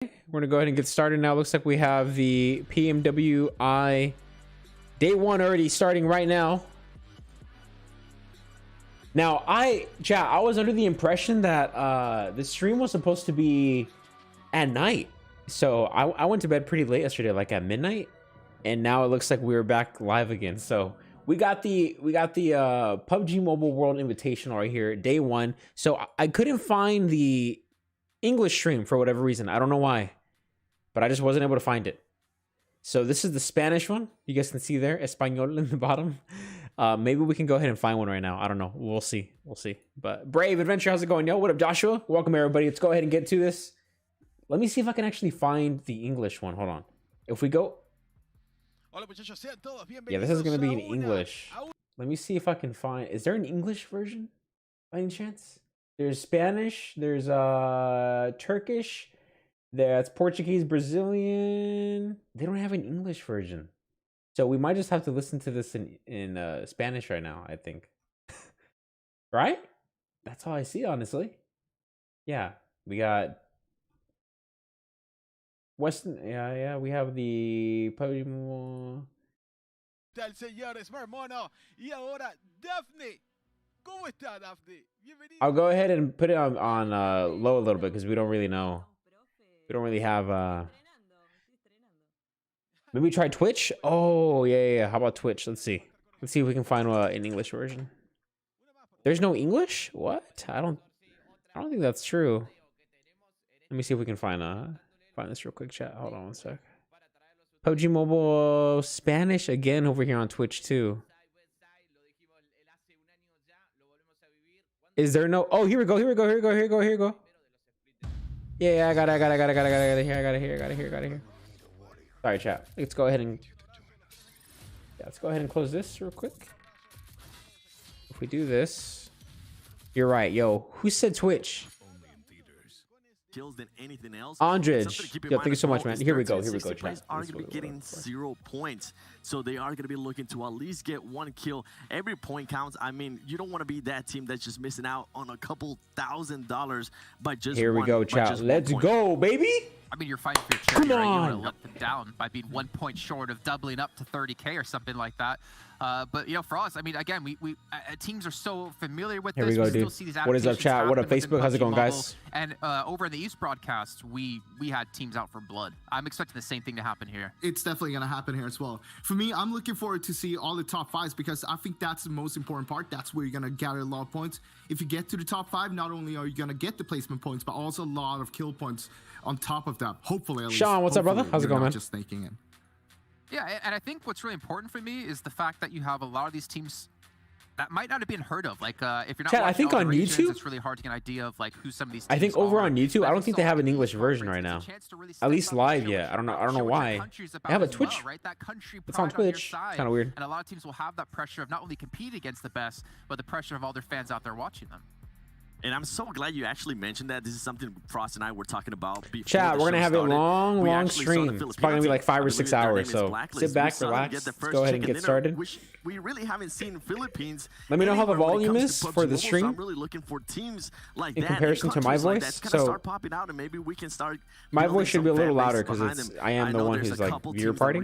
We're gonna go ahead and get started now. Looks like we have the PMWI day one already starting right now. Now, I was under the impression that the stream was supposed to be at night. So I went to bed pretty late yesterday, like at midnight, and now it looks like we're back live again. So we got the PUBG Mobile World Invitational right here, day one. So I couldn't find the English stream for whatever reason. I don't know why, but I just wasn't able to find it. So this is the Spanish one. You guys can see there, Español in the bottom. Maybe we can go ahead and find one right now. I don't know. We'll see. We'll see. But Brave Adventure, how's it going? Yo, what up, Joshua? Welcome, everybody. Let's go ahead and get to this. Let me see if I can actually find the English one. Hold on. If we go... Yeah, this is going to be in English. Let me see if I can find... Is there an English version by any chance? There's Spanish. There's Turkish. That's Portuguese, Brazilian. They don't have an English version. So we might just have to listen to this in Spanish right now, I think. Right? That's all I see, honestly. Yeah, we got Western. Yeah, we have the PUBG. I'll go ahead and put it on low a little bit because we don't really know. We don't really have maybe try Twitch. Oh yeah. How about Twitch? Let's see if we can find an English version. There's no English? What? I don't think that's true. Let me see if we can find this real quick, chat. Hold on one sec. PUBG Mobile Spanish again over here on Twitch too. Is there no... Oh, here we go. Yeah, I got it here. Sorry, chat. Let's go ahead and close this real quick. If we do this, you're right. Yo, who said Twitch? Than anything else. Andrej, yo, thank you so much, man. Here we go, chat. Are going to be getting 0 points, so they are going to be looking to at least get 1 kill. Every point counts. I mean, you don't want to be that team that's just missing out on a couple $1,000 by just here we go, chat. Let's go, baby. I mean, you're fighting for your charity, right? You on. want to let them down by being 1 point short of doubling up to 30K or something like that. But you know, for us, I mean, again, we teams are so familiar with here this. We go, still dude. see these What is up, chat? What up, Facebook? How's it going, guys? And over in the East broadcast, we had teams out for blood. I'm expecting the same thing to happen here. It's definitely going to happen here as well. For me, I'm looking forward to see all the top 5s because I think that's the most important part. That's where you're going to gather a lot of points. If you get to the top 5, not only are you going to get the placement points, but also a lot of kill points on top of that. Hopefully, at least. Sean, what's up, brother? How's it going, man? Just snaking in. Yeah, and I think what's really important for me is the fact that you have a lot of these teams that might not have been heard of. Like, if you're not Chat, I think on regions, YouTube, it's really hard to get an idea of like who some of these teams I think over are. on YouTube, I don't think they have an English version right now. At least live yet. I don't know why. They have a Twitch. Well, right? That country It's on Twitch. It's kind of weird. And a lot of teams will have that pressure of not only competing against the best, but the pressure of all their fans out there watching them. And I'm so glad you actually mentioned that. This is something Frost and I were talking about before. Chat, we're gonna have a long stream. It's probably gonna be like 5 or 6 hours. So sit back, relax. Let's go ahead and get started. We really haven't seen Philippines. Let me know how the volume is for the stream. I'm really looking for teams like in that, comparison to my voice. So start popping out, and maybe we can start. My voice should be a little louder because I am the one who's like viewer party.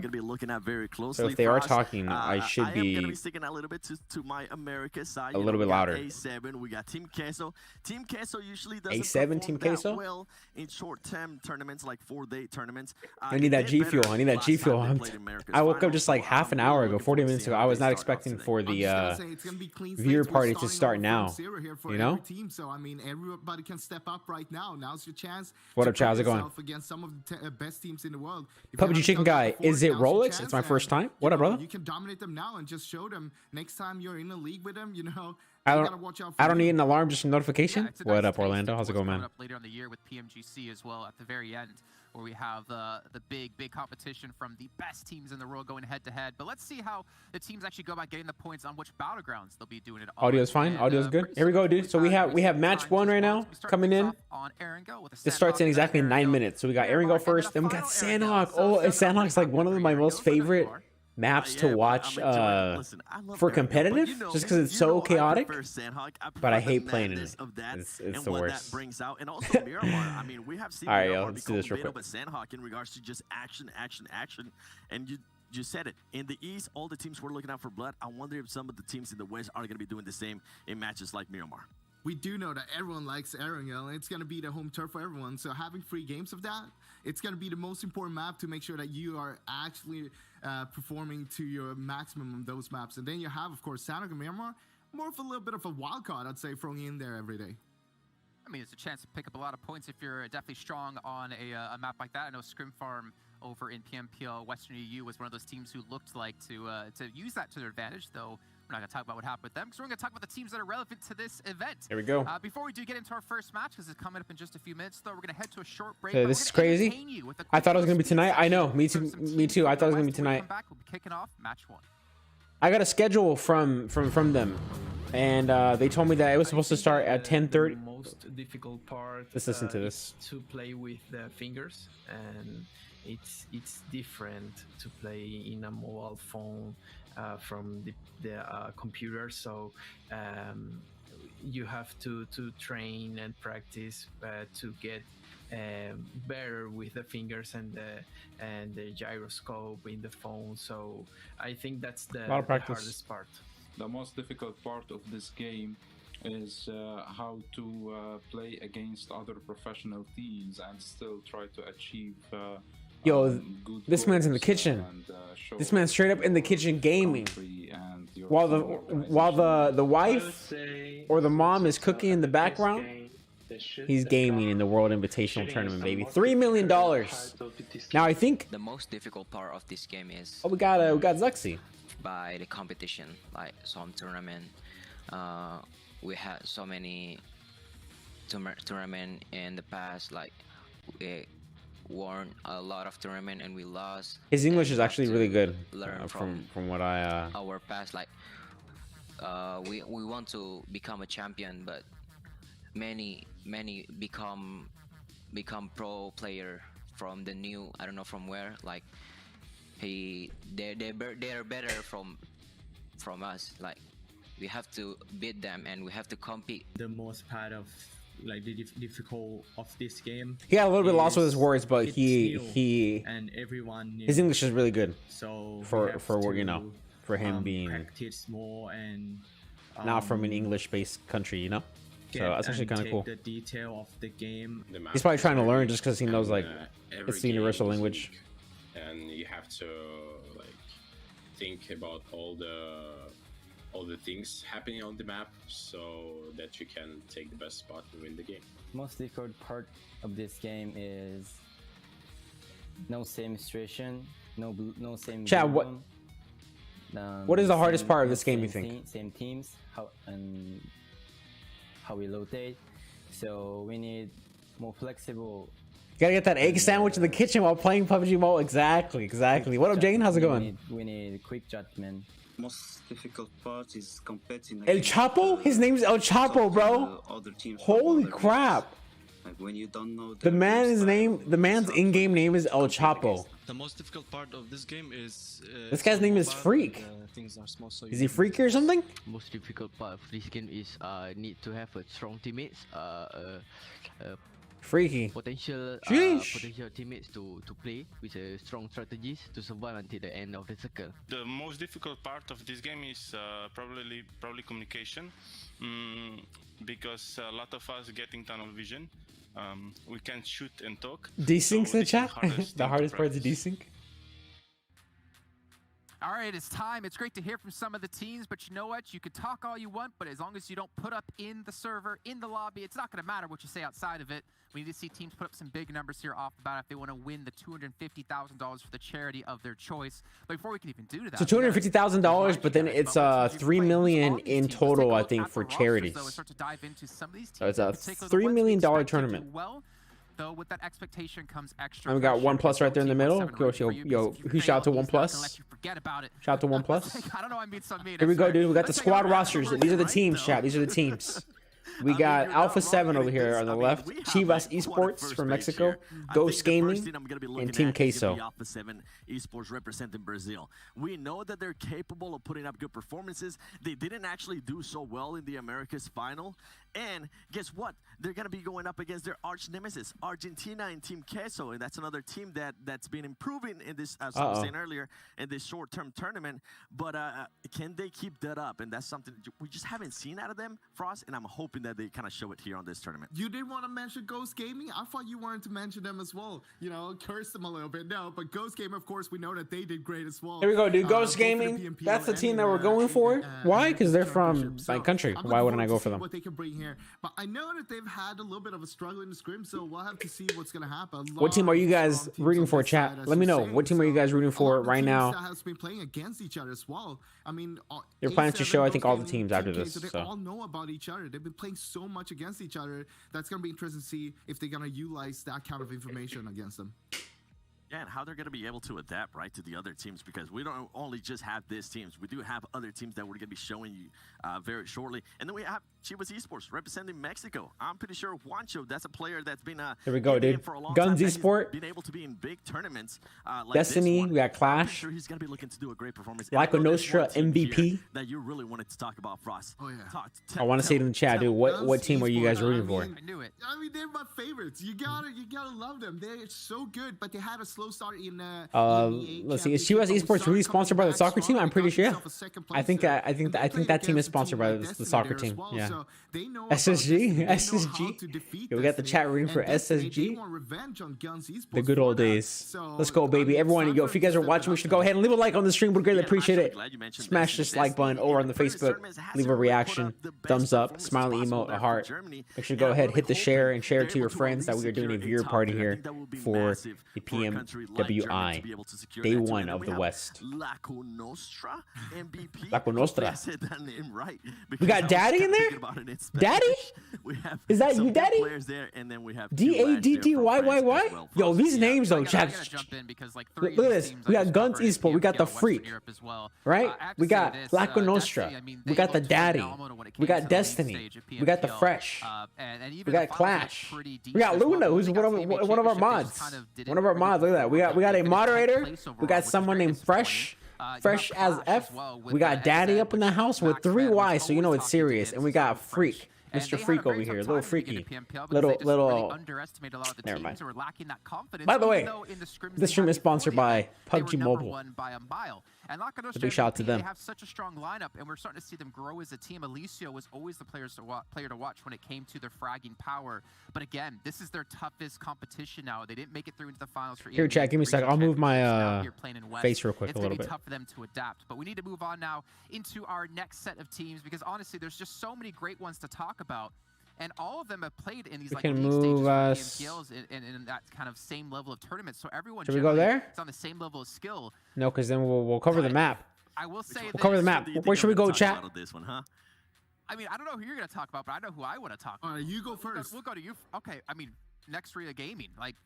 So if they are talking, I should be gonna be sticking a little bit to my America side. A little bit louder. A7, we got Team Queso. Team Queso usually doesn't A7 Team Queso? well in short-term tournaments, like 4-day tournaments. I need that G Fuel. I need that G Fuel. I woke up just like half an hour ago, 40 minutes ago. I was not expecting for the viewer party to start now. You know? So I mean, everybody can step up right now. Now's your chance. What up, chat? How's it going? Against some of the best teams in the world. PUBG Chicken Guy, is it Rolex? It's my first time. What up, brother? You can dominate them now and just show them next time you're in a league with them. You know. I don't need an alarm, just a notification. Yeah, What up, Orlando? How's it going, man? Up later in the year with PMGC as well at the very end, where we have the big competition from the best teams in the world going head to head. But let's see how the teams actually go about getting the points on which battlegrounds they'll be doing it on. Audio's fine. Audio's good. Here we go, dude. So we have match 1 right now coming in. This starts in exactly 9 minutes. So we got Aaron go first. Then we got Sandhawk. Oh, Sandhawk's like one of my most favorite maps Yeah, to but, watch listen, I love for Aerial, but competitive, you know just because it's you so know chaotic. I prefer Sandhawk. I But I prefer the hate playing in madness it. of that It's and the what worst. that brings out. And also Miramar. I mean, we have seen All right, yo, Miramar let's do become this real a bit quick. of a Sandhawk in regards to just action. And you said it. In the East, all the teams were looking out for blood. I wonder if some of the teams in the West are going to be doing the same in matches like Miramar. We do know that everyone likes Aerial, and it's going to be the home turf for everyone. So having free games of that, it's going to be the most important map to make sure that you are actually performing to your maximum on those maps. And then you have, of course, Sandhawk and Miramar, more of a little bit of a wild card, I'd say, throwing in there every day. I mean, it's a chance to pick up a lot of points if you're definitely strong on a map like that. I know Scrim Farm over in PMPL Western EU was one of those teams who looked like to use that to their advantage, though we're not going to talk about what happened with them because we're going to talk about the teams that are relevant to this event. Here we go. Before we do get into our first match, because it's coming up in just a few minutes, though, we're going to head to a short break. So this is crazy. I thought it was going to be tonight. I know. Me too. Me too. I thought it was going to be tonight. We'll be kicking off match 1. I got a schedule from them, and they told me that it was supposed to start at 10:30. The most difficult part. Let's listen to this. To play with the fingers, and it's different to play in a mobile phone from the computer. So you have to train and practice to get better with the fingers and the gyroscope in the phone. So I think that's the hardest part. The most difficult part of this game is how to play against other professional teams and still try to achieve Yo, good this man's in the goals kitchen. and, This man's straight up in the kitchen gaming, and your while team organization. the wife or the mom is cooking in the background. He's gaming in the World Invitational Tournament, baby. $3 million. Now I think the most difficult part of this game is we got Zuxi. by the competition, like some tournament. We had so many tournament in the past, like we won a lot of tournament and we lost. His English and is we have actually to really good learn from what I our past. Like we want to become a champion, but many become pro player from the new, I don't know from where, like they're better from us. Like we have to beat them and we have to compete. The most part of like the difficult of this game. he got a little bit lost with his words, but it's new, he and everyone knew. his English is really good So for we have what to, for him being practice more and not from an English-based country, So that's actually kind of cool. The detail of the game. He's probably trying to learn just because he knows like every it's the game universal is language. unique, and you have to like think about all the things happening on the map so that you can take the best spot and win the game. Most difficult part of this game is no same situation, no same. Chad, what is the hardest part of this game, you same think? Same teams, how we rotate. So we need more flexible. You gotta get that egg sandwich in the kitchen while playing PUBG Mobile. Exactly. What up, Jane? How's it going? We need quick judgment. Most difficult part is competing. El Chapo? His name's El Chapo, bro. Holy crap. Like when you don't know The man's in-game name is El Chapo. The most difficult part of this game is This guy's name is Freak. Things are small, so Is he Freaky or something? Most difficult part of this game is need to have a strong teammates, Freaky. potential teammates to play with strong strategies to survive until the end of the circle. The most difficult part of this game is probably communication, because a lot of us getting tunnel vision. We can shoot and talk. Desync so the chat? the hardest part is desync? All right, it's time. It's great to hear from some of the teams, but you know what? You could talk all you want, but as long as you don't put up in the server, in the lobby, it's not going to matter what you say outside of it. We need to see teams put up some big numbers here off the bat if they want to win the $250,000 for the charity of their choice. But before we can even do that, So $250,000, but then it's $3 million in total, I think, for charities. So it's a $3 million tournament. Though with that expectation comes extra. And we got OnePlus right there in the middle. Yo, who shout out to OnePlus? Shout out to OnePlus. I don't know. I mean, some mean. Here we go, dude. We got the squad rosters. These are the teams, chat. These are the teams. We got Alpha 7 over here on the left, Chivas Esports from Mexico, Ghost Gaming, and Team Queso. Alpha 7 Esports representing Brazil. We know that they're capable of putting up good performances. They didn't actually do so well in the Americas final. And guess what? They're going to be going up against their arch nemesis, Argentina and Team Queso. And that's another team that's been improving in this, as I was saying earlier, in this short-term tournament. But can they keep that up? And that's something we just haven't seen out of them, Frost. And I'm hoping that they kind of show it here on this tournament. You didn't want to mention Ghost Gaming? I thought you wanted to mention them as well. You know, curse them a little bit. No, but Ghost Gaming, of course, we know that they did great as well. Here we go, dude. Ghost Gaming. That's the team that we're going for. Why? Because they're from my country. Why wouldn't I go for them? What they can bring here. But I know that they've had a little bit of a struggle in the scrim, so we'll have to see what's going to happen. What team are you guys rooting for, chat? Let me know. What team are you guys rooting for right now? That has been playing against each other as well. I mean, they're planning to show, I think, all the teams after this. So they all know about each other. They've been playing so much against each other. That's going to be interesting to see if they're going to utilize that kind of information against them. Yeah, and how they're going to be able to adapt, right, to the other teams, because we don't only just have these teams. We do have other teams that we're going to be showing you very shortly. And then we have Chivas Esports representing Mexico. I'm pretty sure Juancho, that's a player that's been here we go, dude. For a long Guns time, Esport. Been able to be in big tournaments like Destiny, we got Clash. I'm sure he's going to be looking to do a great performance. Laco Nostra MVP. That you really wanted to talk about, Frost. Oh, yeah. I want to say it in the chat, dude. What team are you guys rooting for? I knew it. I mean, they're my favorites. You gotta love them. They're so good, but they had a slow start in let's see. Is Chivas Esports really sponsored by the soccer team? I'm pretty sure. Yeah. I think that team is sponsored by the soccer team. Yeah. SSG. Yeah, we got the chat rooting for SSG. The good old days. Let's go, baby. Everyone, yo, if you guys are watching, we should go ahead and leave a like on the stream. We'd greatly appreciate it. Smash this like button over on the Facebook. Leave a reaction, thumbs up, smiley emote, a heart. Make sure to go ahead, hit the share, and share it to your friends that we are doing a viewer party here for the PMWI. Day 1 of the West. Laco Nostra MVP. Laco Nostra. I said that name right. We got Daddy in there? Daddy? Is that you, Daddy? DADDYYY? Yo, these names though, Jack. Look at this. We got Guns Esport. We got the Freak. Right? We got Laco Nostra. We got the Daddy. We got Destiny. We got the Fresh. We got Clash. We got Luna, who's one of our mods. One of our mods. Look at that. We got a moderator. We got someone named Fresh as F. We got Daddy up in the house with 3 Y, so you know it's serious. And we got Freak. Mr. Freak over here, little freaky, little. Never mind. By the way, this stream is sponsored by PUBG Mobile. And a big shout out to them. They have such a strong lineup, and we're starting to see them grow as a team. Alicio was always the player to watch when it came to their fragging power. But again, this is their toughest competition now. They didn't make it through into the finals for here. Chat, give me a second. I'll move my face real quick a little bit. It's gonna be tough for them to adapt. But we need to move on now into our next set of teams because honestly, there's just so many great ones to talk about. And all of them have played in these we like can league move stages us. In that kind of same level of tournament. So everyone should we go there? It's on the same level of skill. No, because then we'll cover the map. I will say we'll cover the map. Where should we go, chat? This one, huh? I mean, I don't know who you're gonna talk about, but I know who I want to talk about. All right, you go first. We'll go to you. Okay, I mean, Nextria Gaming, like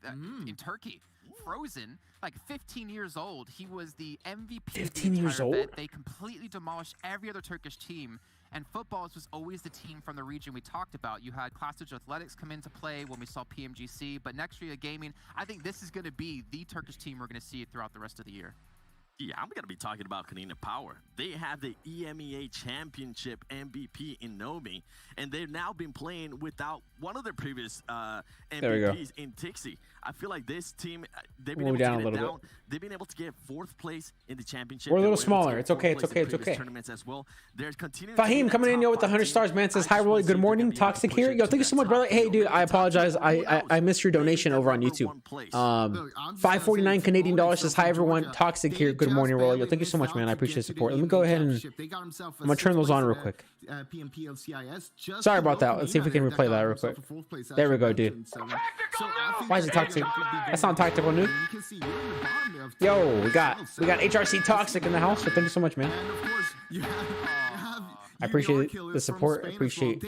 in Turkey. Frozen, like 15 years old. He was the MVP. 15 years old? They completely demolished every other Turkish team. And Footballs was always the team from the region we talked about. You had Classic Athletics come into play when we saw PMGC, but Nextria Gaming, I think this is going to be the Turkish team we're going to see throughout the rest of the year. Yeah, I'm going to be talking about Kanina Power. They have the EMEA Championship MVP in Nomi, and they've now been playing without one of their previous MVPs in Tixi. I feel like this team, they've been able to get it down. They've been able to get 4th place in the championship. We're a little smaller. It's okay. It's okay. It's okay. As well. Fahim coming in, yo, with the 100 stars, man. Says, hi, Roy. Good morning. Toxic here. Yo, thank you so much, brother. Hey, dude, I apologize. I missed your donation over on YouTube. 549 Canadian dollars says, hi, everyone. Toxic here. Good morning, Roy. Yo, thank you so much, man. I appreciate the support. Let me go ahead and I'm going to turn those on real quick. Sorry about that. Let's see if we can replay that real quick. There we go, dude. Why is it toxic? That's not tactical, dude. Yo, we got HRC Toxic in the house. So thank you so much, man. And of course, you have I appreciate the support. I appreciate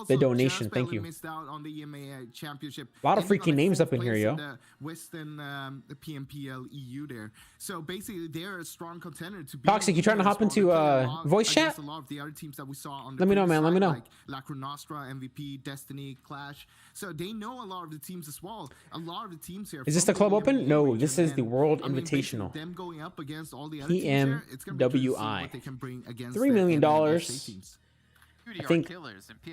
the donation. Thank you. Missed out on the EMEA championship. A lot of freaking names up in here, yo. The Western the PMPL EU there. So basically, they're a strong contender to be. Toxic, you trying to hop into voice chat? A lot of the other teams that we saw on the Let me know, man. Let me know. Like Lacro Nostra, MVP, Destiny, Clash. So they know a lot of the teams as well. A lot of the teams here. Is this the club open? No, this is the World Invitational. Them going up against all the other teams here, it's gonna be good to see PMWI. what they can bring against $3 million. I think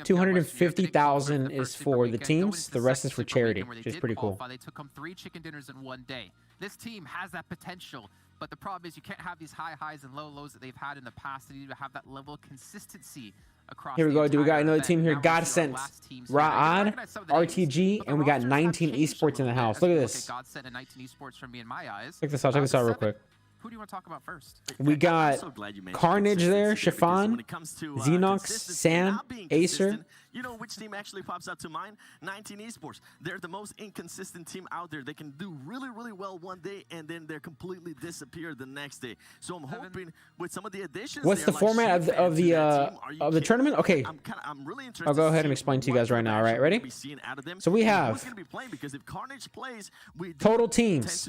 250,000 is for the teams. The rest is for charity, which is pretty cool. They took home 3 chicken dinners in one day. This team has that potential, but the problem is you can't have these high highs and low lows that they've had in the past. They need to have that level of consistency across. Here we go. Do we got another event. team here? Now God we'll see our sent last teams. Ra'ad, Recognize some of the names, RTG, but the and we got rosters have 19 changed a esports in the little house. bit. Look at As we this. God sent a 19 esports from me in my eyes. Check this out. Check this out real quick. Who do you want to talk about first? We got Carnage there, Chiffon, Xenox, Sam, Acer. You know which team actually pops out to mind? 19 Esports. They're the most inconsistent team out there. They can do really, really well one day, and then they're completely disappear the next day. So I'm hoping with some of the additions. What's the format of the tournament? Okay, I'm really interested. I'll go ahead and explain to you guys right now. All right, ready? So we have total teams,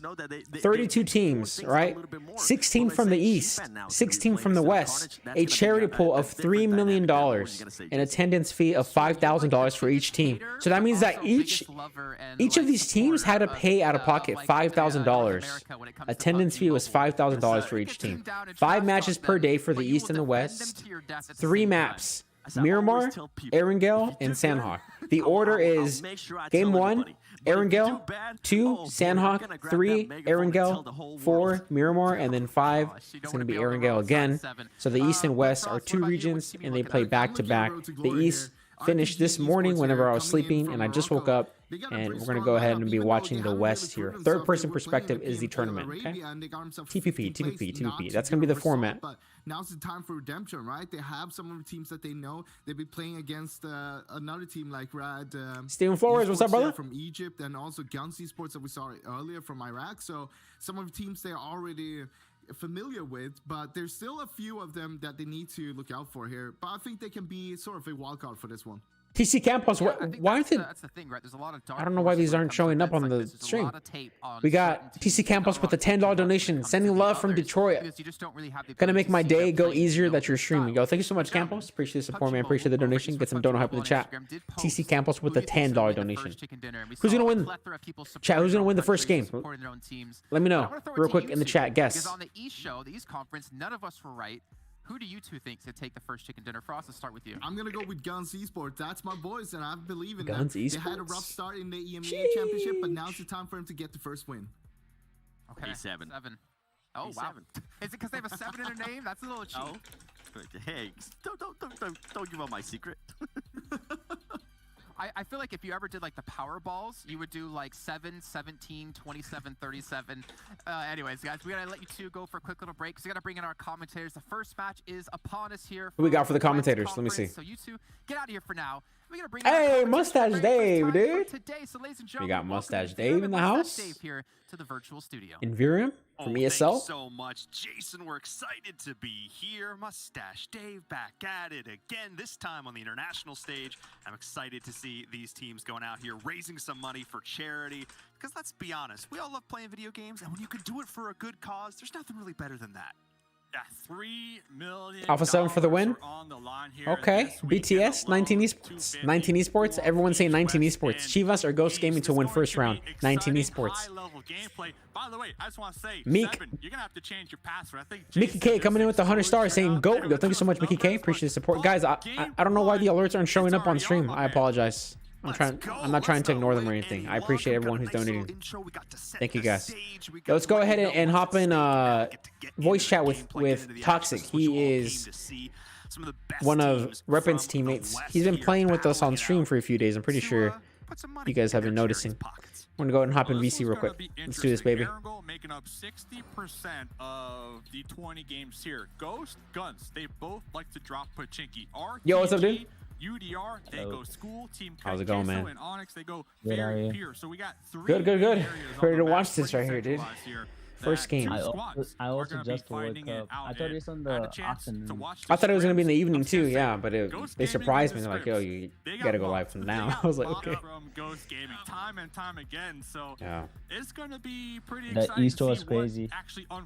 32 teams, right? 16 from the East, 16 from the West, a charity pool of $3 million, an attendance fee of $5,000 for each team. So that means that each of these teams had to pay out of pocket $5,000. Attendance fee was $5,000 for each team. 5 matches per day for the East and the West. 3 maps: Miramar, Erangel, and Sandhawk. The order is game 1, Erangel, 2, Sandhawk, 3, Erangel, 4, Miramar, and then 5, it's going to be Erangel again. So the East and West are 2 regions, and they play back-to-back. The East finished this morning whenever I was sleeping, and I just woke up, and we're going to go ahead and be watching the West here. Third-person perspective is the tournament, okay? TPP. That's going to be the format. But now's the time for redemption, right? They have some of the teams that they know. They'll be playing against another team like Rad. Steven Flores, what's up, brother? From Egypt, and also Guns Esports that we saw earlier from Iraq. So some of the teams they're already familiar with, but there's still a few of them that they need to look out for here. But I think they can be sort of a wild card for this one. TC Campos, why aren't they? That's the thing, right? There's a lot of I don't know why these aren't showing up on the stream. We got TC Campos with a $10 donation, sending love from Detroit. Gonna make my day go easier that you're streaming. Yo, thank you so much, Campos. Appreciate the support, man. Appreciate the donation. Get some dono hype in the chat. TC Campos with a $10 donation. Who's gonna win? Chat, who's gonna win the first game? Let me know real quick in the chat. Guess. On the East show, the East Conference, none of us were right. Who do you two think to take the first chicken dinner? For us, let's start with you. I'm gonna go with Guns Esports. That's my boys, and I believe in Guns them. Esports? They had a rough start in the EMEA championship, but now's the time for them to get the first win. Okay, 7. Oh wow! Is it because they have a 7 in their name? That's a little cheap. Oh. Hey, don't give up my secret. I feel like if you ever did like the Powerballs, you would do like 7, 17, 27, 37. Anyways, guys, we gotta let you two go for a quick little break because we gotta bring in our commentators. The first match is upon us here. Who we got for the commentators? Let me see. So you two get out of here for now. We gotta bring hey, Mustache Dave, dude. Today, so ladies and We gentlemen, got Mustache Dave in the house. Dave here to the virtual studio. Invirium from ESL. Thank you so much, Jason. We're excited to be here. Mustache Dave back at it again, this time on the international stage. I'm excited to see these teams going out here raising some money for charity. Because let's be honest, we all love playing video games, and when you can do it for a good cause, there's nothing really better than that. Yeah, $3 million Alpha 7 for the win. Okay, BTS, 19 esports. 19 esports. Everyone's saying 19 esports. Chivas or Ghost Gaming to win first round. 19 esports. By the way, I just want to say, Meek. Seven, you're gonna have to change your password. I think Mickey K coming in with the 100 stars saying go. Yo, thank you so much, Mickey K. Appreciate the support. Guys, I don't know why the alerts aren't showing up on stream. I apologize. I'm not trying to ignore them or anything. I appreciate everyone who's donating. Thank you, guys. Yo, let's go ahead and hop in voice chat with Toxic. He is one of Repin's teammates. He's been playing with us on stream for a few days. I'm pretty sure you guys have been noticing. I'm gonna go ahead and hop in VC real quick. Let's do this, baby. Making up 60% of the 20 games here. Ghost, Guns, they both like to drop Pachinki. Yo, what's up, dude? UDR, they go school. Team how's it going, man? And Onyx, they go good, very pure. So we got 3 good. Ready to watch this right here, dude. First game. I also just woke up. I thought it's on the afternoon. I thought it was gonna be in the evening too. Yeah, but they surprised me. They're like, "Yo, you gotta go live from now." I was like, "Okay." From Ghost Gaming time and time again, so yeah, it's gonna be pretty the exciting. East was crazy.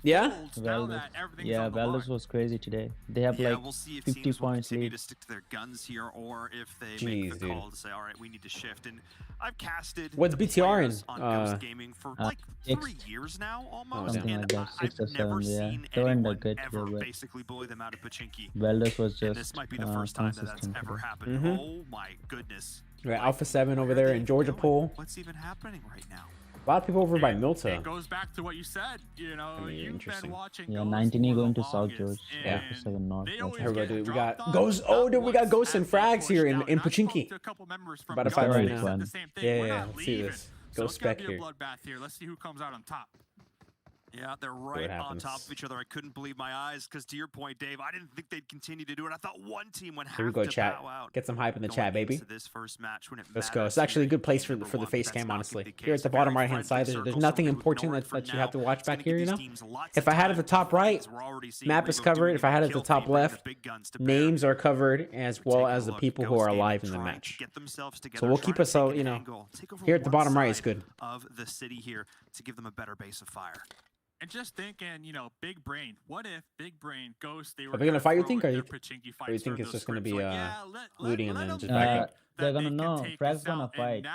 Yeah, Valdez was crazy today. They have like we'll see if 50 points continue lead. to stick to their guns here, or if they Jeez, make the call to say, "All right, we need to shift." And I've casted what's BTR in on Ghost Gaming for like 3 years now, almost, something and like that, 6 or I've never 7. Yeah, seen they were in the anyone good ever tier, basically bully them out of Pachinki. Valdez was And just this might be the first time that that's consistent ever today. happened. Oh my goodness! we got Alpha 7 over there in Georgia Pool. What's even happening right now? A lot of people over by Milta. It goes back to what you said. You know, you've been watching. Yeah, 19 going to South George. Yeah. Alpha 7 North. Here we go, dude. We got Ghost. Oh, dude, we got Ghosts and Frags here in Pachinki. About to fight right now. Yeah, let's see this. Ghost Spec here. Bloodbath here. Let's see who comes out on top. Yeah, they're right on top of each other. I couldn't believe my eyes because, to your point, Dave, I didn't think they'd continue to do it. I thought one team would have Here we go, to chat. bow out. Get some hype in the chat, baby. This first match when it Let's go. It's actually a good place for the face cam, honestly. Here at the bottom right hand side, there's nothing important that you have to watch back here, you know? If I had it at the top right, map is covered. If I had it at the top left, names are covered, as well as the people who are alive in the match. So we'll keep us all, you know, here at the bottom right is good. Of the city here to give them a better base of fire. And just thinking, you know, Big Brain. What if Big Brain Ghost? They were Are they gonna fight? You think, or you think it's just gonna be looting and then just back back up? They're gonna know. Frag's gonna fight.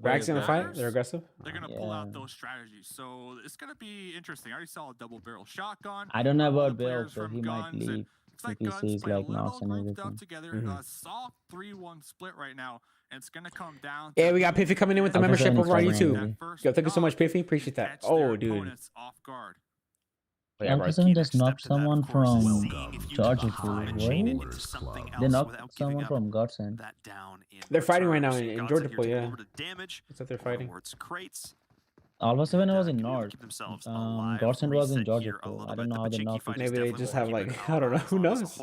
Frag's gonna fight. They're aggressive. They're gonna pull out those strategies, so it's gonna be interesting. I already saw a double barrel shotgun. I don't know about Bill, so he might leave if he sees like knocks and everything. A soft 3-1 split right now. And it's gonna come down. Yeah, we got Piffy coming in with the membership over on YouTube. Yo, thank you so much, Piffy. Appreciate that. Oh, dude. Alpha 7 just knocked someone from Georgia Pool. What? They knocked someone from Godsend. They're fighting right now in Georgia Pool, yeah. That's what they're fighting. Alpha 7 was in North. Godsend was in Georgia Pool. I don't know how they knocked it. Maybe they just have like, I don't know, who knows?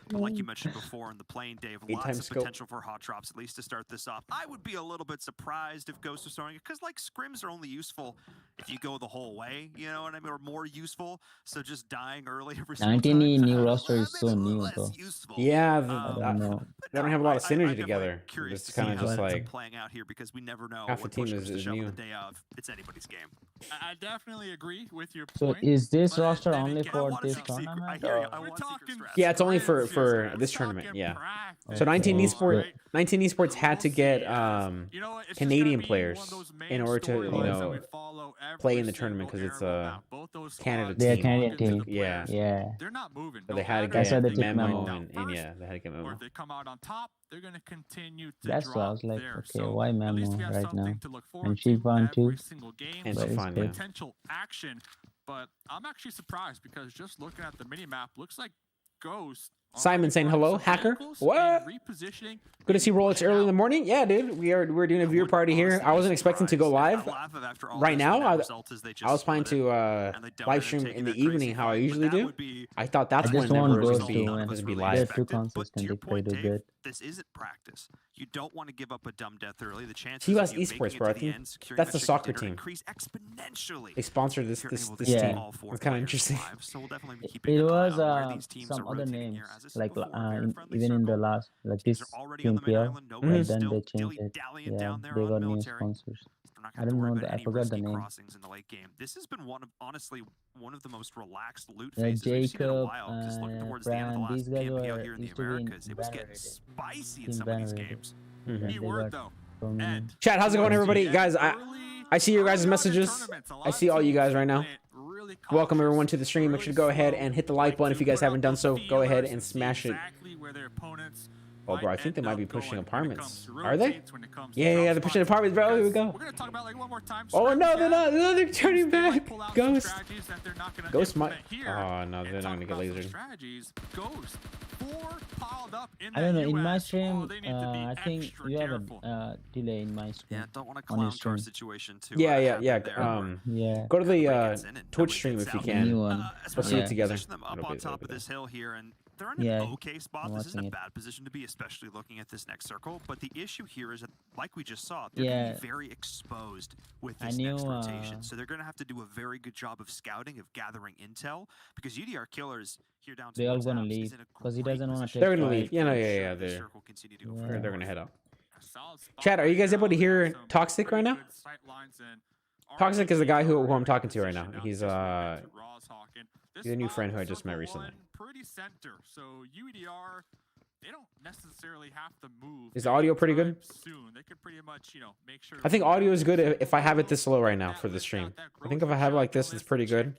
But like you mentioned before in the plane, Dave, lots of potential for hot drops, at least to start this off. I would be a little bit surprised if Ghost was throwing it, because like scrims are only useful if you go the whole way, you know what I mean, or more useful. So just dying early every single 19 time, new roster is so new though. Yeah, I don't know. They don't have a lot of synergy together. It's kind of just like playing out here because we never know half the team is new. The day of. It's anybody's game. I definitely agree with your So point. is this roster only for this tournament? Yeah, it's only for this tournament. Yeah. So 19 esports had to get Canadian players in order to play in the tournament because it's a Canada team. They're Canadian team. Yeah. Yeah. They're not moving. So they had to get memo and yeah, they had to get memo. Or if they come out on top, they're gonna continue to That's why I was like, there. okay, why memo right now? And she she won too. And she's fun, yeah. Potential action, but I'm actually surprised because just looking at the mini map, looks like Ghost. Simon saying hello, hacker. What? Good to see Rolex early in the morning. Yeah, dude. We're doing a viewer party here. I wasn't expecting to go live right now. I was planning to live stream in the evening how I usually do. I thought that's when Never was going to be live. They're too consistent. They play too good. This isn't practice. You don't want to give up a dumb death early. The chances TUS of you Esports, making bro. I it to the think end, securing that's that the soccer chicken dinner team. increase exponentially. They sponsored this team. It's kind of interesting. So we'll definitely be keeping It an eye was on where these teams some are other rotating names, here, as this like is before even in the last, like this team here, but then they changed it. Yeah, down they there on got new military. sponsors. They're not I gonna have don't to worry know. about I any forgot the risky name. crossings in the late game. This has been honestly one of the most relaxed loot Yeah, phases we've seen in a Jacob while. Just looking and towards the end of the Brand, last these guys PMPL were here in the used to be in Americas, it was getting Banner spicy in Team some of these Banner games. Yeah, they Word, got though. so many. Chat, how's it going, everybody? Guys, I see your guys' messages. I see all you guys right now. Welcome everyone to the stream. Make sure to go ahead and hit the like button if you guys haven't done so. Go ahead and smash it. Oh, bro, I think they might be pushing apartments. Are they? Yeah, they're pushing apartments, bro. Here we go. Oh, no, they're not. No, they're turning back. Ghost. Ghost might. Oh, no, they're not going to get lasered. I don't know. In my stream, I think you have a delay in my stream. Yeah, don't want to clown car situation too. Yeah. Yeah. Go to the Twitch stream if you can. New one. Let's see it together. Them up on top of this hill here, and they're in Yeah, an okay spot. I'm This isn't a watching it. bad position to be, especially looking at this next circle. But the issue here is that, like we just saw, they're going to Yeah. be very exposed with I this next knew, rotation. So they're going to have to do a very good job of scouting, of gathering intel, because UDR Killers here down to They all the gonna taps is leave in a because he great doesn't want to position. take They're gonna fight. leave. Yeah, no, I'm yeah, sure yeah. this They're circle continue to go Yeah. forward. they're gonna head out. Solid spot Chat, are you right guys able to now. hear Some Toxic right pretty now? good sight lines and Toxic is the guy who RNG I'm talking to right position now. now. He's Just went back to Raw's Hawk, and this he's a new spot, friend who I just met circle recently. one, pretty center. So UDR, they don't necessarily have to move. Is the audio pretty good? anytime soon. They could pretty much, make sure. I think audio is good if I have it this low right now for the stream. I think if I have it like this, it's pretty good.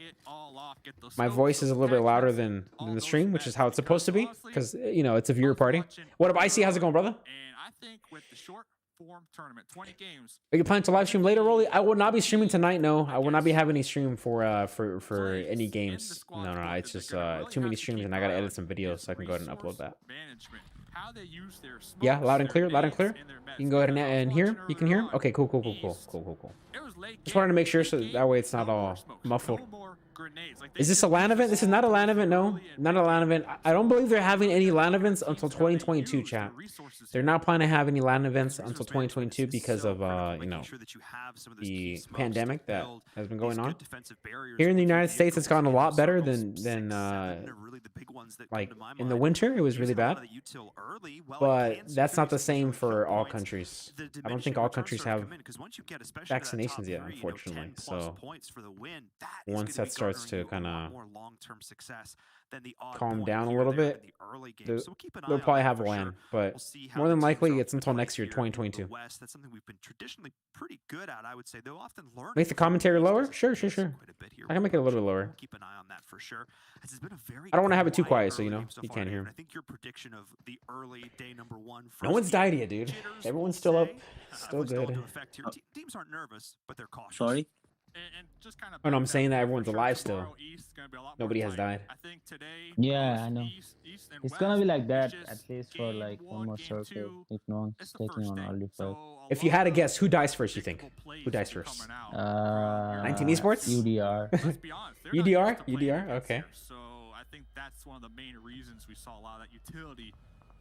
My voice is a little bit louder than the stream, which is how it's supposed to be, because it's a viewer party. What up, Icy? How's it going, brother? And I think with the short form tournament, 20 games. Are you planning to live stream later, Rolly? I will not be streaming tonight. No, I will not be having any stream for any games. No, it's just too many streams, and I gotta edit some videos so I can go ahead and upload that. Management, how they use their Yeah, loud and smokes, clear, their loud and clear. nades, and their You can meds. go ahead I was and hear. watching You can hear. earlier on, Okay, cool. it was late Just wanted to game, make sure late so game, that way it's not no more all smokes, muffled. no more grenades. Like, they Is this did a LAN event? This is not a LAN event. No, early and not a LAN event. I don't believe they're having any LAN events until 2022, chat. They're not planning to have any LAN events until 2022 because of the pandemic that has been going on. Here in the United States, it's gotten a lot better than like in the winter. It was really bad, but that's not the same for all countries. I don't think all countries have vaccinations yet, unfortunately. So once that starts to kind of calm down a little bit, they'll probably have a LAN, but more than likely it's until next year, 2022. That's something we've been traditionally pretty good at, I would say. They'll often learn. Make the commentary lower? Sure. I can make it a little bit lower. Keep an eye on that for sure. It's been a very I don't want to have it too quiet quiet, so early game so you far, can't hear David. him. I think your prediction of the early day number one. No one's died yet, dude. Everyone's still up, still good. Teams aren't nervous, but they're cautious. Sorry? And just kind of Oh no, I'm saying that everyone's alive still. Nobody has died. I think today, Yeah, I know. East and It's West, gonna be like that just at least for like game one more game circle. two, If no one's it's the taking first on day. early So fight. a If you lot had to of guess, who dies first? You think? predictable plays Who dies will be first? coming out. 19 esports? UDR. Let's be honest, they're not UDR? used to playing UDR? against Okay. here. So I think that's one of the main reasons we saw a lot of that utility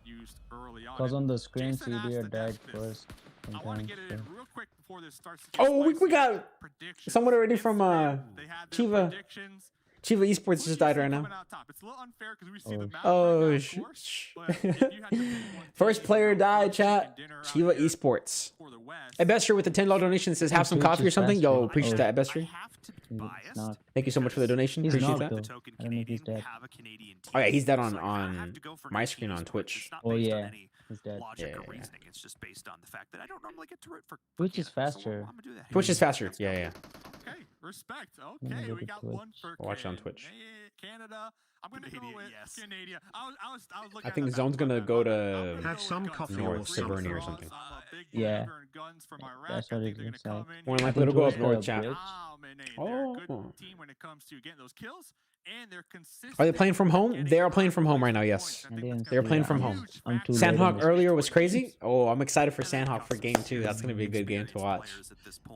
used early on. Because And on the screen, Jason asked UDR to died ask this. first. I want to sometimes, get it so. in real quick before this starts to get Oh, we spicy. got Predictions. someone already from Instagram, they had their Chiva. predictions. Chiva Esports Who do just you died see right now. coming out top? It's a little unfair because we see the map Oh, right now, of course, but if you had to pick one First team, player died, chicken chat. dinner out Chiva here Esports. for the West, Hey, Bester with the $10 donation says have some Twitch coffee or is something. Yo, faster. appreciate Oh. that, Bester. It's not. Thank you so much for the donation. He's Appreciate not that. though. I don't know if he's dead. Oh yeah, he's dead on my screen on Twitch. Oh yeah, he's dead. Logic Yeah, or yeah, yeah. reasoning. It's just based on the fact that I don't normally get to root for Twitch is Canada, so faster. I'm gonna do that. Twitch is faster. Yeah. Okay, respect. me Okay, go we to got Twitch. one for Watch it on Twitch. Canada. I'm gonna go with Canada. I was looking I at think the Zone's map, gonna but go I'm to gonna go some with coffee guns. or North, something. Sibernia or something. I'm a big Yeah. believer in guns from Iraq. That's I what think it they're looks gonna like. come in More here. likely to go up Twitch north, the chat. bridge. They're a good Oh. team when it comes to getting those kills, and they're consistent. Are they playing from home? getting They are playing out from home right now. points. Yes. I I think didn't that's They're gonna playing be from a home. huge I'm factor. too late on Sandhawk this. earlier was crazy. Oh, I'm excited for Sandhawk for game 2. That's gonna be a good game to watch.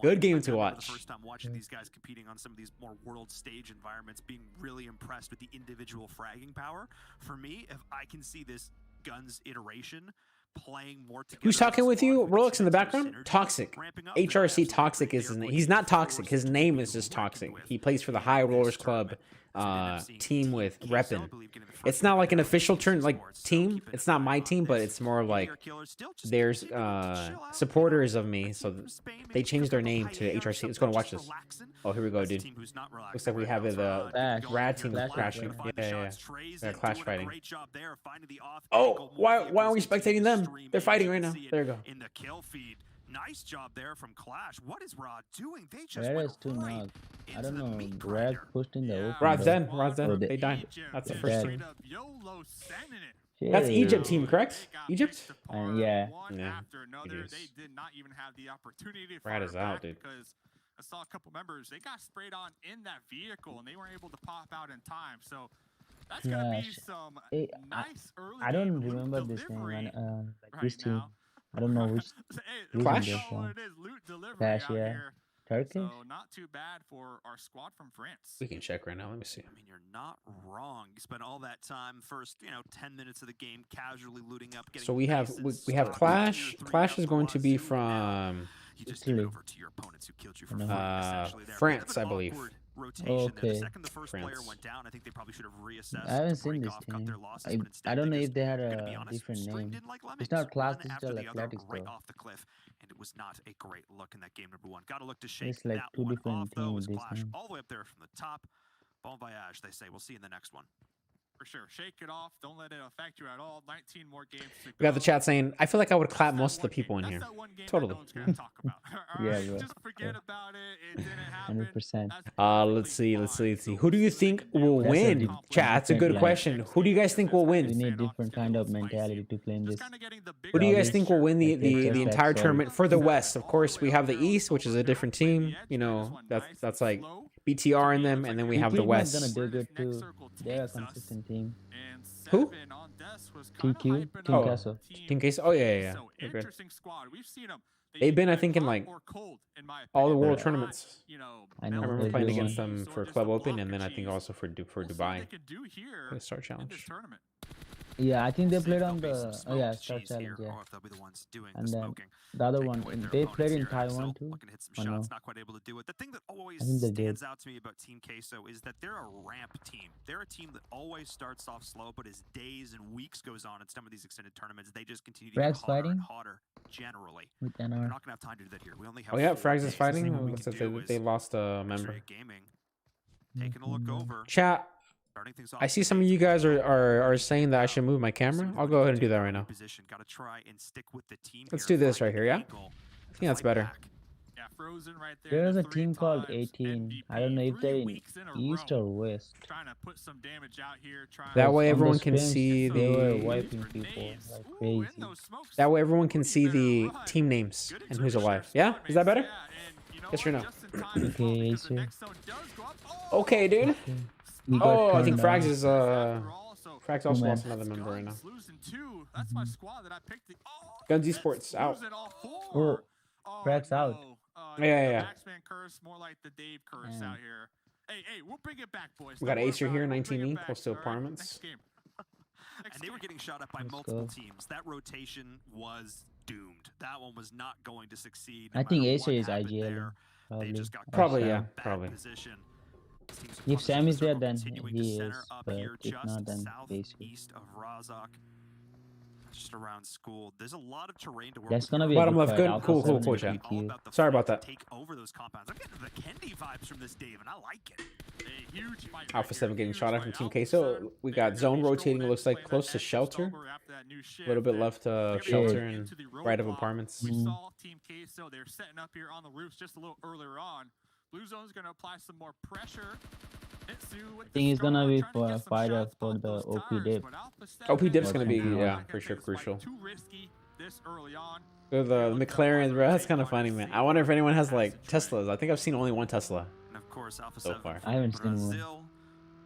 Good game to watch. The first time watching these guys competing on some of these more world stage environments, being really impressed with the individual fragging power. For me, if I can see this guns iteration playing more together. Who's talking with you? Rolex in the Synergy background? Toxic. HRC Toxic is his name. He's not toxic. His name is just Toxic. He plays for the High Rollers Club team with Reppin. It's not like an official turn like team. It's not my team, but it's more like there's supporters of me, so they changed their name to HRC. Let's go and watch this. Oh, here we go, dude. Looks like we have the Rad team crashing. Yeah. They're clash fighting. Oh, why aren't we spectating them? They're fighting right now. There you go. In the kill feed. Nice job there from Clash. What is Rod doing? They just Red went is too right knocked. I don't into the know. meat Red grinder. pushed in the open. Rod's though. dead. Rod's Oh, dead. They died. That's the They're first dead. team. YOLO sending it. That's Shit. Egypt team, correct? Egypt? Yeah. One Yeah, after another. it is. They did not even have the opportunity to Rad fire is out, back dude. because I saw a couple members. They got sprayed on in that vehicle and they weren't able to pop out in time. So that's gonna Yeah, be some Hey, nice early. I don't game loot remember this name, delivery man. Like right this team. now. I don't know which Hey, reason Clash? they're that's all from. it is, loot delivery Clash, out yeah. here. Turkish? So not too bad for our squad from France. We can check right now. Let me see. I mean, you're not wrong. You spent all that time, first, 10 minutes of the game, casually looting up, getting So we have Clash. Clash is going to be from you just give it over to your opponents who killed you for free, essentially there. France, I believe. Rotation there. The second the first player went down, I think they probably should have reassessed. I haven't seen this team. I don't know if they had a different name. It's not Clash Digital Athletics right though. off the cliff, and it was not a great look in that game number one. Got to look to shake It's like that two one different off, though. teams Was this Clash time. all the way up there from the top. Bon voyage, they say. We'll see you in the next one. For sure. Shake it off. Don't let it affect you at all. 19 more games to We got the go. chat saying, I feel like I would clap most of the people in here. Totally. Yeah, bro. Just forget about it. It didn't happen. 100%. Let's see. Who do you think will That's a win? different Chat, that's a good like- question. Who do you guys think will We win? need different kind of mentality to play in this. Who do you guys Obvious. think will win the Like, it's just entire that tournament for the West? Of course, we have the East, which is a different team. You know, that's like BTR in them, and then we have the TQ is West. gonna do good too. They're a consistent team. Who? TQ, Team Oh, Castle. Team Case. Oh yeah. They're good. They've been, I think, in like all the world tournaments. I I know. remember they playing do against one. them for Club Open, and then I think also for Dubai. For the Star Challenge. Yeah, I think they played on the Star Challenge. Yeah. And then the other one, they played in Taiwan too. Oh, no. Not quite able to do it. The thing that always I think they did. stands out to me about Team Queso is that they're a ramp team. They're a team that always starts off slow, but as days and weeks goes on in some of these extended tournaments, they just continue to get Frags hotter and fighting? hotter. Generally, With we're NR. not gonna have time to do that here. We only have. Oh yeah, 4 Frags is days. fighting. The thing we Looks can like do they is lost a member. X-Ray Gaming, taking a look over. Chat. Starting things I off see some of you guys are saying that I should move my camera. I'll go ahead and do that right now. Gotta try and stick with the team Let's here, do this find right here, an yeah? angle I think that's better. Yeah, Frozen right there. There's a the team called three-times 18. I don't know if they're in weeks in a East row. or West. Trying to put some damage out here. Trying That to- way On the everyone can scrims, see they were the. wiping people like crazy. That way everyone can see the team names and who's alive. Yeah, is that better? Yes or no? Okay, sir. Okay, dude. We got Oh, I think turned Frags on. is Frags also man. lost another member right now. Losing 2. That's my squad that I picked. Guns Esports out. Losing all 4. Oh, Frags out. Yeah. Maxman curse, more like the Dave curse out here. Hey, we'll bring it back, boys. We got Don't worry Acer about here, it. We'll 19 bring it ink, back, close to all right? apartments. Next game. And they were getting shot up by Let's multiple go. teams. That rotation was doomed. That one was not going to succeed. I think matter Acer what is happened IGL. there. They Probably. just got Or Probably, Sam. yeah, bad probably. position. This team's If opponents Sam in is the there, circle then continuing to he center is, up but here if just not, then Acer. southeast of Razak. Just around school. There's a lot of terrain to work That's with gonna here. be a Bottom good left, fight. good. Alpha Cool, 7 and chat. PQ. Sorry about that. Take over those compounds. I'm getting the Kendi vibes from this Dave, and I like it. A huge fight right Alpha here. 7 getting Huge shot at fight. from Team Alpha Queso. 7, We they're got gonna zone be rotating, strolling looks in, like playing close that to extra shelter. sober after that new A shift, little bit and left they're gonna be shelter getting and into the right of roadblock. apartments. We saw Team Queso. They're setting up here on the roofs just a little earlier on. Blue Zone's gonna apply some more pressure. Hitsu with I think the it's gonna scar, be trying to for get a some fighter shots for off the those OP tires, dip. but Alpha 7 OP dip's Or gonna be, something yeah, like for sure, it's like crucial. too risky this early on. The McLaren, bro, that's kind of funny, man. I wonder if anyone has like Teslas. I think I've seen only one Tesla And of course, Alpha so 7 far. I haven't seen one. Brazil,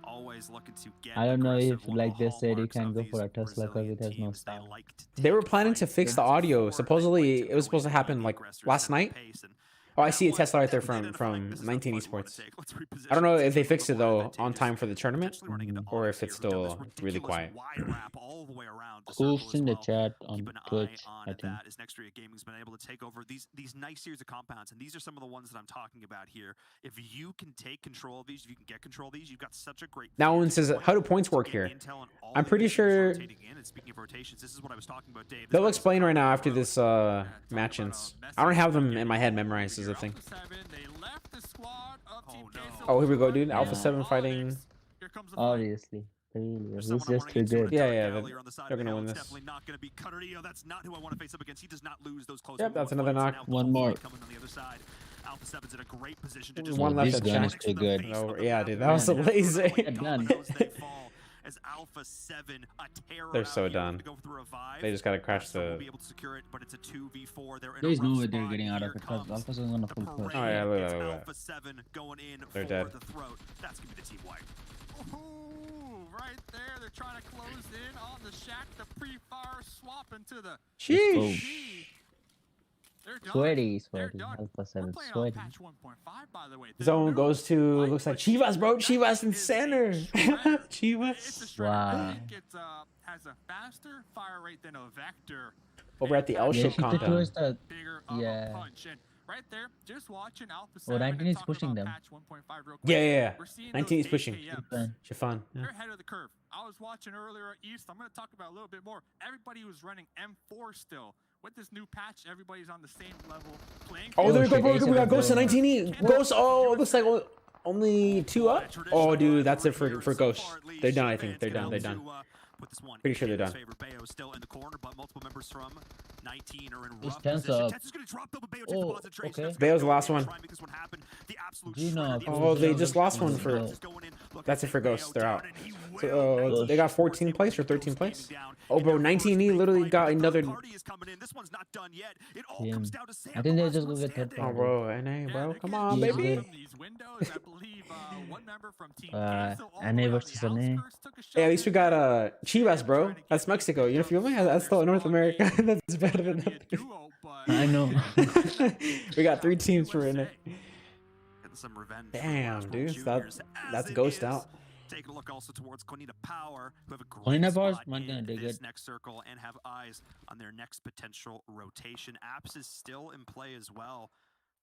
always looking to get I don't know aggressive. if, One like of the they said, you hallmarks can of go these for a Tesla because Brazilian it has no teams, they sound. like to They were take planning to fights fix the forward, audio. like Supposedly, to it was go supposed to in, happen be like aggressors, last set the night. pace, and Oh, I that see a was Tesla right there definitely from identifying this is a 19 fight we wanna Esports. take. Let's I reposition don't know this if they into fixed it more though on advantageous, time for the tournament, potentially running into or Onyx if it's here, who've done this still really ridiculous quiet. wide wrap all the way around the Who's circle as in the well. chat on Keep an Twitch? eye on I think. that as Nextria Gaming's been able to take over these nice series of compounds, and these are some of the ones that I'm talking about here. If you can take control of these, if you can get control of these, you've got such a great Now one vantage says, point how do points to work get here? intel on all I'm the pretty teams sure rotating in. And speaking of rotations, this is what I was talking about, Dave. This they'll was explain right now after road. this match ends. I don't have them in my head memorized as a thing. Oh, here we go, dude. Alpha 7 fighting. Obviously. He's just too good. Yeah, they're gonna win this. Definitely not going to be Cutterio. That's not who I want to face up against. He does not lose those close. Yep, that's another knock. One more. Coming on the other side. Alpha 7's in a great position to There's just one left This at gun chat. is too good. Oh, yeah, dude, that was a laser. Gun. As Alpha 7, a terror They're out so here, done. to go for the revive. They just gotta crash Some will the. be able to secure it, but it's a 2v4. They're in There's a no rough way they're spot. getting out Here of it because comes Alpha's on a the full push. parade. Oh, yeah, look at It's that, look at Alpha 7 going in They're for dead. the throat. That's going to be the team wipe. Ooh, right there. They're trying to close in on the shack. The pre-fire swap into the Sheesh. Sweaty. Alpha 7, sweaty. Zone goes to, looks like Chivas, bro. Chivas in center. Chivas. Wow. Has a faster fire rate than a Vector. Over at the L-shaped compound. Yeah. Punch. And right there, just watching Alpha 7. 19 is pushing them. Yeah. 19 is pushing. Chiffon. They're ahead of the curve. I was watching earlier at East. I'm going to talk about a little bit more. Everybody was running M4 still. With this new patch, everybody's on the same level playing. Oh, there we go. We got Ghost in 19E. Ghost. Oh, looks like only 2 up. Oh, dude, that's it for Ghost. They're done, I think. They're done. Pretty sure they're done. Still in the corner, but multiple members from 19 are in It's rough 10 position. up. Tens is going to drop though, but Bayo takes Oh, the concentration. okay. Bayo's the last one. Try and make this one happen. The absolute Gino, shredder, the Oh, they just lost one for. That's it for Ghost. They're out. So they got 14 place or 13 place. Oh, bro, 19E literally got another. I think they're just gonna get third. Oh, bro, NA, bro, come on, baby. NA versus NA. Hey, at least we got Chivas, bro. That's Mexico. You know, feel me? That's still North America. That's better than nothing. I know. We got 3 teams for NA. Some revenge. Damn, dude, that's Ghost out. Taking a look also towards Konita Power, who have a great Konita Power's spot not gonna in dig this it. next circle and have eyes on their next potential rotation. Apps is still in play as well.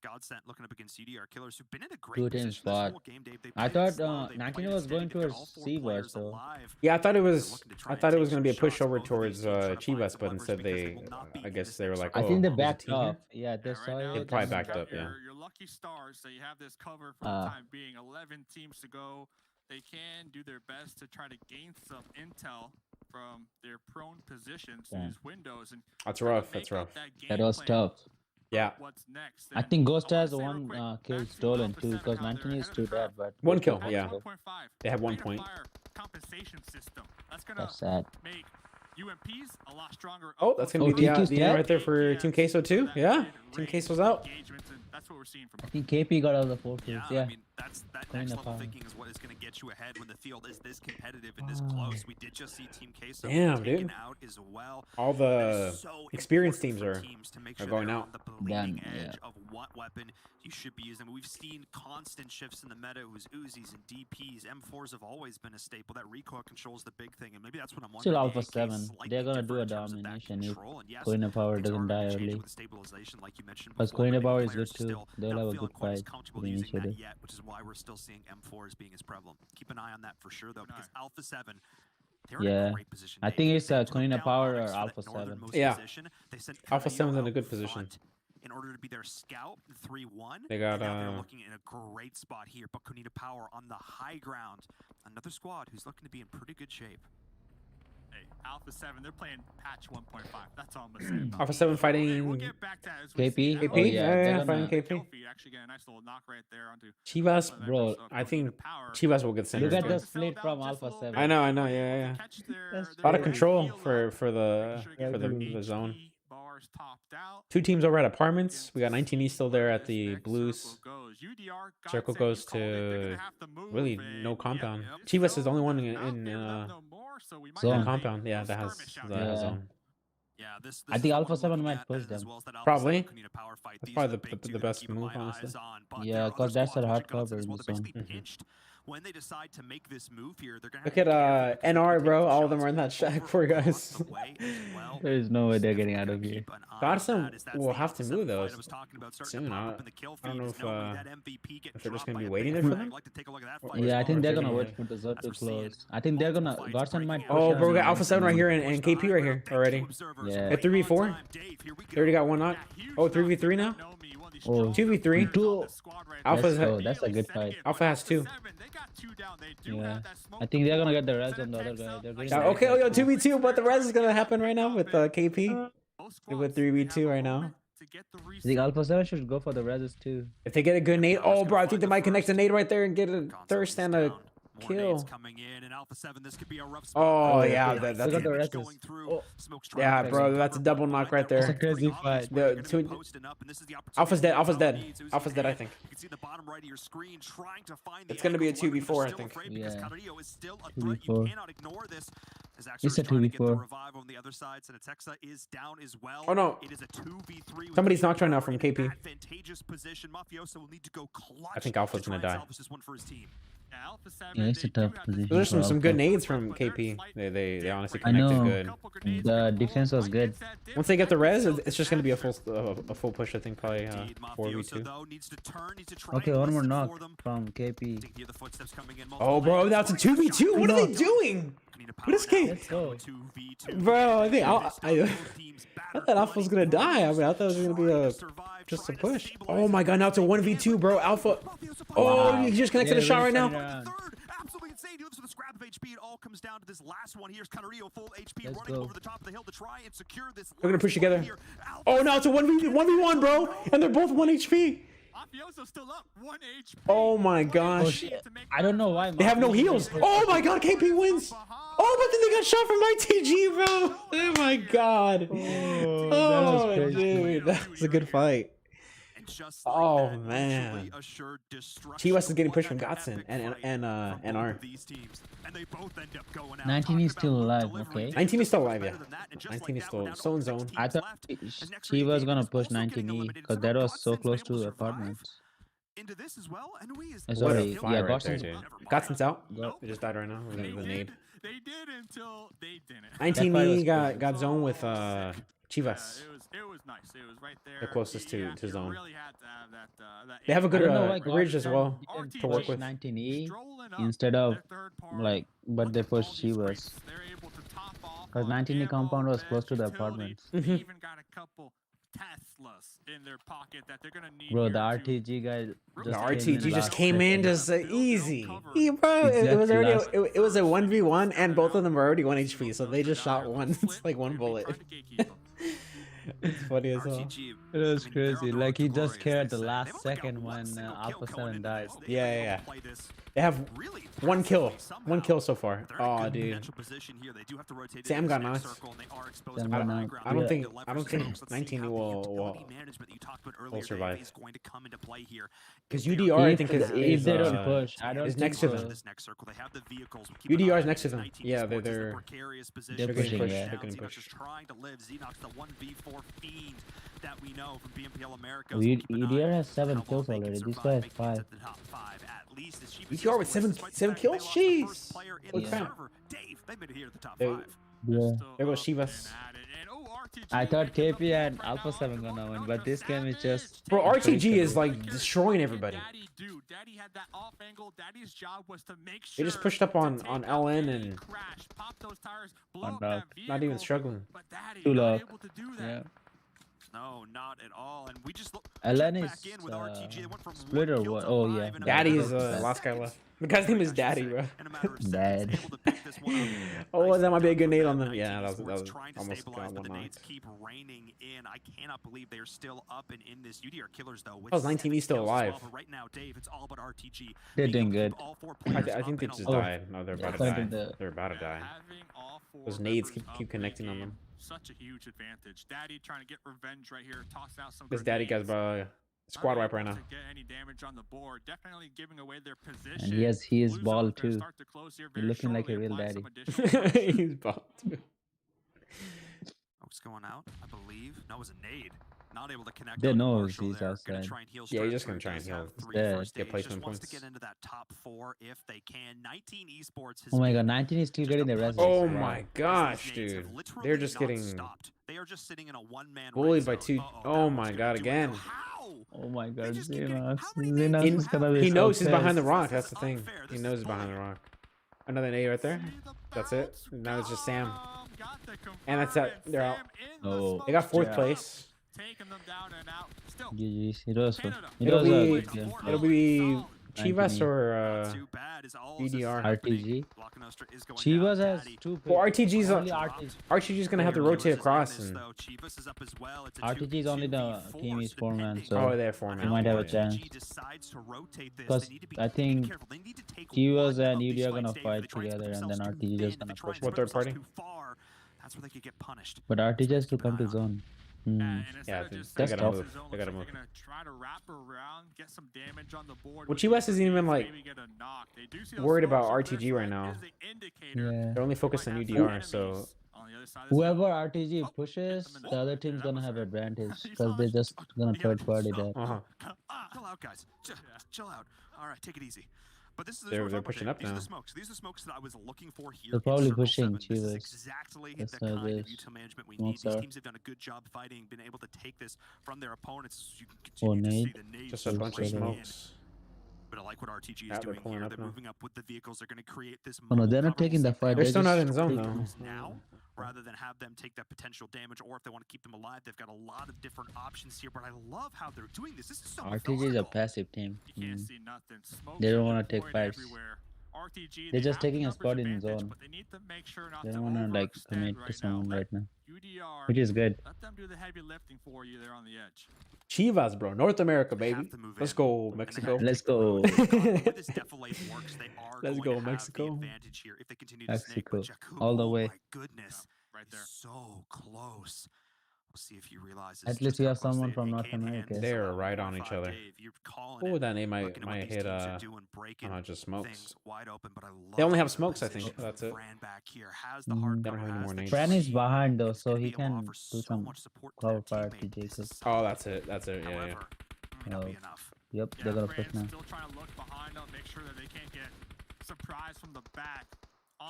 Godsent looking up against CDR Killers, who've been in a great Two-team position spot. this whole game, Dave. They I played thought slow, they 19 played was steady going to get towards all 4 Seaverse, players though. alive. Yeah, I thought it was Looking to try a and gonna be a take some push shots. over Both of towards these teams trying to find Chivas, some but levers instead because they, will not be I in guess this they were next like, I oh, think they there's a backed team here. up. Yeah, they saw it. They probably backed up, yeah. Your lucky stars that you have this cover for the time being. 11 teams to go. They can do their best to try to gain some intel from their prone positions to these windows. And That's rough. That's rough. That was tough. Yeah. What's next? I think Ghost has one kill stolen too, because 19 is too bad, but 1 kill, yeah. 1.5. They have 1 point. Compensation system. That's sad. make UMPs a lot stronger. Oh, that's gonna be the end right there for Team Queso too. Yeah, Team Queso's out. That's what we're seeing from. I think KP got all the 4 kills. Yeah. I mean, that next level thinking is what is going to get you ahead when the field is this competitive and this close. We did just see Team Queso Damn, taken dude. out as well. All the experienced teams are going out. The bleeding edge of what weapon you should be using. We've seen constant shifts in the meta with Uzis and DPs. M4s have always been a staple. That recoil control is the big thing, and maybe that's what I'm wondering. Still Alpha 7. They're gonna do a domination if Koina Power doesn't die early. Because Koina Power is good too. They'll have a good fight with the initiative. Yet, which is why we're still seeing M4s being as prevalent. Keep an eye on that for sure, though, because Alpha 7, they're in a great position. I think it's Koina Power or Alpha 7. Yeah, Alpha 7's in a good position. In order to be their scout, 3-1. They got they're looking in a great spot here, but Konita Power on the high ground. Another squad who's looking to be in pretty good shape. Hey, Alpha 7, they're playing patch 1.5. That's all I'm gonna say about Alpha 7 fighting We'll get back to that as we KP. see. KP? Oh, yeah, fighting KP. Kofi actually get a nice little knock right there onto Chivas, bro. I think Chivas will get center. Look at the split from Alpha 7. I know, yeah. A lot of control for the zone. 2 teams over at Apartments. We got 19E still there at the Blues. Circle goes to really no compound. Chivas is the only one in zone compound. Yeah, that has the zone. I think Alpha 7 might push them. Probably. That's probably the best move, honestly. Yeah, because that's a hard cover in the zone. When they decide to make this move here, they're gonna look at NR, bro. All of them are in that shack, poor guys. There's no way they're getting out of here. Godsent will have to move those soon. I don't know if they're just gonna be waiting there for them. Yeah, I think they're gonna wait for the zone to close. I think they're gonna Godsent might. Oh, bro, we got Alpha 7 right here and KP right here already. Yeah. At 3v4. They already got 1 knock. Oh, 3v3 now. Oh, 2v3. Alpha's that's a good fight. Alpha has 2. Yeah, I think they're gonna get the res on the other guy. They're getting Okay, oh, yo, 2v2, but the res is gonna happen right now with KP. With 3v2 right now. I think Alpha 7 should go for the reses too. If they get a good nade, oh, bro, I think they might connect a nade right there and get a thirst and a kill. Oh, yeah, that's yeah, bro, that's a double knock right there. That's a crazy fight. Alpha's dead. Alpha's dead. Alpha's dead, I think. It's gonna be a 2v4, I think. Yeah. 2v4. It's a 2v4. On the other side, Senetexa is down as well. Oh no. It is a 2v3. Somebody's knocked right now from KP. Advantageous position. Mafioso will need to go clutch. I think Alpha's gonna die. This one for his team. Yeah, it's a tough position. Those are some for good Alpha. nades from KP. They honestly I connected know. good. The defense was good. Once they get the res, it's just gonna be a full push. I think probably 4v2. Okay, one more knock from KP. Oh, bro, that's a 2v2. What are they doing? What is KP? Let's go. Bro, I think I thought Alpha was gonna die. I mean, I thought it was gonna be just a push. Oh my god, now it's a 1v2, bro. Alpha. Oh, Wow. you just connected a shot right now. Absolutely insane. He lives with a scrap of HP. It all comes down to this last one. Here's Canario, full HP, Let's running go. over the top of the hill to try and secure this. They're gonna push together. Oh, now it's a 1v1, bro. And they're both 1 HP. Mafioso's still up 1 HP. Oh my gosh. I don't know why. They have no heals. Oh my god, KP wins. Oh, but then they got shot from ITG, bro. Oh my god. Oh, dude, that was a good fight. Oh man. T-West is getting pushed from Gotson and R. 19 is still alive, okay? 19 is still alive, yeah. 19 is still in zone. I thought she was gonna push 19E because that was so close to the apartments. Into this as well, and Sorry, What a yeah, fire right there, Gotson's. dude. Gotson's out. They just died right now with the nade. They did until they didn't. 19E got zone with Chivas. It was nice. It was right there. The closest to zone. Really had to have that They have a good I don't know why bridge as well didn't to work push with. 19E instead of like, but they pushed Chivas. Because 19E compound was close to the apartments. They even got a couple Teslas in their pocket that they're gonna need. Bro, here the to- RTG guy. The RTG just last came in second. just easy. Bro, it was Exactly already it was a 1v1 and both of them were already 1 HP, so they just shot one like one bullet. It's funny as hell. It was crazy. Like he just cared the last second when Alpha 7 died. Yeah. They have one kill so far. Oh, dude. Sam got knocked. I don't think 19 will survive. Because UDR, I think if they don't push, I don't is think next to so. them. UDR is next to them. Yeah, they're getting pushing, pushed. yeah. They're getting pushed. Trying to live. Xenox, the 1v4 fiend that we know from BMPL America. UDR has 7 kills already. This guy has 5. UDR with 7 kills? Jeez. Holy crap. There Yeah. goes Chivas. I thought KP and Alpha 7 gonna win, but this game is just. Bro, RTG is like destroying everybody. Daddy had that off angle. Daddy's job was to make They sure just pushed up on LN and crash, pop those tires, blow On up that knock. vehicle. not even struggling. But Daddy Too not low. able to do that. Yeah. No, not at all. And we just LN check is back in with RTG. They went from split or 1 kill what? to Oh, 5 yeah. in a Daddy matter is of the seconds. last guy left. The guy's name is Daddy, bro. In a matter of seconds, Dad. able to pick this one up. Oh, that might be a good nade on them. 19 Yeah, that Esports was trying to almost stabilize, got but the one nades knocked. keep raining in. I cannot believe they are still up and in this. UDR Killers though. With Oh, is 19E 7 still kills as well, alive? but right now, Dave, it's all about RTG. They're Being doing able to good. keep all 4 I players think up they and just alive. died. No, they're about to According die. to the- They're about to die. Having all 4 Those nades members keep of connecting the on them. game, such a huge advantage. Daddy trying to get revenge right here, toss out some. This Daddy guy's grenades. squad Not wipe right able now. to get any damage on the board. Definitely giving away their position. And he has his Blues ball are gonna too. start to close here He's very looking like a shortly, real apply daddy. some additional pressure. He's bald. Folks going out, I believe. No, it was a nade. Not able to connect. They on know Marshall he's there. Gonna outside. try and heal Yeah, he's Striker. just gonna try and Does heal. have 3 Yeah. first Get aids. placement Just wants to points. get into that top 4 if they can. 19 Esports has Oh my been god, 19 is still getting the res. Oh Wow. my gosh, Nades have dude. literally They're just not getting stopped. They are just sitting in a one-man bullied race by mode. 2. Uh-oh, Oh that my one's god, gonna do it. again. How? Oh my god, just keep getting- Xenox. how many Xenox nades is gonna be He so knows he's behind the pissed. rock. That's the thing. unfair. He This knows is he's behind the bullying. rock. Another nade right there. That's it. Now it's just Sam. Got the And that's it. They're out. Sam in the Oh. They got 4th Yeah. place. taking them down and out. Still, GG's. It was Canada. it It'll was a be good game. it'll be Solid. Chivas 19E. or Too bad is all BDR. RTG. Blocknoster is going Chivas down. has Daddy. 2 picks. Well, RTG's Only RTG. RTG's gonna have to rotate across and. Chivas is up as well. It's a RTG is only the 2v4, team is so 4-man, depending so Oh, they're 4 on man. they might have a how chance. RTG decides to rotate this, Because they need to be I think careful. They need to take Chivas one and of these UD are gonna fights, Dave. fight If they try and together, spread and then themselves too RTG thin, is if gonna they try and push. What spread third party? themselves too far, that's where they could get punished. But RTG has to come to zone. And Yeah, instead of just they setting gotta up move. the zone, They looks gotta like move. they're gonna try to wrap around, get some damage on the board. Well, with the GWest isn't even grenades, like maybe get a knock. They do see those worried smokes about over there, RTG so right that now. is the indicator. Yeah. They're only focused on UDR, so On the other side of the Whoever zone. RTG pushes, the other team's gonna have advantage because they're just gonna third party that. Chill out, guys. Chill out. All right, take it easy. But this is they're pushing up These are now. the smokes. These are the smokes that I was looking for here. They're in probably Circle pushing 7. This is Chivas. exactly That's the how kind of this util management we need. smokes These are. teams have done a good job fighting, been able to take this from their opponents. You can Oh, continue to see nade. the nades Just a bunch of raining in. smokes. But I like what RTG is Yeah, they're doing pulling here. up They're now. moving up with the vehicles. They're going to create this. Oh no, they're mobile not taking the cover. fight. They're still not in just zone create though. moves now, rather than have them take that potential damage, or if they want to keep them alive, they've got a lot of different options here. But I love how they're doing this. This is so RTG is a passive team. You can't see nothing. Smoke They don't are want to take deployed fights. everywhere. RTG, They're they just have the taking a numbers spot in advantage, zone. but they need to make sure not They to don't want to like overextend commit to right someone now. right now, UDR, which is good. let them do the heavy lifting for you there on the edge. Chivas, bro. North America, baby. Let's go, Mexico. Let's go. This defilade works. They are Let's going go, to have Mexico. the advantage here if they continue to snake. Mexico, But Jakub, all the oh way. my goodness, right there. So close. We'll see if he realizes. At least just we how have close someone they- from they North can handle America. this. They're right on each other. Dave, you're calling Oh, it. that name might Looking at what these hit teams are doing, breaking just smokes. things wide open, but I They only love have the smokes, I think. position That's it. Fran back here has the hard They don't cover, have any has more the names. Fran is cheat. behind though, It's so gonna he be able to can offer do so some much support to cover their fire teammate. to This is Jacob. Oh, that's it. That's it. Yeah, yeah. However, may not be Oh. enough. Yep, Yeah, they're gonna Fran's push now. still trying to look behind them, make sure that they can't get surprised from the back.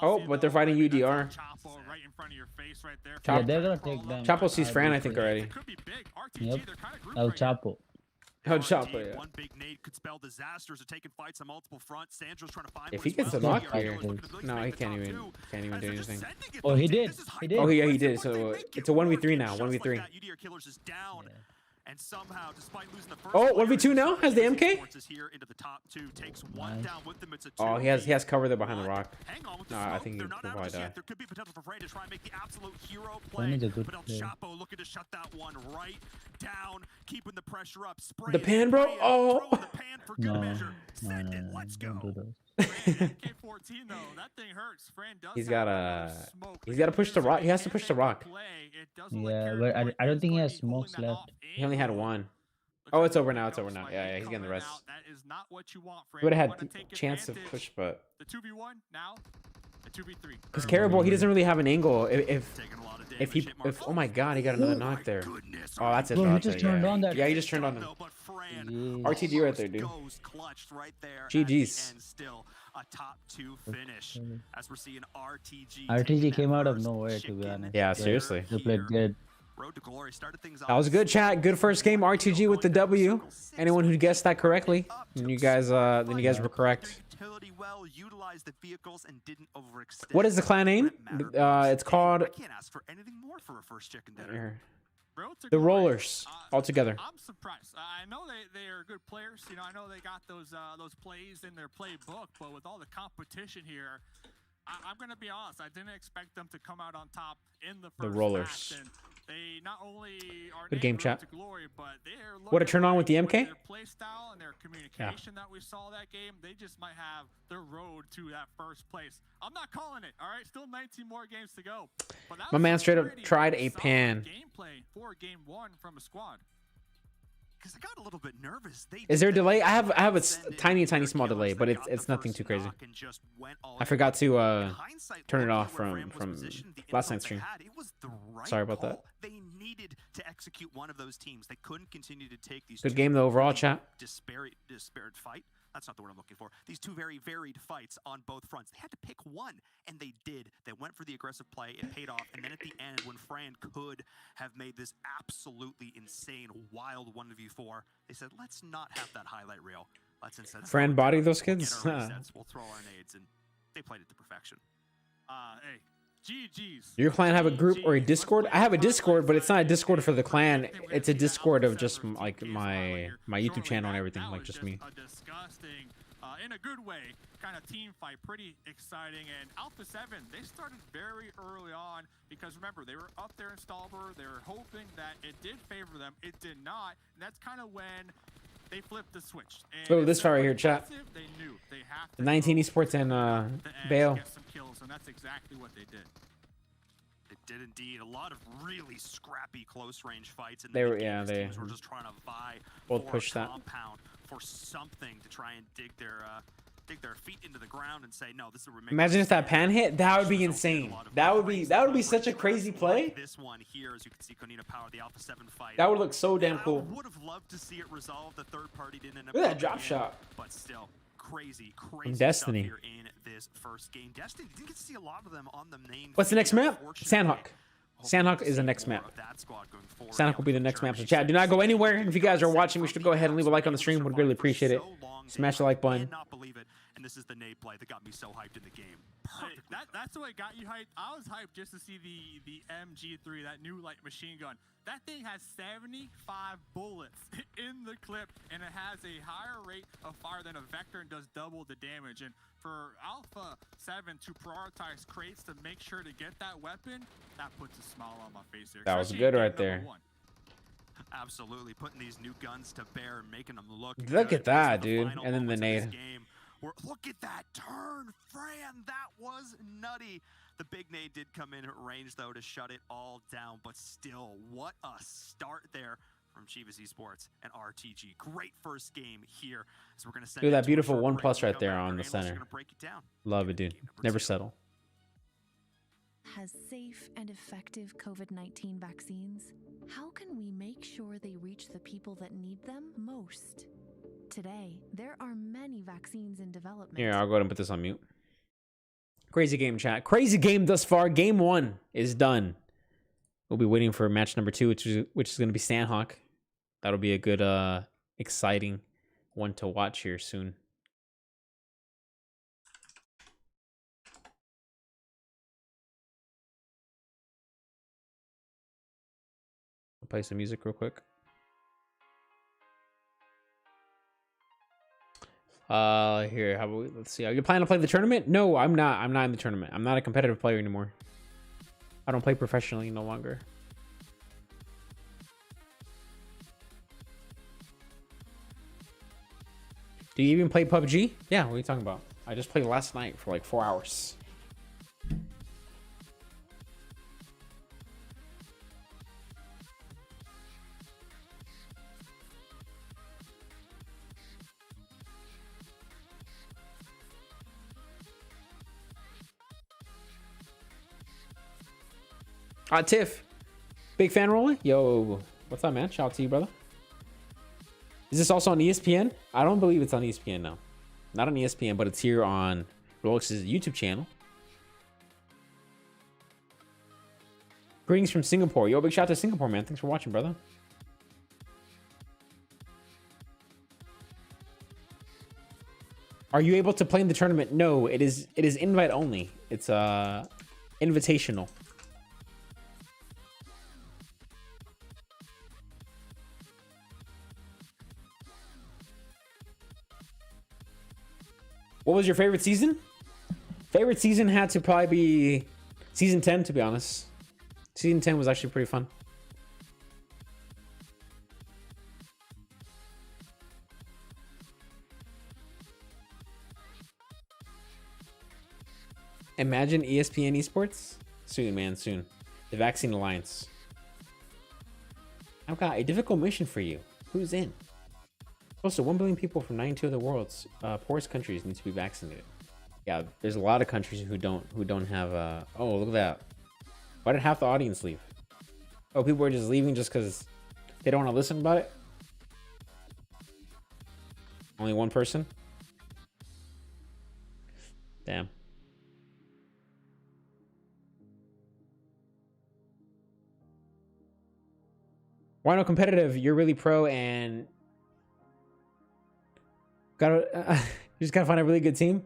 Oh, Honestly, but they're though, fighting I mean, that's UDR. a Chapo right in front of your face right there. Yeah, they're gonna take them. Chapo sees Fran, I think, already. It could be big. RTG, Yep. they're kind of grouped El right here. Chapo. El RT, Chapo, yeah. One big nade could spell disasters. Are taking fights on multiple fronts. Sandro's trying to find If one he as gets a well. knock UDR here, looking to really no, make he the can't top even two. do As they're just anything. sending it, Oh, though, he Dave. did. This is He did. Oh, yeah, he hyper-aggressive, did. but they So make it's a it 1v3 work, now. and just 1v3. like that, UDR Killers is down. And somehow, despite losing the first Oh, player, 1v2 now? Has the MK? forces here into the top two, takes one down with them. It's a Oh, he has cover there behind the rock. Hang on with the No, I smoke. think They're he'll not out of probably this yet. die. There could be potential for Fran to try and make the absolute hero Fran play. is a good But El player. Chapo looking to shut that one right down, keeping the pressure up. The pan, bro? Oh. Throw the pan for good No, measure. no, Send no, it. no, Let's don't go. do those. MK14 though, that thing hurts. Fran does He's have got enough a. smoke. He's got to push the rock. He has to push the rock. Yeah, but I don't think he has smokes left. He only had one. Oh, it's over now. It's over now. Yeah, yeah, he's getting the rest. That is not what you want, Fran. He would You have wanna had take chance to advantage. push, but The 2v1 now, the 2v3. because Caribou, he doesn't really have an angle. If he oh my god, he got another knock there. Oh, that's it. Bro, though, he that's just it, turned yeah. on that. Yeah, he just turned on them. Jeez. RTG right there, dude. GG's. And still a top two finish as we're seeing RTG. RTG came out of nowhere, to be honest. Yeah, seriously. They played good. Road to Glory started things That was a good chat. Good first game. RTG with the W. Anyone who guessed that correctly, then you guys were correct. utility well, utilized the vehicles, and didn't overextend. What is the clan name? It's called I can't ask for anything more for a first chicken dinner. the Rollers all together. I'm surprised. I know they are good players. You know, I know they got those plays in their playbook, but with all the competition here, I'm gonna be honest. I didn't expect them to come out on top in the first Rollers. match, and they not only are Good named game Road chat. to Glory, but they are What a turn on with the looking MK? like their play style and their communication that we saw that game. They just might have the road to that first place. I'm not calling it. All right, still 19 more games to go. But that My was man straight up pretty tried a solid pan. gameplay for game one from a squad. Because I got a little bit nervous. Is there a delay? I have a tiny small delay, but it's nothing too crazy. I forgot to turn it off from last night's stream. Sorry about that. They needed to execute one of those teams. They couldn't continue to take these. Good game though overall, chat. Disparate fight. That's not the word I'm looking for. These two very varied fights on both fronts. They had to pick one, and they did. They went for the aggressive play. It paid off. And then at the end, when Fran could have made this absolutely insane, wild 1v4, they said, let's not have that highlight reel. Let's instead Fran body those kids? Get our resets. We'll throw our nades, and they played it to perfection. Hey, GG's. Your clan have a group or a Discord? I have a Discord, but it's not a Discord for the clan. It's a Discord of just like my YouTube channel and everything, like just me. A disgusting, in a good way, kind of team fight. Pretty exciting. And Alpha 7, they started very early on because remember, they were up there in Stalber. They were hoping that it did favor them. It did not. And that's kind of when they flipped the switch. And Oh, this fire right here, chat. They knew they have to The 19 esports and Bale. get some kills, and that's exactly what they did. did indeed. A lot of really scrappy close range fights. In the They were, mid-game. yeah, These they teams were just trying to vie both for pushed a that. compound, for something to try and dig their feet into the ground and say, no, this is a remake. Imagine if that pan hit. That would be insane. That would be such a crazy play. This one here, as you can see, Konina Power, the Alpha 7 fight. That would look so damn cool. I would have loved to see it resolved. The third party didn't end up. Look at that drop shot. But still, crazy Destiny. stuff here in this first game. Destiny didn't get to see a lot of them on the main. What's the next map? Unfortunately. Sandhawk. Sandhawk is the next map. Sandhawk will be the next map. So chat, do not go anywhere. If you guys are watching, we should go ahead and leave a like on the stream. Would greatly appreciate it. Smash the like button. Not believe it. And this is the nade play that got me so hyped in the game. That's what got you hyped. I was hyped just to see the MG3, that new like machine gun. That thing has 75 bullets in the clip, and it has a higher rate of fire than a Vector and does double the damage. And for Alpha 7 to prioritize crates to make sure to get that weapon, that puts a smile on my face here. That was good right there. Absolutely, putting these new guns to bear and making them look at that, dude. And then the nade. Look at that turn, Fran. That was nutty. The big nade did come in at range, though, to shut it all down. But still, what a start there from Chivas Esports and RTG. Great first game here. So we're going to send Look at that beautiful 1+ right there on the center. Love it, dude. Never settle. Has safe and effective COVID-19 vaccines? How can we make sure they reach the people that need them most? Today, there are many vaccines in development. Here, I'll go ahead and put this on mute. Crazy game, chat. Crazy game thus far. Game 1 is done. We'll be waiting for match number 2, which is going to be Sandhawk. That'll be a good, exciting one to watch here soon. I'll play some music real quick. Here, how about we, let's see. Are you planning to play the tournament? No, I'm not. I'm not in the tournament. I'm not a competitive player anymore. I don't play professionally no longer. Do you even play PUBG? Yeah, what are you talking about? I just played last night for like 4 hours. Tiff, big fan rolling. Yo, what's up, man? Shout out to you, brother. Is this also on ESPN? I don't believe it's on ESPN now. Not on ESPN, but it's here on Rolex's YouTube channel. Greetings from Singapore. Yo, big shout out to Singapore, man. Thanks for watching, brother. Are you able to play in the tournament? No, it is invite only. It's invitational. What was your favorite season? Favorite season had to probably be season 10, to be honest. Season 10 was actually pretty fun. Imagine ESPN Esports? Soon, man, soon. The Vaccine Alliance. I've got a difficult mission for you. Who's in? Also, 1 billion people from 92 of the world's poorest countries need to be vaccinated. Yeah, there's a lot of countries who don't have. Oh, look at that! Why did half the audience leave? Oh, people are just leaving just because they don't want to listen about it. Only one person. Damn. Why no competitive? You're really pro and. You just gotta find a really good team.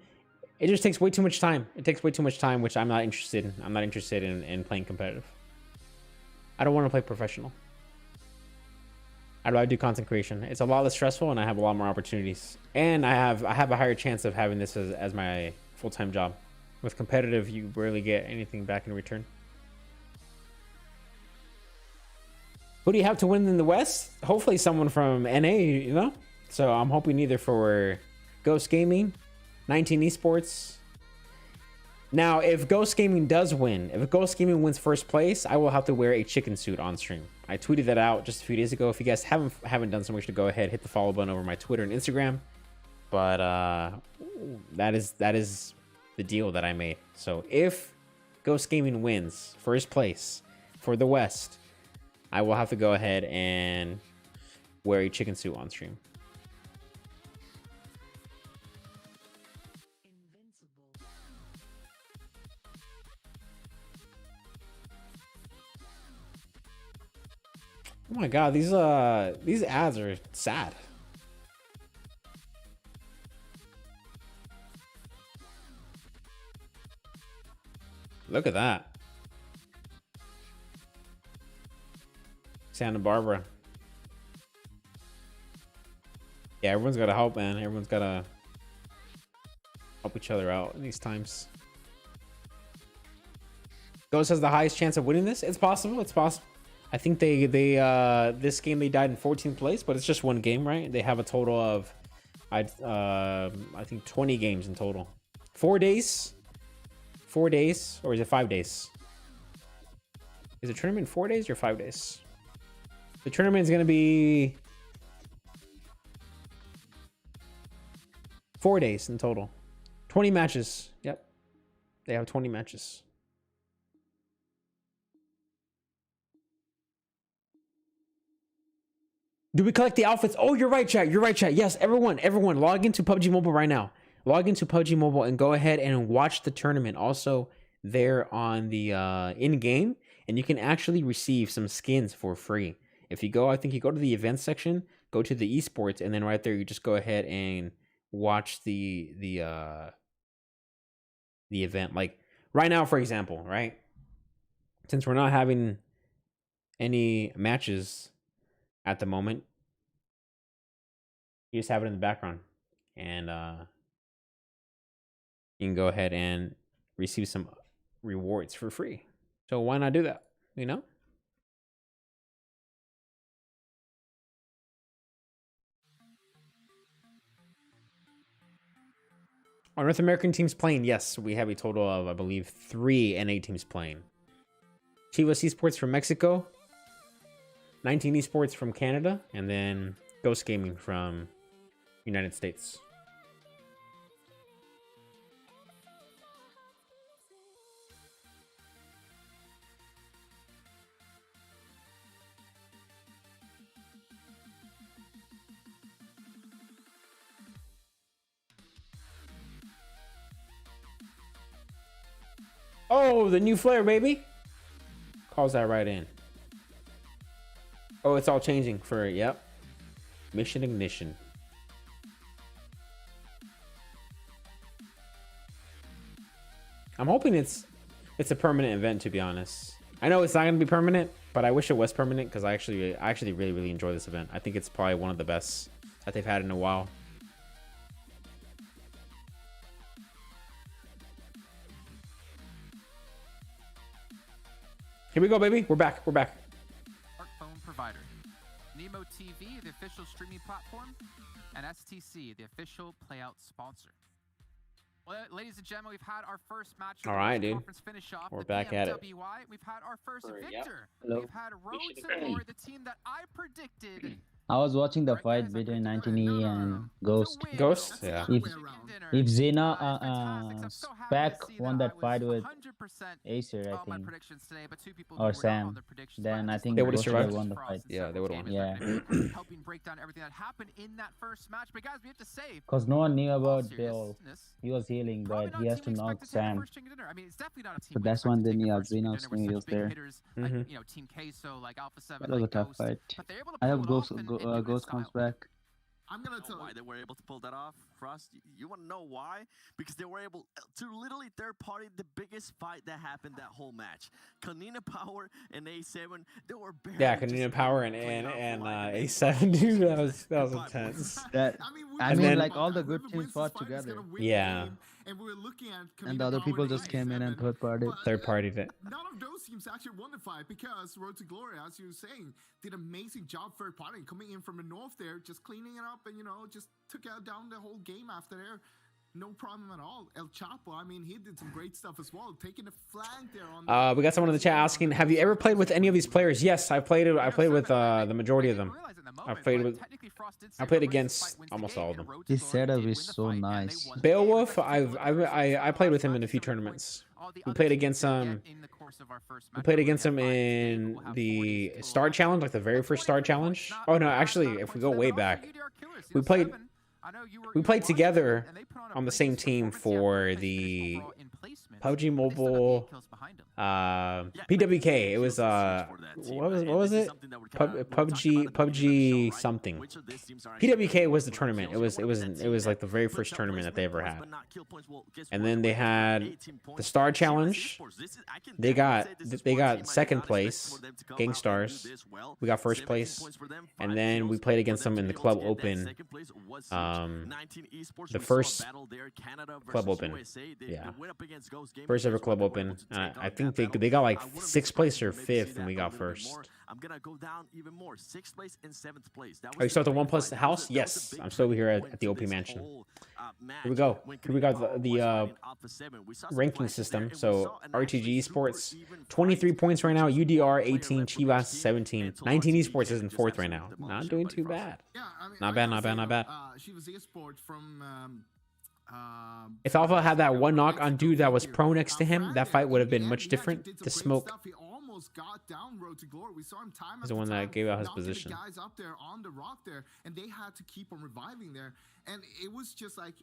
It just takes way too much time. It takes way too much time, which I'm not interested in. I'm not interested in playing competitive. I don't want to play professional. I'd rather do content creation. It's a lot less stressful, and I have a lot more opportunities. And I have a higher chance of having this as my full-time job. With competitive, you rarely get anything back in return. Who do you have to win in the West? Hopefully someone from NA, you know? So I'm hoping either for Ghost Gaming, 19 Esports, Now, if Ghost Gaming does win, if Ghost Gaming wins first place, I will have to wear a chicken suit on stream. I tweeted that out just a few days ago. If you guys haven't done so, make sure to go ahead, hit the follow button over my Twitter and Instagram. But that is the deal that I made. So if Ghost Gaming wins first place for the West, I will have to go ahead and wear a chicken suit on stream. Oh my god, these ads are sad. Look at that. Santa Barbara. Yeah, everyone's got to help, man. Everyone's got to help each other out in these times. Ghost has the highest chance of winning this. It's possible. It's possible. I think they this game they died in 14th place, but it's just one game, right? They have a total of I think 20 games in total. 4 days? 4 days, or is it 5 days? Is the tournament 4 days or 5 days? The tournament is going to be 4 days in total. 20 matches. Yep. They have 20 matches. Do we collect the outfits? Oh, you're right, chat. You're right, chat. Yes, everyone, log into PUBG Mobile right now. Log into PUBG Mobile and go ahead and watch the tournament. Also, there on the in-game, and you can actually receive some skins for free. If you go, I think you go to the events section, go to the esports, and then right there, you just go ahead and watch the event. Like right now, for example, right? Since we're not having any matches at the moment, you just have it in the background, and you can go ahead and receive some rewards for free. So why not do that? You know? Are North American teams playing? Yes, we have a total of, I believe, 3 NA teams playing. Chivas Esports from Mexico, 19 Esports from Canada, and then Ghost Gaming from United States. Oh, the new flare, baby. Calls that right in. Oh, it's all changing for, yep. Mission ignition. I'm hoping it's a permanent event, to be honest. I know it's not going to be permanent, but I wish it was permanent because I actually really enjoy this event. I think it's probably one of the best that they've had in a while. Here we go, baby. We're back. We're back. Smartphone provider. Nemo TV, the official streaming platform, and STC, the official playout sponsor. Well, ladies and gentlemen, we've had our first match. All right, dude. Finish off. We're back at it. Pmwi. We've had our first victor. Hello. We've had Road to Glory, the team that I predicted. I was watching the fight between 19E and Ghost. Ghost? Yeah. If Xena Spec won that fight with Acer, I think, or Sam, then I think they would have Ghost would have survived. won the fight. Yeah, they would have won. Yeah. Helping break down everything that happened in that first match. But guys, we have to say, Because no one knew about Bill. He was healing, but he has to knock Sam. I mean, it's definitely not a team. So that's when then Xena swing was there. Like, you know, Team Queso, like Alpha 7. That was a like tough Ghost. fight. But they're able to I pull hope it Ghost off in Ghost comes style. back. I'm gonna tell why they were able to pull that off, Frost. You want to know why? Because they were able to literally third party the biggest fight that happened that whole match. Kanina Power and A7, they were barely. Yeah, Kanina Power and A7, dude. That was intense. That I mean, then, like all the good teams fought together. Yeah. And we were looking at And the other people just came in and third party. Third partied it. None of those teams actually won the fight because Road to Glory, as you were saying, did an amazing job third party coming in from the north there, just cleaning it up and just took out down the whole game after there. no problem at all. El Chapo, I mean, he did some great stuff as well, taking the flank there on We got someone in the chat asking, have you ever played with any of these players? Yes, I played with the majority of them. I played against almost all of them. His setup is so nice. Beowulf, I played with him in a few tournaments. We played against him. We played against him in the Star Challenge, like the very first Star Challenge. Oh no, actually, if we go way back, we played together on the same team for the PUBG Mobile PWK. It was what was it? PUBG something. PWK was the tournament. It was like the very first tournament that they ever had. And then they had the Star Challenge. They got second place, Gang Stars. We got first place. And then we played against them in the Club Open. The first Club Open. Yeah. First ever Club Open. I think they got like 6th place or 5th, and we got first. I'm gonna go down even more. 6th place and 7th place. Are you still at the 1+ house? Yes, I'm still here at the OP Mansion. Here we go. Here we got the ranking system. So RTG Esports, 23 points right now. UDR 18, Chivas 17. 19 Esports is in 4th right now. Not doing too bad. Not bad. Not bad. If Alpha had that one knock on dude that was pro next to him, that fight would have been much different. The smoke is the one that gave out his position. Guys up there on the rock there, and they had to keep on reviving there. And it was just like,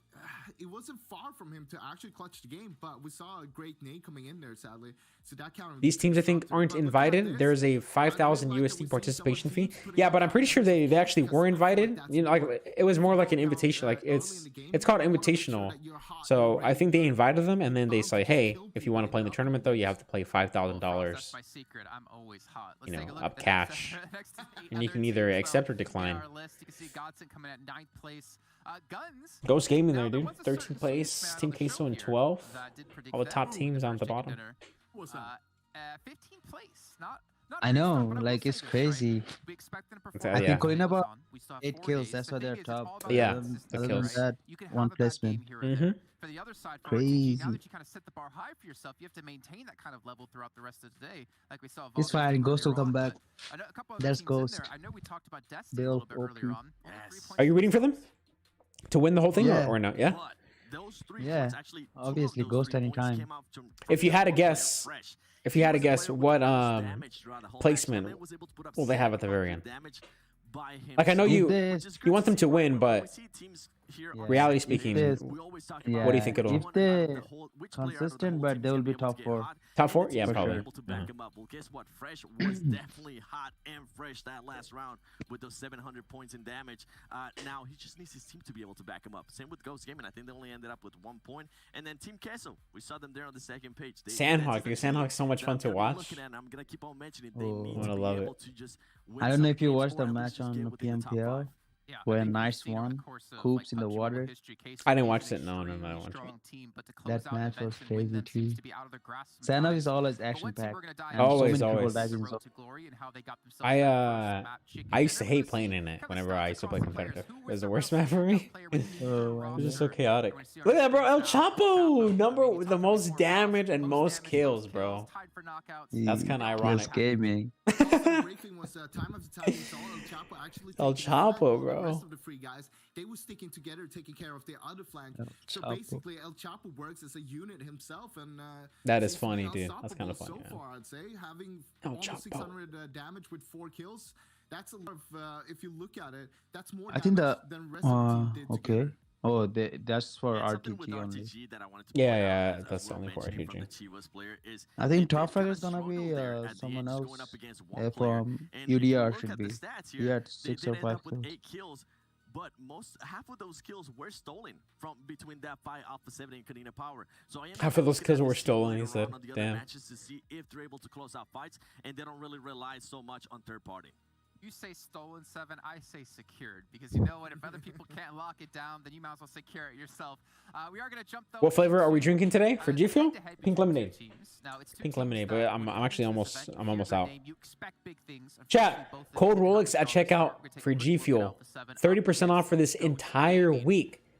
it wasn't far from him to actually clutch the game, but we saw a great nade coming in there, sadly. So that counter. These teams, I think, aren't invited. There's a 5,000 USD participation fee. Yeah, but I'm pretty sure they actually were invited. You know, like it was more like an invitation. Like it's called Invitational. So I think they invited them, and then they say, hey, if you want to play in the tournament, though, you have to play $5,000. You know, up cash, and you can either accept or decline. Ghost Gaming there, dude. 13th place. Team Queso in 12th. All the top teams on the bottom. 15th place. I know, like it's crazy. I think going about 8 kills. That's why they're top. Yeah, other than that, 1 placement. For the other side, crazy. now that you kind of set the bar high for yourself, you have to maintain that kind of level throughout the rest of the day. Like we saw. It's fine. Ghost will come back. There's Ghost. I know we talked about Destiny They'll a little bit earlier on. Are you rooting for them to win the whole thing, or no? Yeah. Yeah. Obviously, Ghost anytime. If you had a guess, what placement will they have at the very end? Like I know you want them to win, but reality speaking, what do you think it'll? If they're consistent, but they will be top 4. Top 4? Yeah, for probably. Sure. Well, guess what? Fresh was definitely hot and fresh that last round with those 700 points in damage. Now he just needs his team to be able to back him up. Same with Ghost Gaming. I think they only ended up with 1 point. And then Team Queso, we saw them there on the 2nd page. Sandhawk, dude. Sandhawk's so much fun to watch. I'm gonna keep on mentioning. I'm gonna love it. I don't know if you watched the match on the PMPL. Where Nice won, Coops in the water. I didn't watch it. No, I didn't watch it. That match was crazy too. Sandhawk is always action-packed. Always. I used to hate playing in it whenever I used to play competitive. It was the worst map for me. It was just so chaotic. Look at that, bro. El Chapo, the most damage and most kills, bro. That's kind of ironic. Gaming. El Chapo, bro. Rest of the free guys, they were sticking together, taking care of their other flank. So basically, El Chapo works as a unit himself, and that is funny, dude. That's kind of funny. So far, I'd say having almost 600 damage with 4 kills. That's a lot of. If you look at it, that's more. I think than rest of the team did okay. together. Oh, that's for RTG only. Yeah, that's only for RTG. I think top 5 is gonna be someone else from UDR should be. He had 6 or 5 kills. But half of those kills were stolen from between that fight Alpha 7 and Canina Power. So half of those kills were stolen, he said. Damn. Matches to see if they're able to close out fights, and they don't really rely so much on third party. You say stolen 7, I say secured, because you know what, if other people can't lock it down, then you might as well secure it yourself. We are gonna jump though. What flavor are we drinking today for G Fuel? Pink lemonade. Pink lemonade, but I'm actually almost out. Chat, code Rolex at checkout for G Fuel. 30% off for this entire week.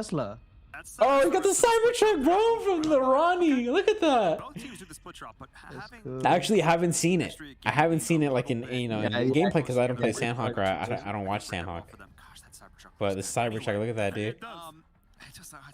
Tesla. Oh, he got the Cybertruck, bro, from the Ronnie. Look at that. Both teams do the split drop, but having I actually haven't seen it. I haven't seen it like in in gameplay because I don't play Sandhawk or I don't watch Sandhawk. But the Cybertruck, look at that, dude.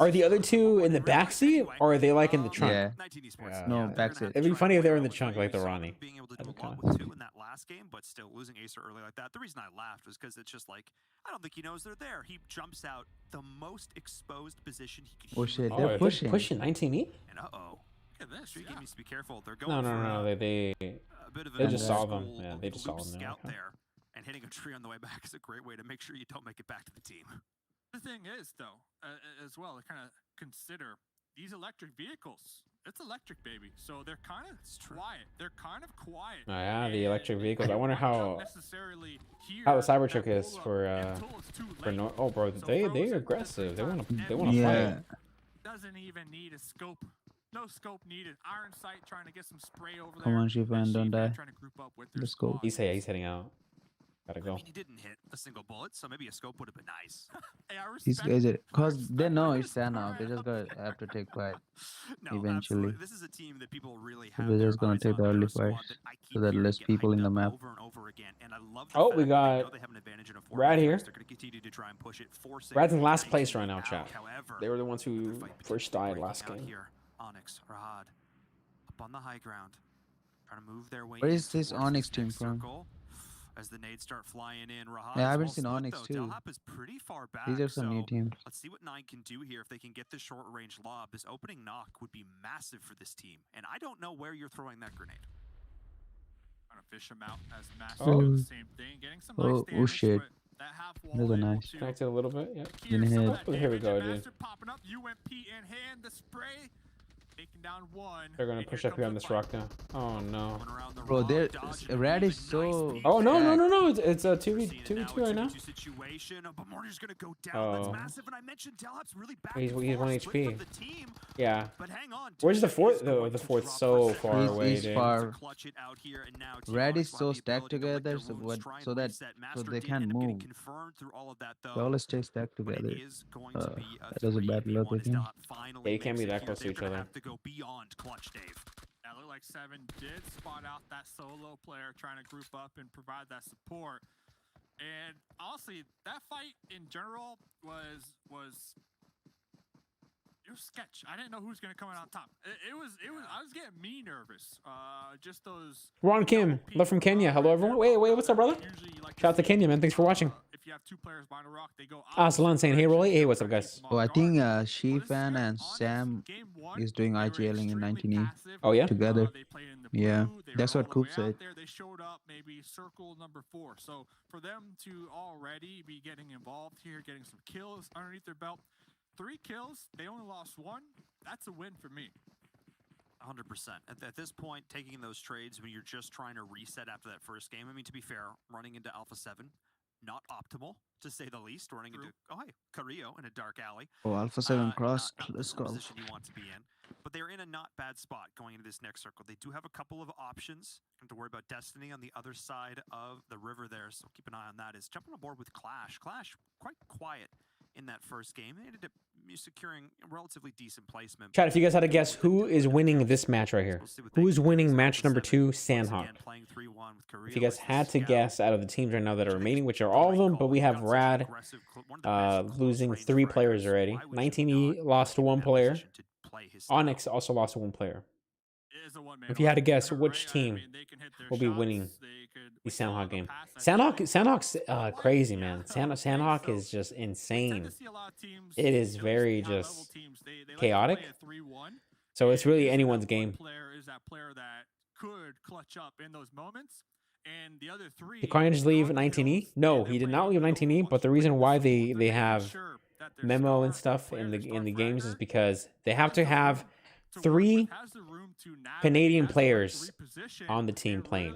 Are the other two in the back seat, or are they like in the trunk? Yeah. No, backseat. It'd be funny if they were in the trunk like the Ronnie. Being able to do a lot with 2 in that last game, but still losing Acer early like that. The reason I laughed was because it's just like, I don't think he knows they're there. He jumps out the most exposed position he could. Oh shit, Oh, they're pushing. Pushing 19E? And uh-oh. Look at this. Street game needs to be careful. They're No, going no, for they a bit of they an just saw old them. school Yeah, they just saw loop them. scout Okay. there, and hitting a tree on the way back is a great way to make sure you don't make it back to the team. The thing is, though, as well, to kind of consider these electric vehicles. It's electric, baby. So they're kind of quiet. They're kind of quiet. Oh yeah, the electric vehicles. I wonder how Necessarily hear the Cybertruck that is pull up for until it's too late. oh bro, they're aggressive. They want to Yeah. fight. Doesn't even need a scope. No scope needed. Iron sight trying to get some spray over there. Come on, Shivan, don't die. Trying to group up with their Let's go. He's heading out. Gotta I go. mean, he didn't hit a single bullet, so maybe a scope would have been nice. Hey, I These respect guys it. are, cause they know it's Sana. They just gotta have to take fight No, eventually. absolutely. This is a team that people really So have they're their just gonna eyes take on. the They're early a squad fights that I so keep that hearing less get people in hyped the up map. over and over again, and I love the Oh, fact we that got they know they have an advantage in a Rad here. They're going to continue to try and push it, force it. Rad's in last place 19 right now, out. chat. However, They were the ones who first died breaking last out game. here. Onyx, Rahad, up on the high ground, trying to move their way. Where in is this towards Onyx this team next from? circle. As the nades start flying in, Rahad Yeah, I is haven't well seen split, Onyx though. too. Delhap is pretty far back. These are some new so teams. Let's see what 9 can do here. If they can get this short range lob, this opening knock would be massive for this team. And I don't know where you're throwing that grenade. Trying to fish him out as Master Oh. doing the same thing, getting some nice damage, shit. but that half wall Those are able nice. to Connected a little bit. Yep. Didn't some of hit. that Here we damage, go, and dude. Master popping up, UMP in hand, the spray, taking down one. They're gonna and push here up here on comes this the rock now. Oh no. Going around the Bro, rock, they're dodging Rad even is so. nice Oh no, no, stacked. no, no! It's a Seeing 2v2 it right now. 2v2 situation, but Mortar's gonna go down. Oh. That's massive, and I mentioned Delhap's really back He's and 1 forth, split HP. from the team. Yeah. But hang on, Where's the Tuna fourth is though? going The to fourth's drop so for far second. away, He's dude. far. Clutch it out here, and now Rad T1 is so find the stacked ability to lick together their so wounds, what try and so that reset. so Master they did can't end up getting move. confirmed through all of that, They though. always stay stacked But together. it is going to be a That was a bad 3v1 luck, I as think. Delhap finally Yeah, you can't makes be it that here. close to They're each gonna other. have to go beyond clutch, Dave. That looked like Seven did spot out that solo player trying to group up and provide that support. And honestly, that fight in general was it was sketch. I didn't know who was gonna come out on top. It was I was getting me nervous. Just those. Ron Kim, love from Kenya. Hello everyone. Wait, what's up, brother? Shout out to Kenya, man. Thanks for watching. If you have 2 players behind a rock, they go. Salon saying, hey Rolly. Hey, what's up, guys? Oh, I think Shifan and Sam is doing IGLing in 19E Oh yeah. together. They played in the Yeah, blue, they that's were what all the Coop way said. out there. They showed up maybe circle number 4. So for them to already be getting involved here, getting some kills underneath their belt, 3 kills, they only lost 1. That's a win for me. 100%. At this point, taking those trades when you're just trying to reset after that first game. I mean, to be fair, running into Alpha 7, not optimal, to say the least. Running into, oh, hey, Carrillo in a dark alley. Oh, Alpha 7 cross. Not Let's the go. position you want to be in. But they're in a not bad spot going into this next circle. They do have a couple of options. Don't have to worry about Destiny on the other side of the river there, so keep an eye on that. Is jumping on board with Clash. Clash, quite quiet in that first game. They ended up securing a relatively decent placement. Chat, if you guys had to guess who is winning this match right here, who is winning match number 2, Sandhawk? If you guys had to guess out of the teams right now that are remaining, which are all of them, but we have Rad losing 3 players already. 19E lost 1 player. Onyx also lost 1 player. If you had to guess which team will be winning the Sandhawk game, Sandhawk's crazy, man. Sandhawk is just insane. It is very just chaotic. So it's really anyone's game. Player is that player that could clutch up in those moments, and the other 3. Did Carnage leave 19E? No, he did not leave 19E. But the reason why they have Memo and stuff in the games is because they have to have 3 Canadian players on the team playing.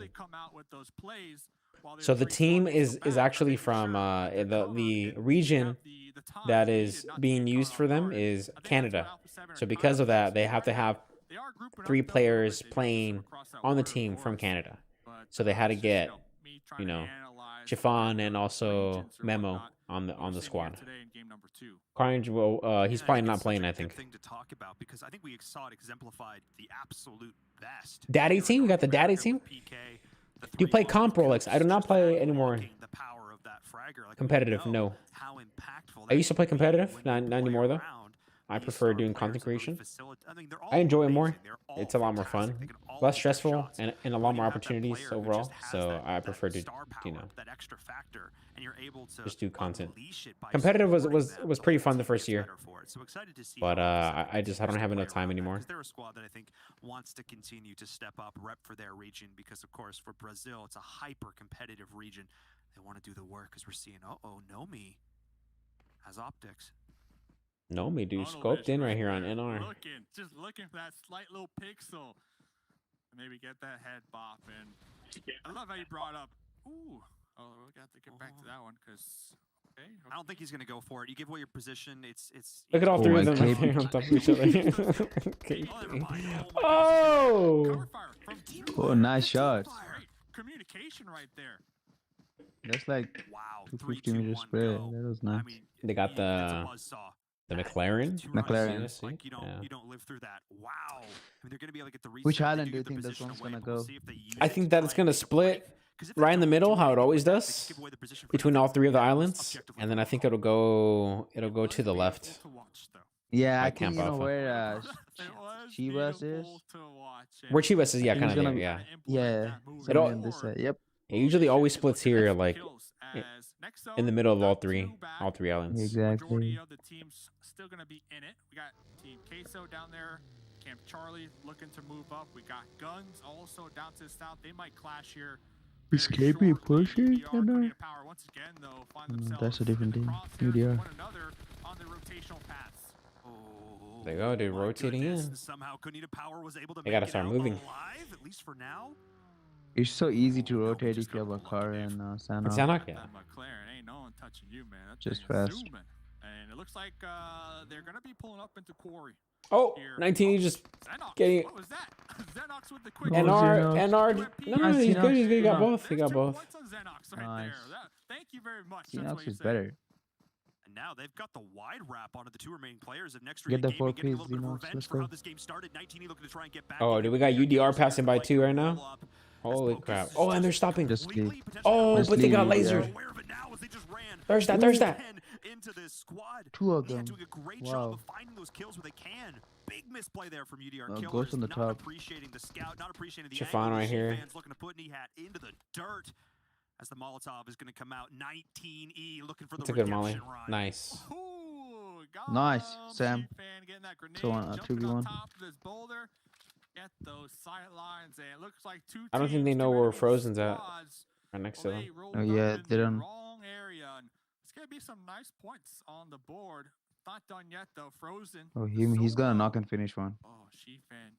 So the team is actually from the region that is being used for them is Canada. So because of that, they have to have 3 players playing on the team from Canada. So they had to get, you know, Chiffon and also Memo on the squad. Carnage will he's probably not playing, I think. Thing to talk about because I think we saw it exemplified the absolute best. Daddy team? We got the daddy team? Do you play comp Rolex? I do not play anymore. Competitive, no. I used to play competitive, not anymore though. I prefer doing content creation. I mean, they're all I enjoy it more. amazing. They're all It's a lot more fantastic. fun, They can all less hit their stressful, shots. and a But lot when more you have that opportunities player who overall. just has So that- I that prefer to, star you power, know, that extra factor, and you're able to just do content. unleash it by Competitive was supporting them, was the pretty whole fun the team first gets year, better for it. So excited to see but how Alpha 7 I just I don't continues have to enough play time around that, anymore. 'cause they're a squad that I think wants to continue to step up, rep for their region, because of course for Brazil it's a hyper competitive region. They want to do the work, because we're seeing Nomi has optics. No, me do Tunnel scoped vision in right here on there, NR. just looking for that slight little pixel. Maybe get that head bop in. I love how you brought up. Ooh, we got to get back to that one because. Okay. I don't think he's going to go for it. You give away your position. It's. Look at all three of them right there on top of each other. Oh! Oh, nice shot. Communication right there. That's like 250-meter spread. That was nice. They got the McLaren. McLaren. CSC? Like you Yeah. don't live through that. Wow. I mean, they're going to be able to get the reset. Which island do you think this one's gonna go? I think that it's gonna split right in the middle, how it always does, between all three of the islands, and then I think it'll go to the left. Yeah, I Like think Camp you know Alpha. where Chivas is. Where Chivas is, yeah, I think kind it's of gonna there, yeah. Yeah, it's It gonna all, be on this side. Yep. it usually always splits here, like in the middle of all three islands. Exactly. Majority of the teams still going to be in it. We got Team Queso down there. Camp Charlie looking to move up. We got Guns also down to the south. They might clash here. Is KB pushing? Power once again though find themselves That's a different in the team. crosshairs of UDR. one another on the rotational paths. There you go, dude, rotating in. Somehow Kunita Power was able to They gotta make it start out moving. alive, at least for now. It's so easy to rotate if you have a car and Sanok. It's Sanok, yeah. That McLaren ain't no one touching you, man. That Just thing is fast. zooming. And it looks like they're gonna be pulling up into quarry. Oh, here. 19 just Xenox, getting what was that? Xenox with the quick NR. No, he's good. He got both. He got both. points on Xenox right Nice. there. Thank you very much. That's what Xenox you is said. better. And now they've got the wide wrap onto the two remaining players of next Get the game, 4 getting a piece, little bit of Xenox. revenge Let's for how go. this game started. 19 looking to try and get back. Oh, dude, we got UDR passing by too right now. Holy crap. Oh, and they're stopping. Just leave. Oh, Just but they leave got UDR. lasered. There's that. Into this squad. Two of Yeah, them. doing a great Wow. job of finding those kills where they can. Big misplay there from UDR Killers. Ghost on the not top. appreciating the scout, not appreciating the Chiffon angle. right The here. fans looking to put Nihat into the dirt as the Molotov is going to come out. 19E looking for That's the a good molly. redemption run. Nice. Ooh, Nice, Sam. fan getting that grenade, So on jumping 2v1. on top of this boulder. Get those sight lines, and it looks like two I don't think they teams, know two where enemy Frozen's at. squads. Right next Well, to they them. rolled Oh up yeah, in they the don't. wrong area, and it's gonna be some nice points on the board. Not done yet though. Frozen. Oh, he's gonna knock and finish one. Oh, She-Fan.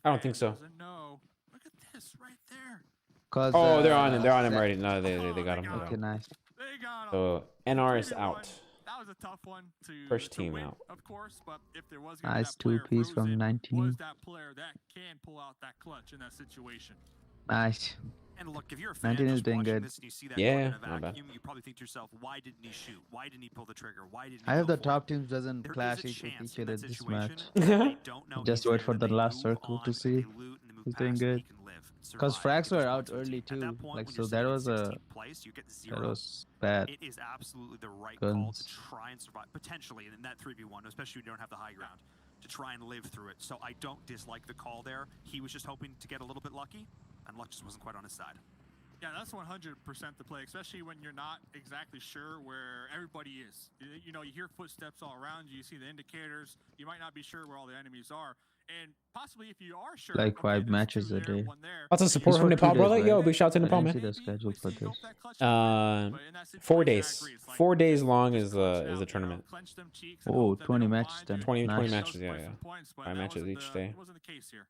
I don't think so. Doesn't know. Look at this right there. Cause Oh, they're on him. They're on him Zach- already. No, they got him. Okay, nice. They got him. So NR is 3v1. out. That was a tough one to First to team win, out. of course. But if there was gonna be Nice that player, 2-piece from Frozen 19. was that player that can pull out that clutch in that situation. Nice. And look, if you're a fan 19 is just doing watching good. this and you see that Yeah, going in a not bad. vacuum, you probably think to yourself, why didn't he shoot? Why didn't he pull the trigger? Why didn't he I hope go the for top it? teams doesn't There is clash a each with chance each in other that this situation match. that they don't know Just he's wait there, for that the they last move circle on, to that see they loot and they move who's doing past, and good. he can live and Cause survive frags and were get out those points. early At too. that point, Like when so you're that sitting in was a 16th place, you get that zero. was bad. It is absolutely the right call to Guns. try and survive, potentially in that 3v1, especially when you don't have the high ground, to try and live through it. So I don't dislike the call there. He was just hoping to get a little bit lucky, and luck just wasn't quite on his side. Yeah, that's 100% the play, especially when you're not exactly sure where everybody is. You know, you hear footsteps all around you, you see the indicators, you might not be sure where all the enemies are. And possibly if you are sure, Like okay, 5 there's matches two a there, day. one there, Lots of support It's from for 2 Nepal, days, brother. right? Yo, big shout out to I Nepal, didn't see man. the schedule for this. 4 days. 4 days long is the tournament. Oh, 20 matches then. 20 Nice. matches, yeah. 5 matches each day. wasn't the case here.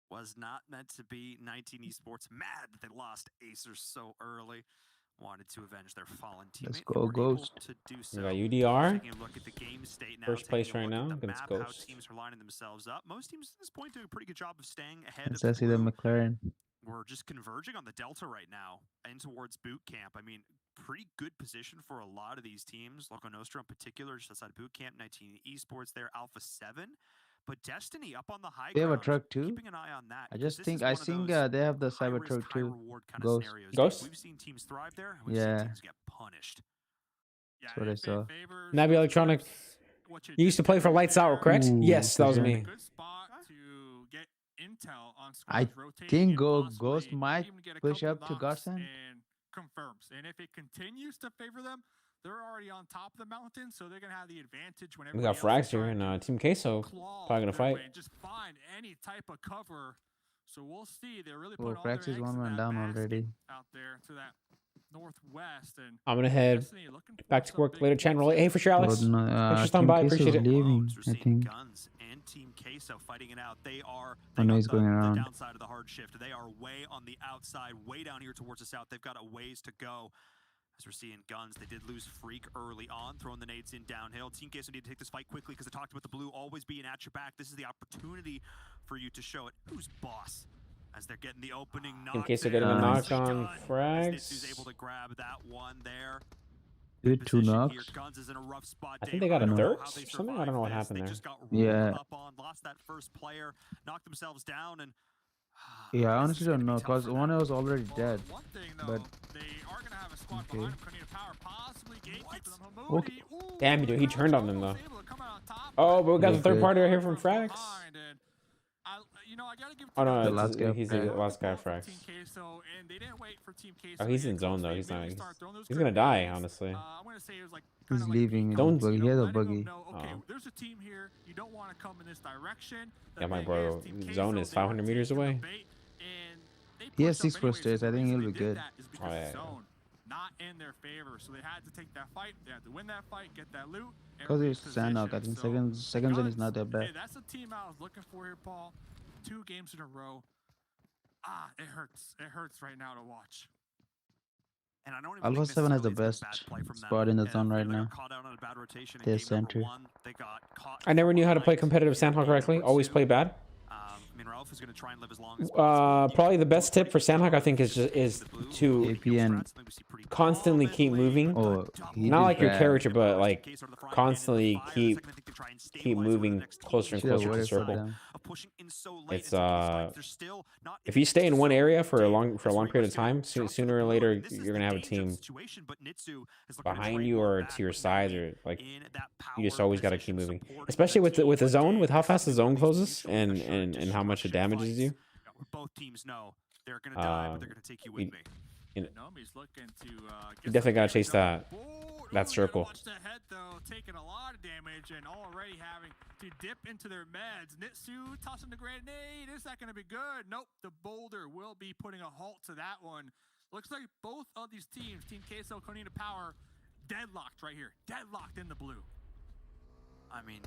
Was not meant to be. 19 Esports mad that they lost Acer so early. Wanted to avenge their fallen teammate. Let's They go, were able Ghost. to do We so. got UDR. Taking a look at the game state now, First taking place a right look at now the against map, how Ghost. teams are lining themselves up. Most teams at this point doing a pretty good job of staying ahead Let's of see the blue. McLaren. We're just converging on the Delta right now and towards boot camp. I mean, pretty good position for a lot of these teams. Loco Nostra in particular, just outside boot camp. 19 Esports there, Alpha 7. But Destiny up on the high They have a ground, truck too. keeping an eye on that. I because just this think is I one of think those they have the high cyber risk, truck high too. reward kind of Ghost. scenarios. Ghost? We've seen teams thrive there, and we've Yeah. seen teams get punished. That's what I saw. Nabi Electronic what you You used to play for Lights Out, correct? Ooh, Yes, that was Present. me. good spot to get intel on I squads rotating think and Ghost possibly might even get a push couple up to knocks Garson. and confirms. And if it continues to favor them, they're already on top of the mountain, so they're gonna have the advantage whenever We got Frags here and Team Queso probably gonna fight. just find any type of cover. So we'll see. They're really Oh, putting all their Frax is eggs one in man that down basket already. out there to that northwest. And I'm gonna head Destiny looking for back to some work big later. Channel. Hey, for sure, Oh, Alex. no, Thanks for stopping Team by. Queso Appreciate is it. leaving, We're I seeing think. Guns and Team Queso fighting it out. They Oh got no, he's going the around. downside of the hard shift. They are way on the outside, way down here towards the south. They've got a ways to go. As we're seeing Guns, they did lose Freak early on, throwing the nades in downhill. Team Queso need to take this fight quickly because I talked about the blue always being at your back. This is the opportunity for you to show it. Who's boss? As they're getting the opening knock. Team Queso getting a knock on Frags. Who's able to grab that one there. Did 2 knocks? Guns is in a rough spot. I think they got a third or something. I don't know what happened there. Yeah. Up on, lost that first player, knocked themselves down, and Yeah, I honestly don't know because one was already dead. But okay. Okay. Damn, dude, he turned on them though. Oh, but we got the third party right here from Frags. Oh no, The last guy he's the last guy, Frags. Oh, he's in zone though. He's not. He's gonna die, honestly. He's leaving. Don't buggy. He has a buggy. There's a team here. You don't want to come in this direction. Yeah, my bro. Zone is 500 meters away. He has 6 first stairs. I think he'll be good. Oh, yeah. Not in their favor, so they had to take that fight. They had to win that fight, get that loot. Because it's Sandhawk. I think second zone is not that bad. Hey, that's the team I was looking for here, Paul. 2 games in a row. It hurts. It hurts right now to watch. And I don't even Alpha think 7 has the necessarily it's best a bad play from them. spot in the zone right They got now. caught out on a bad rotation in Their game number center. 1. They got caught I never knew how to play competitive Sandhawk correctly. Always play bad. I mean, Ralph is going to try and live as long as Probably the best tip for Sandhawk, I think, is to APN. constantly keep moving. Oh, he Not did like your bad. character, but like constantly keep moving closer and Should've closer to the waited for circle. them. It's if you stay in one area for a long period of time, sooner or later you're gonna have a team behind you or to your side, or like you just always got to keep moving. Especially with the zone, with how fast the zone closes and how much it damages you. Both teams know they're going to die, but they're going to take you with me. You definitely gotta chase that circle. Watch the head though, taking a lot of damage and already having to dip into their meds. Nitsu tossing the grenade. Is that going to be good? Nope. The boulder will be putting a halt to that one. Looks like both of these teams, Team Queso, Konina Power, deadlocked right here. Deadlocked in the blue. I mean,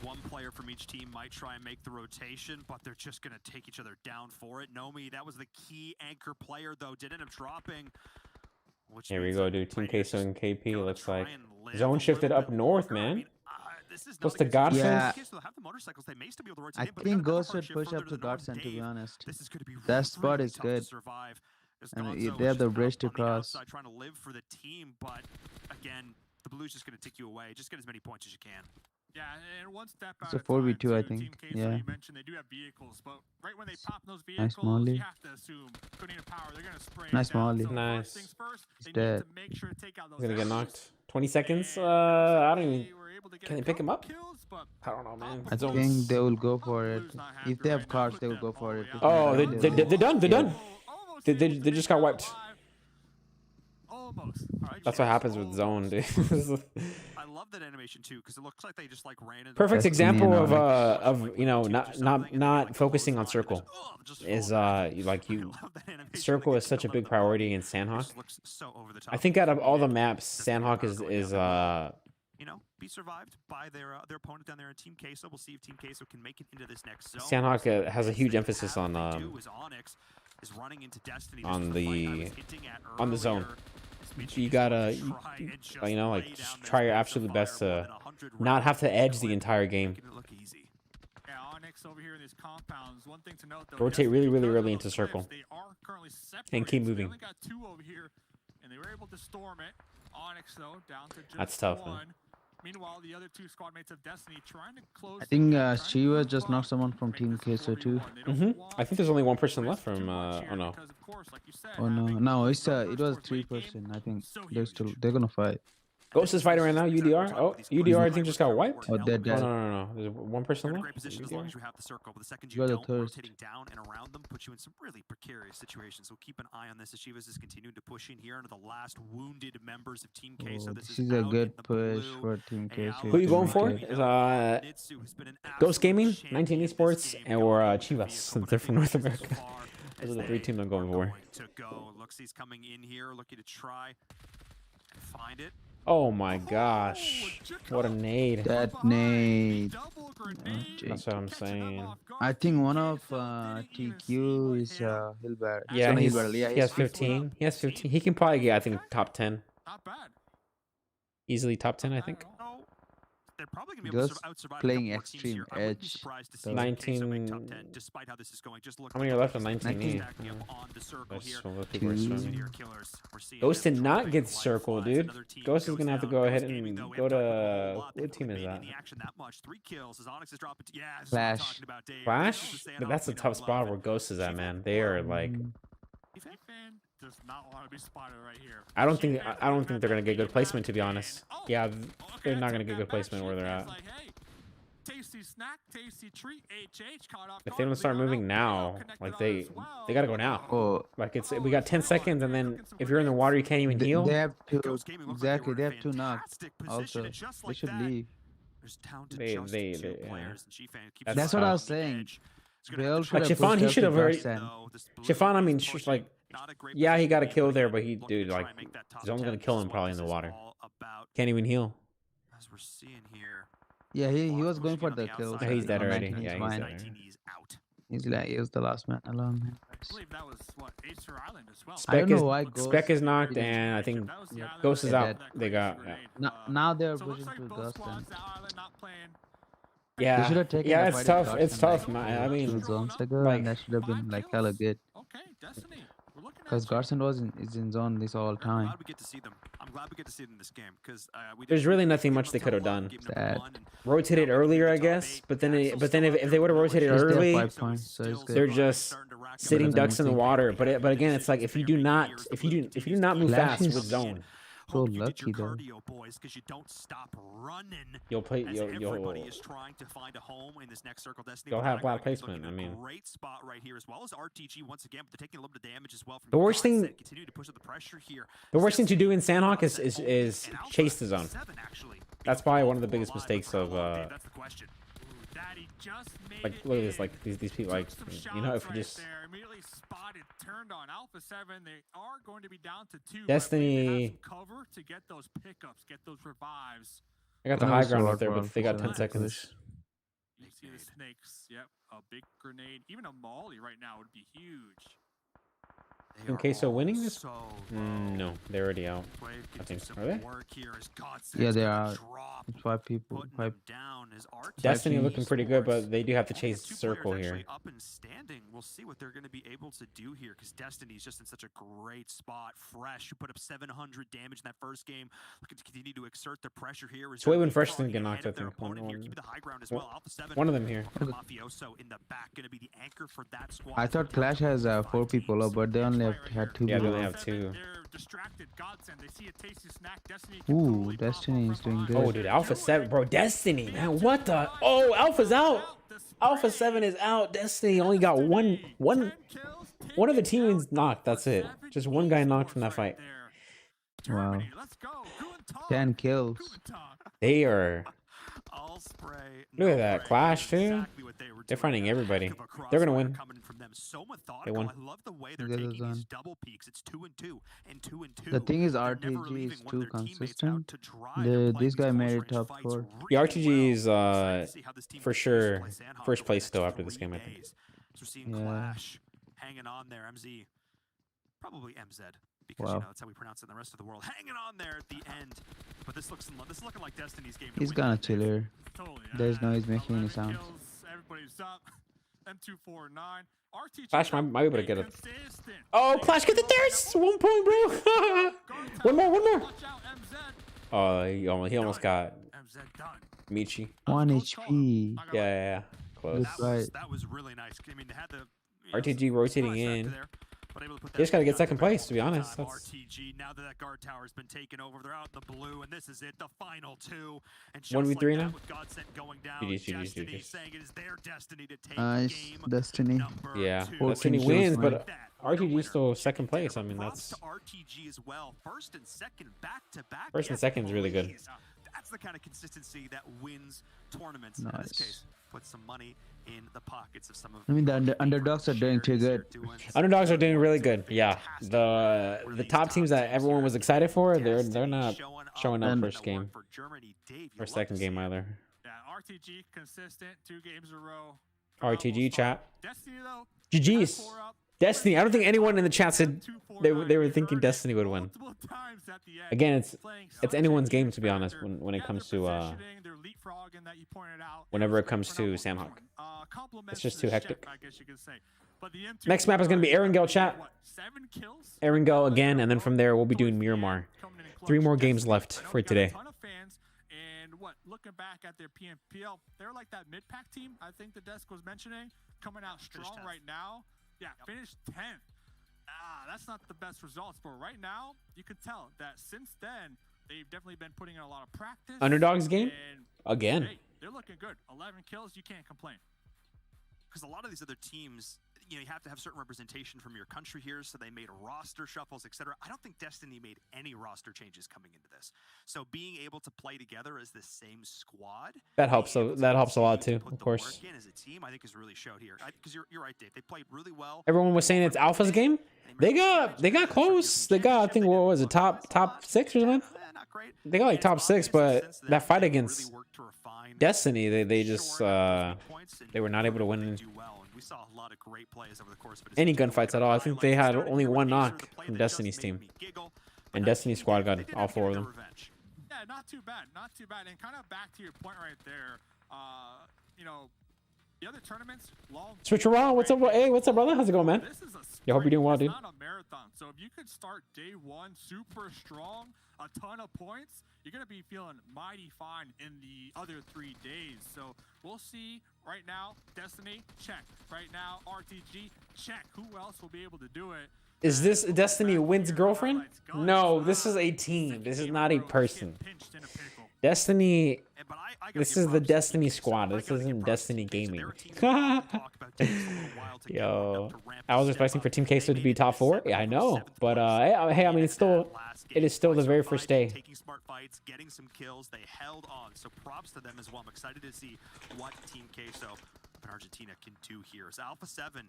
one player from each team might try and make the rotation, but they're just going to take each other down for it. Nomi, that was the key anchor player, though, did end up dropping. Here we go, dude. Team Queso and KP looks like zone shifted up north, man. What's the Godson? Yeah, I think Ghost should push up to Godson, to be honest. That spot is good. And they have the bridge to cross. Trying to live for the team, but again, the blue's just going to take you away. Just get as many points as you can. Yeah, and one step out It's a 4v2, I think. Team Queso, Yeah. you mentioned they do have vehicles, but right when they pop those vehicles, Molly. you have to assume Konina Power, they're going to spray Nice it down. Molly. So Nice. first things first, He's they dead. need to make sure to take out those He's gonna get enemies. knocked. 20 seconds. I don't even. Can they pick him up? I don't know, man. I think they will go for it. If they have cars, they will go for it. If Oh, not, they're done. They're Yeah. done. They just got wiped. That's what happens with zone, dude. I love that animation too, because it looks like they just like ran into Perfect Destiny example and of you know not focusing on circle is like you circle is such a big priority in Sandhawk. I think out of all the maps, Sandhawk is you know, be survived by their opponent down there in Team Queso. We'll see if Team Queso can make it into this next zone. Sandhawk has a huge emphasis on is running into Destiny. on the zone. You gotta you know, like just try your absolute best to not have to edge the entire game. Yeah, Onyx over here in these compounds. One thing to note though, Rotate really because early of into those circle. cliffs, they are currently And keep separated, so moving. They only got 2 over here, and they were able to storm it. Onyx though down to just That's tough, 1. man. Meanwhile, the other 2 squad mates of Destiny trying to close. I think Shiva just knocked someone from Team Queso too. I think there's only one person left from. Oh no. Oh no, no, it was 3 person. I think they're gonna fight. Ghost is fighting right now. UDR. Oh, UDR I think just got wiped. Oh, dead, dead. No. There's one person You're in a left. great position as long as you have the circle. But the second you You're the don't, thirst. rotating down and around them puts you in some really precarious situations. So keep an eye on this as Chivas is continuing to push in here into the last wounded members of Team K. So This is a good push for Team K. Who you going for? Ghost Gaming, 19 Esports, or Chivas. They're from North America. Those are the three teams I'm going for. To go. Looks he's coming in here, looking to try and find it. Oh my gosh. What a nade. That nade. That's what I'm saying. I think one of TQ is Hilbert. Yeah, he Hilbert. has 15. He has 15. He can probably get, I think, top 10. Not bad. Easily top 10, I think. They're probably going to be able to outsurvive playing a couple more teams extreme here. I wouldn't be edge. surprised to see 19. make top 10, despite how this is going. Just look How many are left on 19? Ghost did not get circle, dude. Ghost is gonna have to go ahead and go to what team is that? Flash. Flash? But that's a tough spot where Ghost is at, man. They are like. Does not want to be spotted right here. I don't think they're gonna get good placement, to be honest. Yeah, they're not gonna get good placement where they're at. Tasty snack, tasty treat, HH caught off If they don't start moving now, like they gotta go now. Oh, like we got 10 seconds, and then if you're in the water, you can't even heal. They have two. Exactly, they have two knocks. Also, they should leave. That's what I was saying. They all should Like have Chiffon, pushed he up should to have already. Garson. Chiffon, I mean, like, yeah, he got a kill there, but he, dude, like, he's only gonna kill him probably in the water. Can't even heal. As we're seeing here. Yeah, he was going for the kills. Oh, he's dead already. He's Yeah, he's fine. dead already. He's like, he was the last man alone. Man. I believe that was what Acer Island as well. I don't know why Spec is knocked, and I think Ghost is out. They got. Yeah. Now they're pushing to Ghost. Yeah, They should have taken yeah, the it's fight tough. at It's Garson, tough, like, man. I mean, 2 zones ago, like, and that should have been like hella good. Because Garson is in zone this all time. We get to see them. I'm glad we get to see them in this game because there's really nothing much they could have done. Sad. Rotated earlier, I guess, but then if they would have rotated At least they have early, 5 points, so it's good. they're just sitting ducks in the water. But again, it's like if you do not move Flash fast is with zone, so lucky though. you'll play. Everybody is trying to find a home in this next circle. Destiny You'll have Black flat placement. I mean, great spot right here as well as RTG once again, but they're taking a little bit of damage as well. From the worst thing. continue to push up the pressure here. The worst thing to do in Sandhawk is chase the zone. That's probably one of the biggest mistakes of. Like look at this, like these people, like you know, if you just. Immediately spotted, turned on Alpha 7. They are going to be down to 2. Destiny. Cover to get those pickups, get those revives. I got the high ground up there, but they got 10 seconds. You see the snakes. Yep, a big grenade. Even a molly right now would be huge. In Queso winning this? No, they're already out. I think. Are they? Yeah, they are. 5 people. 5. Destiny looking pretty good, but they do have to chase circle here. Up and standing. We'll see what they're going to be able to do here because Destiny's just in such a great spot. Fresh, who put up 700 damage in that first game. Looking to continue to exert the pressure here. Sway when Fresh didn't get knocked, I think. One of them here. I thought Clash has 4 people up, but they only had 2 Yeah, they people. only have 2. Ooh, Destiny is doing good. Oh, dude, Alpha 7, bro, Destiny, man, what the? Oh, Alpha's out. Alpha 7 is out. Destiny only got one of the teammates knocked. That's it. Just one guy knocked from that fight. Wow. 10 kills. They are. Look at that Clash too. They're finding everybody. They're gonna win. They won. The thing is, RTG is too consistent. This guy made it top 4. The RTG is for sure first place still after this game, I think. So we're seeing Clash hanging on there. MZ, probably MZ. Because you know that's how we pronounce it in the rest of the world. Hanging on there at the end, but this looking like Destiny's game. He's gonna chill here. There's no he's making any sounds. Everybody's up. M249. Clash might be able to get it. Oh, Clash get the thirst! 1 point, bro. One more. Oh, he almost got Michi. 1 HP. Yeah. Close. Right. That was really nice. I mean, they had the RTG rotating in. but able to put They just that gotta get gun second to barrel place, to be one honest. time. That's RTG, now that that guard tower has been taken over, they're out in the blue, and this is it, the final two. And just 1v3 like now? that, with Godsent going down, GG's, Destiny GG's. saying it is their destiny to take Nice, game Destiny. Yeah, 2. Destiny kills, wins, man. but RTG's still second place. I mean, Props that's to RTG as well. First and second back to back. first and Yes, second is really good. please. That's the kind of consistency that wins tournaments. In this Nice. case, put some money in the pockets of some of I mean, the underdogs are doing too good. Underdogs are doing really good. Yeah, the top teams that everyone was excited for, they're not showing up first game or second game either. Yeah, RTG consistent, 2 games in a row. RTG chat. Destiny though, GG's. Destiny. I don't think anyone in the chat said they were thinking Destiny would win. Again, it's anyone's game, to be honest, when it comes to whenever it comes to Samhawk. It's just too hectic. I guess you could say. But the M2 Next map is going to be Erangel chat. what, 7 kills? Erangel again, and then from there we'll be doing Miramar. 3 more games left for today. Ton of fans, and what, looking back at their PMPL, they're like that mid-pack team I think the desk was mentioning, coming out strong right now. Yeah, finished 10th. That's not the best results, but right now you could tell that since then they've definitely been putting in a lot of practice. Underdogs game and, again. hey, they're looking good. 11 kills, you can't complain. Because a lot of these other teams, you know, you have to have certain representation from your country here, so they made roster shuffles, etc. I don't think Destiny made any roster changes coming into this. So being able to play together as the same squad, That helps. That helps a lot too, of course. again as a team, I think is really showed here. Because you're right, Dave. They played really well. Everyone was saying it's Alpha's game. They got close. They got, I think, what was it, top 6 or something? They got like top 6, but that fight against Destiny, they just they were not able to win We saw a lot of great plays over the course of any gunfights at all. I think they had only 1 knock from Destiny's team, and Destiny squad got all 4 of them. Yeah, not too bad, not too bad. And kind of back to your point right there, you know, the other tournaments, long. Switch around. What's up? Hey, what's up, brother? How's it going, man? Yeah, hope you're doing well, dude. It's not a marathon, so if you could start day 1 super strong, a ton of points, you're gonna be feeling mighty fine in the other 3 days. So we'll see. Right now, Destiny, check. Right now, RTG, check. Who else will be able to do it? Is this Destiny Wins girlfriend? No, this is a team. This is not a person. Destiny. This is the Destiny squad. This isn't Destiny Gaming. Yo, I was expecting for Team Queso to be top 4. Yeah, I know, but hey, I mean, it is still the very first day. Taking smart fights, getting some kills, they held on. So props to them as well. I'm excited to see what Team Queso up in Argentina can do here. So Alpha 7,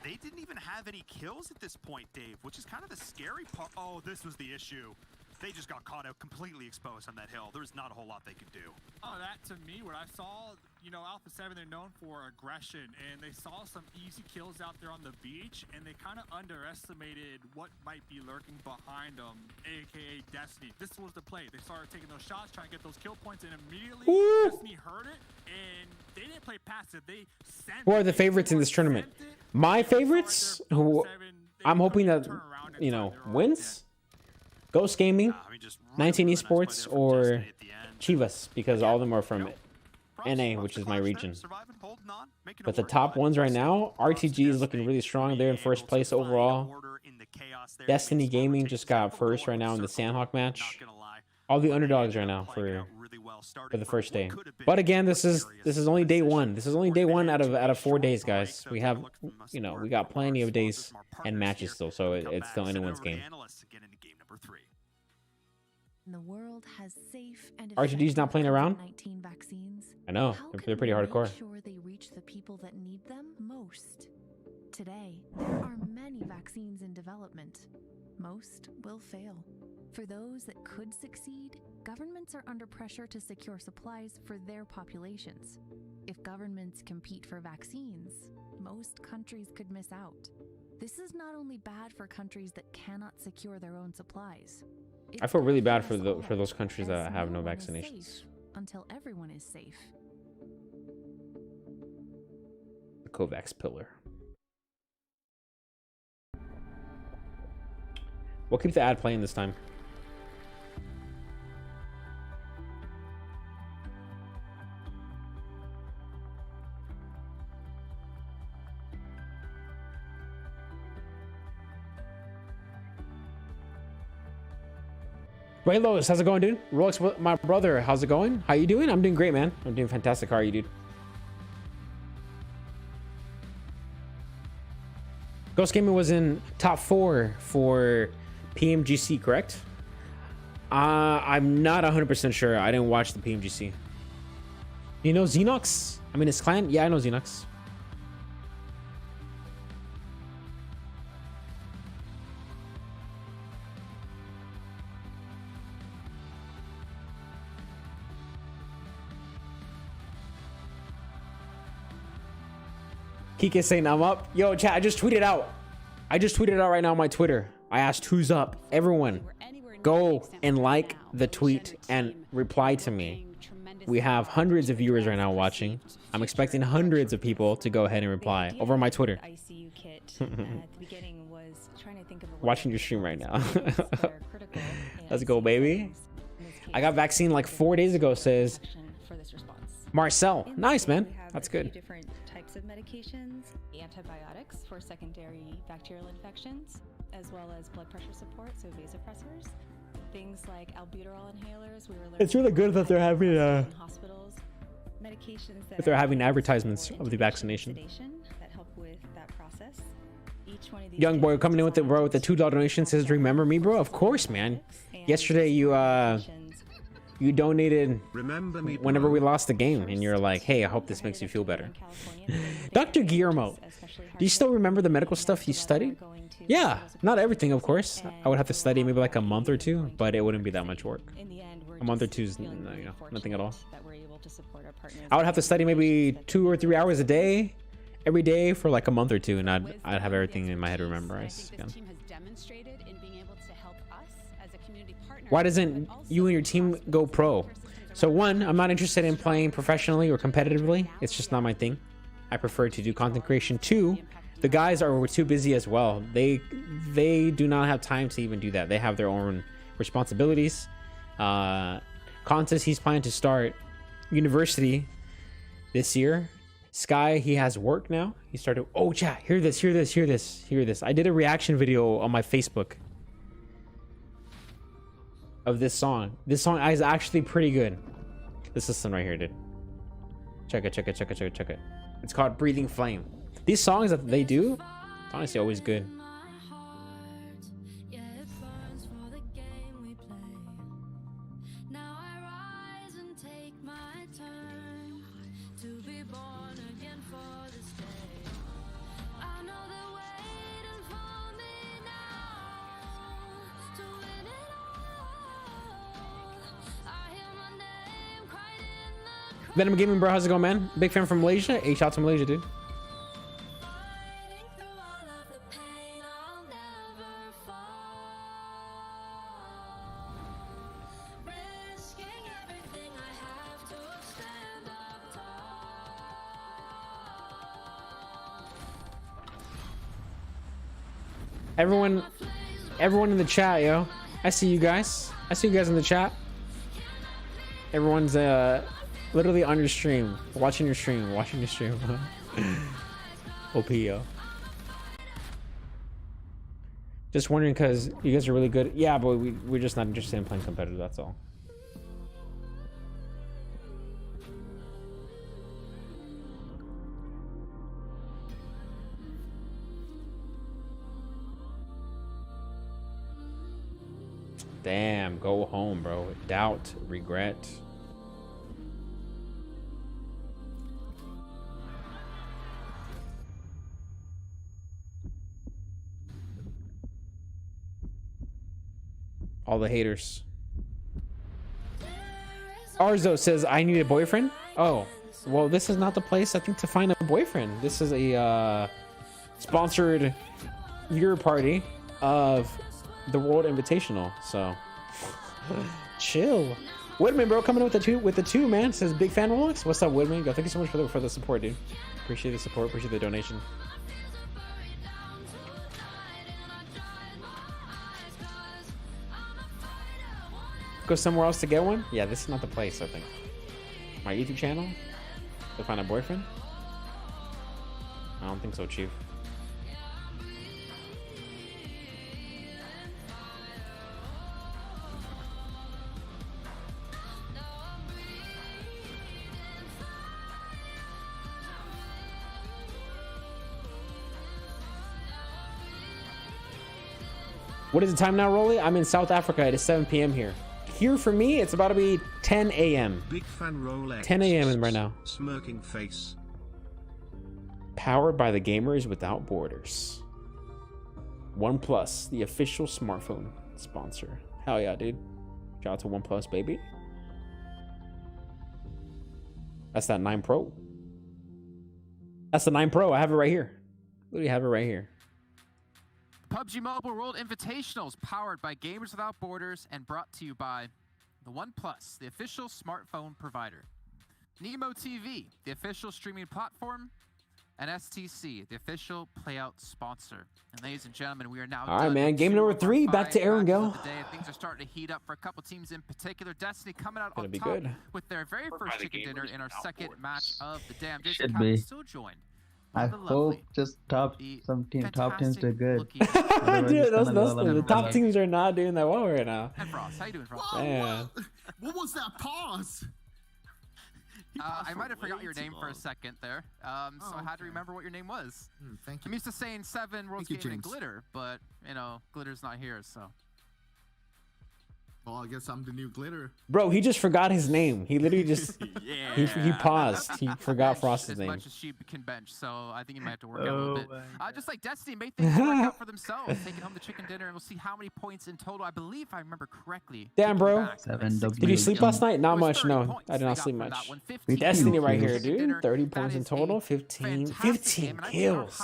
they didn't even have any kills at this point, Dave, which is kind of the scary part. Oh, this was the issue. They just got caught out completely exposed on that hill. There's not a whole lot they could do. Oh, that to me, what I saw, you know, Alpha 7, they're known for aggression, and they saw some easy kills out there on the beach, and they kind of underestimated what might be lurking behind them, aka Destiny. This was the play. They started taking those shots, trying to get those kill points, and immediately Destiny heard it, and they didn't play passive. They sent Who are the favorites in this tournament? My favorites, who I'm hoping that, you know, wins? Ghost Gaming, 19 Esports, or Chivas, because all of them are from NA, which is my region. But the top ones right now, RTG is looking really strong. They're in first place overall. Destiny Gaming just got first right now in the Sandhawk match. All the underdogs right now for the first day. But again, this is only day 1. This is only day 1 out of 4 days, guys. We have, you know, we got plenty of days and matches still, so it's still anyone's game. The world has safe and RTG's not playing around. COVID-19 vaccines. I know, they're pretty hardcore. Make sure they reach the people that need them most. Today, there are many vaccines in development. Most will fail. For those that could succeed, governments are under pressure to secure supplies for their populations. If governments compete for vaccines, most countries could miss out. This is not only bad for countries that cannot secure their own supplies. I feel really bad for those countries that have no vaccinations. Until everyone is safe. The Kovacs pillar. We'll keep the ad playing this time. Ray Lois, how's it going, dude? Rolex, my brother, how's it going? How you doing? I'm doing great, man. I'm doing fantastic. How are you, dude? Ghost Gaming was in top 4 for PMGC, correct? I'm not 100% sure. I didn't watch the PMGC. You know Xenox? I mean, his clan? Yeah, I know Xenox. Kike saying I'm up. Yo, chat, I just tweeted out. Right now on my Twitter. I asked who's up. Everyone, go and like the tweet and reply to me. We have hundreds of viewers right now watching. I'm expecting hundreds of people to go ahead and reply over my Twitter. Watching your stream right now. Let's go, baby. I got vaccine like 4 days ago, says Marcel. Nice, man. That's good. Different types of medications, antibiotics for secondary bacterial infections, as well as blood pressure support, so vasopressors. Things like albuterol inhalers. It's really good that they're having hospitals, medications that they're having advertisements of the vaccination. That help with that process. Each one of these Young boy coming in with the bro with the $2 donation says, "Remember me, bro?" Of course, man. Yesterday you donated whenever we lost the game, and you're like, "Hey, I hope this makes you feel better." Dr. Guillermo, do you still remember the medical stuff you studied? Yeah, not everything, of course. I would have to study maybe like a month or two, but it wouldn't be that much work. A month or two is nothing at all. I would have to study maybe 2 or 3 hours a day, every day for like a month or two, and I'd have everything in my head memorized. Yeah. Why doesn't you and your team go pro? So one, I'm not interested in playing professionally or competitively. It's just not my thing. I prefer to do content creation. Two, the guys are too busy as well. They do not have time to even do that. They have their own responsibilities. Contest, he's planning to start university this year. Sky, he has work now. He started. Oh, chat, hear this. I did a reaction video on my Facebook of this song. This song is actually pretty good. This is one right here, dude. Check it. It's called Breathing Flame. These songs that they do, it's honestly always good. Venom Gaming, bro, how's it going, man? Big fan from Malaysia. Hey, shout out to Malaysia, dude. Everyone in the chat, yo. I see you guys. In the chat. Everyone's literally on your stream, watching your stream. OP, yo. Just wondering because you guys are really good. Yeah, but we're just not interested in playing competitive, that's all. Damn, go home, bro. Doubt, regret. All the haters. Arzo says, I need a boyfriend. Oh, well, this is not the place, I think, to find a boyfriend. This is a sponsored year party of the World Invitational. So chill. Woodman, bro, coming in with the two, man. Says big fan Rolex. What's up, Woodman? Thank you so much for the support, dude. Appreciate the support. Appreciate the donation. Go somewhere else to get one? Yeah, this is not the place, I think. My YouTube channel? To find a boyfriend? I don't think so, Chief. What is the time now, Rolly? I'm in South Africa. It is 7 p.m. here. Here for me, it's about to be 10 a.m. Big fan Rolex. 10 a.m. right now. Smirking face. Powered by the Gamers Without Borders. OnePlus, the official smartphone sponsor. Hell yeah, dude. Shout out to OnePlus, baby. That's that 9 Pro. That's the 9 Pro. I have it right here. Literally have it right here. PUBG Mobile World Invitationals, powered by Gamers Without Borders and brought to you by the OnePlus, the official smartphone provider. Nemo TV, the official streaming platform. And STC, the official playout sponsor. And ladies and gentlemen, we are now all right, man. Game number 3. Back to Erangel. Things are starting to heat up for a couple teams in particular. Destiny coming out Gonna on be top good. with their very first chicken dinner in our second match of the day. I'm just Should be. still joined. I hope just top teams do good. Dude, the top teams are not doing that well right now. And Frost, how you doing, Frost? Man. What was that pause? I might have forgot your name for a second there, so I had to remember what your name was. Thank you. I'm used to saying 7 World's Thank you, Gaming and James. Glitter, but, you know, Glitter's not here, so. Well, I guess I'm the new Glitter. Bro, he just forgot his name. He literally just he paused. He forgot Frost's as name. much as she can bench, so I think you might have to work out a little bit. Just like Destiny made things work out for themselves, taking home the chicken dinner, and we'll see how many points in total. I believe I remember correctly. Damn, bro. 7 W. Did you sleep last night? Not much, no. I did not sleep much. Destiny right here, dude. 30 points in total. 15 kills.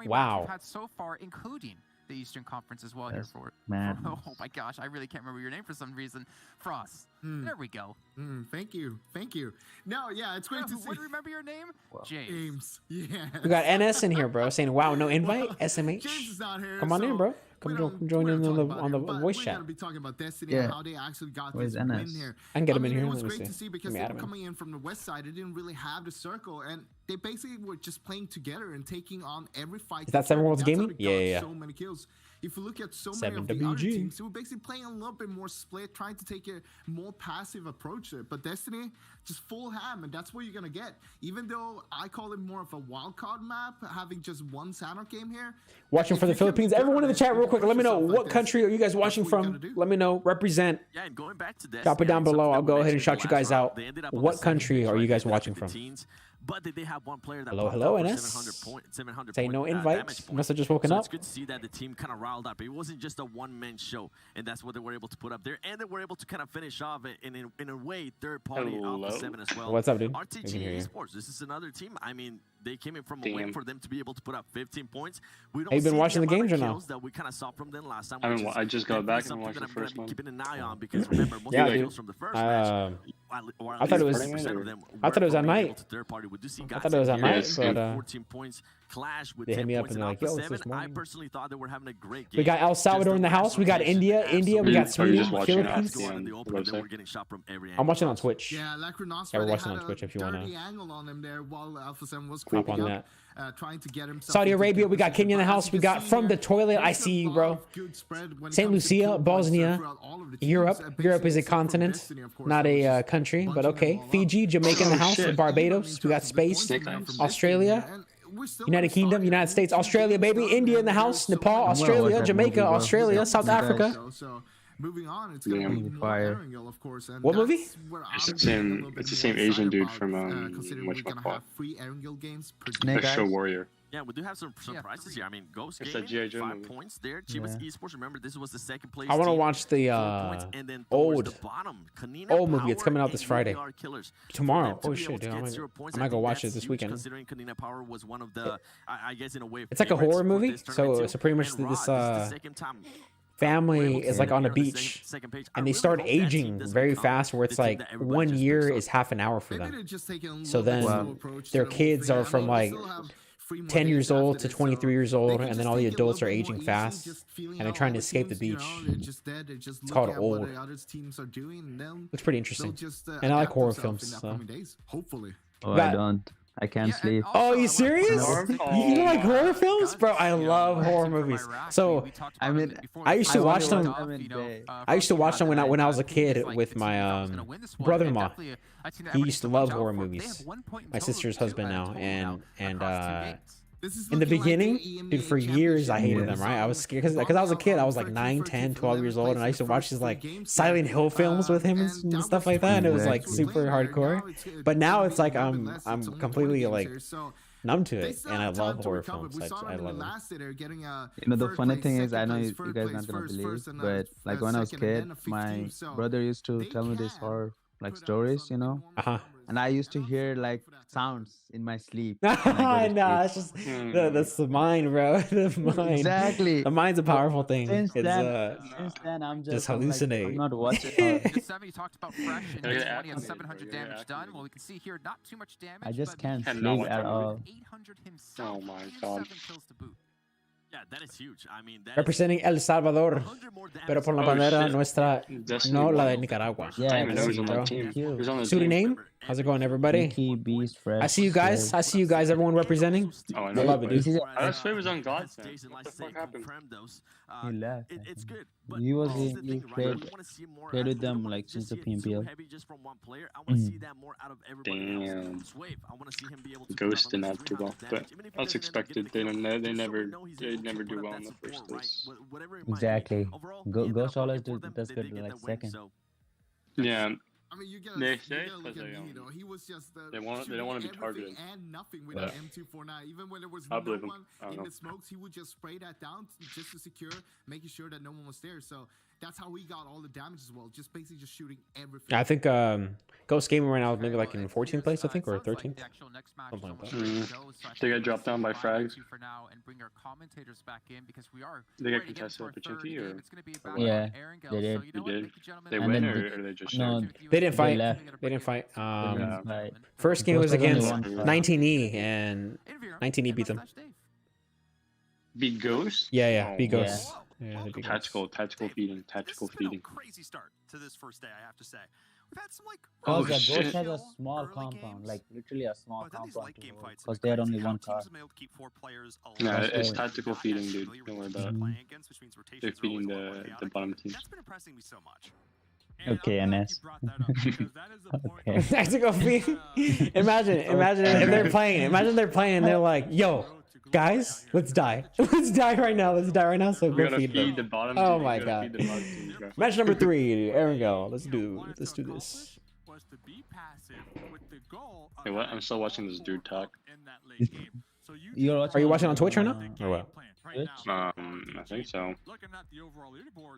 Wow. Had so far, including the Eastern Conference as well here for it. Man. Oh my gosh, I really can't remember your name for some reason. Frost. There we go. Thank you. Thank you. No, yeah, it's great to see. Would remember your name? James. Yeah. We got NS in here, bro, saying, wow, no invite? SMH? James is not here. Come on in, bro. Come join in on the but voice we're chat. gonna be talking about Destiny and how they actually got Where's this win NS? here. I can get him in here. It was Let me great to see. see because Let me they add were him in. coming in from the west side. They didn't really have the circle, and they basically were just playing together and taking on every fight. Is that 7 Worlds That's how Gaming? they got Yeah. So many kills. If you look at so many of the 7WG. other teams, they were basically playing a little bit more split, trying to take a more passive approach to it. But Destiny, just full ham, and that's what you're gonna get. Even though I call it more of a wild card map, having just one Sanok game here. Watching for the Philippines. Everyone in the chat, real quick, let me know what country are you guys watching from. Let me know. Represent. Yeah, and going back to Destiny, Drop it down below. I'll go ahead and mentioned shout you the guys last out. round, they ended up on What the country second are you place, guys ended up watching with the from? teens, but they did have one player that Hello, popped hello, up for NS. 700 Say no damage invites. points. Must have just woken So up. it's good to see that the team kind of riled up. It wasn't just a one-man show, and that's what they were able to put up there. And they were able to kind of finish off it in a way, third-party Alpha 7 as well. What's up, dude? I can hear RTG you. Esports, this is another team. I mean, they came in from a win for them to be able to put up 15 points. We don't Have you been see watching the amount of games or no? kills that we kind of saw from them last time. I just got back and watched something the that I'm gonna first be one. keeping an eye on because remember, most Yeah, of the dude. kills from the first match. I thought it was. I thought it was at night. I thought it was at night, but 14 points clash with they hit 10 me up points and in they're like, Alpha "Yo, it's 7. this I morning." personally thought they were having a great game. We got El Salvador in the house. We got India. We got Are you Sweden, just watching it Philippines. on the website? I'm watching on Twitch. Yeah, like Renato, Yeah, we're they watching had on Twitch if you want dirty to. angle on him there while Alpha 7 was Hop creeping on up, that. trying to get himself Saudi into Arabia, good we got position. Kenya in the But as house. you We can got see from the here, toilet. I there's a see you, lot bro. of good spread when it St. comes to Lucia, kill points Bosnia, throughout all of the teams. Europe. Basically, Europe is a except for continent, Destiny, of course, not that was a just country, but bunching them okay. all up. Fiji, Jamaica in the house. shit. Barbados. We got space. From Australia. Destiny, and we're still United not Kingdom, started. United States, Australia, baby. India in the house. Nepal, watch Australia, that Jamaica, movie, bro. Australia, South You guys- Africa. So moving on, it's gonna be more Fire. Erangel, of course. And What movie? that's where It's I'm the getting a same- little bit it's the more same Asian excited dude about, from, considering we're gonna whatchamacallit. have free Erangel games per Snake The Eyes? Show Warrior. Yeah, we do have some surprises here. I mean, Ghost It's that Gaming, G.I. Joe 5 movie. points there. Chivas Esports, remember, this was the second place I want to team, watch the 4 points, and then old towards the bottom, Kanina old movie. It's Power coming out and this Friday. UBR Killers. Tomorrow. For them to Oh be shit, able to dude. get I 0 might, points, I might go think watch it that's this huge, weekend. Considering Kanina Power was one of the, I guess in a way, It's like a favorites horror for movie, this tournament so too. pretty much And this Rod, this is the second time family we're is like able on to a see it on the beach, second page. I and they really start hope that team aging doesn't very become fast, where it's the team like that everybody 1 just year picks is half an hour for Maybe them. they're just taking a So little bit then slow approach to their the whole kids thing. are I from mean, like they still have 3 more 10 years days old after to this, 23 so years they old, can and just then all the take it a little adults are bit more aging easy, fast, just feeling and they're out trying all to the escape the teams, you beach. know, they're just there, they just It's look called at Old. what the other teams are doing, and then Looks pretty they'll interesting, just and I like adapt horror themselves films. in the So. upcoming days, hopefully. Oh, Got- I don't. I can't sleep. Oh, you serious? You like horror films, bro? I love horror movies. So I mean, I used to watch them. I I used to watch them when I was a kid with my brother-in-law. He used to love horror movies. My sister's husband now, and In the beginning, dude, for years I hated them, right? I was scared because I was a kid. I was like 9, 10, 12 years old, and I used to watch these like Silent Hill films with him and stuff like that, and it was like super hardcore. But now it's like I'm completely like numb to it, and I love horror films. I love them. You know, the funny thing is, I know you guys not gonna believe, but like when I was a kid, my brother used to tell me this horror like stories, you know, and I used to hear like sounds in my sleep. I know, that's just that's the mind, bro. The mind. Exactly. The mind's a powerful thing. Since It's then, I'm just hallucinate. I'm not watching horror. You talked about fresh and 20 and 700 damage done. Well, we can see here not too much damage. I just can't but sleep at all. 800 himself. Oh my god. 7 kills to boot. Yeah, that is huge. I mean, that Representing El Salvador, pero por la bandera nuestra, no la de Nicaragua. Yeah, bro. Suriname? How's it going, everybody? Beast, fresh, I see you guys. I see you guys. Everyone representing. Oh, I I know. love it, dude. I was was on God's side. What the fuck happened? He left. It's good. He was he played with them like since the PMPL. Damn. Ghosting out too well, but that's expected. They never do well in the first place. Exactly. Ghost always does good like second. Yeah. I mean, you get They he was just they don't want to be targeted. And nothing with an M249. Even when there was I no believe him. one I don't in know. the smokes, he would just spray that down just to secure, making sure that no one was there. So that's how we got all the damage as well. Just basically just shooting everything. I think Ghost Gaming right now is maybe like in 14th place, I think, or 13th. Something like that. They got dropped down by frags. For now and bring our commentators back in because we are They got contested at Pachinki or? Yeah, they did. They did. They And win then or they just no, They didn't fight. left. They didn't fight. Right. First game was Ghost was only against one fight. 19E, and 19E beat them. Beat Ghost? Yeah, beat Oh, Ghost. Yeah, they beat Ghost. Tactical feeding. Crazy start to this first day, I have to say. We've had some like Because the Ghost has a small compound, like literally a small compound. Because they had only one car. No, it's tactical feeding, dude. Don't worry about it. They're feeding the bottom teams. That's been impressing me so much. Okay, NS. Okay. Tactical feed. Imagine if they're playing. Imagine they're playing and they're like, "Yo, guys, let's die. Let's die right now. Let's die right now." So We go gotta feed feed them. the bottom Oh team. my We gotta god. feed the bottom teams, bro. Match number 3. Aaron Go. Let's do this. Hey, what? I'm still watching this dude talk. Are you watching on Twitch right now, or what? I think so.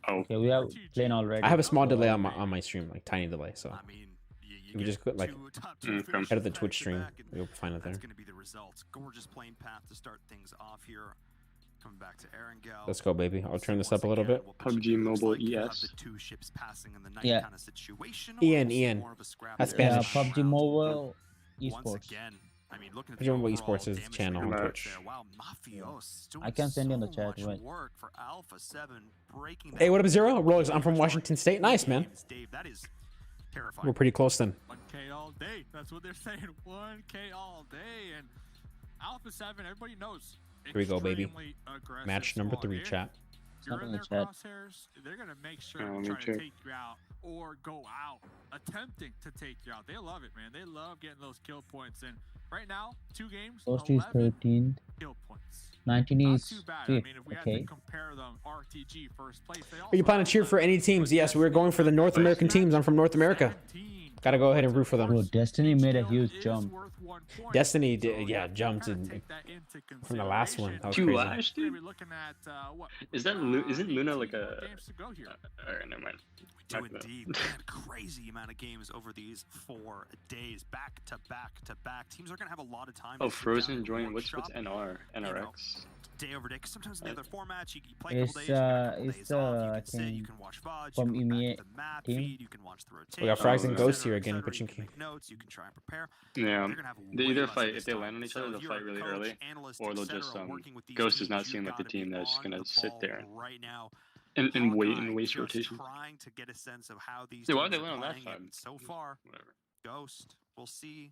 Oh. Okay, we are playing already. I have a small delay on my stream, like tiny delay. So you just click, like head of the Twitch stream. You'll find it there. Going to be the results. Gorgeous plane path to start things off here. Coming back to Erangel. Let's go, baby. I'll turn this up a little bit. PUBG Mobile ES. Yeah. Ian. That's Spanish. PUBG Mobile Esports. I mean, looking at PUBG Mobile Esports is the channel on Twitch. I can send you in the chat. Wait. Hey, what up, Zero? Rolex, I'm from Washington State. Nice, man. That is terrifying. We're pretty close then. 1K all day. That's what they're saying. 1K all day. And Alpha 7, everybody knows. Here we go, baby. Extremely aggressive Match number squad. 3, chat. If you're in their crosshairs, they're going to make sure to try to take you out or go out attempting to take you out. They love it, man. They love getting those kill points. And right now, 2 games, Ghost is 11 13th. kill points. 19 Not is too bad. I 5th. mean, if we had Okay. to compare them, RTG first place. They Are you planning to cheer for any teams? Yes, we're going for the North American teams. I'm from North America. Gotta go ahead and root for them. Bro, Destiny made a huge jump. Destiny did, yeah, jumped from the last one. That was Two crazy. last, dude? Is that isn't Luna like a? Alright, never mind. Do indeed. Man, crazy amount of games over these 4 days, back to back to back. Teams are gonna have a lot of time. Oh, to sit Frozen down, join. What's workshop, NRX? Day over day. 'Cause sometimes in the other formats, you play a couple It's days, you get a couple it's days off, you I can sit, you think can watch VODs, from you can look EMEA back at the map team. feed, you can watch the rotation. We got Frags and Ghosts here et again, cetera, you can Pachinki. make notes, you can try and prepare. Yeah, They're gonna have they way either less fight of if they this land on time. each other, So they'll if you're fight a really coach, early, analyst, or they'll et cetera, just working with these Ghost is teams, not seeing you've like the gotta team be that's on gonna the sit ball there right now. and wait and Hawkeye waste just rotation. trying to get a sense of how these Yeah, why teams they are land on that playing, side? and so far, Whatever. Ghost, we'll see.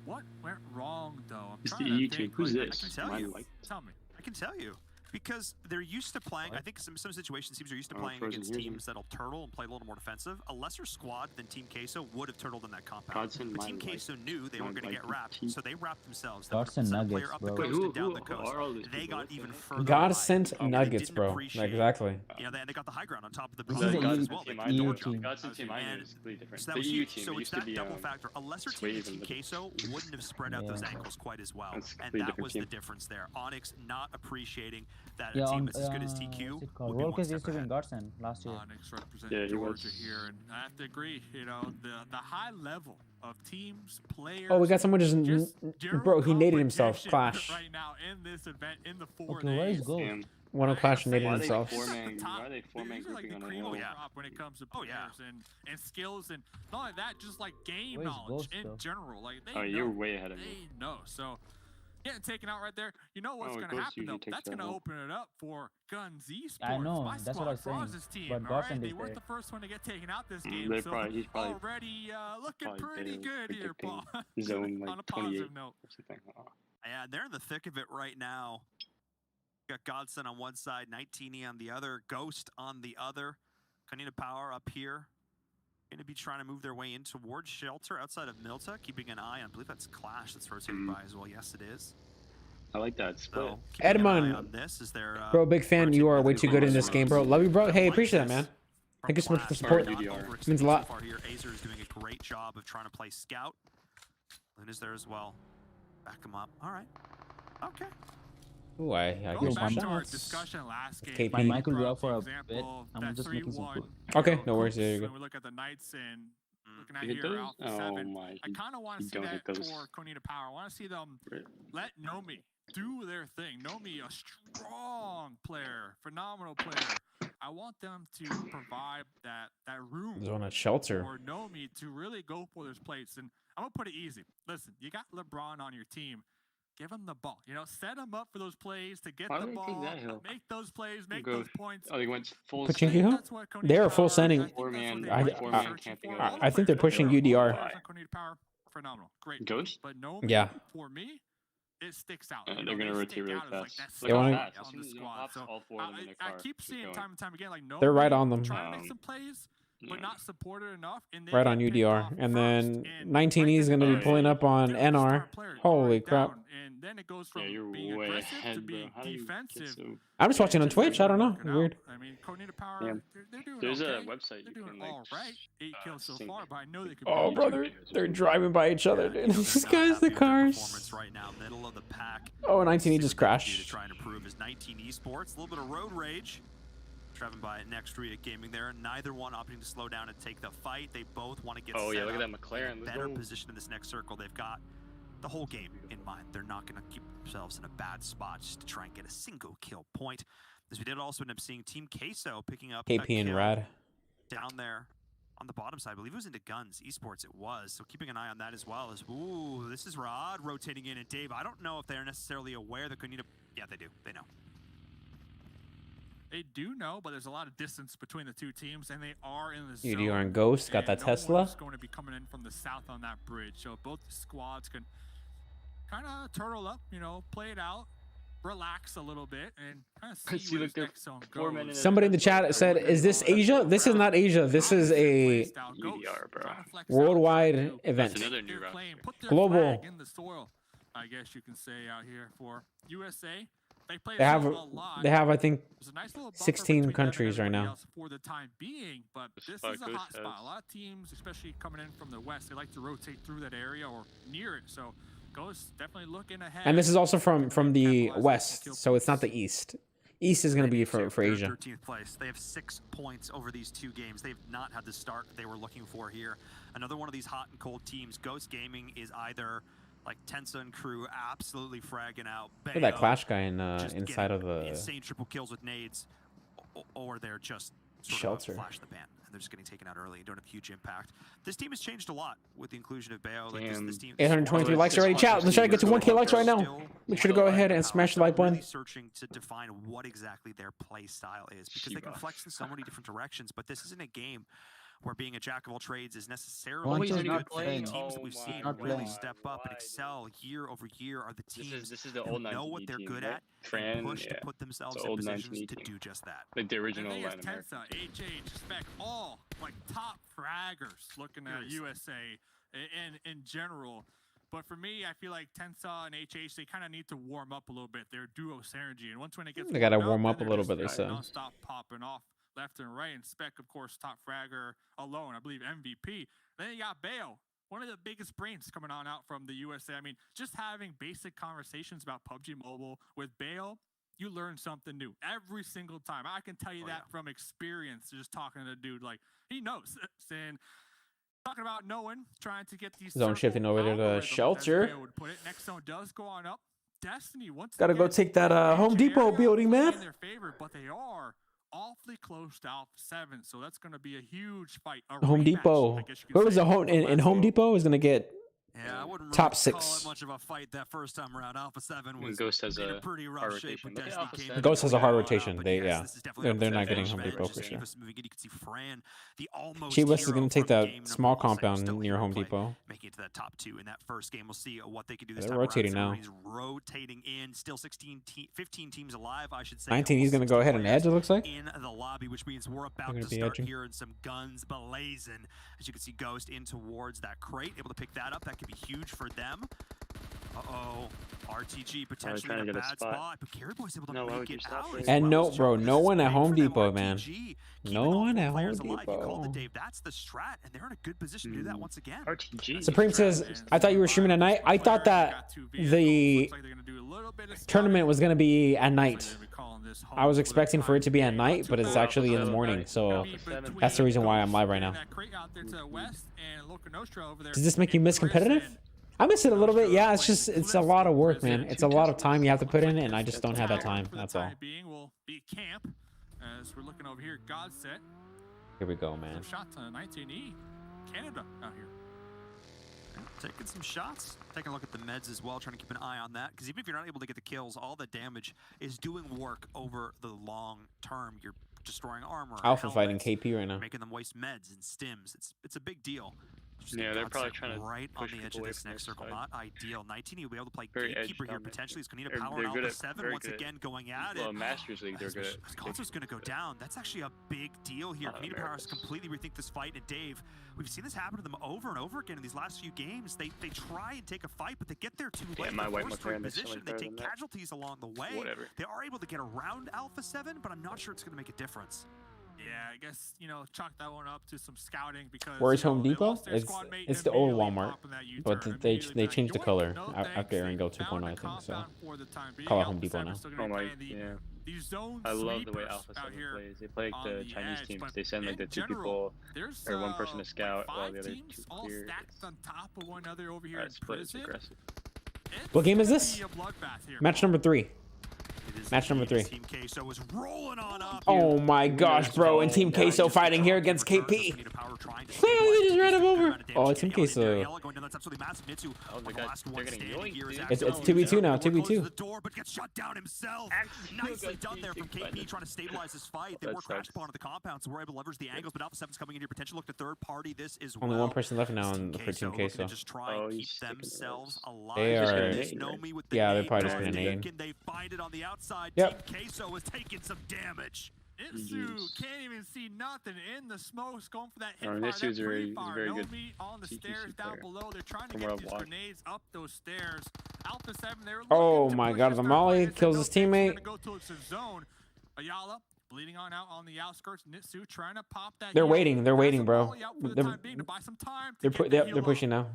What went wrong though? I'm It's trying the to YouTube. think. Who's Like, this? I can tell you. Like, Tell me. I can tell you. because they're used to playing. I think some situations teams are used to playing against teams that'll turtle and play a little more defensive. A lesser squad than Team Queso would have turtled in that compound. But Team Queso knew they weren't going to get wrapped, so they wrapped themselves. Gods and Nuggets, bro. They got even further. God sent Nuggets, bro. Exactly. You know, they got the high ground on top of the This is as the well. EU team. Gods and Team Minor is completely different. So that was huge. So it's that double factor. A lesser team than Team Queso wouldn't have spread out those ankles quite as well, and that was the difference there. Onyx not appreciating that a team that's as good as TQ. Volkes used to win Godsend last year. Onyx represent Georgia here, and I have to agree. You know, the high level of teams, players. Oh, we got someone just bro. He naded himself. Clash. Right now in this event, in the 4 Okay, where is Gold? One of Clash naded himself. Why are they four-man grouping on a hill? When it comes to players and skills, and not only that, just like game knowledge in general. Like they you're way ahead of me. They know. So getting taken out right there. You know what's going to happen though? That's going to open it up for Guns Esports. I know. That's what I was saying. Team, but Godsend they is weren't there. the first one to get taken out this game. He's So probably already looking pretty good here, Paul. Zone on a 28 positive note. or something. Yeah, they're in the thick of it right now. Got Godson on one side, 19E on the other, Ghost on the other. Kanina Power up here. Going to be trying to move their way in towards Shelter outside of Milta, keeping an eye on, I believe that's Clash that's rotating by as well. Yes, it is. I like that split. So, Edmund, bro, big fan. You are way too good in this game, bro. Love you, bro. Hey, appreciate that, man. Thank you so much for the support. It means a lot. Azer is doing a great job of trying to play scout. Luna's there as well. Back him up. All right. Okay. Ooh, I Going back to our discussion last game. KP. My mic will go for a bit. I'm just making some food. Okay, no worries. There you go. When we look at the Knights and looking at here Alpha 7, I kind of want to see that for Konita Power. I want to see them let Nomi do their thing. Nomi, a strong player, phenomenal player. I want them to provide that room Zone at Shelter for Nomi to really go for those plates. And I'm gonna put it easy. Listen, you got LeBron on your team. Give him the ball. You know, set him up for those plays to get the ball, make those plays, make those points. Oh, they went full Pachinko? They're full sending. I think they're pushing UDR. Phenomenal. Great. Ghost? But no, for me, it sticks out. They're going to rotate really fast. They want on the squad. So I keep seeing time and time again, like, no, they're right on them. Trying to make some plays, but not supported enough. And Right on UDR. And then 19E is going to be pulling up on NR. Holy crap. And then it goes from you're being way aggressive ahead, to being defensive. I'm just watching on Twitch. I don't know. Weird. I mean, Konita Power, they're doing There's okay. a website They're you doing can all right. 8 kills so far, but I know they could. Oh, brother, they're driving by each other, dude. These guys, the cars. Right now, middle of the pack. Oh, 19E just crashed. Trying to prove his 19 esports. A little bit of road rage. Driving by Next Ria Gaming there. Neither one opting to slow down and take the fight. They both want to get look at that in McLaren. a better position in this next circle. They've got the whole game in mind. They're not going to keep themselves in a bad spot just to try and get a single kill point. As we did also end up seeing Team Queso picking up KP and Rad down there on the bottom side. I believe it was into Guns Esports. It was. So keeping an eye on that as well. As ooh, this is Rod rotating in. And Dave, I don't know if they're necessarily aware that Konita. Yeah, they do. They know. They do know, but there's a lot of distance between the two teams, and they are in the zone. UDR and Ghost got that Tesla. One's going to be coming in from the south on that bridge, so both squads can kind of turtle up, you know, play it out, relax a little bit, and kind of see where the next zone goes. Somebody in the chat said, "Is this Asia? This is not Asia. This is a worldwide event. That's another new route. Global." In the soil, I guess you can say out here for USA. They have, I think, 16 countries right now. For the time being, but this is a hot spot. A lot of teams, especially coming in from the west, they like to rotate through that area or near it. So, Ghost definitely looking ahead. And this is also from the west, so it's not the east. East is going to be for Asia. 13th place. They have 6 points over these 2 games. They've not had the start they were looking for here. Another one of these hot and cold teams. Ghost Gaming is either like Tensa and crew absolutely fragging out. Look at that Clash guy in inside of the insane triple kills with nades, or they're just Shelter. Flash the ban, and they're just getting taken out early and don't have huge impact. This team has changed a lot with the inclusion of Bayo. Like this team, 823 likes already. Chat, let's try to get to 1K likes right now. Make sure to go ahead and smash the like button. Really searching to define what exactly their play style is, because they can flex in so many different directions. But this isn't a game where being a jack of all trades is necessarily Bunch a is good not thing. playing. The teams that Oh we've my seen Not really playing. step up and excel year over year are the teams This is the who old know 19E what they're team, good right? at Fran, and push yeah. to put themselves It's in old positions 19E to team. do just that. Like the original The thing is, Latin America. Tensa, HH, spec all like top fraggers looking at USA and in general. But for me, I feel like Tensa and HH, they kind of need to warm up a little bit. Their duo synergy, and once when it gets They gotta warm then up a they're little just bit, they said. non-stop popping off left and right. And Spec, of course, top fragger alone, I believe MVP. Then you got Bale, one of the biggest brains coming on out from the USA. I mean, just having basic conversations about PUBG Mobile with Bale, you learn something new every single time. I can tell you that from experience, just talking to the dude. Like, he knows. And talking about knowing, trying to get these Zone shifting over to the algorithms, as shelter. Bale would put it. Next zone does go on up. Destiny, once Gotta go again, take that Home Depot building, man. in their favor, but they are awfully close to Alpha 7, so that's going to be a huge fight. A Home rematch, Depot. I guess you could Whoever's say, the home in Home Depot is gonna get Yeah, I wouldn't top really call 6. it much of a fight that first time around. Alpha 7 was Ghost has in a a pretty rough hard shape rotation. when Look at Destiny Alpha came 7. in. Ghost has a hard But rotation. yes, They this is definitely they're Alpha not getting 7's Home advantage. Depot for Just sure. Chivas moving in, you can see Fran, the almost Chivas is hero gonna take from that game small number 1, compound still near hero Home play, Depot. making it to that top 2 in that first game. We'll see what they can do this They're time rotating around. now. He's rotating in, still 15 teams alive, I should say. 19. He's gonna go ahead and edge. It looks like. In the lobby, which means we're about gonna to be start edging. hearing some guns blazing. As you can see, Ghost in towards that crate, able to pick that up. That could be huge for them. Uh-oh. RTG potentially trying in to a get a bad spot. spot, but Carry Boy's able to No, why make would you it stop out. there? as And well. no, This bro, jump no is one at big Home for them. Depot, man. RTG No keeping all one 4 at Home players alive. You called it, Depot. Dave. That's the strat, and they're in a good position to do that once again. RTG. Supreme says, I thought you were streaming at night. I thought that the tournament was gonna be at night. I was expecting for it to be at night, but it's actually in the morning. So that's the reason why I'm live right now. Does this make you miss competitive? I miss it a little bit. Yeah, it's a lot of work, man. It's a lot of time you have to put in, and I just don't have that time. That's all. Will be camp as we're looking over here. Godset. Here we go, man. Shot to 19E. Canada out here. Taking some shots, taking a look at the meds as well, trying to keep an eye on that. Because even if you're not able to get the kills, all the damage is doing work over the long term. You're destroying armor, Alpha fighting helmets, KP right now. making them waste meds and stims. It's a big deal. Just Yeah, they're Godset probably trying to right on push the edge people of away this from next this circle. side. Not ideal. 19, you'll be able to play Very gatekeeper edge here dominant. potentially. Is Konina They're- Power they're and good Alpha at- 7 very once good at- again going at Well, it. Masters League, they're good at. Console's going to go down. That's actually a big deal here. Konina Power has completely rethink this fight. And Dave, we've seen this happen to them over and over again in these last few games. They try and take a fight, but they get there too late. my They're white forced to a McLaren is so position. much They better take than that. casualties along the way. Whatever. They are able to get around Alpha 7, but I'm not sure it's going to make a difference. Yeah, I guess, chalk that one up to some scouting because Where's Home they Depot? lost their It's squad mate the old immediately Walmart, popping that U-turn, but immediately they back. changed the You know color what? No after thanks. Arango They found 2.0, I a think. So compound for the time being. call it Alpha Home Depot 7 now. still gonna Oh be my, playing yeah. these zone I love the way sweepers Alpha out 7 here plays. They play like on the the Chinese edge, teams. but They send like in the 2 general, people there's or 1 person to scout while five the other teams 2 all clear. stacked on top of one another over here in Split is prison. aggressive. What game is It's this? gonna be a bloodbath here. Match number 3. Match number 3. Team Queso is rolling on up. Oh my gosh, bro! And Team Queso fighting here against KP. They just ran him over. Oh, Team Queso. It's 2v2 now. 2v2. The door, but gets shut down himself. Nicely done there from KP, trying to stabilize his fight. They were crashed upon the compound, so we're able to leverage the angles. But Alpha 7's coming in here. Potential look to third party. This is Only one person left now for Team Queso. Just try and keep themselves alive. They are. Yeah, they're probably just gonna nade. Can they find it on the outside? Yep. Team Queso is taking some damage. Itsu can't even see nothing in the smoke. Going for that hit Oh, fire, this that dude's very pre-fire. good Nomi on the TTC stairs down player. below. They're trying to From get where these I've watched. grenades up those stairs. Alpha 7, they're Oh looking to my push god, this the third Molly party. kills No his thanks, we're teammate. gonna go towards the zone. Ayala bleeding on out on the outskirts. Nitsu trying to pop that. They're heal. waiting. They're Has waiting, a bro. Molly out for the They're time being to buy some time to get that they're heal pushing now.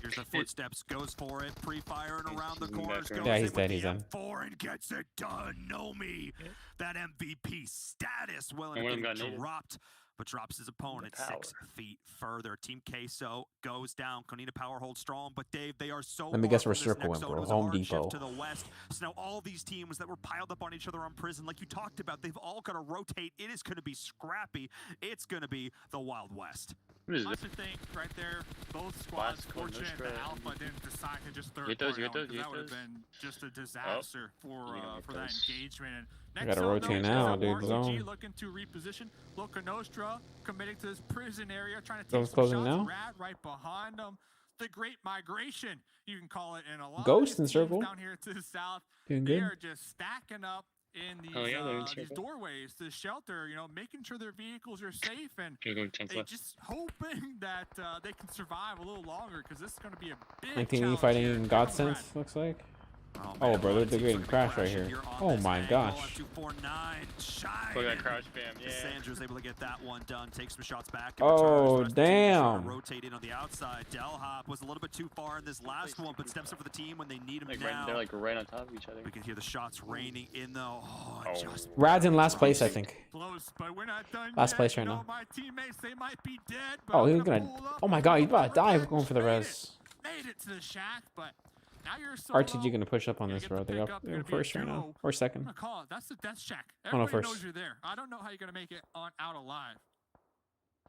Here's the footsteps, goes for it, pre-firing around the in the corners, background. goes Yeah, in he's with dead, the he's dead. M4 and gets it done. Nomi, that MVP status will And end one up of them getting got naded. dropped, but drops his opponent power. 6 feet further. Team Queso goes down. Konina Power holds strong, but Dave, they are so Let me guess far where from this Circle next went, zone. bro. It was a Home hard shift Depot. to the west. So now all these teams that were piled up on each other on prison, like you talked about, they've all got to rotate. It is going to be scrappy. It's going to be the Wild West. Honestly think right there, both squads fortunate that Alpha didn't decide to just third party on, because that would have been just a disaster for that engagement. And I gotta rotate now, dude. Zone. Looking to reposition. Loca Nostra committing to this prison area, trying to Zone's take some closing shots. now. Rad right behind them. The Great Migration, you can call it, and a lot Ghost of in these circle. teams down here to the south, Doing they good. are just stacking up in these doorways to shelter, you know, making sure their vehicles are safe, and they just hoping that they can survive a little longer, because this is going to be a big Pmwi fighting Godsense, looks like. Oh, bro, they're getting crashed right here. Oh my gosh. Look at that crouch spam, yeah. Sandra's able to get that one done, take some shots back. Oh, damn. Rotate in on the outside. Delhop was a little bit too far in this last one, but steps up for the team when they need him now. They're like right on top of each other. We can hear the shots raining in though. Just Rad's in last place, I think. Close, but we're not done Last yet. place right You know, now. my teammates, they might be dead, but Oh, I'm he's gonna. Oh my god, he's about to die going for the res. made it to the shack, but now you're RTG gonna push up on this road. They got first right now, or second. I'm gonna call it. That's the death shack. Oh, no, Everybody first. knows you're there. I don't know how you're gonna make it on out alive.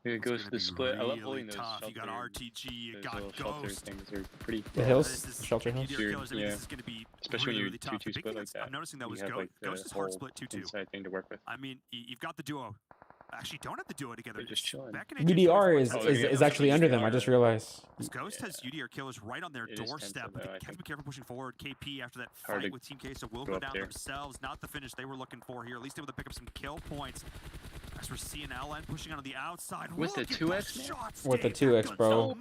Here it goes to the split. I love holding those tough. shelter. You got RTG, you those got little shelter Ghost. things. They're pretty. The hills, shelter hills. Yeah. Especially when you're really tough. 2-2 split like that. I'm noticing that you was have, like, Ghost is the hard whole split 2-2. inside thing to work with. I mean, you've got the duo. Actually, don't have the duo together. They're just chilling. UDR is actually under them. I just realized. Ghost has UDR killers right on their doorstep. But they have to be careful pushing forward. KP after that fight with Team Queso will go down themselves. Not the finish they were looking for here. At least able to pick up some kill points. As we're seeing LN pushing on the outside. With the 2x? With the 2x, bro.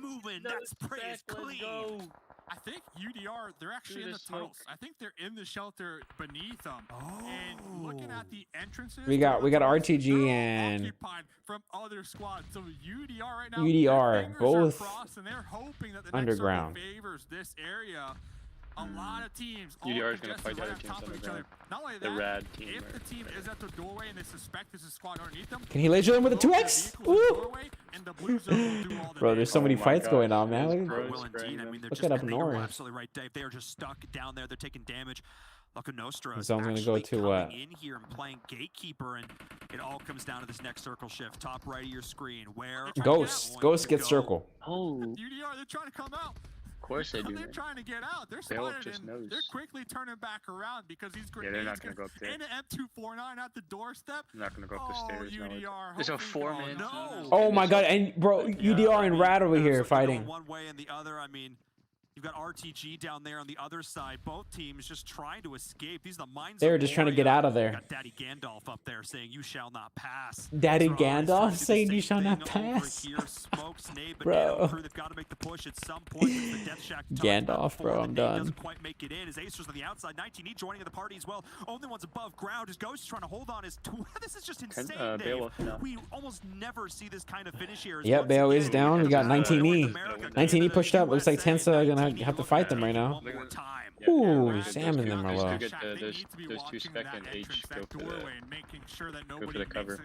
That's pretty clean. I think UDR, they're actually in the tunnels. I think they're in the shelter beneath them. And looking at the entrances, We got RTG and occupied from other squads. So UDR right now, UDR both crossed, and they're hoping that the underground. next favors this area. A lot of teams. UDR is going to fight the other teams underground. Not only The that, rad team. if the team is at the doorway and they suspect there's a squad underneath them, Can he laser them with a 2x? Woo! Bro, there's so many fights going on, man. Look at up north. Absolutely right, Dave. They are just stuck down there. They're taking damage. Loca Nostra is Zone's gonna go to in here and playing gatekeeper, and it all comes down to this next circle shift. Top right of your screen. Where Ghost gets circle. Oh. UDR, they're trying to come out. Of course they do. They're trying to get out. They're spotted, and they're quickly turning back around because these grenades they're not going to go up there. and an M249 at the doorstep. They're not going to go up the stairs. UDR, There's a 4-man team. Oh my god, and bro, UDR and Rad over here fighting. One way and the other. I mean, you've got RTG down there on the other side. Both teams just trying to escape. These are the mines. They're just trying to get out of there. Got Daddy Gandalf up there saying, "You shall not pass." Daddy Gandalf saying you shall not pass. Bro. They've got to make the push at some point. The Death Shack Gandalf, bro, I'm done. Doesn't quite make it in. As Acers on the outside, 19E joining in the party as well. Only one's above ground. His Ghost is trying to hold on his. This is just insane, Dave. We almost never see this kind of finish here. Yep, Bale is down. We got 19E. 19E pushed up. Looks like Tensa gonna have to fight them right now. Ooh, Sam and them are low. Those 2 spec and H go for the cover.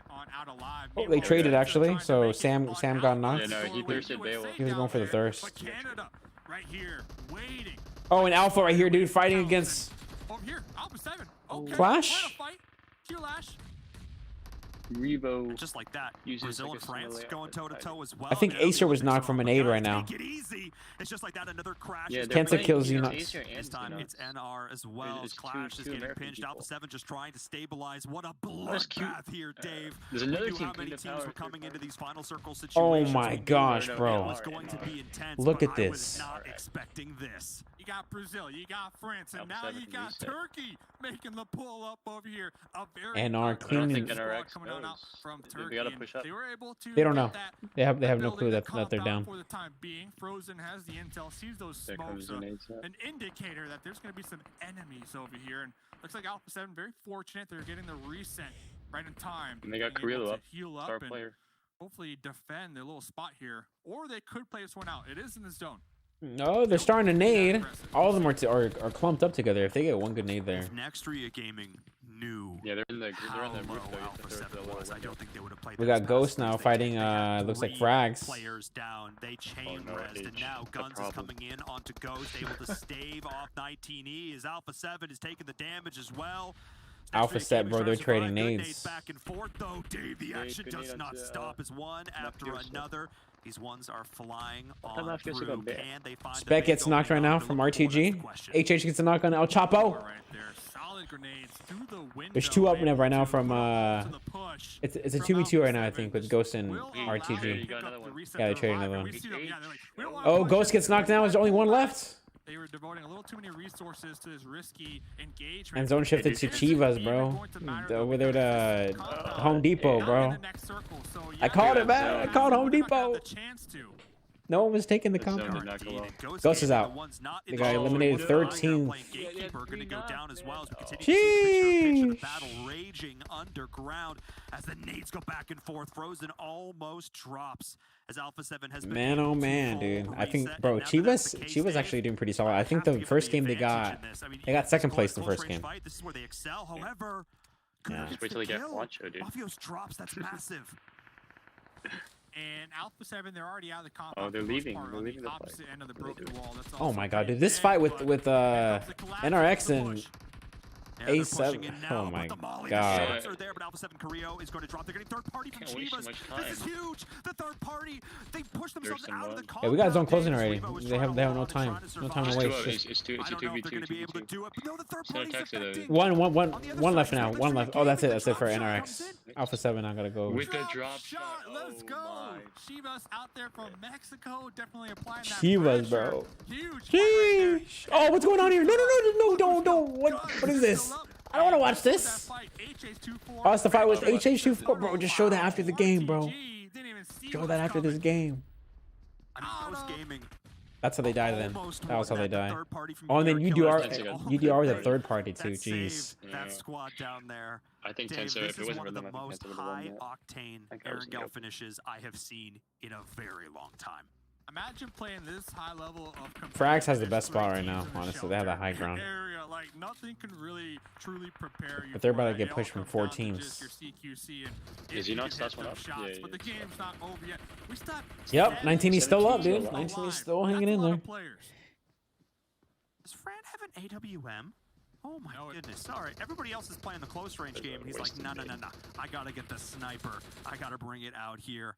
Oh, they traded actually, so Sam got knocked. Yeah, no, he thirsted Bale. He was going for the thirst. Canada, right here, waiting. Oh, and Alpha right here, dude, fighting against Over here, Alpha 7. Okay. Flash. Q-Lash. Revo. Just like that, Brazil and France going toe-to-toe as well. I think Acer was knocked from an 8 right now. Take it easy. It's just like that, another crash. Yeah, Tensa kills you nuts. This time it's NR as well. Clash is getting pinched. Alpha 7 just trying to stabilize. What a bloodbath here, Dave. There's another team. How many teams were coming into these final circle situations? Oh my gosh, bro. It was going to be intense. Look at I this. was not expecting this. You got Brazil, you got France, and now you got Turkey making the pull up over here. A very NR cleaning. coming on out from Turkey. They gotta push up. They were able to. They don't know. That They have no clue that they're down. For the time being, Frozen has the intel, sees those smokes, an indicator that there's going to be some enemies over here. And looks like Alpha 7 very fortunate. They're getting the reset right in time. And they got Carrillo up, heal star up and player. hopefully defend their little spot here, or they could play this one out. It is in the zone. No, they're starting to nade. All of them are clumped up together. If they get one good nade there. Nextria Gaming knew. Yeah, they're in the roof though. I don't think they would have played. We got Ghost now fighting. Looks like Frags. Players down. They chain rest, and now Guns is coming in onto Ghost, able to stave off 19E. As Alpha 7 is taking the damage as well. Alpha set, bro. They're trading nades. Back and forth though, Dave. The action does not stop as one after another. These ones are flying on through. Can they find Spec gets knocked right now from RTG. HH gets a knock on El Chapo. Right there. Solid grenades through the window. There's two up right now from it's a 2v2 right now, I think, with Ghost and RTG. Yeah, they traded another one. Oh, Ghost gets knocked down. There's only one left. They were devoting a little too many resources to this risky engagement. And zone shifted to Chivas, bro. Over there to Home Depot, bro. I called it, man. I called Home Depot. No one was taking the comp. Ghost is out. The guy eliminated 13. Sheesh. Battle raging underground as the nades go back and forth. Frozen almost drops as Alpha 7 has man, oh man, dude. I think, bro, Chivas actually doing pretty solid. I think the first game they got second place in the first game. This is where they excel. However, yeah. Just wait till they get Wancho, dude. Mafios drops. That's massive. And Alpha 7, they're already out of the comp. Oh, they're leaving. They're leaving the opposite end of the broken wall. That's oh my god, dude. This fight with NRX and A7. Oh my god. There, but Alpha 7 Carrillo is going to drop. They're getting third party from Chivas. This is huge. The third party. They push themselves out of the comp. Yeah, we got zone closing already. They have no time. No time to waste. It's 2v2. One left now. One left. Oh, that's it. That's it for NRX. Alpha 7, I gotta go. With the drop shot. Let's go. Chivas out there from Mexico, definitely applying that Chivas, bro. Huge. Sheesh. Oh, what's going on here? No, don't. What is this? I don't want to watch this. Oh, it's the fight with HH24, bro. Just show that after the game, bro. Show that after this game. That's how they die then. That was how they die. Oh, and then UDR was a third party too. Jeez. That squad down there. I think Tenso, if it wasn't for them, the most high-octane Erangel finishes I have seen in a very long time. Imagine playing this high level of Frags has the best spot right now, honestly. They have that high ground. Like nothing can really truly prepare you. But they're about to get pushed from 4 teams. Is he not stats one up? Yeah, but the game's not over yet. We stopped. Yep, 19 is still up, dude. 19 is still hanging in there. Does Fran have an AWM? Oh my goodness. Sorry. Everybody else is playing the close range game, and he's like, no. I gotta get the sniper. I gotta bring it out here.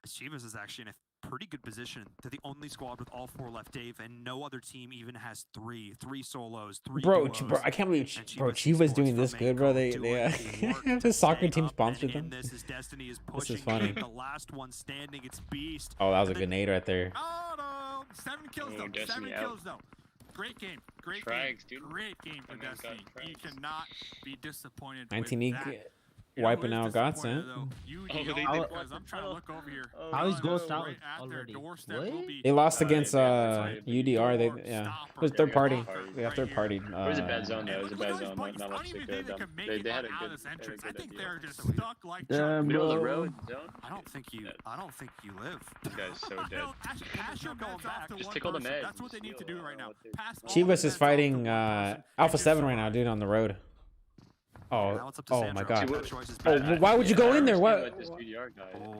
Chivas is actually in a pretty good position. They're the only squad with all 4 left, Dave, and no other team even has 3 solos, 3 duos. Bro, I can't believe Chivas doing this good, bro. They the soccer team sponsored them. This is Destiny is pushing. This is funny. The last one standing. It's Beast. Oh, that was a grenade right there. Oh no! 7 kills though. 7 kills though. Great game. Great game. Great game for Destiny. You cannot be disappointed. 19 wiping out Gots, eh? I'm trying to look over here. How is Ghost out already? What? They lost against UDR. It was third party. They got third party. It was a bad zone though. It was a bad zone. Not much to go down. They had a good I think they're just stuck like middle of the road zone. I don't think you live. This guy's so dead. Pass your going back. Just tickle the meds. That's what they need to do right now. Chivas is fighting Alpha 7 right now, dude, on the road. Oh my god. Oh, why would you go in there? What?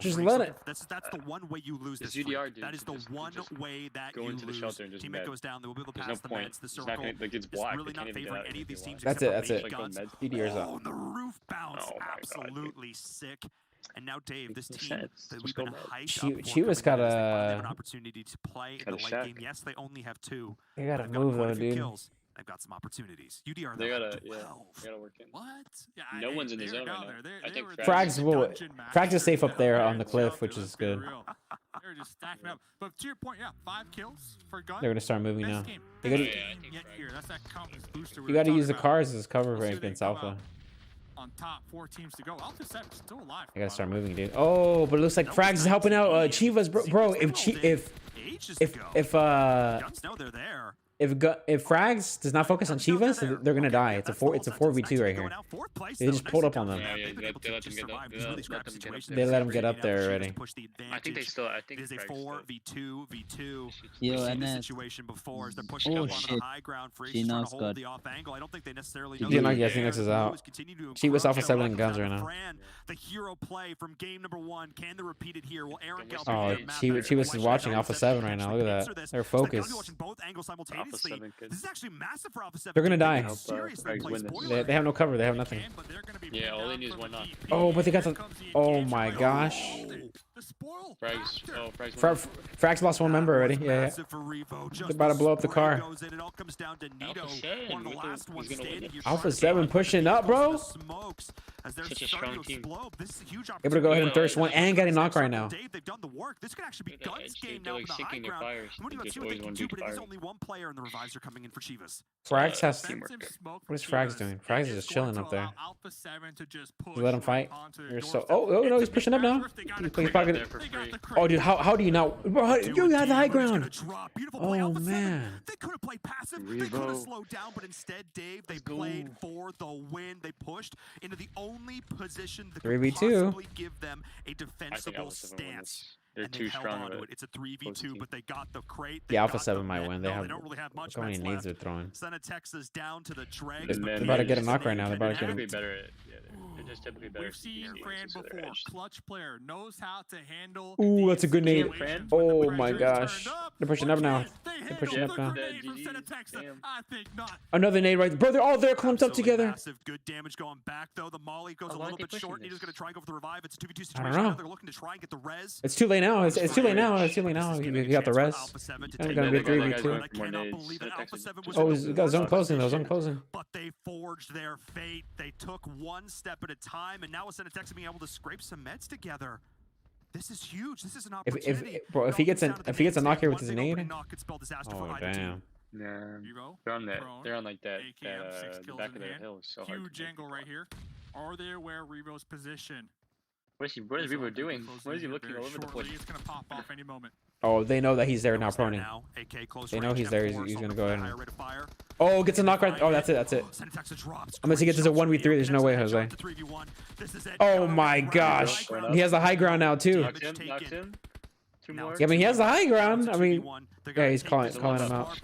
Just let it. That's the one way you lose this. That is the one way that you lose. Go into the shelter and just teammate goes down. They will be able to pass the meds. The circle is really not favoring any of these teams. That's it. UDR's up. Oh, the roof bounce. Absolutely sick. And now, Dave, this team that we've been hyped up Chivas got an opportunity to play in the late game. Yes, they only have 2. They gotta move though, dude. They've got some opportunities. UDR, they gotta work in. What? Yeah, no one's in the zone right now. I think Frags is safe up there on the cliff, which is good. They're just stacking up. But to your point, 5 kills for Gun. They're gonna start moving now. You gotta gotta use the cars as cover right against Alpha. On top, 4 teams to go. Alpha 7 still alive. I gotta start moving, dude. Oh, but it looks like Frags is helping out Chivas, bro. If Frags does not focus on Chivas, they're gonna die. It's a 4v2 right here. They just pulled up on them. They let him get up there already. I think they still. I think it is a 4v2v2 situation before as they're pushing up onto the high ground. Freeze trying to hold the off angle. I don't think they necessarily know. Phoenix is out. Chivas Alpha 7 and guns right now. The hero play from game number 1. Can they repeat it here? Will Erangel? Oh, Chivas is watching Alpha 7 right now. Look at that. They're focused. This is actually massive for Alpha 7. They're gonna die. They have no cover. They have nothing. Yeah, all they need is 1 knock. Oh, but they got the. Oh my gosh. The spoil. Frags lost one member already. Yeah. They're about to blow up the car. Alpha 7 pushing up, bro. Such a strong team. Able to go ahead and thirst one and getting knocked right now. They've done the work. This could actually be Guns game They're now like on the high sinking their ground. fires. What do you There's see what they always can one do? big But it is fire. only one player and the reviser coming in for Chivas. Frags has. Teamwork. What is Frags doing? Frags is just chilling up there. Alpha 7 to just push You let him fight. onto You're your so. doorstep. Oh no, he's pushing up now. He's pocketing. Oh dude, how do you not? Bro, you have the high ground. Oh man. They could have played passive. They could have slowed down, but instead, Dave, they played for the win. They pushed into the only position that could 3v2. possibly give them a defensible stance. They're And too they held strong on of to it. It's a 3v2, but they got the crate. The They Alpha got 7 the might med. win. No, They have. don't really have much Look how many meds nades left. they're throwing. Send a Texas down to the dregs. And but then They're about to get a Canadians knock right now. They're about to get They're him. better at. Yeah, they're just typically better. We've seen Fran before. Clutch player knows how to handle. Ooh, that's a good nade. situations when the Oh pressure my is gosh. turned up. They're pushing up now. They They're handle pushing up the now. grenade from Santa Texas. I think not. Another nade right. Bro, they're all there clumped up Absolutely together. Massive, good damage going back though. The Molly goes a little bit short. He's going to try and go for the revive. It's a 2v2 I situation. don't know. They're looking to try and get the res. It's too late now. It's too late now. It's too late now. You got the rest. It's gonna be a 3v2. I cannot believe that Alpha 7 was Oh, in the you got zone worst closing though. Zone position, closing. but they forged their fate. They took one step at a time, and now with Santa Texas being able to scrape some meds together. This is huge. This is an opportunity. If he gets a knock here with his nade. Oh Damn. Yeah. Evo, They're on that. prone, They're on like that. AKM, 6 The kills back in of the hand. hill is so hard. Huge angle right here. Are they aware of Revo's position? What is Revo doing? What is he looking all over the place? It's gonna pop off any moment. Oh, they know that he's there now, proning. They know he's there. He's gonna go ahead and. Oh, gets a knock right. Oh, that's it. That's it. Unless he gets this a 1v3, there's no way, Jose. Oh my gosh. He has the high ground now too. Knocks him. Two more. Yeah, I mean he has the high ground. I mean, yeah, he's calling him out.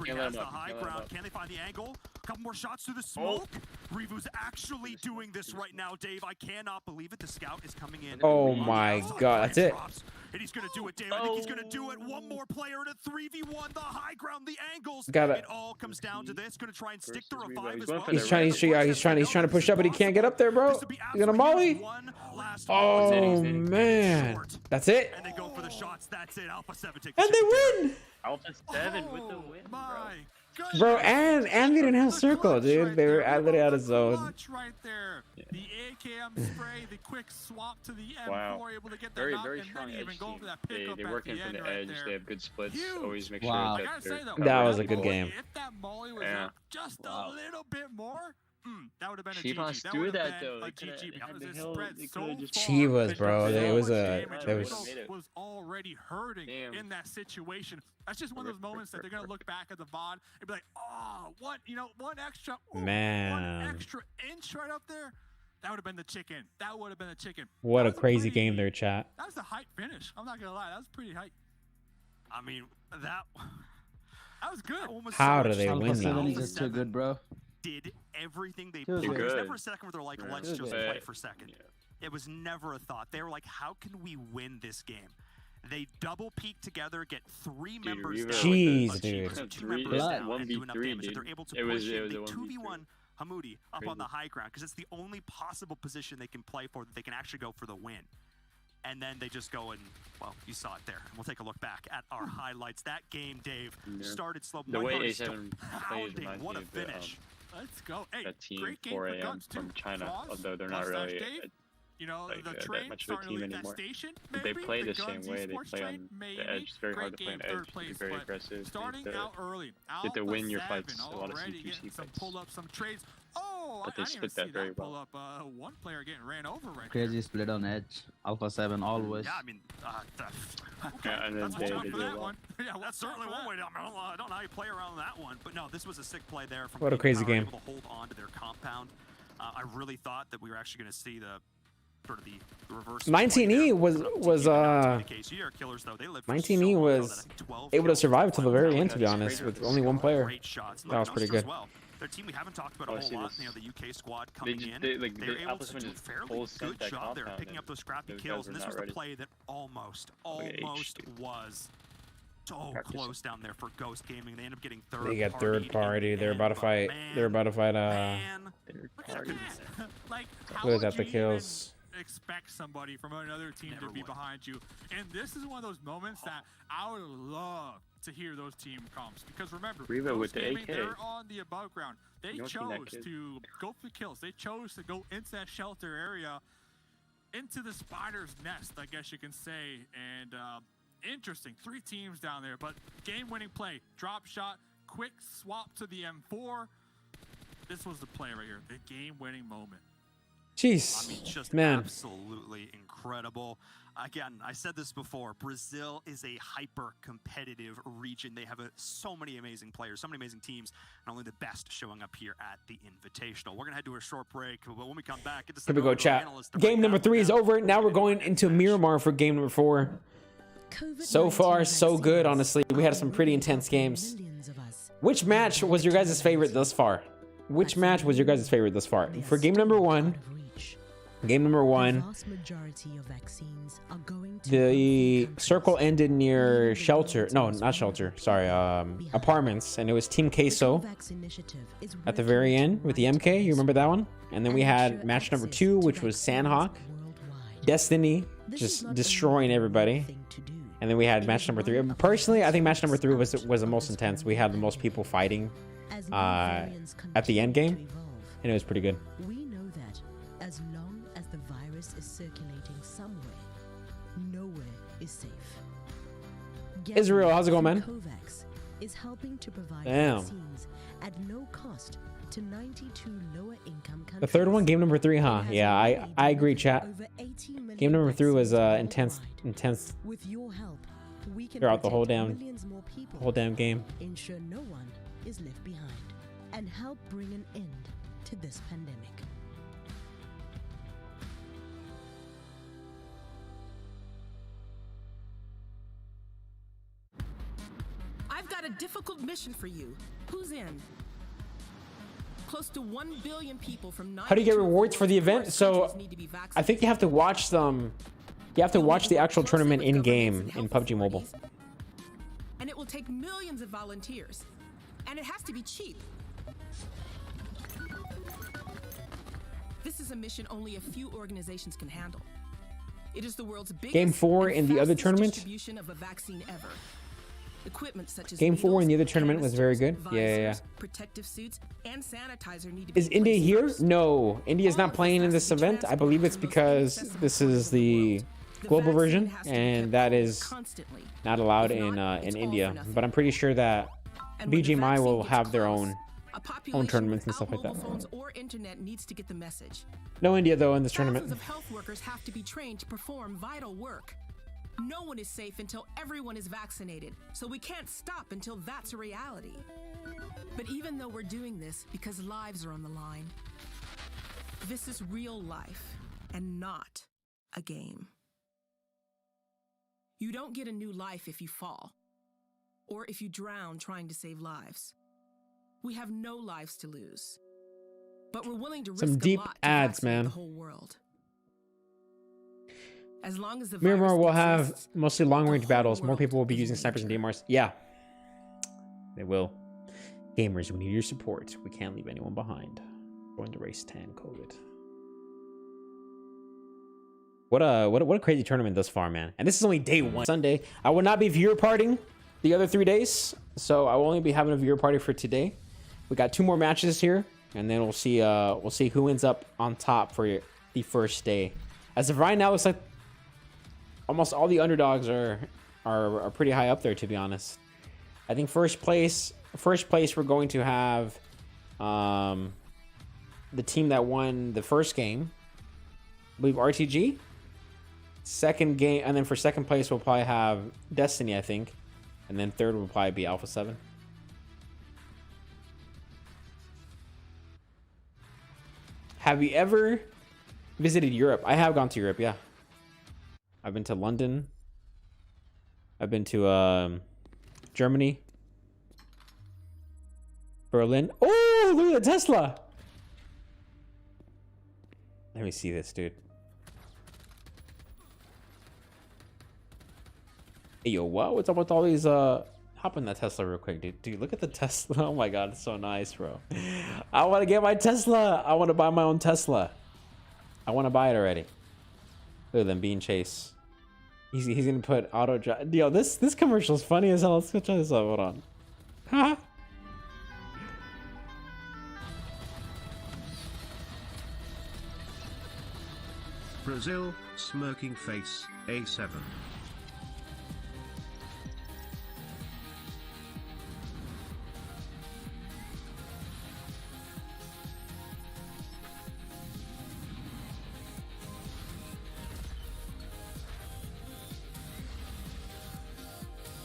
Can't let him up. Can they find the angle? A couple more shots through the smoke. Revu's actually doing this right now, Dave. I cannot believe it. The scout is coming in. Oh my god, that's it. And he's going to do it, Dave. I think he's going to do it. One more player in a 3v1. The high ground, the angles. Gotta- It all comes down to this. Going to try and stick the revive as going well. for He's trying to push up, but he can't get up there, bro. He's gonna molly. Oh man, that's it. And they go for the shots. That's it. Alpha 7 takes And they win, Alpha 7 with the win, bro. bro. And they didn't have circle, dude. They were literally out of zone. Clutch right there. The AKM spray, the quick swap to the M4, Wow. able to get that Very, knock, very and strong then even edge going team. for that pickup They at work in the from end the right edge. there. They have good splits. Huge. Always make Wow. sure I that gotta say they're though, That was a that good molly, game. If that molly was Yeah. up just a little bit more, that would have been a Chivas GG. That do would have that, been though. a They coulda- GG they because had the it hill, spread they so coulda just- far. Chivas, bro. So It was much a. damage. There was. Revo was already hurting in that situation. That's just one of those moments that they're gonna look back at the VOD and be like, oh, one extra, Man. one extra inch right up there. That would have been the chicken. That would have been the chicken. What That a was crazy pretty- game there, chat. That was a hype finish. I'm not gonna lie. That was pretty hype. I mean, that was good. How do they Alpha win 7 that? is just too good, bro. did everything they Too planned. good. There was never a second where they're like, let's Too just good. play for second. It was never a thought. They were like, how can we win this game? They double peak together, get 3 members down. Jeez, But dude. Chivas are 2 Three- members yeah, down and do enough 1v3, damage that they're dude. able to It was- push it in. was They a 2v1 Hamoudi up on Crazy. the high ground because it's the only possible position they can play for that they can actually go for the win. And then they just go and, well, you saw it there. And we'll take a look back at our highlights. That game, Dave, Yeah. started slow. The way Mike Hart A7 is plays pounding. reminds What me a of the, finish. Let's go. Hey, that team great game 4 for AM Guns too. from China, Frost, although they're not Mustache really Dave. You know, like, the that train much of a starting to team leave that anymore. station. But they Maybe play the Guns same way. They esports play train, on maybe. the edge. It's very hard to Great play on game, edge. third place, They're very but aggressive. starting They out early. get to win your Alpha fights. 7 A lot of already C2C getting some fights. pull up, some trades. Oh, But they I didn't split even that see very that pull well. up. One player getting ran over right Crazy split on edge. Alpha 7 always. Yeah, I mean, okay. Yeah, and then That's they one do for that well. one. Yeah, that's certainly one way. I don't know how you play around that one, but no, this was a sick play there. From What a crazy Power, game. Able to hold on to their compound. I really thought that we were actually going to see the sort of the reverse. 19E was 19E was able to survive till the very end, to be honest, with only one player. That was pretty good. Their team we haven't talked about a whole lot. You know, the UK squad They coming just in. they, like They're the able Alpha to 7 do a just fairly full good sent that job there, compound picking and up those scrappy those kills. guys And were this not was the ready. play that almost was so Practice. close down there for Ghost Gaming. They end up getting third. They got third party. They're about to fight. They're about to fight. Like, Look at that, the kills. expect somebody from another team to be behind you. And this is one of those moments that I would love to hear those team comps, because remember, with the AK. they're on the above ground. They chose to go for kills. They chose to go into that shelter area, into the spider's nest, I guess you can say. And interesting, 3 teams down there, but game-winning play, drop shot, quick swap to the M4. This was the play right here, the game-winning moment. Jeez, I mean, just man, absolutely incredible. Again, I said this before, Brazil is a hyper-competitive region. They have so many amazing players, so many amazing teams, and only the best showing up here at the Invitational. We're going to head to a short break, but when we come back... Here we go, chat. Game number 3 is over. Now we're going into Miramar for game number 4. So far, so good, honestly. We had some pretty intense games. Which match was your guys' favorite thus far? Which match was your guys' favorite thus far? For game number 1... Game number 1, the circle ended near shelter. No, not shelter. Sorry, apartments, and it was Team Queso at the very end with the MK. You remember that one? And then we had match number 2, which was Sandhawk, Destiny, just destroying everybody. And then we had match number 3. Personally, I think match number 3 was the most intense. We had the most people fighting at the end game, and it was pretty good. As long as the virus is circulating somewhere, nowhere is safe. Israel, how's it going, man? COVAX is helping to provide Damn. vaccines at no cost to 92 lower income countries. The third one, game number 3, huh? Yeah, I agree, chat. Game number 3 was intense With your help, we can throughout the whole protect damn millions more people, game. ensure no one is left behind, and help bring an end to this pandemic. I've got a difficult mission for you. Who's in? Close to 1 billion people from How do you get rewards for the event? So I think you have to watch them. You have to watch the actual tournament in game in PUBG Mobile. And it will take millions of volunteers. And it has to be cheap. This is a mission only a few organizations can handle. It is the world's biggest Game 4 in the other fastest tournament. distribution of a vaccine ever. Equipment such as Game 4 in the other needles, tournament was very good. canisters, Yeah. visors, protective suits, and sanitizer need to be Is India here? No, India's not playing in this event. I believe it's because this is the global version, and that is not allowed in India. But I'm pretty sure that BGMI will have their own tournaments and stuff like that. phones or internet needs to get the message. No India though in this tournament. Thousands of health workers have to be trained to perform vital work. No one is safe until everyone is vaccinated, so we can't stop until that's a reality. But even though we're doing this because lives are on the line, this is real life and not a game. You don't get a new life if you fall, or if you drown trying to save lives. We have no lives to lose, but we're willing to risk Some deep a lot to ads, vaccinate man. the whole world. As long as the Miramar virus will have exists, mostly long-range battles. More people will be using snipers and DMRs. Yeah, they will. Gamers, we need your support. We can't leave anyone behind. Going to race 10 COVID. What a crazy tournament thus far, man. And this is only day 1. Sunday. I will not be viewer partying the other 3 days, so I will only be having a viewer party for today. We got 2 more matches here, and then we'll see who ends up on top for the first day. As of right now, it looks like almost all the underdogs are pretty high up there, to be honest. I think first place we're going to have the team that won the first game, I believe RTG. Second game, and then for second place we'll probably have Destiny, I think, and then third will probably be Alpha 7. Have you ever visited Europe? I have gone to Europe, yeah. I've been to London. I've been to Germany. Berlin. Oh, look at the Tesla. Let me see this, dude. Hey, yo, what? What's up with all these, hop in that Tesla real quick, dude. Dude, look at the Tesla. Oh my God, it's so nice, bro. I want to get my Tesla. I want to buy my own Tesla. I want to buy it already. Look at them being chased. He's gonna put auto drive. Yo, this commercial's funny as hell. Let's go try this out. Hold on. Haha. Brazil, smirking face, A7.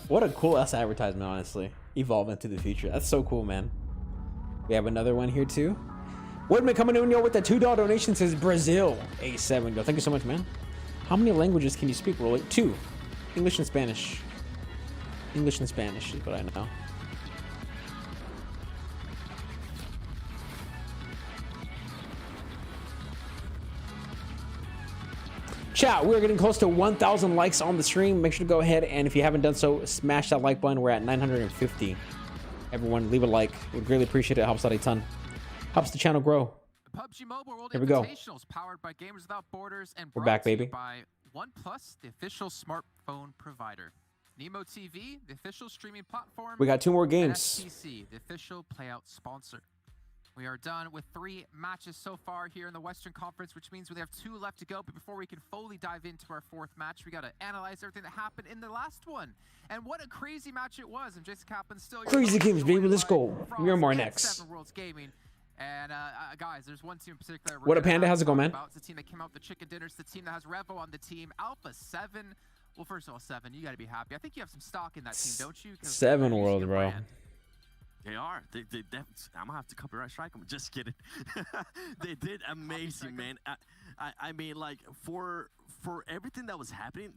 What a cool ass advertisement, honestly. Evolve into the future. That's so cool, man. We have another one here too. Woodman coming in with the $2 donation says Brazil A7. Yo, thank you so much, man. How many languages can you speak, Rolly? 2. English and Spanish. English and Spanish is what I know. Chat, we're getting close to 1,000 likes on the stream. Make sure to go ahead, and if you haven't done so, smash that like button. We're at 950. Everyone, leave a like. We'd greatly appreciate it. It helps out a ton. Helps the channel grow. The PUBG Mobile World Here we go. Invitational is powered by Gamers Without Borders and We're brought back, to you baby. by OnePlus, the official smartphone provider. Nemo TV, the official streaming platform. We got 2 more and games. STC, the official playout sponsor. We are done with 3 matches so far here in the Western Conference, which means we have 2 left to go. But before we can fully dive into our 4th match, we got to analyze everything that happened in the last one. And what a crazy match it was. And Jason Kaplan still Crazy games, baby. Let's go. You're more next. 7 Worlds Gaming. And guys, there's one team in particular. What a Panda. How's it going, man? It's the team that came out with the chicken dinners. The team that has Revo on the team. Alpha 7. Well, first of all, 7, you got to be happy. I think you have some stock in that team, don't you? 7 World, bro. They are. They definitely. I'm gonna have to copyright strike them. Just kidding. They did amazing, man. I mean, like for everything that was happening,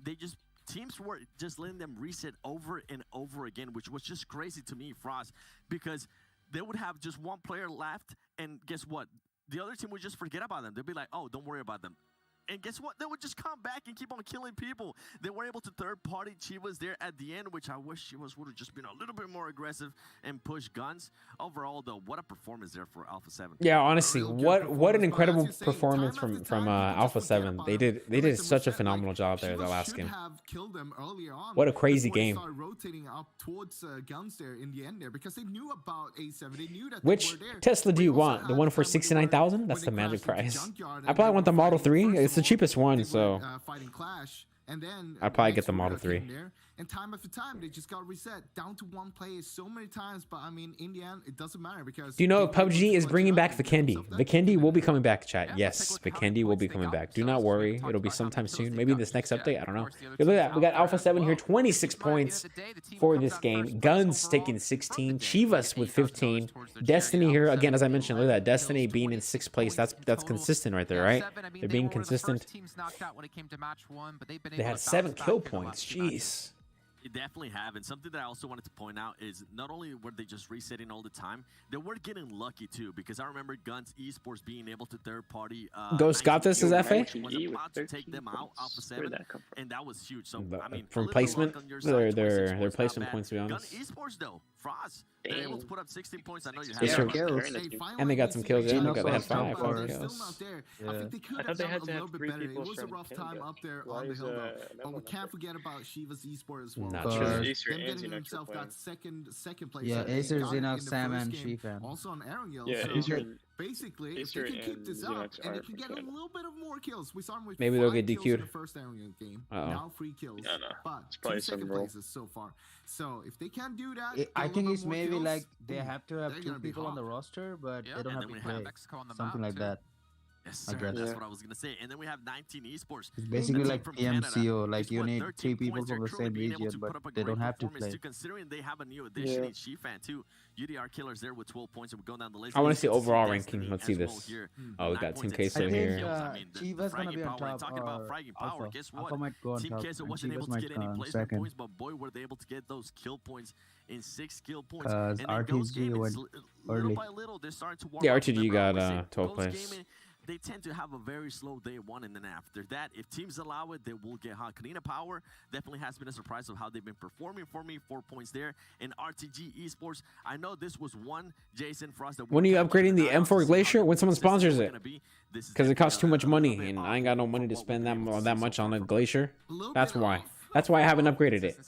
teams were just letting them reset over and over again, which was just crazy to me, Frost, because they would have just one player left, and guess what? The other team would just forget about them. They'd be like, "Oh, don't worry about them." And guess what? They would just come back and keep on killing people. They were able to third-party Chivas there at the end, which I wish Chivas would have just been a little bit more aggressive and push guns. Overall, though, what a performance there for Alpha 7. Yeah, honestly, what an incredible performance from Alpha 7. They did such a phenomenal job there the last game. What a crazy game. Rotating up towards guns there in the end there because they knew about A7. They knew that Which Tesla do you want? The one for 69,000? That's the magic price. I probably want the Model 3. It's the cheapest one, so I'd probably get the Model 3. And time after time, they just got reset down to 1 player so many times. But I mean, in the end, it doesn't matter because. Do you know if PUBG is bringing back Vikendi? Vikendi will be coming back, chat. Yes, Vikendi will be coming back. Do not worry. It'll be sometime soon. Maybe this next update. I don't know. Look at that. We got Alpha 7 here. 26 points for this game. Guns taking 16. Chivas with 15. Destiny here. Again, as I mentioned, look at that. Destiny being in 6th place. That's consistent right there, right? They're being consistent. They had 7 kill points. Jeez. They definitely have, and something that I also wanted to point out is not only were they just resetting all the time, they were getting lucky too, because I remember Guns Esports being able to third-party. Ghost got this as FA? Was about to take them out, Alpha 7, and that was huge. So I mean, from placement, their placement points, to be honest. Guns Esports though, Frost, they're able to put up 16 points. I know you have kills. And they got some kills. Yeah, they had 5 kills. I thought they had to have 3 people. It was a rough time up there on the hill, though. But we can't forget about Chivas Esports as well. Not sure. Them getting themselves that second place. Yeah, Acer, Xenox, Sam, and Shifan. Also on Aaron Gill. Yeah, so basically, if they can keep this up and they can get a little bit of more kills, we saw them with maybe they'll get 5 kills in DQ'd. the first Aaron Gill game. Now 3 kills, but 2 second places so far. So if they can't do that, I think it's maybe like they have to have 2 people on the roster, but they don't have to play. Something like that. Yes, sir. That's what I was gonna say. And then we have 19 Esports. It's basically like PMCO, like you need 3 people from the same region, but they don't have to play. Considering they have a new addition in Shifan too. UDR Killers there with 12 points, and we're going down the list. I want to see overall ranking. Let's see this. Oh, we got Team Queso here. Chivas gonna be on top. Alpha. Alpha might go on top. Chivas might go on second. But boy, were they able to get those kill points in 6 kill points. Because RTG went early. Little by little, they're starting to Yeah, RTG got 12th place. they tend to have a very slow day one, and then after that, if teams allow it, they will get hot. Kanina Power definitely has been a surprise of how they've been performing for me. 4 points there. And RTG Esports, I know this was one, Jason Frost. That when are you upgrading the M4 Glacier? When someone sponsors it? Because it costs too much money, and I ain't got no money to spend that much on a Glacier. That's why. That's why I haven't upgraded it.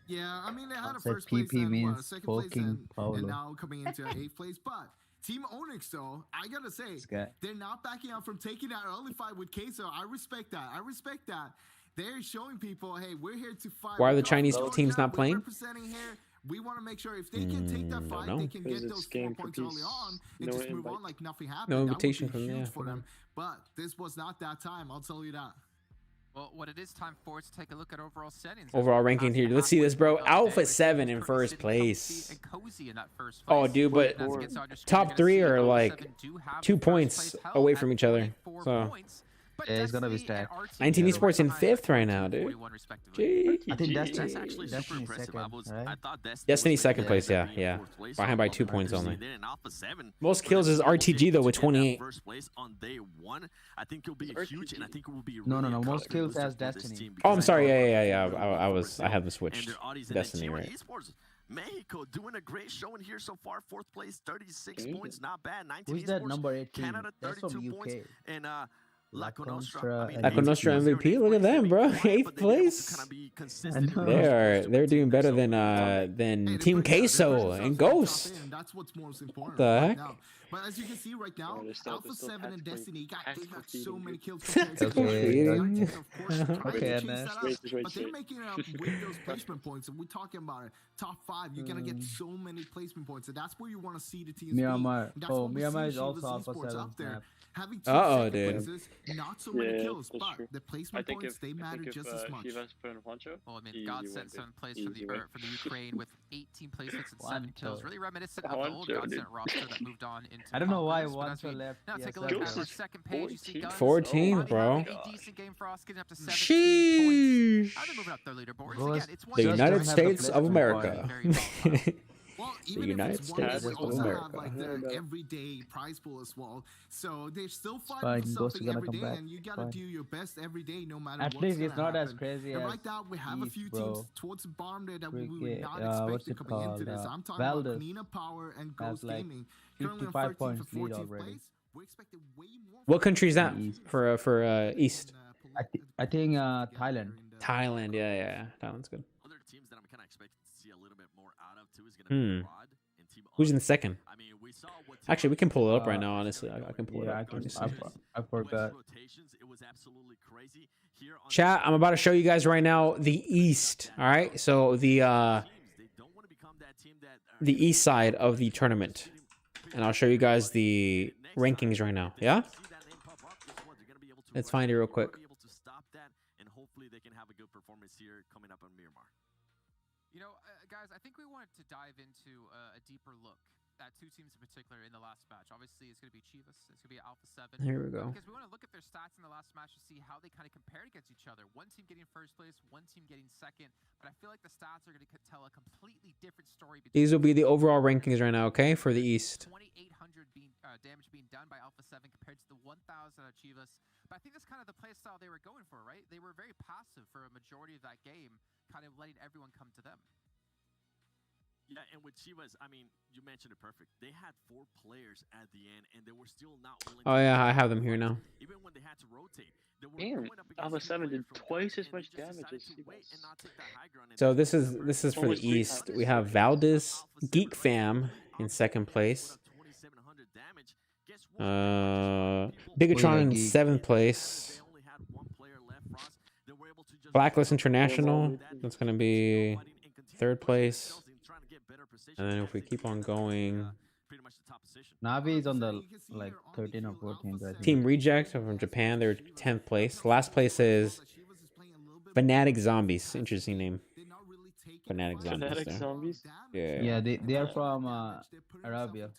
Yeah, I mean, they had a Said first place PP and means second place poking and Paulo. now coming into 8th place. But Team Onyx, though, I gotta say, they're not backing out from taking that early fight with Queso. I respect that. I respect that. They're showing people, hey, we're here to fight. Why are the Chinese teams not playing? Representing here. We want to make sure if they can take that fight, they can get those 4 points early on and just move on like nothing happened. No invitation that would be from huge for them. But this was not that time. I'll tell you that. Well, what it is time for is to take a look at overall settings. Overall ranking here. Let's see this, bro. Alpha 7 in first place. Oh, dude, but top 3 are like 2 points away from each other. So yeah, it's gonna be stacked. 19 Esports in 5th right now, dude. Jeez. I think That's actually super impressive. I thought Destiny second place, yeah. Behind by 2 points only. Most kills is RTG though with 28. First place on day 1. I think it'll be huge, and I think it will be No. Most kills as Destiny. Oh, I'm sorry. Yeah. I have the switched Destiny, right? Mexico doing a great showing here so far. 4th place, 36 points, not bad. 19 Who's that number 18? Canada, 32 points, and La Nostra MVP. Look at them, bro. 8th place. They're doing better than Team Queso and Ghost. That's what's most important. What the heck? But as you can see right now, Alpha 7 and Destiny they got so many kills. But they're making it up with those placement points. And we're talking about it. Top 5, you're gonna get so many placement points, and that's where you want to see the teams. Myanmar. Myanmar is also Alpha 7. Up there. Having 2 dude. places, not so many kills, but the placement points they matter just as much. Well, I mean, God sent 7th place for the Ukraine with 18 placements and 7 kills. Really reminiscent of the old God sent roster that moved on into. I don't know why Wancho left. Now take a look at our second page. You see Guns. 14, bro. A decent game for us, getting up to 17 points. How are they moving up their leaderboards? Again, it's the United States of America. Well, the even United if it's States one, of they also America. have like their everyday prize pool as well. So they're still fighting for something every day, and you gotta do your best every day, no matter At what's least it's not happen. as crazy And as right now, we have a few teams towards the bottom there that we would Cricket, not what's expect it coming into called? this. I'm talking about Valdez Nina Power and Ghost like Gaming. Currently on 55 13th points and lead 14th already. place. We're expecting way more. What country is that for East? I think Thailand. Thailand, yeah. Thailand's good. Other teams that I'm kind of expecting to see a little bit more out of too is going to be Rod and Team. Who's in second? I mean, we saw what Actually, we can pull it up right now. Honestly, I can pull it up. I forgot. It was absolutely crazy here on Chat, I'm about to show you guys right now the East. All right, so the East side of the tournament, and I'll show you guys the rankings right now. Yeah. Let's find it real quick. And hopefully they can have a good performance here coming up on Myanmar. You know, guys, I think we wanted to dive into a deeper look at 2 teams in particular in the last match. Obviously, it's going to be Chivas. It's going to be Alpha 7. Here we go. Because we want to look at their stats in the last match to see how they kind of compared against each other. One team getting first place, one team getting second. But I feel like the stats are going to tell a completely different story. These will be the overall rankings right now, okay, for the East. 2,800 damage being done by Alpha 7 compared to the 1,000 at Chivas. But I think that's kind of the play style they were going for, right? They were very passive for a majority of that game, kind of letting everyone come to them. Yeah, and with Chivas, I mean, you mentioned it perfect. They had 4 players at the end, and they were still not willing. Oh yeah, I have them here now. Even when they had to rotate, they were Damn, Alpha 7 did twice as much damage as Chivas. So this is for the East. We have Valdez, Geek Fam in second place. Bigatron in 7th place. Blacklist International, that's gonna be 3rd place. And then if we keep on going, Navi is on the like 13 or 14. I think. Team Reject from Japan, they're 10th place. Last place is Fnatic Zombies. Interesting name. Fnatic Zombies. Fnatic Zombies? Yeah. They are from Arabia.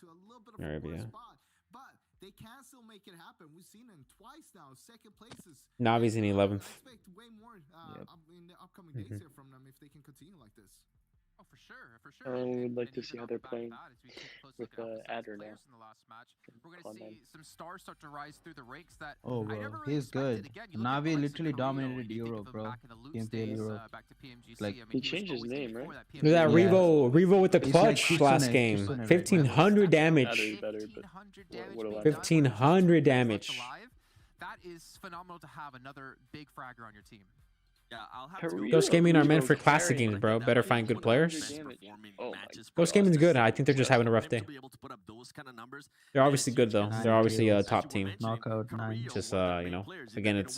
They can still make it happen. We've seen them twice now. Second places. Navi's in 11th. I expect way more in the upcoming days here from them if they can continue like this. Oh, for sure. I would like to see how they're playing with Adder now. We're going to see some stars start to rise through the ranks that Oh, I bro, never really he's good. expected. Again, you look at Navi the likes of literally Carrillo, dominated and you think Europe, of him bro. back in the loot PMPL days, Europe. back to PMGC. Like, I mean, he changed his was name, before right? that Look at that Yeah. Revo with the He's like clutch last Kitsune game. right now. 1500 damage. Adder's better, but what do I know? 1500 damage. That is phenomenal to have another big fragger on your team. Yeah, I'll have to Ghost Gaming are meant for classic games, bro. Better find good players. Ghost Gaming's good. I think they're just having a rough day. They're obviously good though. They're obviously a top team. Knockout 9. Just you know, again, it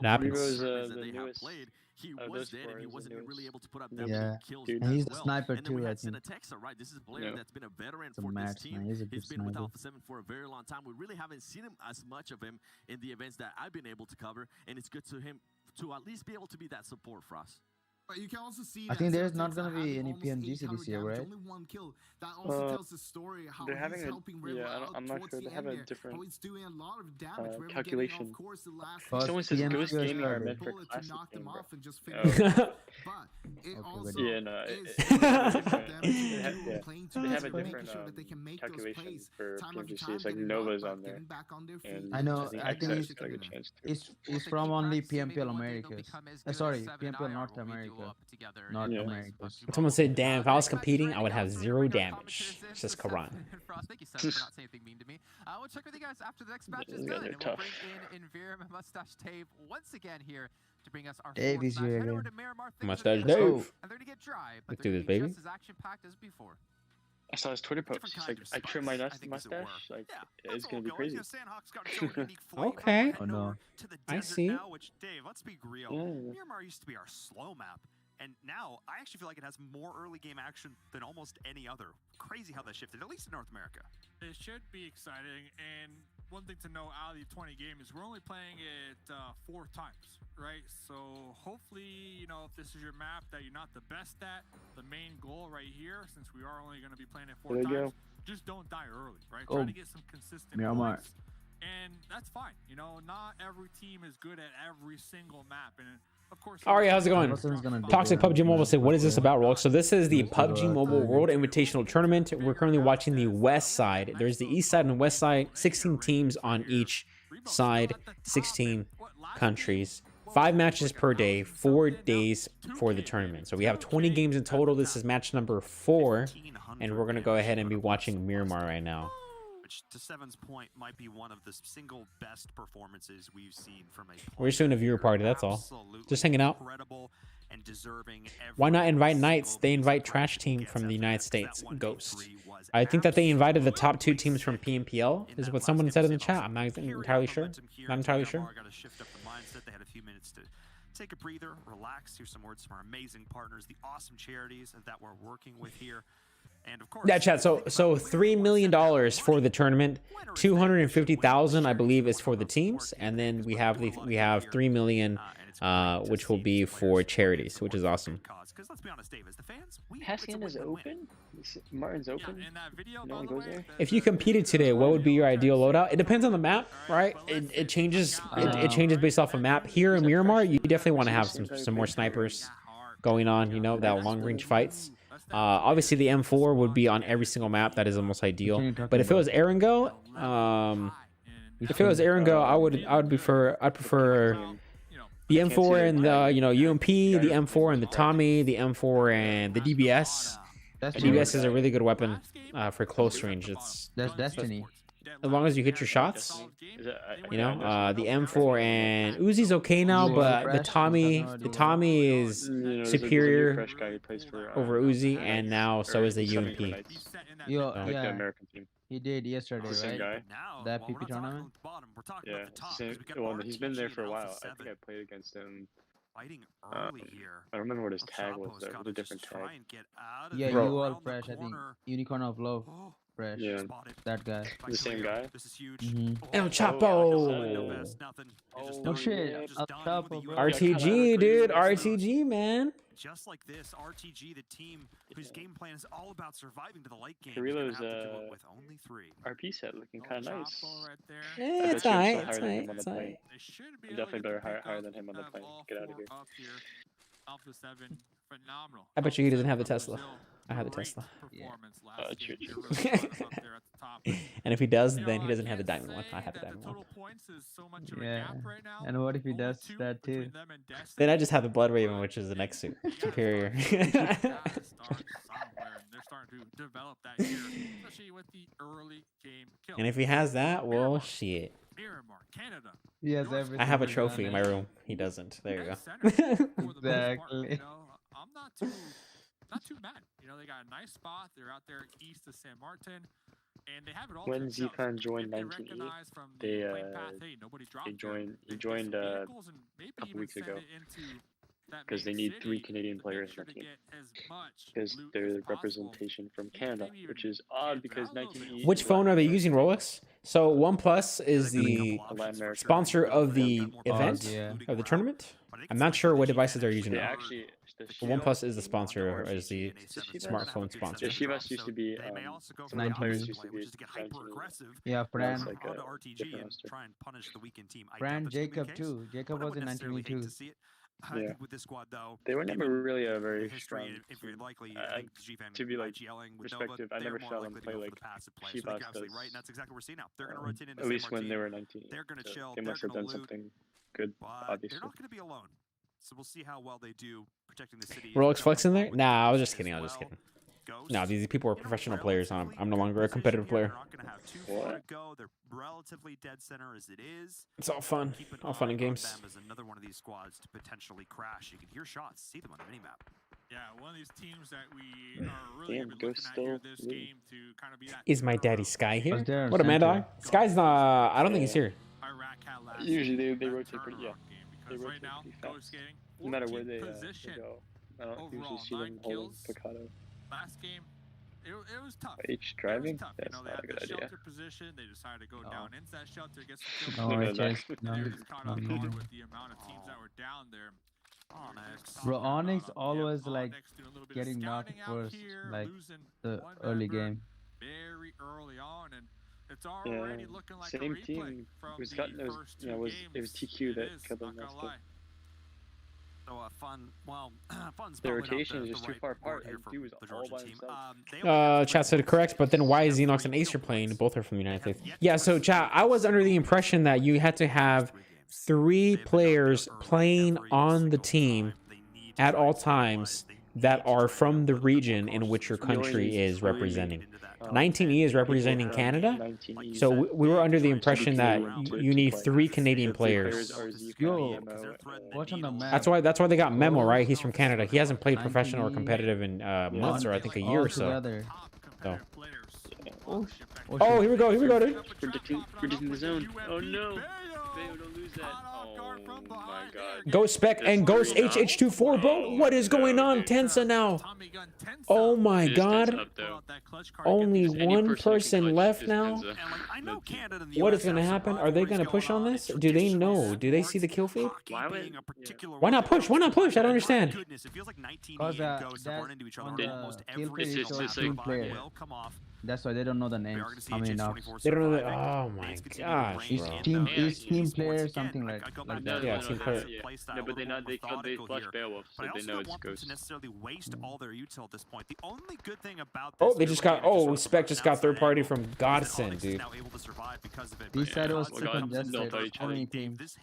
happens. Revo's the newest. He Oh, was those dead, and he four is wasn't the really newest. able to put up Yeah. that many kills. And as he's the well. sniper And then we too, I had think. Senatexa, right? This is a player Yeah. that's been a veteran The for this Mats, team. man. He's a good He's been with sniper. Alpha 7 for a very long time. We really haven't seen him as much of him in the events that I've been able to cover, and it's good to him to at least be able to be that support for us. But you can also see I think there's not gonna be any PMGC this year, right? Only one kill. That also tells the story how they're he's having helping River out I'm not towards sure. the They have end a there. different How he's doing a lot of damage. River calculation. getting, of course, the last Someone says PMGC Ghost is Gaming are better. meant for bullet to classic knock them game, off and just bro. finish them. But it also yeah, no, is they have a different calculation for PMGC. It's like Nova's on there, and I know. think I think Access got a good chance too. it's from only PMPL Americas. Sorry, PMPL North America. North Yeah. America. Someone said, "Damn, if I was competing, I would have 0 damage." Says Karan. Thank you, Seth, for not saying anything mean to me. We'll check with you guys after the next match is done, and we'll bring in Invir Mustache Dave once again here to bring us our Dave fourth is match. here Head over again. to Miramar. Mustache Dave. And they're to get dry, but Let's they're do gonna this, be baby. just as action-packed as before. I saw his Twitter post. It's like, I trim my mustache. Like, it's gonna be crazy. Okay. Oh no. I see. Now, which, Dave, let's be real. Yeah. Miramar used to be our slow map. And now, I actually feel like it has more early game action than almost any other. Crazy how that shifted, at least in North America. It should be exciting, and one thing to know out of the 20 game is we're only playing it 4 times, right? So hopefully, you know, if this is your map that you're not the best at, the main goal right here, since we are only going to be playing it 4 times, just don't die early, right? Try to get some consistent Miramar. points, and that's fine. You know, not every team is good at every single map, and of course. All right, how's it going? Toxic PUBG Mobile say, what is this about, Roll? So this is the PUBG Mobile World Invitational Tournament. We're currently watching the west side. There's the east side and west side, 16 teams on each side, 16 countries. 5 matches per day, 4 days for the tournament. So we have 20 games in total. This is match number 4, and we're going to go ahead and be watching Miramar right now. Which, to Seven's point, might be one of the single best performances we've seen from a We're just doing a viewer party, that's all. Just hanging out. And deserving. Why not invite Knights? They invite Trash Team from the United States, Ghost. I think that they invited the top 2 teams from PMPL, is what someone said in the chat. I'm not entirely sure. Not entirely sure. Got to shift up the mindset. They had a few minutes to take a breather, relax, hear some words from our amazing partners, the awesome charities that we're working with here. And of course, yeah, chat. So $3 million for the tournament, 250,000 I believe is for the teams, and then we have 3 million, which will be for charities, which is awesome. Because let's be honest, Dave, as the fans, Hessian is open. Martin's open. No one goes there. If you competed today, what would be your ideal loadout? It depends on the map, right? It changes. It changes based off a map. Here in Miramar, you definitely want to have some more snipers going on. You know, that long range fights. Obviously, the M4 would be on every single map. That is the most ideal. But if it was Erangel, I'd prefer the M4 and the UMP, the M4 and the Tommy, the M4 and the DBS. The DBS is a really good weapon for close range. That's Destiny. As long as you hit your shots, you know, the M4 and Uzi's okay now, but the Tommy is superior over Uzi, and now so is the UMP. Yeah, he did yesterday, right? That PP tournament. Yeah, well, he's been there for a while. I think I played against him. Fighting early here. I don't remember what his tag was though. It was a different tag. Yeah, you all fresh. I think Unicorn of Love. Fresh. Yeah. That guy. The same guy. El Chapo. Oh shit. El Chapo, bro. RTG, dude. RTG, man. Just like this, RTG, the team whose game plan is all about surviving to the late game. Carrillo's with only 3. RP set looking kind of nice. Yeah, it's alright. It's definitely better higher than him on the plane. Get out of here. Alpha 7 phenomenal. I bet you he doesn't have the Tesla. I have the Tesla. And if he does, then he doesn't have the diamond one. I have the diamond one. Yeah. And what if he does that too? Then I just have the Blood Raven, which is the next suit. Superior. They're starting to develop that here, especially with the early game kill. And if he has that, well, shit. Canada. Yes, everything. I have a trophy in my room. He doesn't. There you go. Exactly. I'm not too bad. You know, they got a nice spot. They're out there east of San Martin, and they have it all. When Z-Fan joined 19E, he joined a couple weeks ago because they need 3 Canadian players on the team because they're the representation from Canada, which is odd because 19E. Which phone are they using, Rolex? So OnePlus is the sponsor of the event of the tournament. I'm not sure what devices they're using. Now. OnePlus is the sponsor, is the smartphone sponsor. The Chivas used to be, some of the players used to be yeah, Fran. Like Fran, Jacob too. Jacob was in 19E too. Yeah. With this squad, though, they were never really a very strong. To be like respective, I never saw them play like Chivas does. Right, and that's exactly what we're seeing now. They're going to rotate into at least when they were 19. They're going to chill. They must have done something good. Obviously, they're not going to be alone. So we'll see how well they do protecting the city. Rolex Flex in there? Nah, I was just kidding. No, these people are professional players. I'm no longer a competitive player. What? They're relatively dead center as it is. It's all fun. All fun and games. As another one of these squads to potentially crash. You can hear shots, see them on the minimap. Yeah, one of these teams that we are really looking at here this game to kind of be that. Is my daddy Sky here? What a mad dog. Sky's not. I don't think he's here. Usually they rotate pretty. Yeah, they rotate right now, pretty fast. skating, No matter where they go. I don't overall, usually see them holding Picado. Last game, it was tough. H driving? Tough. That's not a good idea. Shelter position. They decided to go down into that shelter, get some No, kills. I just They were just caught off guard with the amount of teams that were down there. Bro, Onyx always like getting knocked first, like the early game. Very early on, and it's already looking like same a replay team. from It was the gotten those, first you know, it was TQ that killed them last time. So fun's the rotation is just too far apart. And he was all by himself. Chat said correct, but then why is Xenox and Acer playing? Both are from the United States. Yeah, so chat, I was under the impression that you had to have 3 players playing on the team at all times that are from the region in which your country is representing. 19E is representing Canada, so we were under the impression that you need 3 Canadian players. Yo, what's on the map? That's why they got Memo, right? He's from Canada. He hasn't played professional or competitive in months, or I think a year or so. So. Oh, here we go, dude. Predicting the zone. Oh no. Bayo, don't lose that. Oh my god. Ghost Spec and Ghost HH24, bro. What is going on, Tensa now? Oh my god. Only one person left now. What is going to happen? Are they going to push on this? Do they know? Do they see the kill feed? Why not push? Why not push? I don't understand. Because that's why they don't know the names. How many knocks? They don't know that. Oh my gosh, bro. It's team player, something like that. Yeah, team player. No, but they flush Beowulf, so they know it's Ghost. To necessarily waste all their util at this point. The only good thing about this, they just got. Oh, Spec just got third party from Godsend, dude. These side was too congested.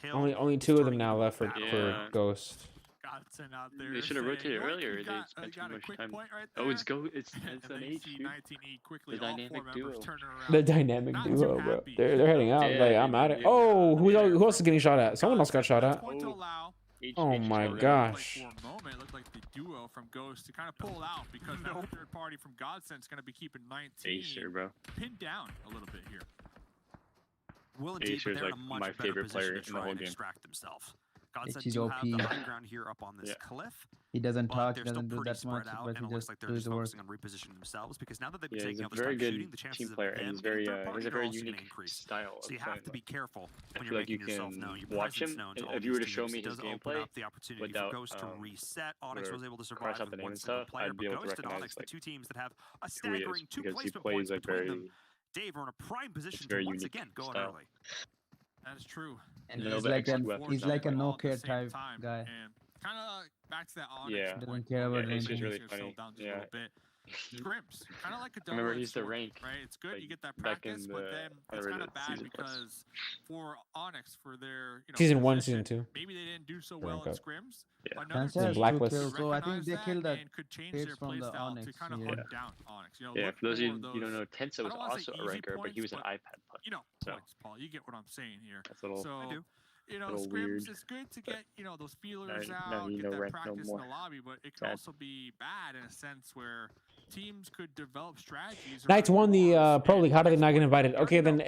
Only 2 of them now left for Ghost. Out there they should have rotated earlier. They spent too much time. Oh, it's an H. The dynamic duo. The dynamic duo, bro. They're heading out. Like, I'm at it. Oh, who else is getting shot at? Someone else got shot at. Oh my gosh. For a moment, it looked like the duo from Ghost to kind of pull out because that third party from Godsend is going to be keeping 19 Acer, bro. Pinned down a little bit here. Acer is like my favorite player in the whole game. He's OP. Here up on this cliff. He doesn't talk, doesn't do that much, but he just does the work. On repositioning themselves because now that they've been taking out the start shooting, the chances team player, and he's very has a very unique style. So you have to be careful when you're making yourself known. Watch him. If you were to show me his gameplay without Ghost to reset, Onyx was able to survive cross out the name and stuff, I'd be able to recognize like two teams that have a who he is because he plays like very. Dave are in a prime position to once again go style. early. That is true. And he's like a no care type guy. kind of back to that Onyx. Yeah. Point. Doesn't care about It's ranking. just really funny. Down just a Yeah. little bit. Scrims, kind of like a I remember double-edged he's the sword, rank. right? It's good like, you get that back practice, in but the, then it's kind of bad because for Onyx, for their season 1, possession, season 2. Maybe they didn't do so well in scrims. Yeah. Another Kansas Blacklist. kills, so I think they killed that and could change kids their from the playstyle to Onyx. kind of Yeah. hunt down Onyx. Yeah, Look for those of you for you don't know, Tensa I was don't wanna say also a easy ranker, but he was an points, iPad player. So points, Paul. You get what I'm saying here. that's a little. So, I do. scrims, weird, it's good to get, those feelers now out, you get know that rank no practice in more. the lobby, but it can Bad. also be bad in a sense where teams could develop strategies. Knights won the Pro League. How did they not get invited? Okay, then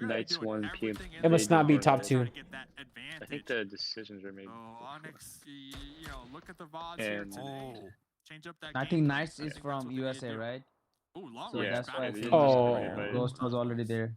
Knights won PM. it must not be top 2. I think the decisions were made. Onyx, look at the VODs here And today. Change up that I think game. Knights is from USA, right? Ooh, long So range that's why I battle. think Oh. Ghost was already there.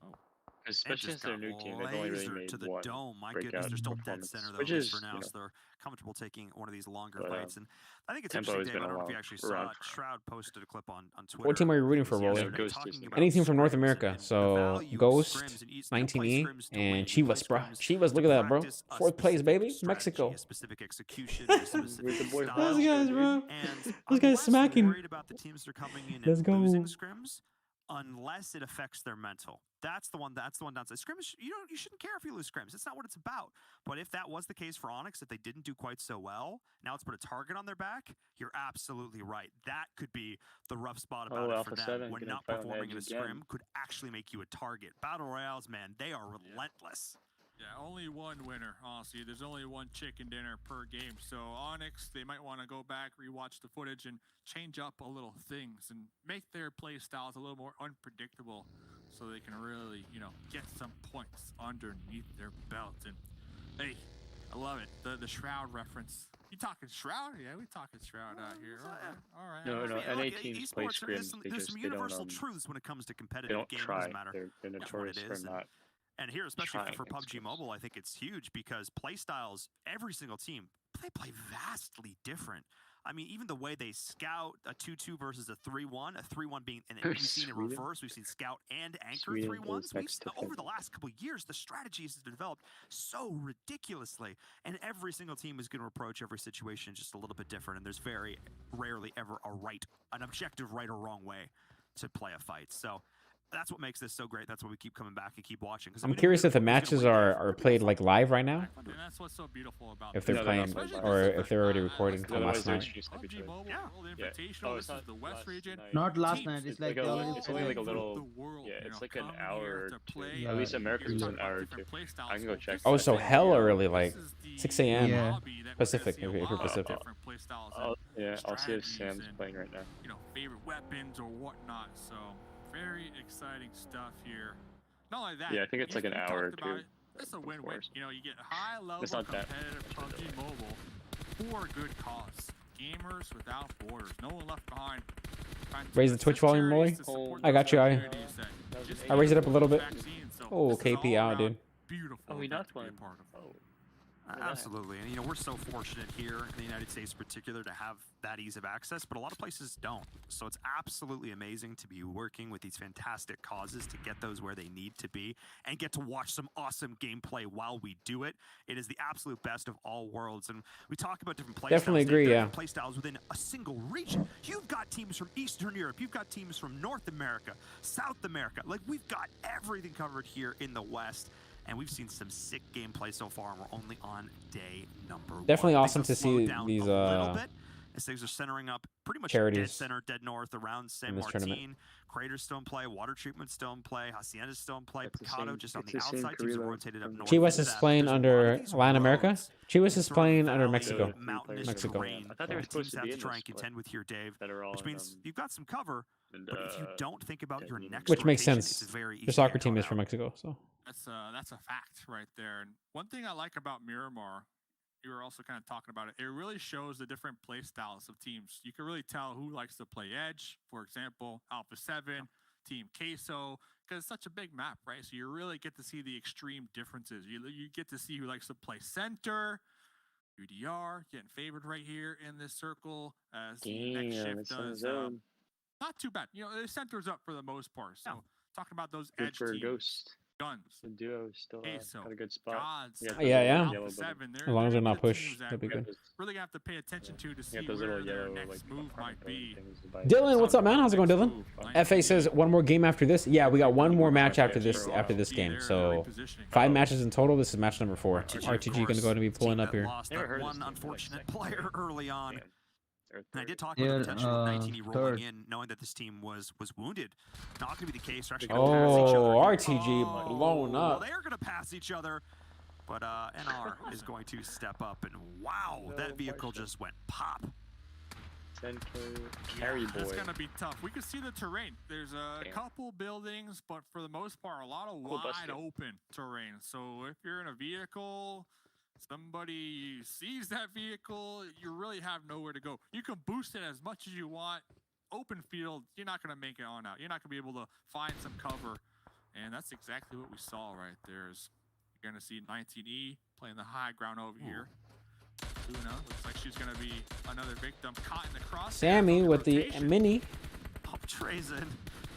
especially since they're a new team, they've only really made to the one dome. My breakout goodness, they're still dead performance, center though, which at least is, for now. So they're comfortable taking one of these longer but, fights. And I think it's tempo interesting, has Dave. I been don't know if you around- actually saw around it. Shroud posted a clip on Twitter. What team are you rooting for, Rolly? yesterday Ghost talking is- about Any team from North scrims and America. the So value of Ghost, scrims, and you play 19E, scrims to and win. You Chivas, play bro. scrims Chivas, to look at that, bro. practice a 4th place, baby. specific Mexico. strategy, a specific execution, a specific With the boy style. Those guys, bro. And Those I'm guys less smacking. worried about the teams that are coming in Let's and go. losing scrims unless it affects their mental. That's the one downside. Scrims, you shouldn't care if you lose scrims. It's not what it's about. But if that was the case for Onyx, if they didn't do quite so well, now let's put a target on their back, you're absolutely right. That could be the rough spot about it Alpha for them. 7 When gonna not fight on performing in a edge again. scrim could actually make you a target. Battle Royales, man, they are relentless. Yeah, only one winner, honestly. There's only one chicken dinner per game. So Onyx, they might want to go back, rewatch the footage, and change up a little things and make their play styles a little more unpredictable so they can really, get some points underneath their belt. And hey, I love it. The Shroud reference. You talking Shroud? Yeah, we talking Shroud out here. All right. No, NA Look, teams play esports, scrims. there's some They don't, universal truths when it comes to they competitive don't games. It try. doesn't matter They're what it notorious is. for not. And here, especially trying for against PUBG Mobile, I think it's huge because play styles, every single team, they play vastly different. I mean, even the way they scout a 2-2 versus a 3-1, a 3-1 being, and we've seen in reverse, we've seen scout and anchor 3-1s. Over the last couple of years, the strategies have developed so ridiculously, and every single team is going to approach every situation just a little bit different, and there's very rarely ever an objective right or wrong way to play a fight. So that's what makes this so great. That's why we keep coming back and keep watching. I'm curious if the matches are played like live right now. And that's what's so beautiful about If they're playing or if they're already recording from last night. PUBG Mobile World Invitational. This is the West region. Not last night. It's like it's only like a little. Yeah, it's like an hour. play. At least America's is an hour or two. I can go check. Oh, so hella early, like 6 a.m. Yeah. Pacific, if you're Pacific. I'll see if Sam's playing right now. Favorite weapons or whatnot. So very exciting stuff here. Not only that. Yeah, I think it's like an hour or two. It's a win-win. You get high-level It's not that. competitive PUBG Mobile for a good cause. Gamers without borders. No one left behind. Raise the Twitch volume, Rolly. I got you. I raised it up a little bit. Oh, KP out, dude. Beautiful. Oh, we not one. Absolutely. And, we're so fortunate here in the United States in particular to have that ease of access, but a lot of places don't. So it's absolutely amazing to be working with these fantastic causes to get those where they need to be and get to watch some awesome gameplay while we do it. It is the absolute best of all worlds. And we talk about different play Definitely styles. agree, Different yeah. play styles within a single region. You've got teams from Eastern Europe. You've got teams from North America, South America. Like, we've got everything covered here in the West. And we've seen some sick gameplay so far, and we're only on day number 1. Definitely awesome to see these as things are centering up pretty much charities dead center, dead north around San Martin. Crater's still in play, Water Treatment's still in play, Hacienda's still in play, Picado just on the outside. Teams are rotated up north. Chivas is playing under Latin America. Chivas is playing under Mexico. Mexico. I thought they were supposed to be in try and contend with here, Dave, which means you've got some cover. And, but if you don't think about your next which makes rotation, sense. it's very easy The soccer to team go is out. from Mexico, so That's a fact right there. And one thing I like about Miramar, you were also kind of talking about it. It really shows the different play styles of teams. You can really tell who likes to play edge. For example, Alpha 7, Team Queso, because it's such a big map, right? So you really get to see the extreme differences. You get to see who likes to play center. UDR getting favored right here in this circle as the next shift does. Not too bad. The center's up for the most part. So talking about those edge teams. Ghost. Guns. The duo is still got a good spot. Yeah. As long as they're not pushed, that'd be good. Really gonna have to pay attention to see where their next move might be. Dylan, what's up, man? How's it going, Dylan? FA says one more game after this. Yeah, we got one more match after this game. So 5 matches in total. This is match number 4. RTG gonna go and be pulling up here. Lost that one unfortunate player early on. And I did talk about the potential of 19E rolling in, knowing that this team was wounded. Not going to be the case. They're actually going to pass each other. RTG blown up. Well, they are going to pass each other, but NR is going to step up, and wow, that vehicle just went pop. Carry boy. It's going to be tough. We can see the terrain. There's a couple buildings, but for the most part, a lot of wide open terrain. So if you're in a vehicle, somebody sees that vehicle, you really have nowhere to go. You can boost it as much as you want. Open field, you're not going to make it on out. You're not going to be able to find some cover. And that's exactly what we saw right there. You're going to see 19E playing the high ground over here. Luna looks like she's going to be another victim caught in the cross. Sammy with the mini. Oh, Trazen.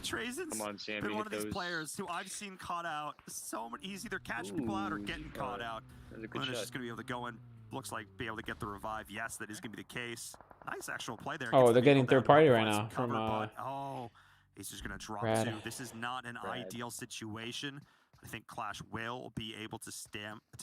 Trazen's been one of these players who I've seen caught out so many. He's either catching people out or getting caught out. Luna's just going to be able to go in. Looks like be able to get the revive. Yes, that is going to be the case. Nice actual play there. Oh, they're getting third party right now from he's just going to drop 2. This is not an ideal situation. I think Clash will be able to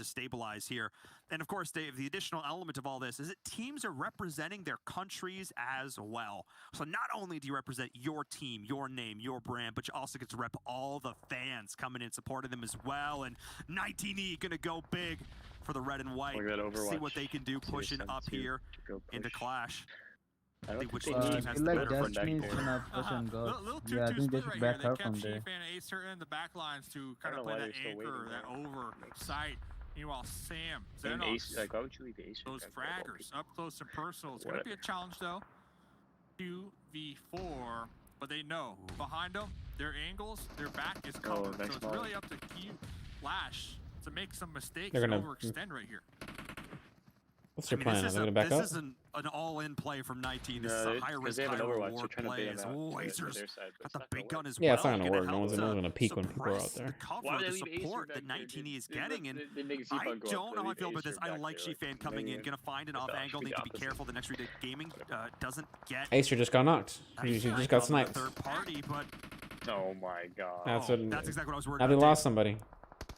stabilize here. And of course, Dave, the additional element of all this is that teams are representing their countries as well. So not only do you represent your team, your name, your brand, but you also get to rep all the fans coming in supporting them as well. And 19E going to go big for the red and white. See what they can do pushing up here into Clash. I think which team has the better Destiny's gonna push and go. Yeah, I think they should back her from there. Chief and Acer in the back lines to kind of play that anchor, that oversight. Meanwhile, Sam, Xenos, like, why would you leave Acer? Those fraggers up close and personal. It's going to be a challenge, though. 2v4, but they know behind them, their angles, their back is covered. So it's really up to Flash to make some mistakes and overextend right here. What's their plan? Are they going to back up? This isn't an all-in play from 19. This is a high-risk, high-reward play. Acer's got the big gun as well. Yeah, it's not going to work. No one's going to peek when people are out there. The cover, the support that 19E is getting, and I don't know how I feel about this. I like Shifan coming in, going to find an off angle. Need to be careful. The next Redid Gaming doesn't get. Acer just got knocked. He just got sniped. Third party, but oh my god. That's exactly what I was worried about. Now they lost somebody.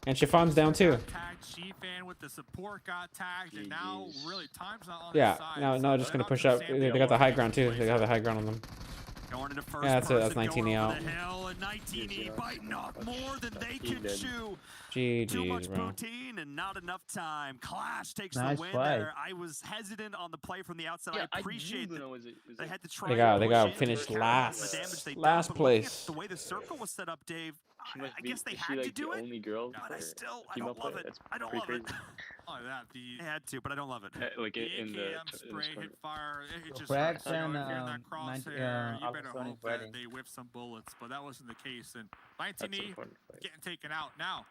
And Chifon's down too. Tagged Shifan with the support got tagged, and now really time's not on their side. No, just gonna push up. They got the high ground too. They got the high ground on them. Going into first that's it. That's 19E out. 19E biting off more than they can chew. GG's, Too much bro. poutine and not enough time. Clash takes the win there. I was hesitant on the play from the outside. I appreciate that they had to try. They got finished last place. The way the circle was set up, Dave. I guess they had to do it, but I don't love it. I don't love it. They had to, but I don't love it. Like in the spray, hit fire, it just Frags if you're and in that crosshair, you better hope that they whiff some bullets, but that wasn't the case. And 19E getting taken out. Now,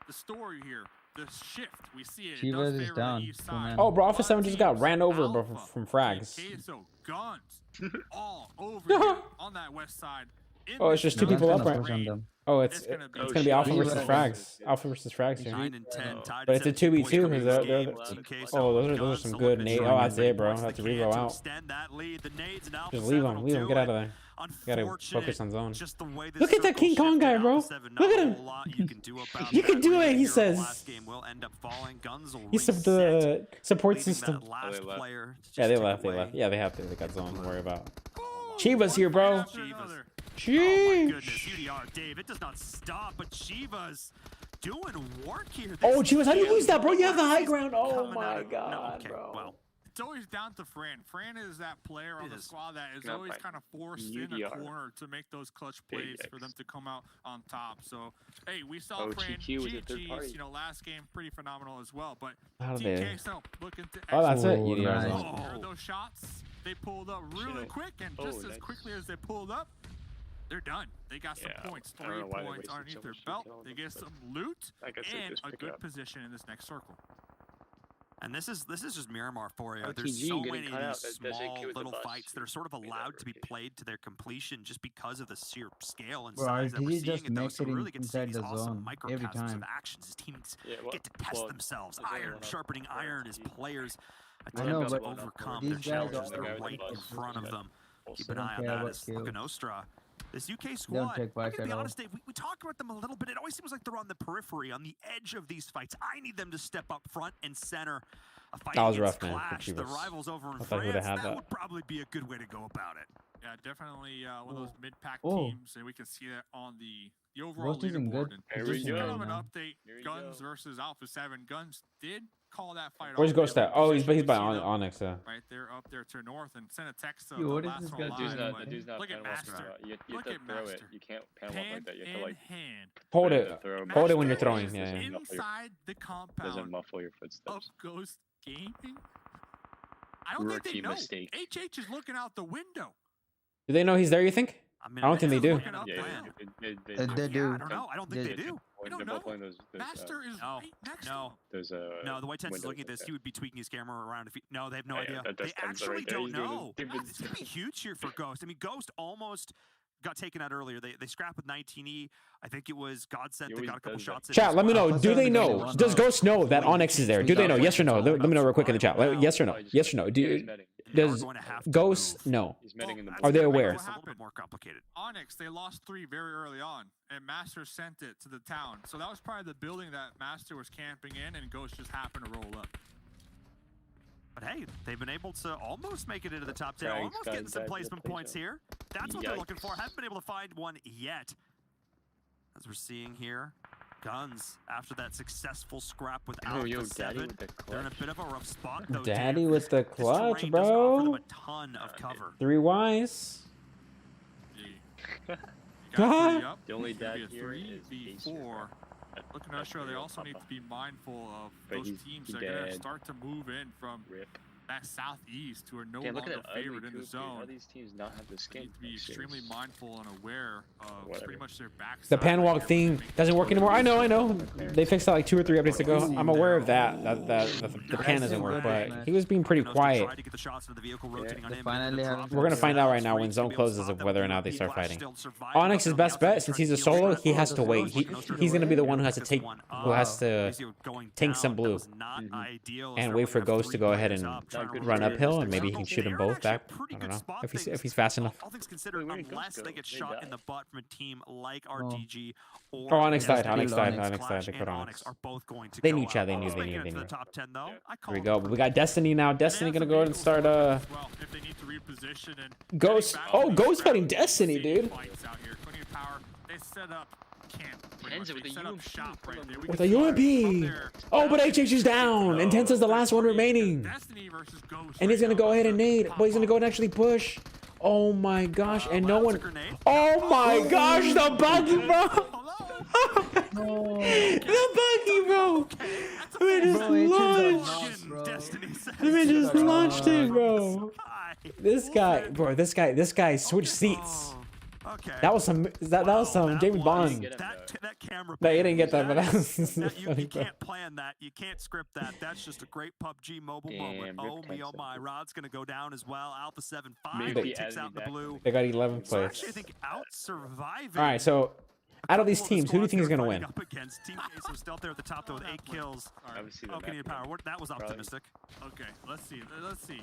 the story here, the shift, we see it. It does favor the east side. Oh, bro, Officer 7 just got ran over from frags. So guns all over here on that west side. Oh, it's just 2 people up right now. Oh, it's gonna be Alpha versus Frags. Alpha versus Frags here. But it's a 2v2 because those are some good nades. Oh, that's it, bro. That's a reroll out. Just leave him. Get out of there. Gotta focus on zone. Look at that King Kong guy, bro. Look at him. You can do it, he says. He's the support system. Yeah, they left. Yeah, they have to. They got zone to worry about. Chiva's here, bro. Oh my goodness, UDR, Dave, it does not stop, but Chiva's doing work here. Oh, Chivas, how do you lose that, bro? You have the high ground. Oh my god, bro. Well, it's always down to Fran. Fran is that player on the squad that is always kind of forced in a corner to make those clutch plays for them to come out on top. So, hey, we saw Fran GG's, last game pretty phenomenal as well. But TK, so looking to that's it. UDR. Heard those shots. They pulled up really quick, and just as quickly as they pulled up, they're done. They got some points, 3 points underneath their belt. They get some loot and a good position in this next circle. And this is just Miramar for you. RTG There's so getting many cut out. of these That's small AK with the little bus. fights that are sort of allowed to be played to their completion just because of the sheer scale and Bro, size that we're RTG seeing just it though. makes So it we really get to see inside these the awesome zone every microcosms time. of actions. His teams Yeah, get to test themselves. Iron sharpening iron as players I know, attempt to but overcome these their guys challenges that are are right in front of them. Keep an don't eye on care that about as skills. Nostra. This UK Don't squad, take I'm bikes going to at be all. honest, Dave, we talk about them a little bit. It always seems like they're on the periphery, on the edge of these fights. I need them to step up front and center. A fight That was against rough, man, for Clash, the Chivas. rivals over in I thought he France, would've had that that. would probably be a good way to go about it. Yeah, definitely one of those mid-pack Oh. teams, and we can see that on the overall Roast is in leaderboard. good And Here we just to go. give them an now. update, Guns versus Alpha 7. Guns did call that fight Where's off. Ghost They at? Oh, he's repositioned. by We see them Onyx. Right there up there to north and sent a text to Yo, the what is last this one guy That dude's live, not, but that dude's not look pan at walking Master. out. You Look have at to throw it. Master. You can't pan walk Hand like that. You have to in like hand. Hold you it. have to throw Hold it when you're Master throwing. is Yeah. inside the doesn't compound muffle your of footsteps. Ghost Gaming. I don't think they Rookie know. mistake. HH is looking out the window. Do they know he's there, you think? mean, I don't think they do. looking up Yeah, plan. They Yeah, do. I don't know. I don't think they do. We don't They're know. muffling those, Master is No, right next to no. him. those No, the White Tents is windows looking at like this. that. He would be tweaking his camera around if he... No, they have no Yeah, idea. that's They Thames actually right there. don't He's doing know. his stupid It's going to be huge here for Ghost. I mean, Ghost almost got taken out earlier. They scrapped with 19E. I think it was Godsent that always got a couple does that. shots in. Chat, as let me well. know. Do they know? Does Ghost know that Onyx is there? Do they know? Yes or no? Let me know real quick in the chat. Yes or no? Yes or no? Does Ghost know? He's medding in the Are they aware? It's a little bit more complicated. Onyx, they lost 3 very early on, and Master sent it to the town. So that was probably the building that Master was camping in, and Ghost just happened to roll up. But hey, they've been able to almost make it into the top 10. Frags, Almost getting some guys, placement please points don't. here. That's what they're looking for. Yikes. Haven't been able to find one yet. As we're seeing here, Guns, after that successful scrap with Oh, yo, Alpha Daddy 7, with the they're in a clutch. bit of a rough spot, though. Daddy Dave. with the This clutch, terrain doesn't offer them bro. a ton of cover. 3 Ys. Got 3 up. The only It's gonna dad be a here 3v4. Looking at Australia, they also need to be mindful of But those he's teams that are going to dead. start to move in from that southeast who are no Damn, look longer at that ugly favored in the coop, dude. How zone. these teams not have the They skin? need to be Like, extremely seriously. mindful and aware of Whatever. pretty much their backside. The pan walk thing doesn't work anymore. I know. They fixed that like 2 or 3 updates ago. I'm aware of that the pan doesn't work, but he was being pretty quiet. Tried to get the shots into the vehicle, rotating on They him, finally and have- We're gonna find out right now when zone closes of whether or not they start fighting. Onyx's best bet, since he's a solo, he has to wait. He's gonna be the one who has to take, who has to tank some blue, and wait for Ghost to go ahead and run uphill, and maybe he can shoot them both back. I don't know if he's fast enough. All things considered, unless they get shot in the butt from a team like RTG or Oh, Onyx died. Destiny, Onyx died. Clash Onyx died. They and cut Onyx. are both going to They go knew, out. Chad. They Almost knew. making it They to knew. the top 10 though. I call Here we it go. But we got Destiny now. Destiny gonna go ahead and start. Well, if they need to reposition and Ghost. Oh, Ghost fighting Destiny, dude. fights out here. Plenty of power. They set up camp. pretty Tenza much. with They a set up UMP. shop right there. We With can a see UMP. from there. Oh, but HH is down, and Tensa's the last one remaining. Destiny versus Ghost And he's right gonna now. go ahead and nade, but he's gonna go and actually push. Oh my gosh, and no one. Oh my gosh, the buggy, bro. The buggy, bro. The man just launched. The man just launched it, bro. This guy switched seats. Okay. That was some Jamie Bond. That camera. No, you didn't get that, but that was You funny, bro. can't plan that. You can't script that. That's just a great PUBG mobile moment. Oh me, oh my. Rod's gonna go down as well. Alpha 7 Maybe takes out the blue. They got 11th So place. actually, I think out surviving. All right, so out of these teams, who do you think is gonna win? Up against Team Queso still there at the top though with 8 kills. Obviously, the Oh, Canadian map Power. That was optimistic. Okay, let's see. Let's see.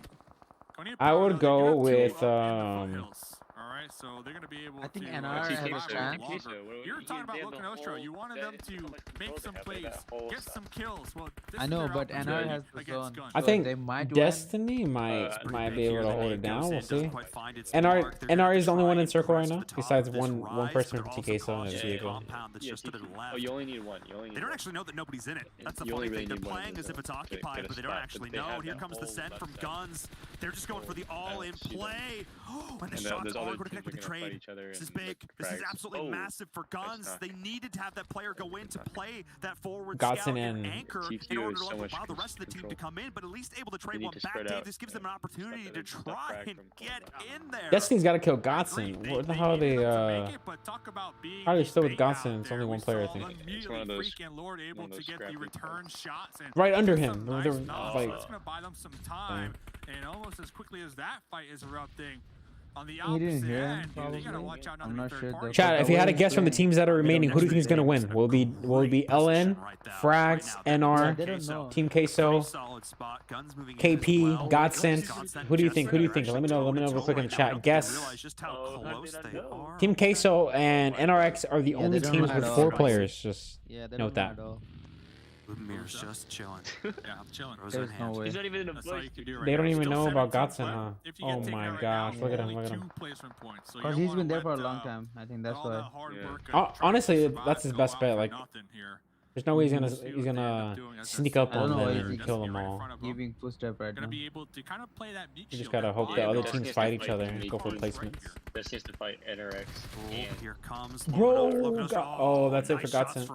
Canadian I Power, would they do go have two with up in the foothills. All right, so they're gonna be able I think to. NR has a survive chance. longer. You were talking about Local Nostra. You wanted them to make some plays, get some kills. Well, this I is know, their but NR opportunity has the against zone. Guns. I So think they might win. Destiny might be able to hold it down. We'll see. NR is the only one in circle right now, besides one person from TK Zone in his vehicle. Oh, you only need one. They don't actually know that nobody's in it. That's the You funny only thing. really They're need one playing in as the if it's zone to occupied, get a but they don't spot, actually but they know. have Here that comes the whole send left from side. Guns. They're just going for the all-in see that. play. And the And shots there's all we're going to connect with the trade. This is big. This is absolutely massive for Guns. They needed to have that player go in to play that forward scout and anchor in order to allow the rest of the team to come in, but at least able to trade one back, Dave. This gives them an opportunity to try and get in there. Destiny's got to kill Godson. What the hell are they? How are they still with Godson? It's only one player, I think. It's one of those. Right under him. They're It's gonna buy them some time, and almost as quickly as that fight is erupting. On the opposite end, they gotta watch out. I'm not sure. Chat, if you had to guess from the teams that are remaining, who do you think is going to win? Will it be LN, Frags, NR, Team Queso, KP, Godsend? Who do you think? Who do you think? Let me know real quick in the chat. Guess. Team Queso and NRX are the only teams with 4 players. Just note that. Lumire's just chilling. Yeah, I'm chilling. There's no way. He's not even in the play. They don't even know about Godson, huh? Oh my gosh, look at him, look at him. Because he's been there for a long time. I think that's why. Honestly, that's his best bet. Like, there's no way he's gonna sneak up on them and kill them all. Giving footstep right now. You just gotta hope that other teams fight each other and go for placements. This needs to fight NRX. Here comes Bro, oh, that's it for Godson.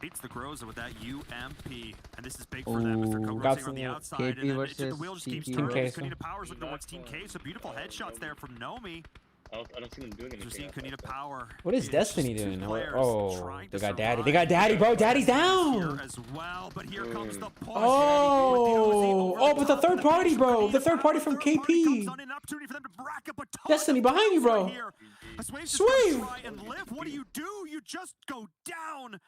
Beats the Groza with that UMP, and this is big for them. Mr. Kogro's on the outside, KP versus the wheel just keeps Team turning. Queso. Kunita Power's looking towards Team K, so beautiful headshots there from Nomi. I don't see them doing anything. We're seeing Kunita Power. What is Destiny doing? Oh, they got Daddy. They got Daddy, bro. Daddy's down. As well, but here comes the push. Oh, but the third party, bro. The third party from KP. Destiny behind you, bro. Sweet. What do? You just go down.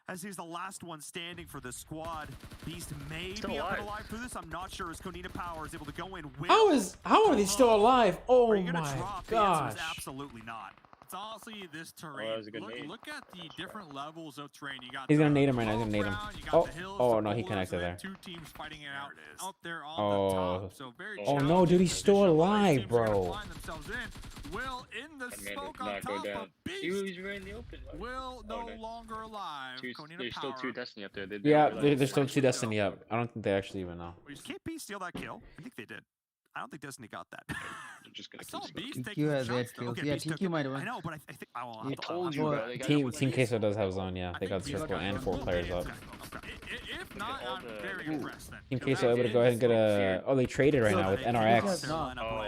As he's the last one standing for the squad. Beast may be up and alive through this. I'm not sure as Kunita Power is able to go in. How are they still alive? Oh my gosh. Absolutely not. It's honestly this terrain. Look at the different levels of terrain. You got He's gonna nade him right now. He's gonna nade him. Oh no, he connected there. Two teams fighting it out there on the top. So very no, dude, he's still alive, bro. Will in the smoke on top of Beast. He's right in the open. Will no longer alive. There's still 2 Destiny up there. Yeah, there's still 2 Destiny up. I don't think they actually even know. Can't Beast steal that kill? I think they did. I don't think Destiny got that. TQ has 8 kills. Yeah, TQ might win. I know, but I think I will. I told you, bro. Team Queso does have his own, yeah. They got circle and 4 players up. If not, I'm very impressed then. Team Queso able to go ahead and get a. Oh, they traded right now with NRX.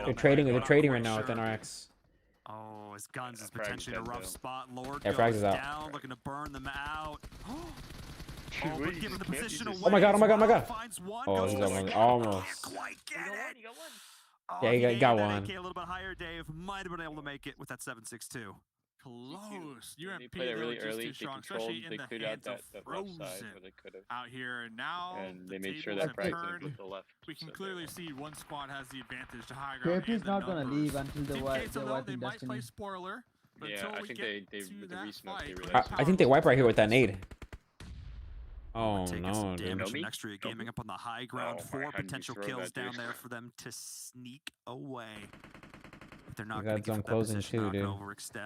They're trading right now with NRX. Oh, his Guns is potentially in a rough spot. Lord Frags is out. Down, looking to burn them out. Oh my god, oh my god, oh my god. Oh, he's almost. Yeah, he got one. A little bit higher, Dave might have been able to make it with that 7.62. Close. UMP played it really early. Too strong, especially in the hands of Frozen out here. And now they made sure that Frags with the left. We can clearly see one squad has the advantage to high ground. KP is not gonna leave until the wipe in Destiny. Spoiler. Yeah, I think they with the resmoke they realized. I think they wipe right here with that nade. Oh no, damage from Extra Gaming up on the high ground. 4 potential kills down there for them to sneak away. They're not going to get closing too, dude.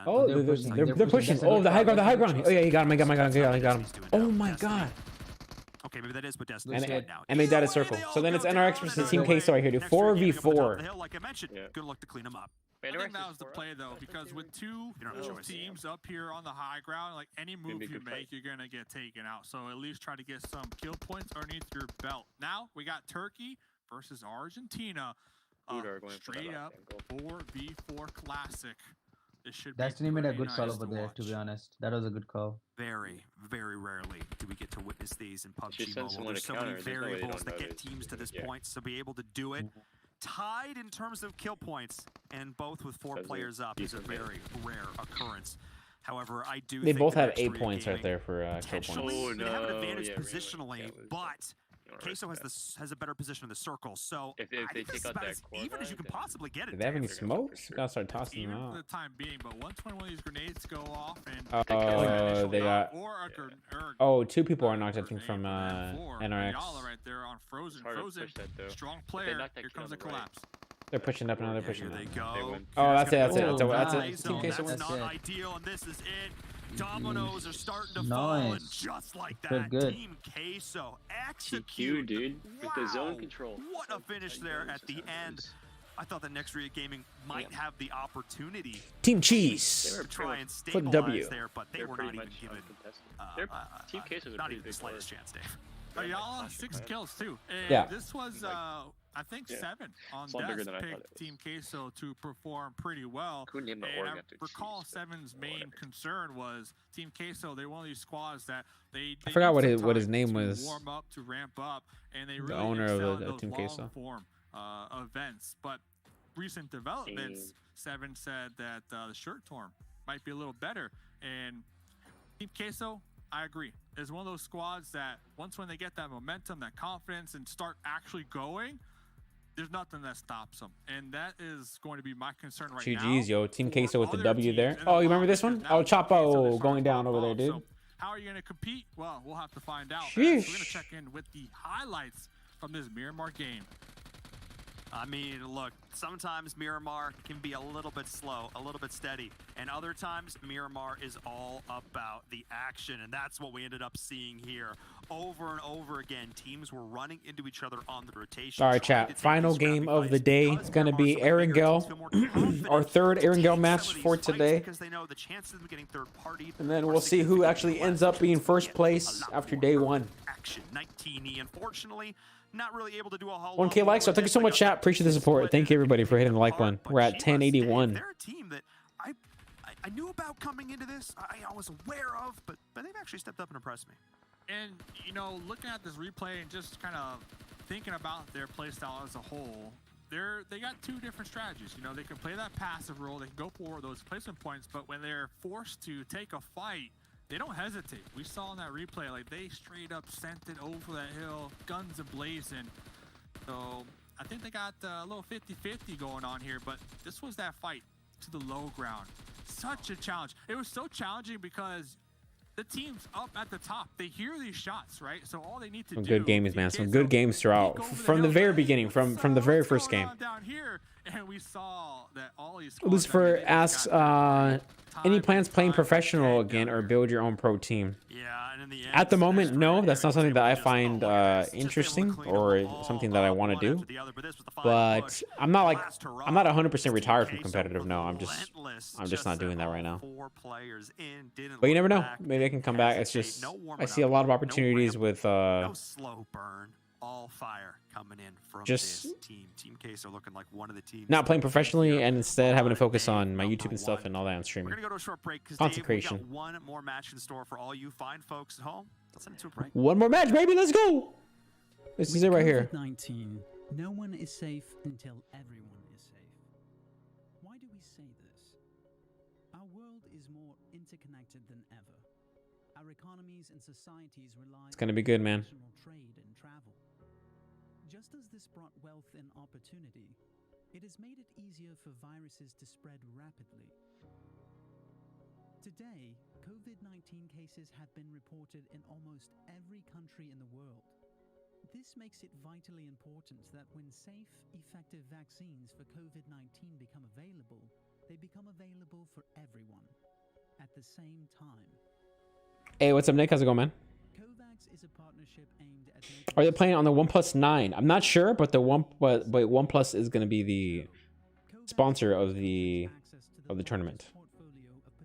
Oh, they're pushing. Oh, the high ground. Oh yeah, he got him. He got him. Oh my god. Okay, maybe that is what Destiny is doing now. And made that a circle. So then it's NRX versus Team Queso right here, dude. 4v4. Like I mentioned, good luck to clean them up. I think that was the play though, because with 2 teams up here on the high ground, like any move you make, you're gonna get taken out. So at least try to get some kill points underneath your belt. Now we got Turkey versus Argentina. Straight up 4v4 classic. This should Destiny made a good call over there, to be honest. That was a good call. Very, very rarely do we get to witness these in PUBG Mobile. There's so many variables that get teams to this point, so be able to do it. Tied in terms of kill points, and both with 4 players up is a very rare occurrence. However, I do. They both have 8 points right there for kill points. Oh, no. They have an advantage positionally, but Queso has a better position in the circle. So if they take out that as even as you can possibly get it. Do they have any smokes? Gotta start tossing them out. For the time being, but once one of these grenades go off and they got. Oh, 2 people are knocked. I think from NRX. Right there on Frozen. Strong player. Here comes a collapse. They're pushing up now. They're pushing up. Oh, that's it. That's it. Team Queso wins. That's not ideal, and this is it. Dominoes are starting to fall, and just like that, Team Queso execute. dude, with the zone control. What a finish there at the end. I thought that Next Ria Gaming might have the opportunity. Team Cheese To try and for the stabilize W. there, but they were not even given Team Case is not even the slightest chance, Dave. Y'all lost 6 kills too. And yeah. This was I think 7 on Death picked Team Queso to perform pretty well. And I recall 7's main concern was Team Queso. They're one of these squads that they I forgot what his name was. Warm up to ramp up, and they really the owner excel of in those Team long Queso form events. But recent developments, 7 said that the shirt torn might be a little better, and Team Queso, I agree, is one of those squads that when they get that momentum, that confidence, and start actually going, there's nothing that stops them. And that is going to be my concern right now. GG's, yo. Team Queso with the W there. Oh, you remember this one? Oh, Chapo going down over there, dude. So how are you going to compete? Well, we'll have to find out. Sheesh. We're going to check in with the highlights from this Miramar game. I mean, look, sometimes Miramar can be a little bit slow, a little bit steady, and other times Miramar is all about the action, and that's what we ended up seeing here. Over and over again, teams were running into each other on the rotation. All right, chat. Final game of the day. It's going to be Erangel, our third Erangel match for today. And then we'll see who actually ends up being first place after day 1. Action 19E, unfortunately, not really able to do a whole 1K likes, so thank you so much, chat. Appreciate the support. Thank you, everybody, for hitting the like button. We're at 1081. They're a team that I knew about coming into this. I was aware of, but they've actually stepped up and impressed me. And, you know, looking at this replay and just kind of thinking about their playstyle as a whole, they got 2 different strategies. You know, they can play that passive role, they can go for those placement points, but when they're forced to take a fight, they don't hesitate. We saw in that replay, like, they straight up sent it over that hill, guns a-blazing. So I think they got a little 50-50 going on here, but this was that fight to the low ground. Such a challenge. It was so challenging because the team's up at the top. They hear these shots, right? So all they need to do. Some good games, man. Some good games throughout. From the very beginning, from the very first game. Down here, and we saw that all these Lucifer asks, any plans playing professional again or build your own pro team? Yeah, and in the end, at the moment, no. That's not something that I find interesting or something that I want to do. But I'm not 100% retired from competitive. No, I'm just not doing that right now. But you never know. Maybe I can come back. It's just I see a lot of opportunities with no slow burn. All fire coming in from just this team. Team Case are looking like one of the teams. Not playing professionally and instead having to focus on my YouTube and stuff and all that on streaming. We're gonna go to a short break because Consecration. Dave, we got one more match in store for all you fine folks at home. Let's send it to a break. One more match, baby. Let's go. This is it right here. COVID-19, no one is safe until everyone is safe. Why do we say this? Our world is more interconnected than ever. Our economies and societies rely It's gonna be good, man. on trade and travel. Just as this brought wealth and opportunity, it has made it easier for viruses to spread rapidly. Today, COVID-19 cases have been reported in almost every country in the world. This makes it vitally important that when safe, effective vaccines for COVID-19 become available, they become available for everyone at the same time. Hey, what's up, Nick? How's it going, man? Is a partnership aimed at Are they playing on the OnePlus 9? I'm not sure, but OnePlus is going to be the sponsor of the tournament.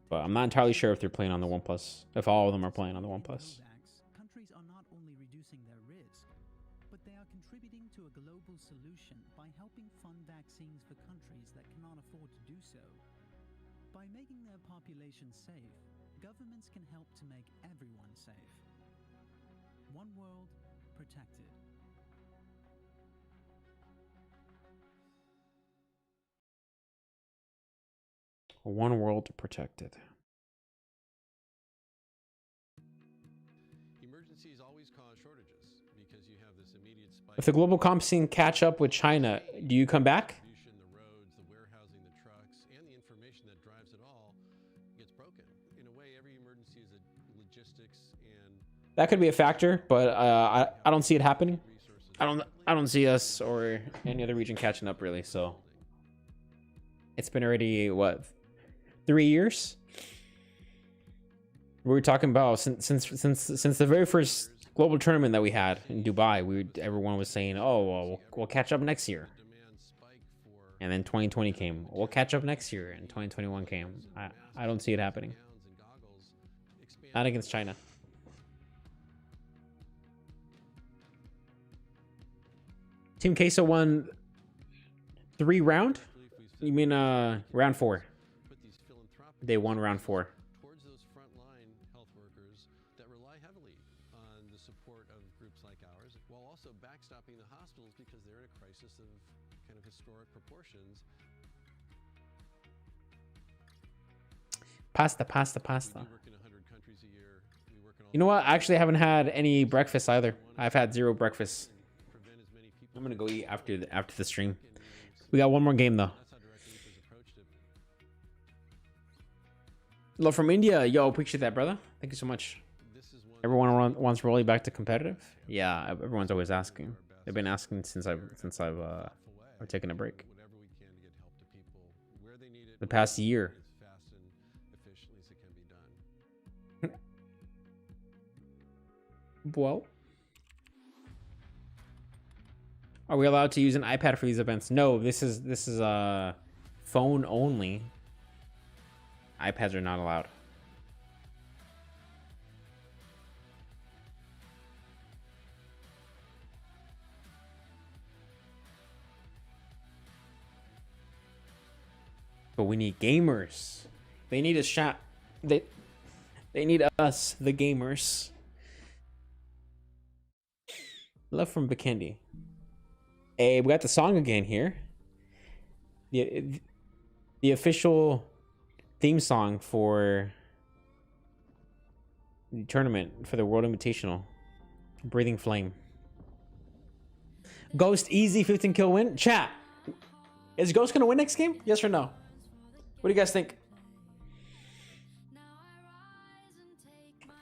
But I'm not entirely sure if they're playing on the OnePlus. If all of them are playing on the OnePlus. Countries are not only reducing their risk, but they are contributing to a global solution by helping fund vaccines for countries that cannot afford to do so. By making their population safe, governments can help to make everyone safe. One world protected. One world protected. Emergencies always cause shortages because you have this immediate spike. If the global comp scene catch up with China, do you come back? The roads, the warehousing, the trucks, and the information that drives it all gets broken. In a way, every emergency is a logistics and That could be a factor, but I don't see it happening. I don't see us or any other region catching up really. So it's been already what, 3 years? We were talking about since the very first global tournament that we had in Dubai. Everyone was saying, "Oh, well, we'll catch up next year." And then 2020 came. We'll catch up next year, and 2021 came. I don't see it happening. Not against China. Team Queso won 3 round? You mean round 4? They won round 4. Towards those frontline health workers that rely heavily on the support of groups like ours, while also backstopping the hospitals because they're in a crisis of kind of historic proportions. Pasta. You know what? I actually haven't had any breakfast either. I've had 0 breakfast. I'm gonna go eat after the stream. We got one more game though. Love from India. Yo, appreciate that, brother. Thank you so much. Everyone wants Rolly back to competitive. Yeah, everyone's always asking. They've been asking since I've taken a break. The past year. Well, are we allowed to use an iPad for these events? No, this is phone only. iPads are not allowed. But we need gamers. They need a shot. They need us, the gamers. Love from Bikendi. Hey, we got the song again here. The official theme song for the tournament for the World Invitational. Breathing Flame. Ghost easy 15 kill win. Chat. Is Ghost gonna win next game? Yes or no? What do you guys think?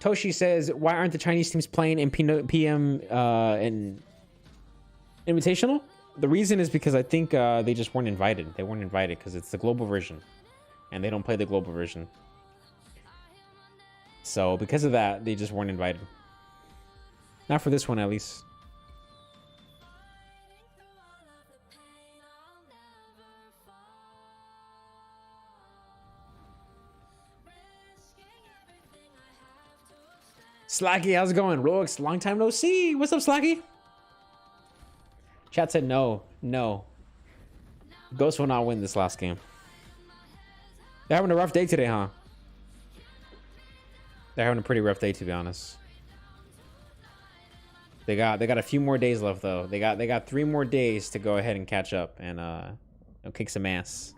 Toshi says, why aren't the Chinese teams playing in PM in Invitational? The reason is because I think they just weren't invited. They weren't invited because it's the global version. And they don't play the global version. So because of that, they just weren't invited. Not for this one, at least. Slacky, how's it going? Rolex, long time no see. What's up, Slacky? Chat said no. Ghost will not win this last game. They're having a rough day today, huh? They're having a pretty rough day, to be honest. They got a few more days left though. They got 3 more days to go ahead and catch up and kick some ass.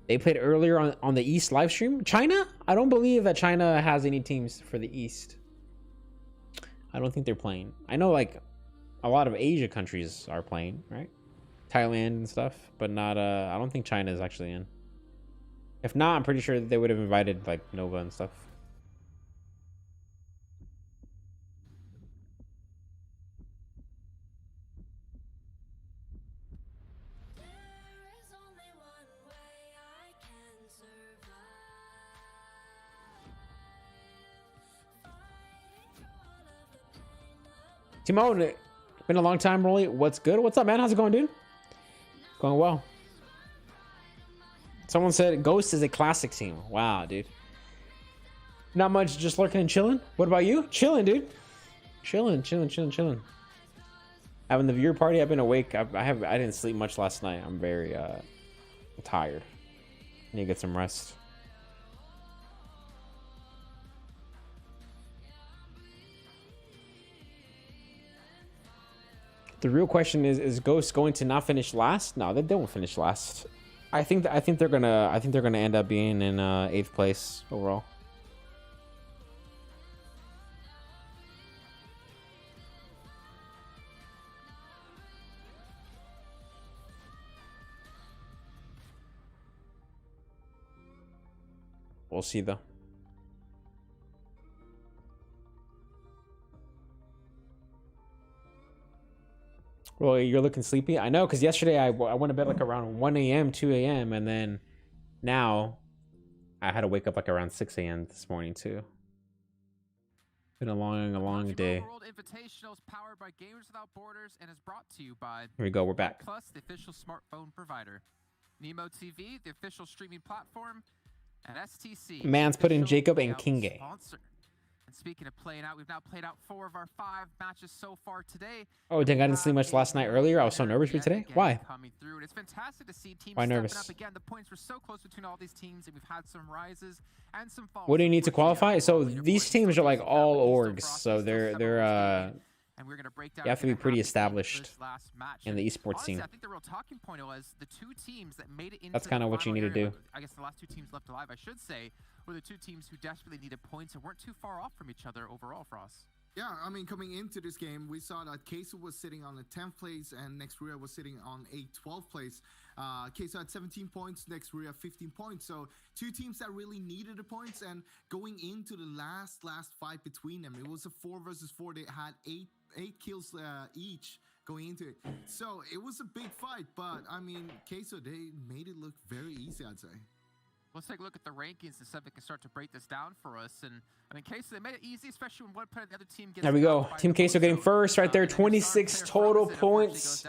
They played earlier on the East live stream. China? I don't believe that China has any teams for the East. I don't think they're playing. I know like a lot of Asia countries are playing, right? Thailand and stuff, but not I don't think China is actually in. If not, I'm pretty sure they would have invited like Nova and stuff. Timon, been a long time, Rolly. What's good? What's up, man? How's it going, dude? Going well. Someone said Ghost is a classic team. Wow, dude. Not much, just lurking and chilling. What about you? Chilling, dude. Chilling. Having the viewer party. I've been awake. I didn't sleep much last night. I'm very tired. Need to get some rest. The real question is Ghost going to not finish last? No, they won't finish last. I think they're gonna end up being in 8th place overall. We'll see though. Well, you're looking sleepy? I know, because yesterday I went to bed like around 1 a.m., 2 a.m., and then now I had to wake up like around 6 a.m. this morning too. been a long day. World Invitational is powered by Gamers Without Borders and is brought to you by Here we go. We're back. Plus, the official smartphone provider. Nemo TV, the official streaming platform, and STC. Man's put in Jacob and Kinge. Sponsor. And speaking of playing out, we've now played out 4 of our 5 matches so far today. Oh, dang, I didn't sleep much last night earlier. I was so nervous for today. Why? Coming through, and it's fantastic to see teams Why stepping nervous? up again. The points were so close between all these teams, and we've had some rises and some falls. What do you need to qualify? So these teams are like all orgs, so they're and we're gonna break down. you have to be pretty established in the esports Honestly, scene. I think the real talking point was the 2 teams that made it into That's kind the of what you final need to area. do. I guess the last 2 teams left alive, I should say, were the 2 teams who desperately needed points and weren't too far off from each other overall, Frost. Yeah, I mean, coming into this game, we saw that Queso was sitting on a 10th place and Nextria was sitting on a 12th place. Queso had 17 points, Nextria 15 points. So 2 teams that really needed the points, and going into the last fight between them, it was a 4 versus 4. They had 8 kills each going into it. So it was a big fight, but I mean, Queso, they made it look very easy, I'd say. Let's take a look at the rankings and see if we can start to break this down for us. And I mean, Queso, they made it easy, especially when one player the other team gets. There we go. Team Queso getting first right there. 26 total points.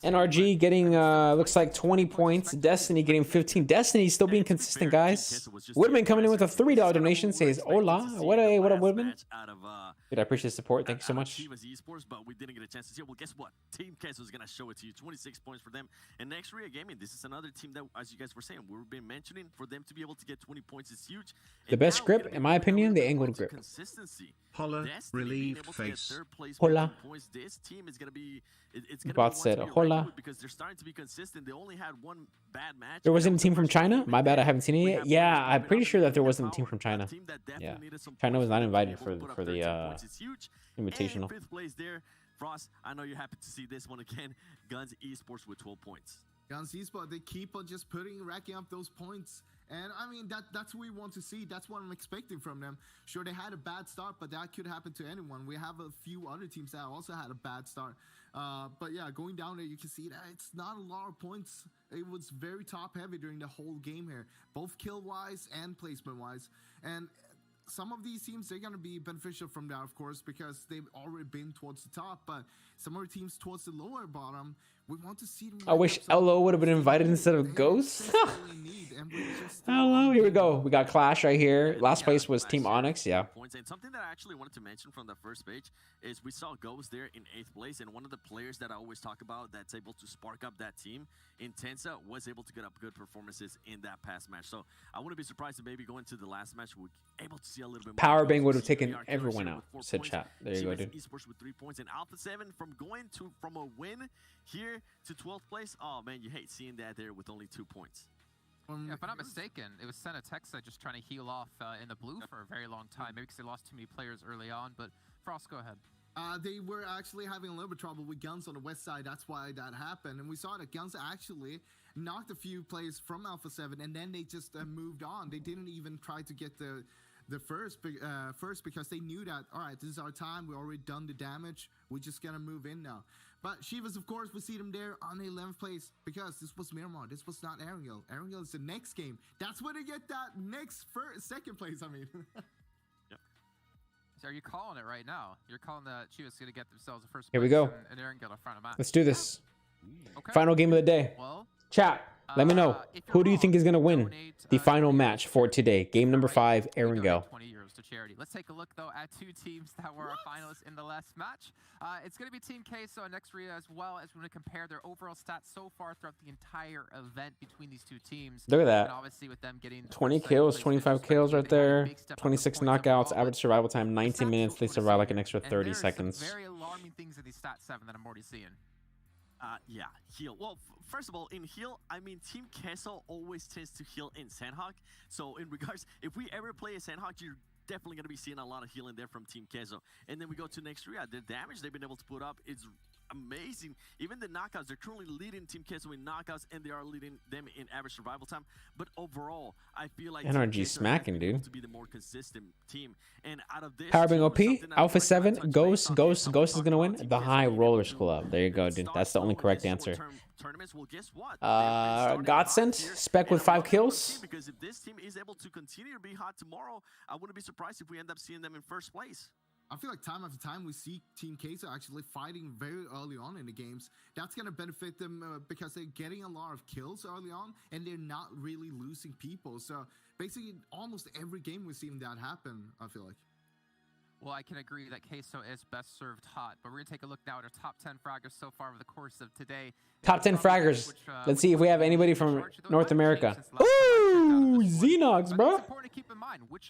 NRG getting looks like 20 points. Destiny getting 15. Destiny still being consistent, guys. Woodman coming in with a $3 donation says, "Hola, what up, Woodman?" Dude, I appreciate the support. Thank you so much. Esports, but we didn't get a chance to see it. Well, guess what? Team Queso is gonna show it to you. 26 points for them. And Nextria Gaming, this is another team that, as you guys were saying, we've been mentioning, for them to be able to get 20 points is huge. The best grip, in my opinion, the angled grip. Consistency. Hola, relieved face. Hola. This team is gonna be. It's gonna Bot be said, one to be "Hola." reckoned with because they're starting to be consistent. They only had 1 bad match. There wasn't a team from China? My bad, I haven't seen it yet. Yeah, I'm pretty sure that there wasn't a team from China. Yeah, China was not invited for the Invitational. 5th place there. Frost, I know you're happy to see this one again. Guns Esports with 12 points. Guns Esports, they keep on just racking up those points. And I mean, that's what we want to see. That's what I'm expecting from them. Sure, they had a bad start, but that could happen to anyone. We have a few other teams that also had a bad start. But yeah, going down there, you can see that it's not a lot of points. It was very top heavy during the whole game here, both kill wise and placement wise. And some of these teams, they're going to be beneficial from that, of course, because they've already been towards the top. But some other teams towards the lower bottom, we want to see them. I wish LO would have been invited instead of Ghost. LO, here we go. We got Clash right here. Last place was Team Onyx, yeah. Points. And something that I actually wanted to mention from the first page is we saw Ghost there in 8th place, and one of the players that I always talk about that's able to spark up that team, Intensa, was able to get up good performances in that past match. So I wouldn't be surprised if maybe going to the last match we're able to see a little bit more. Power Bang would have taken everyone out, said chat. There you go, dude. Esports with 3 points, and Alpha 7 from a win here to 12th place. Oh man, you hate seeing that there with only 2 points. Yeah, if I'm not mistaken, it was Senna Texa just trying to heal off in the blue for a very long time. Maybe because they lost too many players early on, but Frost, go ahead. They were actually having a little bit of trouble with Guns on the west side. That's why that happened. And we saw that Guns actually knocked a few players from Alpha 7, and then they just moved on. They didn't even try to get the first because they knew that, all right, this is our time. We already done the damage. We're just going to move in now. But Shivas, of course, we see them there on the 11th place because this was Miramar. This was not Erangel. Erangel is the next game. That's where they get that second place, I mean. Yep. So are you calling it right now? You're calling that Chivas going to get themselves a first place. Here we go. And Erangel in front of Matt. Let's do this. Okay. Final game of the day. Well, chat, let me know. Who do you think is going to win the final match for today? Game number 5, Erangel. 20 euros to charity. Let's take a look, though, at 2 teams that were our finalists in the last match. It's going to be Team Queso and Nextria, as well as we're going to compare their overall stats so far throughout the entire event between these 2 teams. Look at that. And obviously with them getting 20 kills, 25 kills right there. 26 knockouts, average survival time 19 minutes. They survive like an extra 30 seconds. Very alarming things in these stat 7 that I'm already seeing. Yeah, heal. Well, first of all, in heal, I mean, Team Queso always tends to heal in Sandhawk. So in regards, if we ever play a Sandhawk, you're definitely going to be seeing a lot of healing there from Team Queso. And then we go to Nextria. The damage they've been able to put up is amazing. Even the knockouts, they're currently leading Team Queso in knockouts, and they are leading them in average survival time. But overall, I feel like NRG smacking, dude. To be the more consistent team. And out of this, Power being OP, Alpha 7, Ghost is gonna win. The High Rollers Club. There you go, dude. That's the only correct answer. Godsend, Spec with 5 kills. Because if this team is able to continue to be hot tomorrow, I wouldn't be surprised if we end up seeing them in first place. I feel like time after time we see Team Queso actually fighting very early on in the games. That's going to benefit them because they're getting a lot of kills early on and they're not really losing people. So basically almost every game we've seen that happen, I feel like. Well, I can agree that Queso is best served hot, but we're going to take a look now at our top 10 fraggers so far over the course of today. Top 10 fraggers. Let's see if we have anybody from North America. Ooh, Xenox, bro.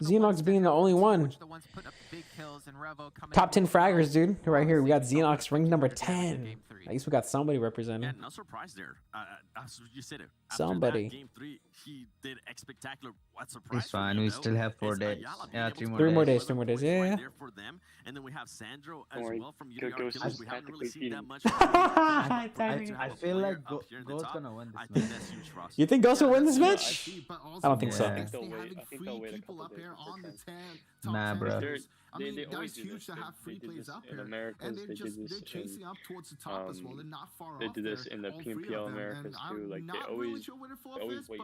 Xenox being the only one. Top 10 fraggers, dude. Right here, we got Xenox ranked number 10. At least we got somebody representing. Yeah, no surprise there. As you said it. Somebody. Game 3, he did spectacular. What surprise? It's fine. We still have 4 days. Yeah, 3 more days. 3 more days. 3 more days. Yeah. For them. And then we have Sandro as well from Ghost Killers. We haven't really seen that much. I feel like Ghost's gonna win this match. You think Ghost will win this match? I don't think so. I think they'll wait a couple up here on the 10. Nah, bro. I mean, they always that's huge to have free plays up here. And they're chasing up towards the top as well. They're not far off. They did this in the PMPL Americas too. Like they always wait.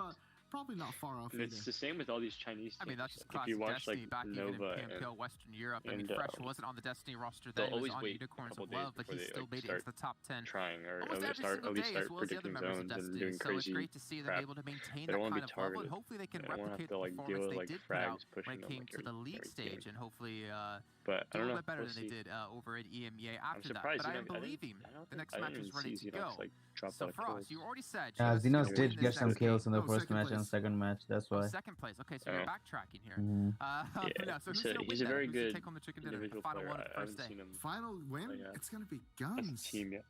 Probably not far off. It's the same with all these Chinese teams. I mean, that's just if classic you watch Destiny like back Nova even in PMPL Western Europe. I mean, and, Fresh wasn't on the Destiny roster then. He was on Unicorns of Love, but he still made it into the top 10. Trying or almost at least start predicting zones and doing so crazy it's great to see them crap. able to maintain They that don't want kind to be of level, and targeted. hopefully they can They don't want to replicate have to the like deal performance with they like did put out frags pushing when it them came like to the every league stage, and hopefully but I do a don't know. little better We'll than they see. did over at EMEA after that. surprised But I Xenox- believe him. The next I match didn't is ready see to Xenox, go. like, drop So out of Frost, kills. you already said. Xenos win did this get some next kills in game. the first match and second match. That's why. Second place. Okay, so we're backtracking here. Yeah, So who's gonna win he's a then? very Who's gonna good take home the chicken dinner? The individual final player. one of the I first haven't day. seen him. Final win? Yeah. It's gonna be As a Guns. team yet.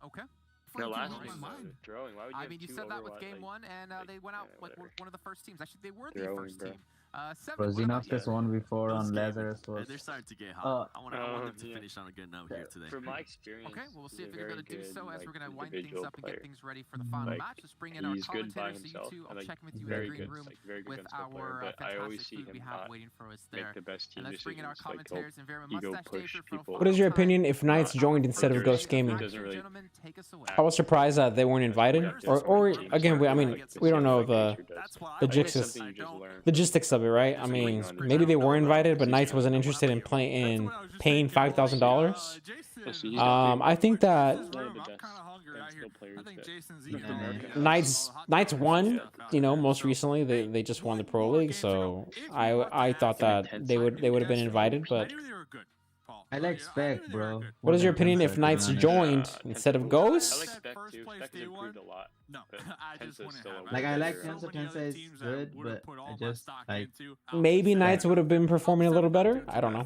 Okay. No, Fucking last blows game my was mind. drawing. Why would you I have mean, you two said that with Overwatch, game like, 1, and they went out like whatever. one of the first teams. Actually, they were the Throwing, first bro. team. Seven, Bro, what about Xenox you? just won before on Lazarus was. They're starting to get hot. I want them to yeah. finish on a good note here today. From my experience, Okay, well, we'll see he's if a you're very going to do good, so as like, we're going to wind things individual up and player. get things ready for the final Like, match. Let's bring in our he's good by commentators. So you himself, two, and, I'll like, check with you in very the green good, room like, very good with gun skill player, our but I always fantastic see food we him have not waiting for us make there. the best team And let's bring in our decisions, like, commentators and very ego mustache push David people. What is your opinion if Knights joined instead of Ghost Gaming? Gentlemen, take us away. I was surprised that they weren't invited, or again, I mean, we don't know the logistics of it, right? I mean, maybe they were invited, but Knights wasn't interested in paying $5,000. I think that Knights won. You know, most recently they just won the Pro League, so I thought that they would have been invited, but. I like Spec, bro. What is your opinion if Knights joined instead of Ghost? I like Spec too. Spec has improved a lot. No, I just want to have. Like I like Tensa. Tensa is good, but I just like. Maybe Knights would have been performing a little better. I don't know.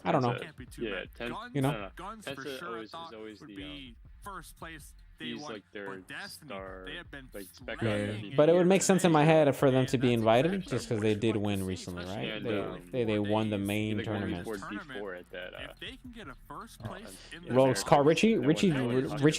I don't know. Yeah, You know. Tensa is always the first place. He's like their star, like Spec. But it would make sense in my head for them to be invited, just because they did win recently, right? And, they won the main tournament. Before at that, if they can get a first place in Rogues call Richie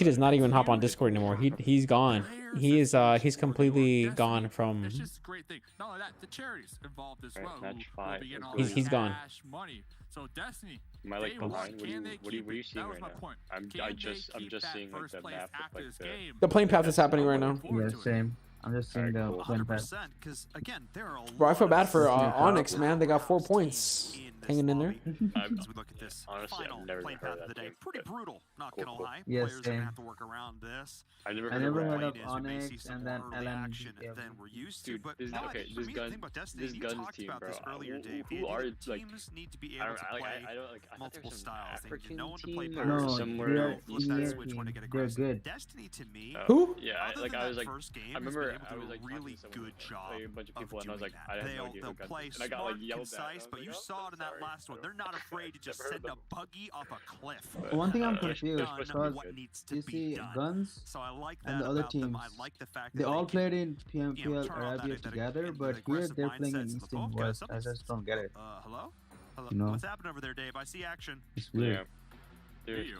does not even hop on Discord anymore. He's gone. He's completely gone from. It's just a great thing. Not only that, the charities involved as well. Match 5. He's gone. Money. So Destiny. Am I like behind? What are you seeing right now? Point. I'm just seeing like the map with like the plane path is happening right now. Yeah, same. I'm just seeing the plane path. Because again, there are a Bro, I feel bad for Onyx, man. They got 4 points hanging in there. As we look at this honestly, final I've never plane heard path of of the that day, game, pretty but brutal. Not cool, gonna lie. Yes, Players are gonna same. have to work around this. I never heard of As we may see Onyx some and then more early LN. action than we're used to. Dude, But this, no, okay, for this me, the gun, thing about Destiny, this you guns talked team, about bro. this earlier, Dave. Who are like? Teams need to be able to play I don't like multiple styles. They need African to know when to play team power. or somewhere. Flip that switch when to get They're aggressive. good. Destiny to me. Who? Yeah, Other like than I was that like, first game, I remember has I been was able to like do a really good job like, a bunch of people, of and I was like, doing I that. had no idea They'll who guns play is. And I got like smart, yelled at. concise, but you saw it in that last one. They're not afraid to just send a buggy off a cliff. One thing I'm confused Done because what needs to you be see done. Guns So I like that and the other about them. teams. I like the fact They that all can, played in PMPL turn on Arabia that together, but here aggressive they're playing in mindsets. East Oh, and okay, West. I just don't get it. Hello? Hello? You know? What's happening over there, Dave? I see action. It's weird.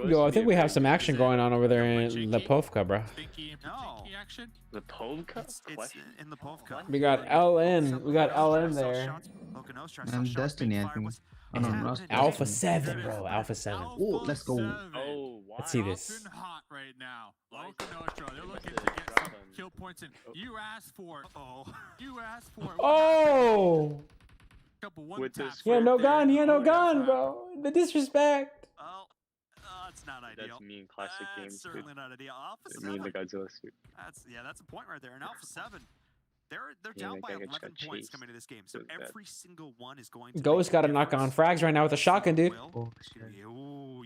Yo, I think we have some action going on over there in Lepovka, bro. Lepovka? It's in Lepovka. We got LN. We got LN there. And Destiny, I think. Oh, no, not Alpha Destiny. 7, bro. Alpha 7. Oh, let's go. Oh, wow. Let's see this. Hot right now. Loco Nostra, they're looking to get some kill points in. You asked for it. You asked for it. Oh! With this He had no gun. He had no gun, bro. The disrespect. That's not ideal. That's me in classic games. Certainly not ideal. Alpha Me in the 7. Godzilla suit. That's a point right there. And Alpha 7, they're down by 11 points coming to this game. So every single one is going to Ghost got to knock on frags right now with a shotgun, dude. Oh,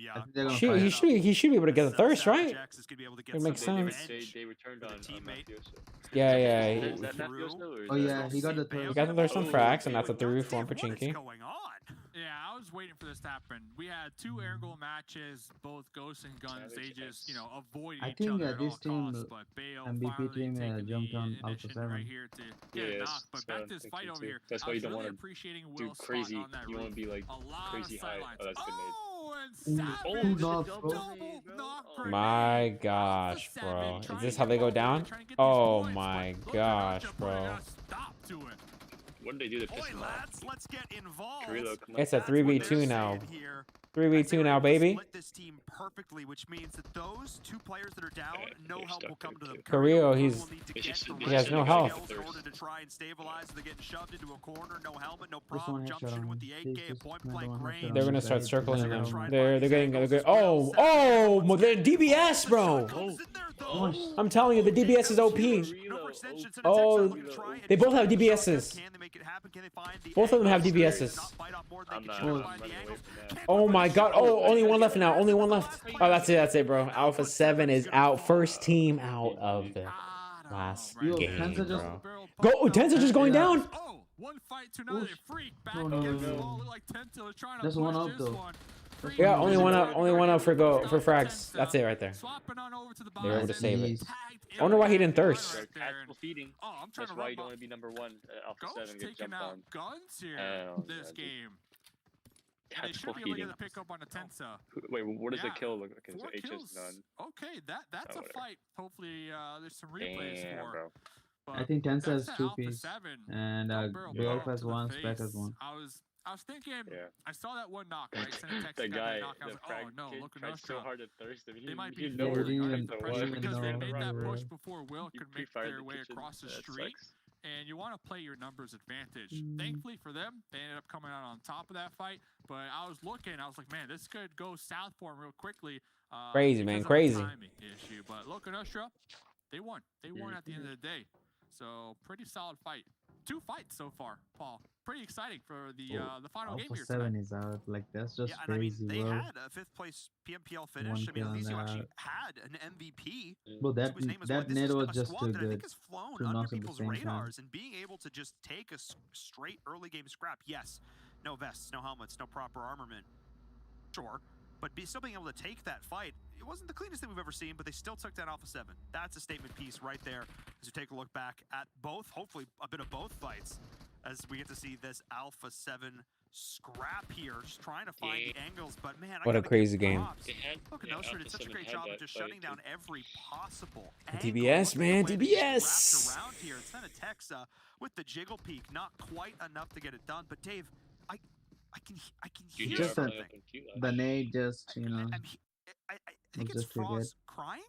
yeah. He should be able to get the thirst, right? It makes sense. They returned on Mafioso. Yeah. Is that Mafioso, or Oh, yeah, he got the He third. got the thirst on frags, and that's a 3v4 for Chinky. Yeah, I was waiting for this to happen. We had 2 air goal matches, both Ghosts and Guns. They just, avoided each other at all this team, costs. But Bayo MVP finally team, taking jumped on the Alpha initiative 7. right here to get a knock. But back to this fight over here. That's I why you was don't really want to appreciating do Will's crazy. spot on that You want to be like a lot crazy of high. sidelines. Oh, that's good nade. And Savage, knock, bro. My gosh, bro. Is this how they go down? Oh my gosh, bro. What did they do to piss him off? Let's get involved. It's a 3v2 now. 3v2 now, baby. Split this team perfectly, which means that those 2 players that are down, no help will come to them. Carrillo, he has no health. In order to try and stabilize, they're getting shoved into a corner, no helmet, no problem. Jump shooting with the AK, point blank range. They're gonna start circling them. They're getting. Oh, the DBS, bro. I'm telling you, the DBS is OP. Oh, they both have DBSs. Both of them have DBSs. Oh my god. Oh, only one left now. Only one left. Oh, that's it, bro. Alpha 7 is out. First team out of the last game, bro. Tensa just going down. One fight to another. Freak back against the wall. Look like Tensa was trying to There's one up, though. Yeah, only one up for frags. That's it right there. They were able to save it. I wonder why he didn't thirst. Tactical feeding. That's why you don't want to be number 1 at Alpha 7 get jumped on. Guns here this game. They should Tactical be able to feeding. get a pick up on the Tensa. Wait, what does the kill look like? 4 H kills. is none. Okay, that's a fight. Hopefully, there's some replays Damn, for. bro. I think Tensa has That's 2 Alpha pieces. 7. And Golf has 1, Spec has 1. I was thinking, I saw that one knock, right? Sent a text The to guy, knock. I was the like, frag oh no, kid look at tried Nostra. so hard to thirst him. They might be They didn't even pressure because they made that know, push bro. before Will could make their way across the street. And you want to play your numbers advantage. Thankfully for them, they ended up coming out on top of that fight. But I was looking, I was like, man, this could go south for them real quickly. Crazy, man, crazy. Timing issue. But look at Nostra, they won. They won at the end of the day. So pretty solid fight. 2 fights so far, Paul. Pretty exciting for the final game Alpha here 7 tonight. is out. Like, that's just and crazy, they bro. had a 5th place PMPL finish. I mean, Elysium actually had an MVP. Bro, that This net is was a just squad too that I think good. has flown 2 under knocks at the people's same time. radars, and being able to just take a straight early game scrap. Yes, no vests, no helmets, no proper armament. Sure. But still being able to take that fight, it wasn't the cleanest thing we've ever seen, but they still took down Alpha 7. That's a statement piece right there as we take a look back at both, hopefully a bit of both fights, as we get to see this Alpha 7 scrap here, just trying to find the angles, but man, What a crazy game. Look, Nostra did such a great job of just shutting down every possible DBS, man, DBS. Around here, it's not a Texa with the jiggle peak, not quite enough to get it done, but Dave, I can hear Just something. the nade just, I think it's just too good. Frost crying.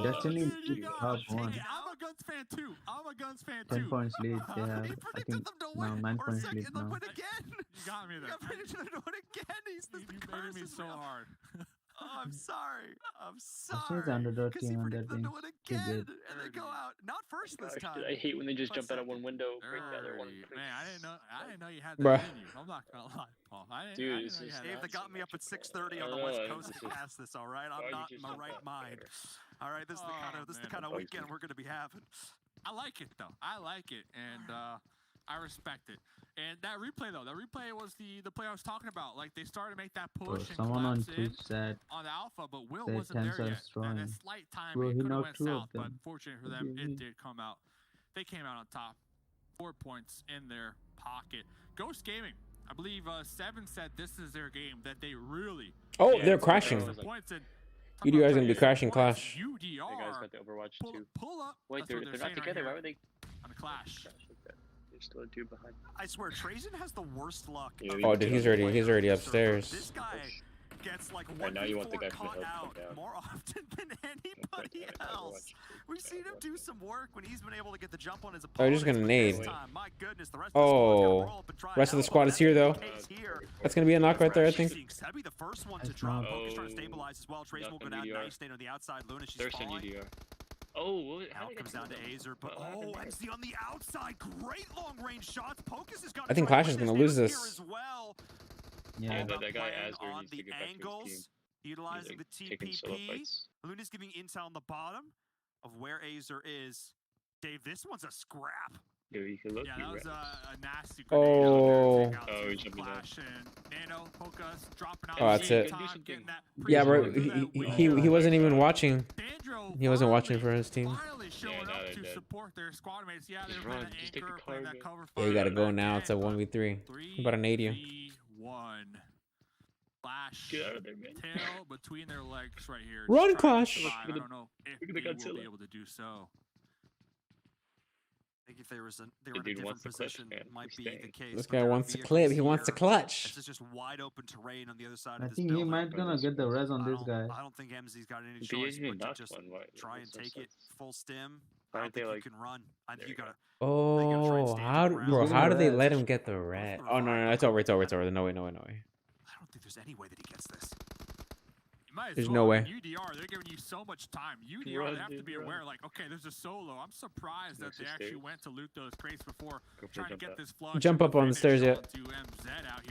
Destiny is top 1. I'm a Guns fan too. 10 points lead. They have, I think, now 9 points lead now. You got me there. You predicted them to win again. He's the curse me is so real. hard. Oh, I'm sorry. I'm Destiny's sorry. underdog Because team he and they're predicted them being to win too again, good. and they go out. Not first this time. I hate when they just but jump out of one second. window, break the other one. Man, I didn't know you had Bruh. that in you. I'm not gonna lie, Paul. I didn't Dude, know you it's had just- that. Dave, they got me up at 6:30 on the West Coast to cast this. All right, I'm not in my right mind. All right, this is the kind of weekend we're gonna be having. I like it though. I like it, and I respect it. And that replay though, was the play I was talking about. Like they started to make that Bro, push and someone on collapse in Twitch said on the alpha, but Will that wasn't there Tensa yet. is strong. And a slight time Bro, it he could have knocked went 2 of south, but them. fortunate for them, it did come out. They came out on top. 4 points in their pocket. Ghost Gaming I believe Seven said this is their game that they really. Oh, they're crashing. You guys gonna be crashing Clash. The guys got the Overwatch too. Wait, they're not together. Why would they? On a Clash. There's still a dude behind. I swear, Trazen has the worst luck. Oh, dude, he's already upstairs. This guy gets like right now you want the guy from the hill out more often than anybody else. We've seen him do some work when he's been able to get the jump on his opponent. Oh, just gonna nade. My goodness, the rest rest of the squad is here though. That's gonna be a knock right there, I think. That'd be the first one to drop. Focus trying to stabilize as well. Trace will go down. Nice stay on the outside. Luna, she's falling. Oh, now it comes down to Azer, but MC on the outside. Great long range shots. Pocus has got. I think Clash is gonna lose this. Yeah, that guy Azer on needs to the get back to his angles, team. utilizing the TPP. Luna's giving intel on the bottom of where Azer is. Dave, this one's a scrap. Dude, you can look. Yeah, that was a nasty grenade. Oh, he's jumping down. Nano, Focus, dropping out. Oh, that's it. Yeah, bro. He wasn't even watching. He wasn't watching for his team. Yeah, you gotta go now. It's a 1v3. About an 80. Flash. Get out of there, man. Tail between their legs right here. Run, Clash. I don't know if they will be able to do so. I think if they were in a different position, might be the case. This guy wants to clip. He wants to clutch. This is just wide open terrain on the other side I of this think he might gonna get the res on this guy. I don't think MZ's got any choice but to just try and take it full stim. I don't think you can run. I think you gotta. Oh, how do they let him get the red? Oh no, it's over. No way. I don't think there's any way that he gets this. There's no way. UDR, they're giving you so much time. UDR, they have to be aware, like, okay, there's a solo. I'm surprised that they actually went to loot those crates before trying to get this flush. Jump up on the stairs yet.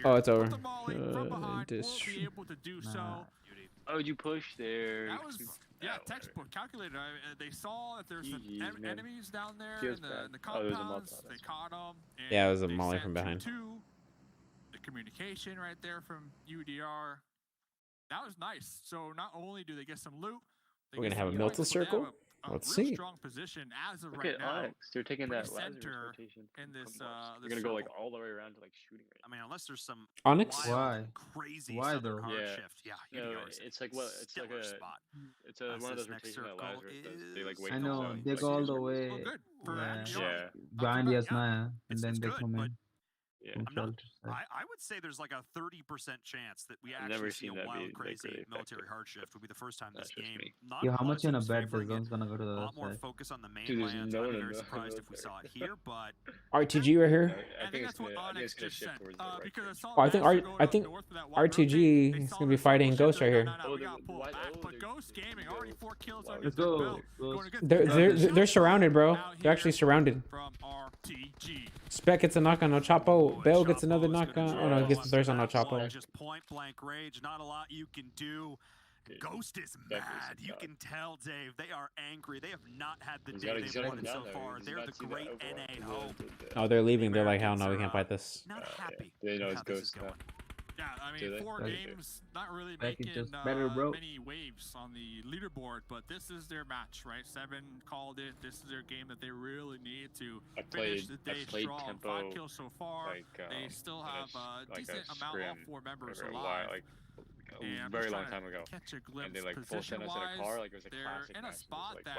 Oh, it's over. Be able to do so. Oh, you push there. That was, yeah, textbook calculated. They saw that there's some enemies down there in the compounds. They caught them. Yeah, it was a molly from behind. The communication right there from UDR. That was nice. So not only do they get some loot, we're gonna have a Milton circle. Let's see. Strong position as of Look right at now. Onyx. They're taking that Lazarus rotation. In this, they're gonna go like all the way around to like shooting range. I mean, unless there's some Onyx. Why? Crazy. Why though? Shift. Yeah. No, it's like what? It's like a spot. It's a one of those rotations that Lazarus does. They like wait. I know. They go all the way. Yeah. Behind Yasnaya, and then they come in. Yeah. I would say there's like a 30% chance that we actually see a wild, crazy military hard shift. Would be the first time this game. Yeah, how much you gonna bet the zone's gonna go to the other other more side? focus on the mainland. I'd be very surprised if we saw it here, but RTG right here. I think that's what Onyx just said. Because I saw I think RTG is gonna be fighting Ghost right here. But Ghost Gaming already 4 kills on Let's go. They're surrounded, bro. They're actually surrounded. From RTG. Spec gets a knock on no Chapo. Bell gets another knock on. Oh no, he gets the third on no Chapo. Just point blank rage. Not a lot you can do. Ghost is mad. You can tell, Dave. They are angry. They have not had the day they've wanted so far. They're the great NA hope. Oh, they're leaving. They're like, hell no, we can't fight this. Not happy. They know it's Ghost. Yeah, I mean, 4 games, not really making many waves on the leaderboard, but this is their match, right? 7 called it. This is their game that they really need to finish the day strong. 5 kills so far. They still have a decent amount of 4 members alive. A very long time ago. Catch a glimpse. And they like full sent us in a car, like it was a classic in a match. spot Like, that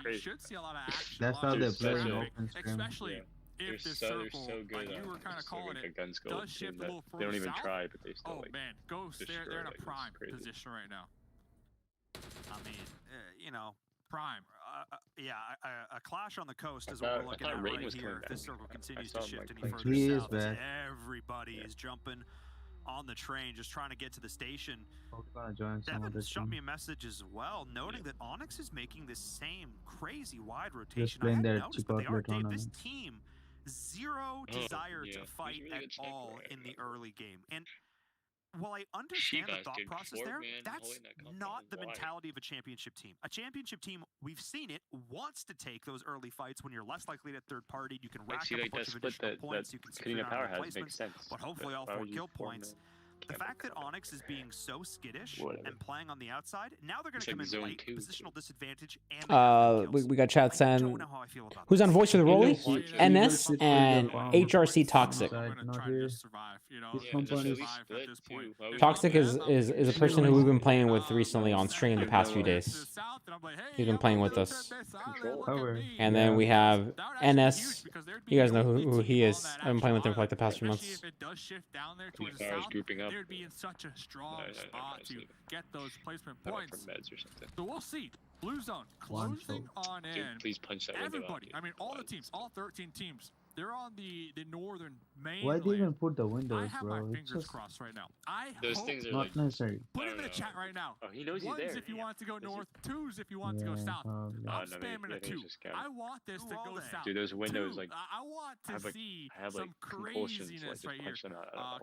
we should see a lot of action. That's how they play in open scrim. Especially if this circle, like you were kind of calling it, does shift a little further They don't even south. try, but they still Oh man, Ghost, they're in a prime position right now. I mean, you know, prime. Yeah, a clash on the coast is what we're looking at right here. If this circle continues to shift any further south, everybody is jumping on the train, just trying to get to the station. Devin shot me a message as well, noting that Onyx is making this same crazy wide rotation. I hadn't noticed, but they are, Dave, this team, zero desire to fight at all in the early game. And while I understand the thought process there, that's not the mentality of a championship team. A championship team, we've seen it, wants to take those early fights when you're less likely to third party. You can rack up a bunch of additional points. You can secure replacements, but hopefully all 4 kill points. the fact that Onyx is being so skittish and playing on the outside, now they're going to come in late, positional disadvantage, and we got chat saying who's on voice for the Rolly? NS and HRC Toxic. Toxic is a person who we've been playing with recently on stream the past few days. He's been playing with us. And then we have NS. You guys know who he is. I've been playing with him for like the past few months. If it does shift down there towards the south, they would be in such a strong spot to get those placement points. So we'll see. Blue zone closing on in. Please punch that everybody. I mean, all the teams, all 13 teams. They're on the northern mainland. Why do you even put the windows, I have bro? my fingers crossed right now. Those things are not like necessary. Put him in the chat right now. Oh, he knows he's Ones there. if you want to go north, twos if you want to go south. I'm spamming a 2. I want this to go south. Dude, those windows, like, I want to see some craziness right here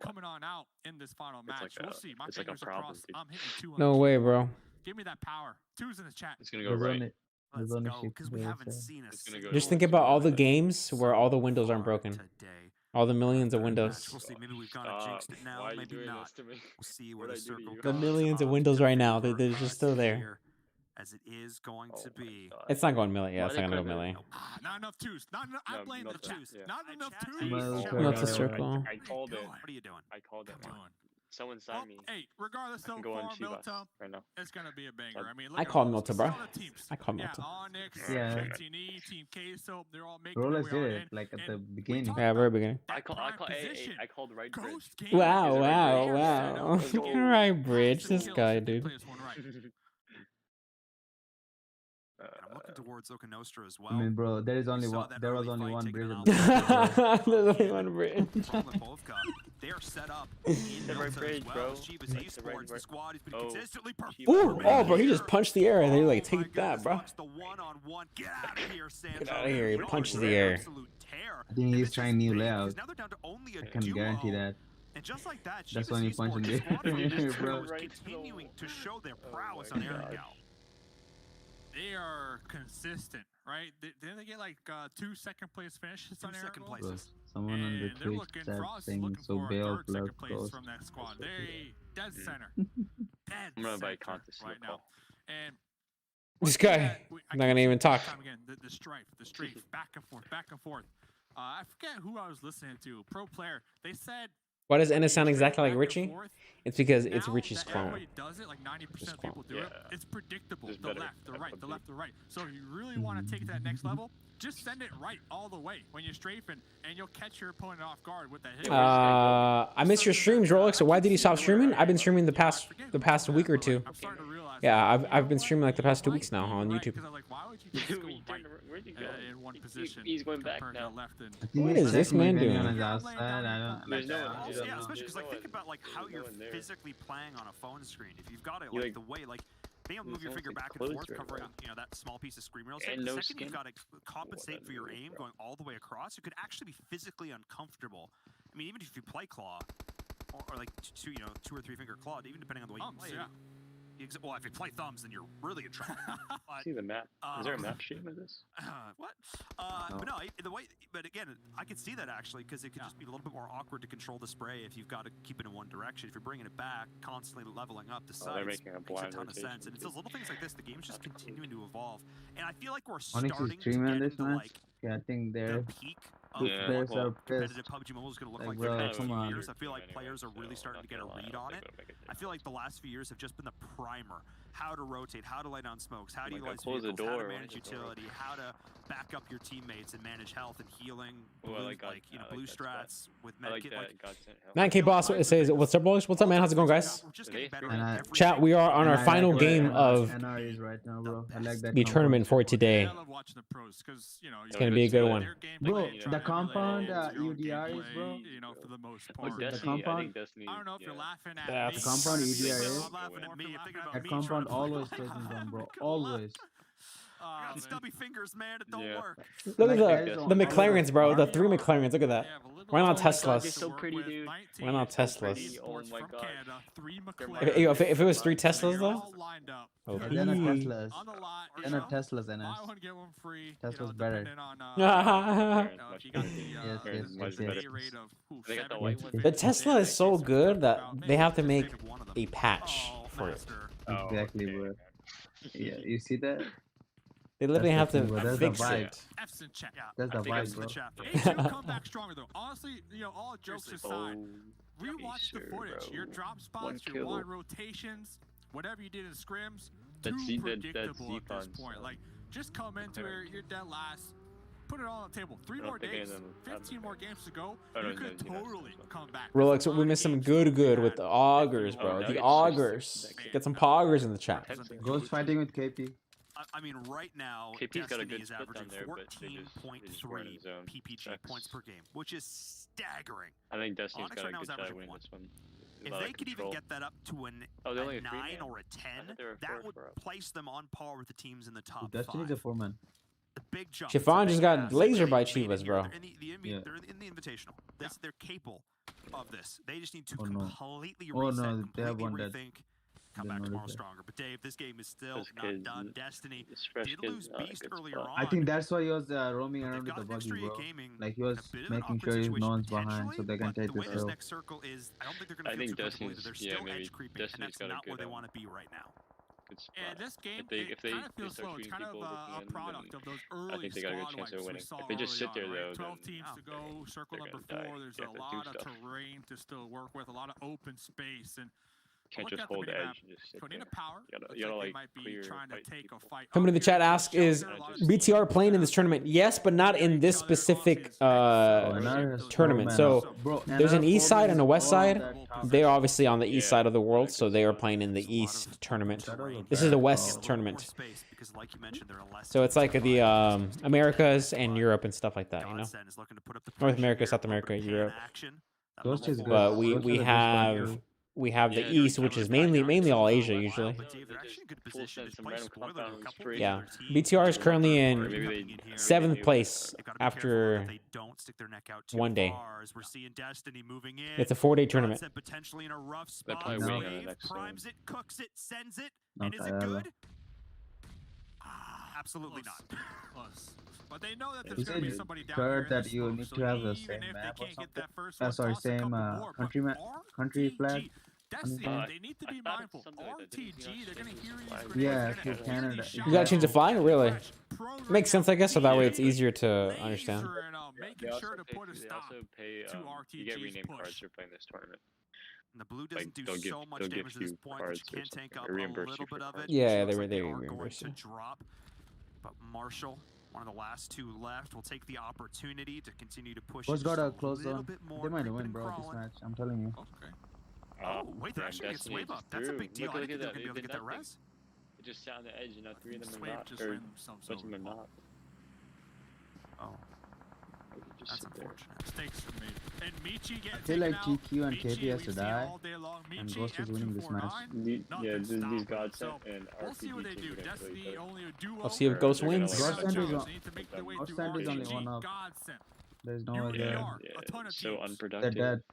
coming on out in this final match. We'll see. My fingers are crossed. I'm hitting 2 on No way, bro. Give me that power. 2's in the chat. It's gonna go right. Let's go, because we haven't seen a Just think about all the games where all the windows aren't broken. All the millions of windows. We'll see. Maybe we've kind of jinxed it now. Maybe not. We'll see where the circle goes. The millions of windows right now. They're just still there. As it is going to be. It's not going melee. Yeah, it's not gonna go melee. Not enough 2s. Not enough. I blame the chat. Not enough 2s. Not the circle. I called it. What are you doing? I called it. Someone sign me. Hey, regardless of far Milta, right now. it's gonna be a banger. I mean, I called Milta, bro. I called Milta. Onyx, Yeah. Team Queso, they're all making Bro, their let's way do on it. in. Like at And the beginning. Yeah, very beginning. I called right bridge. Wow. Right bridge. This guy, dude. I'm looking towards Oka Nostra as well. I mean, bro, there was only one bridge. There's only one bridge. They are set up in the right bridge, bro. The squad has been consistently Ooh, oh, bro, he just punched the air and they're like, take that, bro. Get out of here, Sam. Get out of here. He punches the air. I think he's trying new layout. I can guarantee that. And just like that, that's when he punched the air, bro. Continuing to show their prowess on air now. They are consistent, right? Didn't they get like 2 second place finishes on air? Someone on the Twitch chat saying so bail plus close. From that squad. They dead center. Dead I'm gonna buy center contest right now. And this guy, I'm not gonna even talk. Again, the strife, back and forth. I forget who I was listening to. Pro player. They said. Why does NS sound exactly like Richie? It's because it's Richie's clone. Everybody does it, like 90% of people do it. It's predictable. The left, the right, the left, the right. So if you really want to take it to that next level, just send it right all the way when you're strafing, and you'll catch your opponent off guard with that hit. I missed your streams, Rolex. So why did you stop streaming? I've been streaming the past week or 2. Yeah, I've been streaming like the past 2 weeks now on YouTube. In one position. He's going back now. What is this man doing? Yeah, especially because like think about like how you're physically playing on a phone screen. If you've got it like the way like being able to move your finger back and forth, covering that small piece of screen real estate. The second you've got to compensate for your aim going all the way across, it could actually be physically uncomfortable. I mean, even if you play claw or like 2 or 3 finger claw, even depending on the way you play. Well, if you play thumbs, then you're really in trouble. See the map. Is there a map sheet with this? What? But no, the way. But again, I could see that actually because it could just be a little bit more awkward to control the spray if you've got to keep it in one direction. If you're bringing it back, constantly leveling up the sides, they're making a blind makes a ton of rotation. sense. And it's those little things like this. The game's just continuing to evolve, and I feel like we're Onyx starting is to streaming get this into match. like Yeah, I think they're the peak of players are pissed. competitive PUBG Mobile is going to look like bro, the next come few on. years. I feel like players are really starting to get a read on it. I feel like the last few years have just been the primer. How to rotate, how to lay down smokes, how to utilize close the vehicles, how to door. manage utility, how to back up your teammates and manage health and healing. Ooh, I like blue that strats with I like medkit. that. 9K Boss says, what's up, boys? What's up, man? How's it going, guys? We're just getting better And at I- every Chat, we are on our final game of NR is right now, bro. I like that the tournament for I today. love watching the pros because It's gonna be a good one. Bro, the compound UDR is, bro. For the most With part. Destiny, I compound- think Destiny. I don't know if you're laughing at Yeah, me. the compound EDR is. I'm laughing at me. I'm thinking about That me compound trying to play always plays me down, bro. Always. I got stubby fingers, man. It don't work. Look at Like, the McLarens, bro. The 3 McLarens. Look at that. Yeah, but look Why not They're Teslas? so pretty, dude. Why not Teslas? Oh my god. If it was 3 Teslas though? Oh, They're not Teslas. They're not Teslas, and Tesla's better. The Tesla is so good that they have to make a patch for it. Exactly, bro. Yeah, you see that? They literally have to fix vibe. it. F's in chat. That's the vibe, bro. HU come back stronger though. Honestly, all jokes aside, rewatch the footage. Your drop spots, your wide rotations, whatever you did in scrims, too predictable at this point. Like, just come into where you're dead last, put it all on the table. 3 more days, 15 more games to go. You could totally come back. Rolex, we missed some good with the augers, bro. The augers. Get some poggers in the chat. Ghost fighting with KP. I mean, right now, KP's got a Destiny good is split averaging down there, but they just weren't in 14.3 zone. PPG points per game, which is staggering. I think Destiny's Onyx got right a now is good shot at averaging winning 1. this one. If they could even get that up to a 9 or a 10, that would place them on par with the teams in the top 5. Destiny's a 4-man. The big jump. Chiffon just got lasered by Chivas, bro. They're in the Invitational. They're capable of this. They just need to completely reset, completely rethink. Come back tomorrow stronger. But Dave, this game is still not done. Destiny did lose Beast earlier on. I think that's why he was roaming around with the buggy, bro. Like, he was making sure no one's behind so they can take this hill. Next circle is, I don't think they're going to feel too comfortable either. They're still edge creeping, and that's not where they want to be right now. And this game, it kind of feels slow. It's kind of a product of those early squad wipes we saw early on, right? 12 teams to go, circle number 4. There's a lot of terrain to still work with, a lot of open space, and can't just hold the edge and just sit there. You gotta like clear Somebody in the chat asks, is BTR playing in this tournament? Yes, but not in this specific tournament. So there's an east side and a west side. They're obviously on the east side of the world, so they are playing in the east tournament. This is the west tournament. So it's like the Americas and Europe and stuff like that, you know? North America, South America, Europe. But we have the east, which is mainly all Asia usually. Yeah, BTR is currently in 7th place after 1 day. It's a 4-day tournament. They're probably winning on the next one. Primes it, cooks it, sends it, and is it good? Absolutely not. But they know that there's going to be somebody down here that you need to have the same map or something. Sorry, same country flag. Destiny, they need to be mindful. RTG, they're going to hear you. Yeah, Canada. You gotta change the flag, really? Makes sense, I guess, so that way it's easier to understand. They also pay, you get rename cards for playing this tournament. And the blue doesn't do so much damage at this point that you can't tank up a little bit of it. Yeah, they reimburse you. But Marshall, one of the last 2 left, will take the opportunity to continue to push. Who's got a close zone? They might win, bro, this match. I'm telling you. Okay. Oh, wait, they're actually gets wave up. That's a big deal. I didn't think they're going to be able to get that res. It just sat on the edge, and now 3 of them are not. Or bunch of them are not. Oh. That's unfortunate. Mistakes for me. And Michi I feel like TQ and KP has to die, and Ghost is winning this match. Yeah, these Godsend and RPG teams are going to play each other. I'll see if Ghost wins. Godsend is only 1 up. There's no way there. Yeah, so unproductive. They're dead.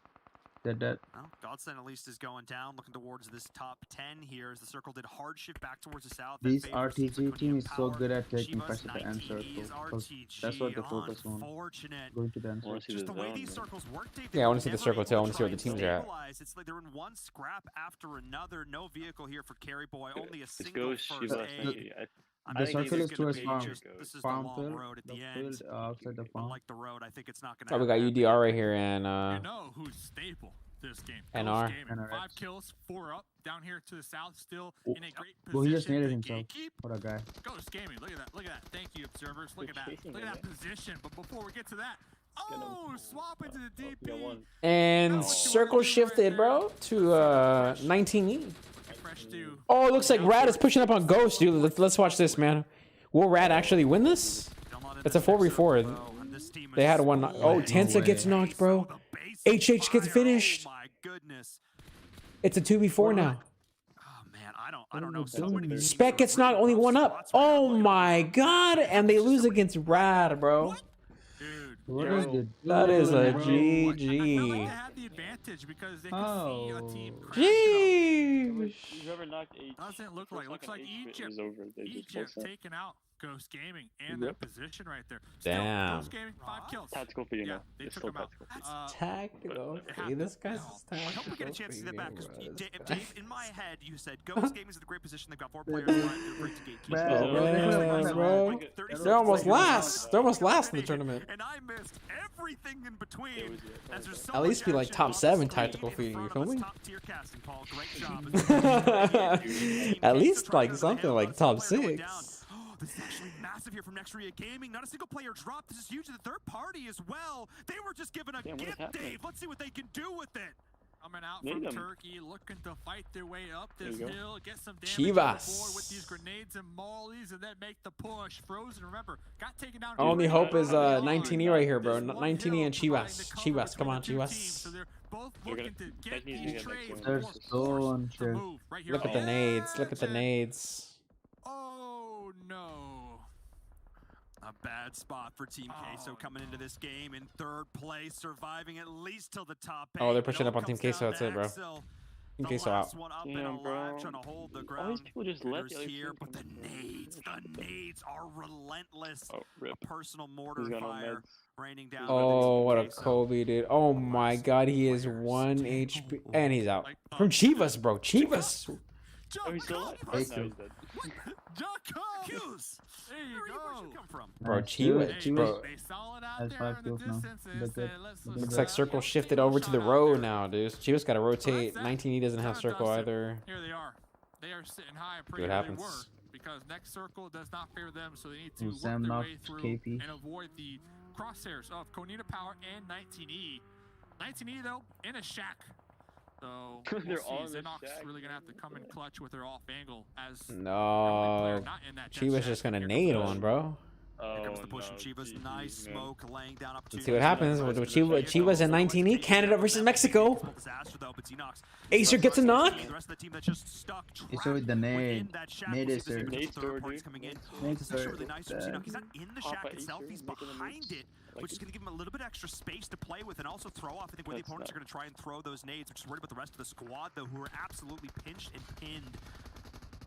They're dead. Well, Godsend at least is going down, looking towards this top 10 here as the circle did hard shift back towards the south. This RTG team is so good at taking pressure to end circle. That's what they focus on. Going to the end circle. Just the way these circles work, Dave, yeah, I want to see the circle too. I want to see where the teams are at. It's like they're in one scrap after another. No vehicle here for Carry Boy. Only a single first aid. The circle is towards farm. This is Farm the long field. road at the The end. field outside the farm. Like the road, I think it's not going to. Oh, we got UDR right here and You know who's staple this game? NR. 5 kills, 4 up down here to the south, still in a great position. Well, he just needed himself. What a guy. Ghost Gaming, look at that, look at that. Thank you, observers. Look at that, look at that position. But before we get to that, swap into the DP. And circle shifted, bro, to 19E. Oh, it looks like Rad is pushing up on Ghost, dude. Let's watch this, man. Will Rad actually win this? It's a 4v4. They had one. Oh, Tensa gets knocked, bro. HH gets finished. It's a 2v4 now. I don't know. Spec gets knocked, only 1 up. Oh my god, and they lose against Rad, bro. What is it? That is a I feel like they GG. had the advantage because they could see a team Jeez. Whoever knocked H. Doesn't look like. Looks like Egypt. Was over. They just Egypt closed taking out Ghost Gaming and their position right there. Damn. Ghost Gaming 5 kills. Tactical for you Yeah, know. they It's took still him out. Tactical. This guy's I hope we get a chance to see that back because Dave, in my head, you said Ghost Gaming is in a great position. They've got 4 players. They're great to gatekeep. Bro. They're almost last. They're almost last in the tournament. And I missed everything in between. As there's so At least much be like action top on the 7 screen tactical in feeding. You front feel of me? us. Top-tier casting, Paul. Great job. At least like something like top 6. This is actually massive here from Nextria Gaming. Not a single player dropped. This is huge to the third party as well. They were just given a gift, Dave. Let's see what they can do with it. Coming out from Turkey, looking to fight their way up this hill, get some damage Chivas. on the board with these grenades and mollies, and then make the push. Frozen, remember, got taken down. Only hope is 19E right here, bro. 19E and Chivas. Chivas, come on, Chivas. So they're both looking to get these trades. They're so unsure. Look at the nades. Look at the nades. Oh no. A bad spot for Team Queso coming into this game in 3rd place, surviving at least till the top 8. Oh, they're pushing up on Team Queso. That's it, bro. Team Queso out. Damn, bro. Trying to hold the ground. All these people just let the other here, team but the nades are relentless. Oh, rip. A personal mortar fire raining down. Oh, what a Kobe, dude. Oh my god, he is 1 HP. And he's out. From Chivas, bro. Chivas. Oh, he's still alive? No, he's dead. There you go. Bro, Chivas, bro. They saw it out Has there 5 in the kills now. distance and Look said, good. let's Looks like Circle shifted over to the road now, dude. Chivas got to rotate. 19E doesn't have Circle either. Here they are. They are sitting high and See pretty what where happens. they were because next circle does not favor them, so they need to Ooh, work Sam their knocked way through KP. and avoid the crosshairs of Konita Power and 19E. 19E though in a shack. So we'll They're see. all in the Xenox shack. really gonna have to come in clutch with their off angle as No. Chivas just going to nade one, bro. Here comes the push from Chivas. Nice smoke laying down Let's opportunity. see what happens with Chivas and 19E. Canada versus Mexico. Acer gets a knock. Acer with the nade. Nade Acer. Nade Nade really nice from Xenox. He's not in the shack itself. He's behind it, which is going to give him a little bit extra space to play with and also throw off. I think where the opponents are going to try and throw those nades. Which is worried about the rest of the squad, though, who are absolutely pinched and pinned.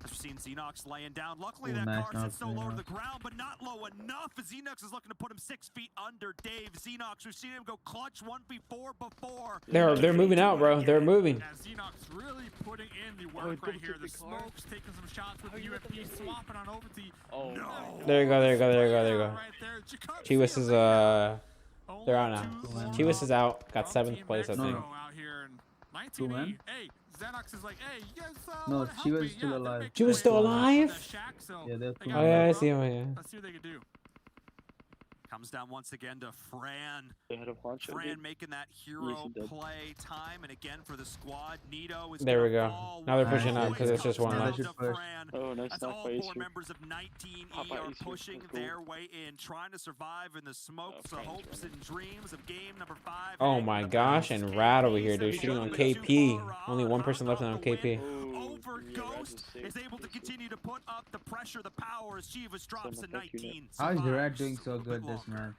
As we've seen Xenox laying down. Luckily, that car sits so low to the ground, but not low enough. As Xenox is looking to put him 6 feet under Dave. Xenox, we've seen him go clutch 1v4 before. They're moving out, bro. They're moving. Xenox really putting in the work right here. The smokes, taking some shots with the UFP, swapping on over to no. There you go. There you go. There you go. There you go. Chivas is they're out now. Chivas is out. Got 7th place, I think. Out here in 19E. Hey, Xenox is like, hey, you guys No, she was still alive. She was still alive? Yeah, they're Oh, yeah, I see him, yeah. Let's see what they can do. Comes down once again to Fran. They had a Honcho, Fran dude. making that hero play time, and again for the squad, Nito is There we go. Now they're pushing up because it's just one left. Oh, nice That's knock all by 4 Acer. members of 19E are pushing their way in, trying to survive in the smokes, the hopes and dreams of game number 5. Oh my gosh, and Rad over here, dude, shooting on KP. Only one person left on KP. Over Ghost is able to continue to put up the pressure, the power as Chivas drops to 19. How is Gerard doing so good this match?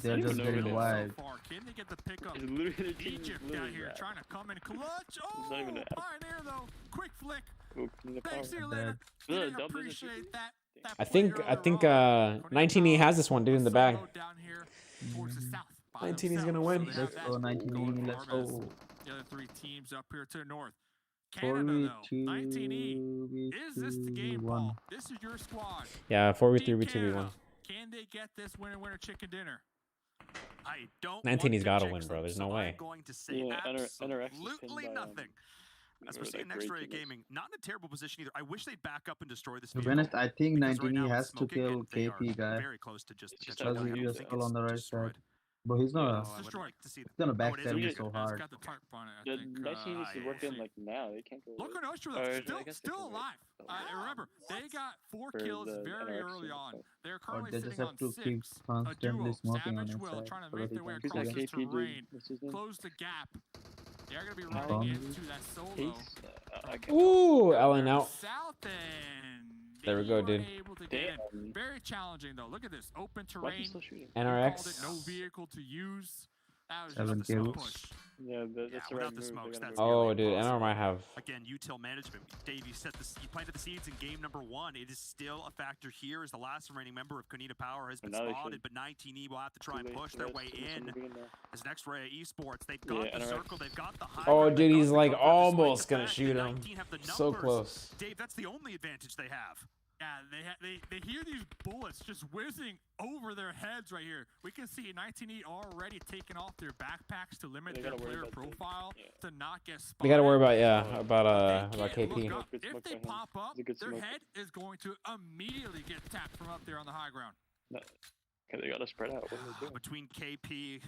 They're just getting wide. Can they get the pickup? It's literally Egypt down here trying to come in clutch. Oh, Pioneer though. Quick flick. Thanks, see you later. Didn't appreciate that. I think 19E has this one, dude, in the bag. 19E's gonna win. Let's go 19E. Let's go. The other 3 teams up here to the north. Canada though, 19E. Is this the game, Paul? This is your squad. Yeah, 4v3, 2v1. Can they get this winner chicken dinner? I don't 19E's got to win, bro. There's no way. I'm going to say absolutely nothing. As we're seeing Nextria Gaming, not in a terrible position either. I wish they'd back up and destroy this. To be honest, I think 19E has to kill KP guy. Very close to just Because he's just still on the right side. But he's not. He's gonna backstab me so hard. The 19 needs to work in like now. They can't go. Look at Usher though, still alive. Remember, they got 4 kills very early on. They're currently They just sitting have on to 6. keep constantly smoking on Savage his Will side. trying to So make that their way he across can this kill. terrain, close the gap. They're gonna be running into that solo. Ooh, Ellen out. South and There we go, dude. Very challenging though. Look at this open terrain. NRX. No vehicle to use. That was 7 just a kills. push. Yeah, that's the right move. Oh, dude, NR might have. Again, util management. Dave, you planted the seeds in game number 1. It is still a factor here as the last remaining member of Konita Power has been spotted, but 19E will have to try and push their way in. As next Ray Esports, they've got the circle, they've got the high. Oh, dude, he's like almost gonna shoot him. So close. Dave, that's the only advantage they have. Yeah, they hear these bullets just whizzing over their heads right here. We can see 19E already taking off their backpacks to limit their player profile to not get spotted. They gotta worry about about KP. If they pop up, their head is going to immediately get tapped from up there on the high ground. Okay, they gotta spread out. What are they doing? Between KP,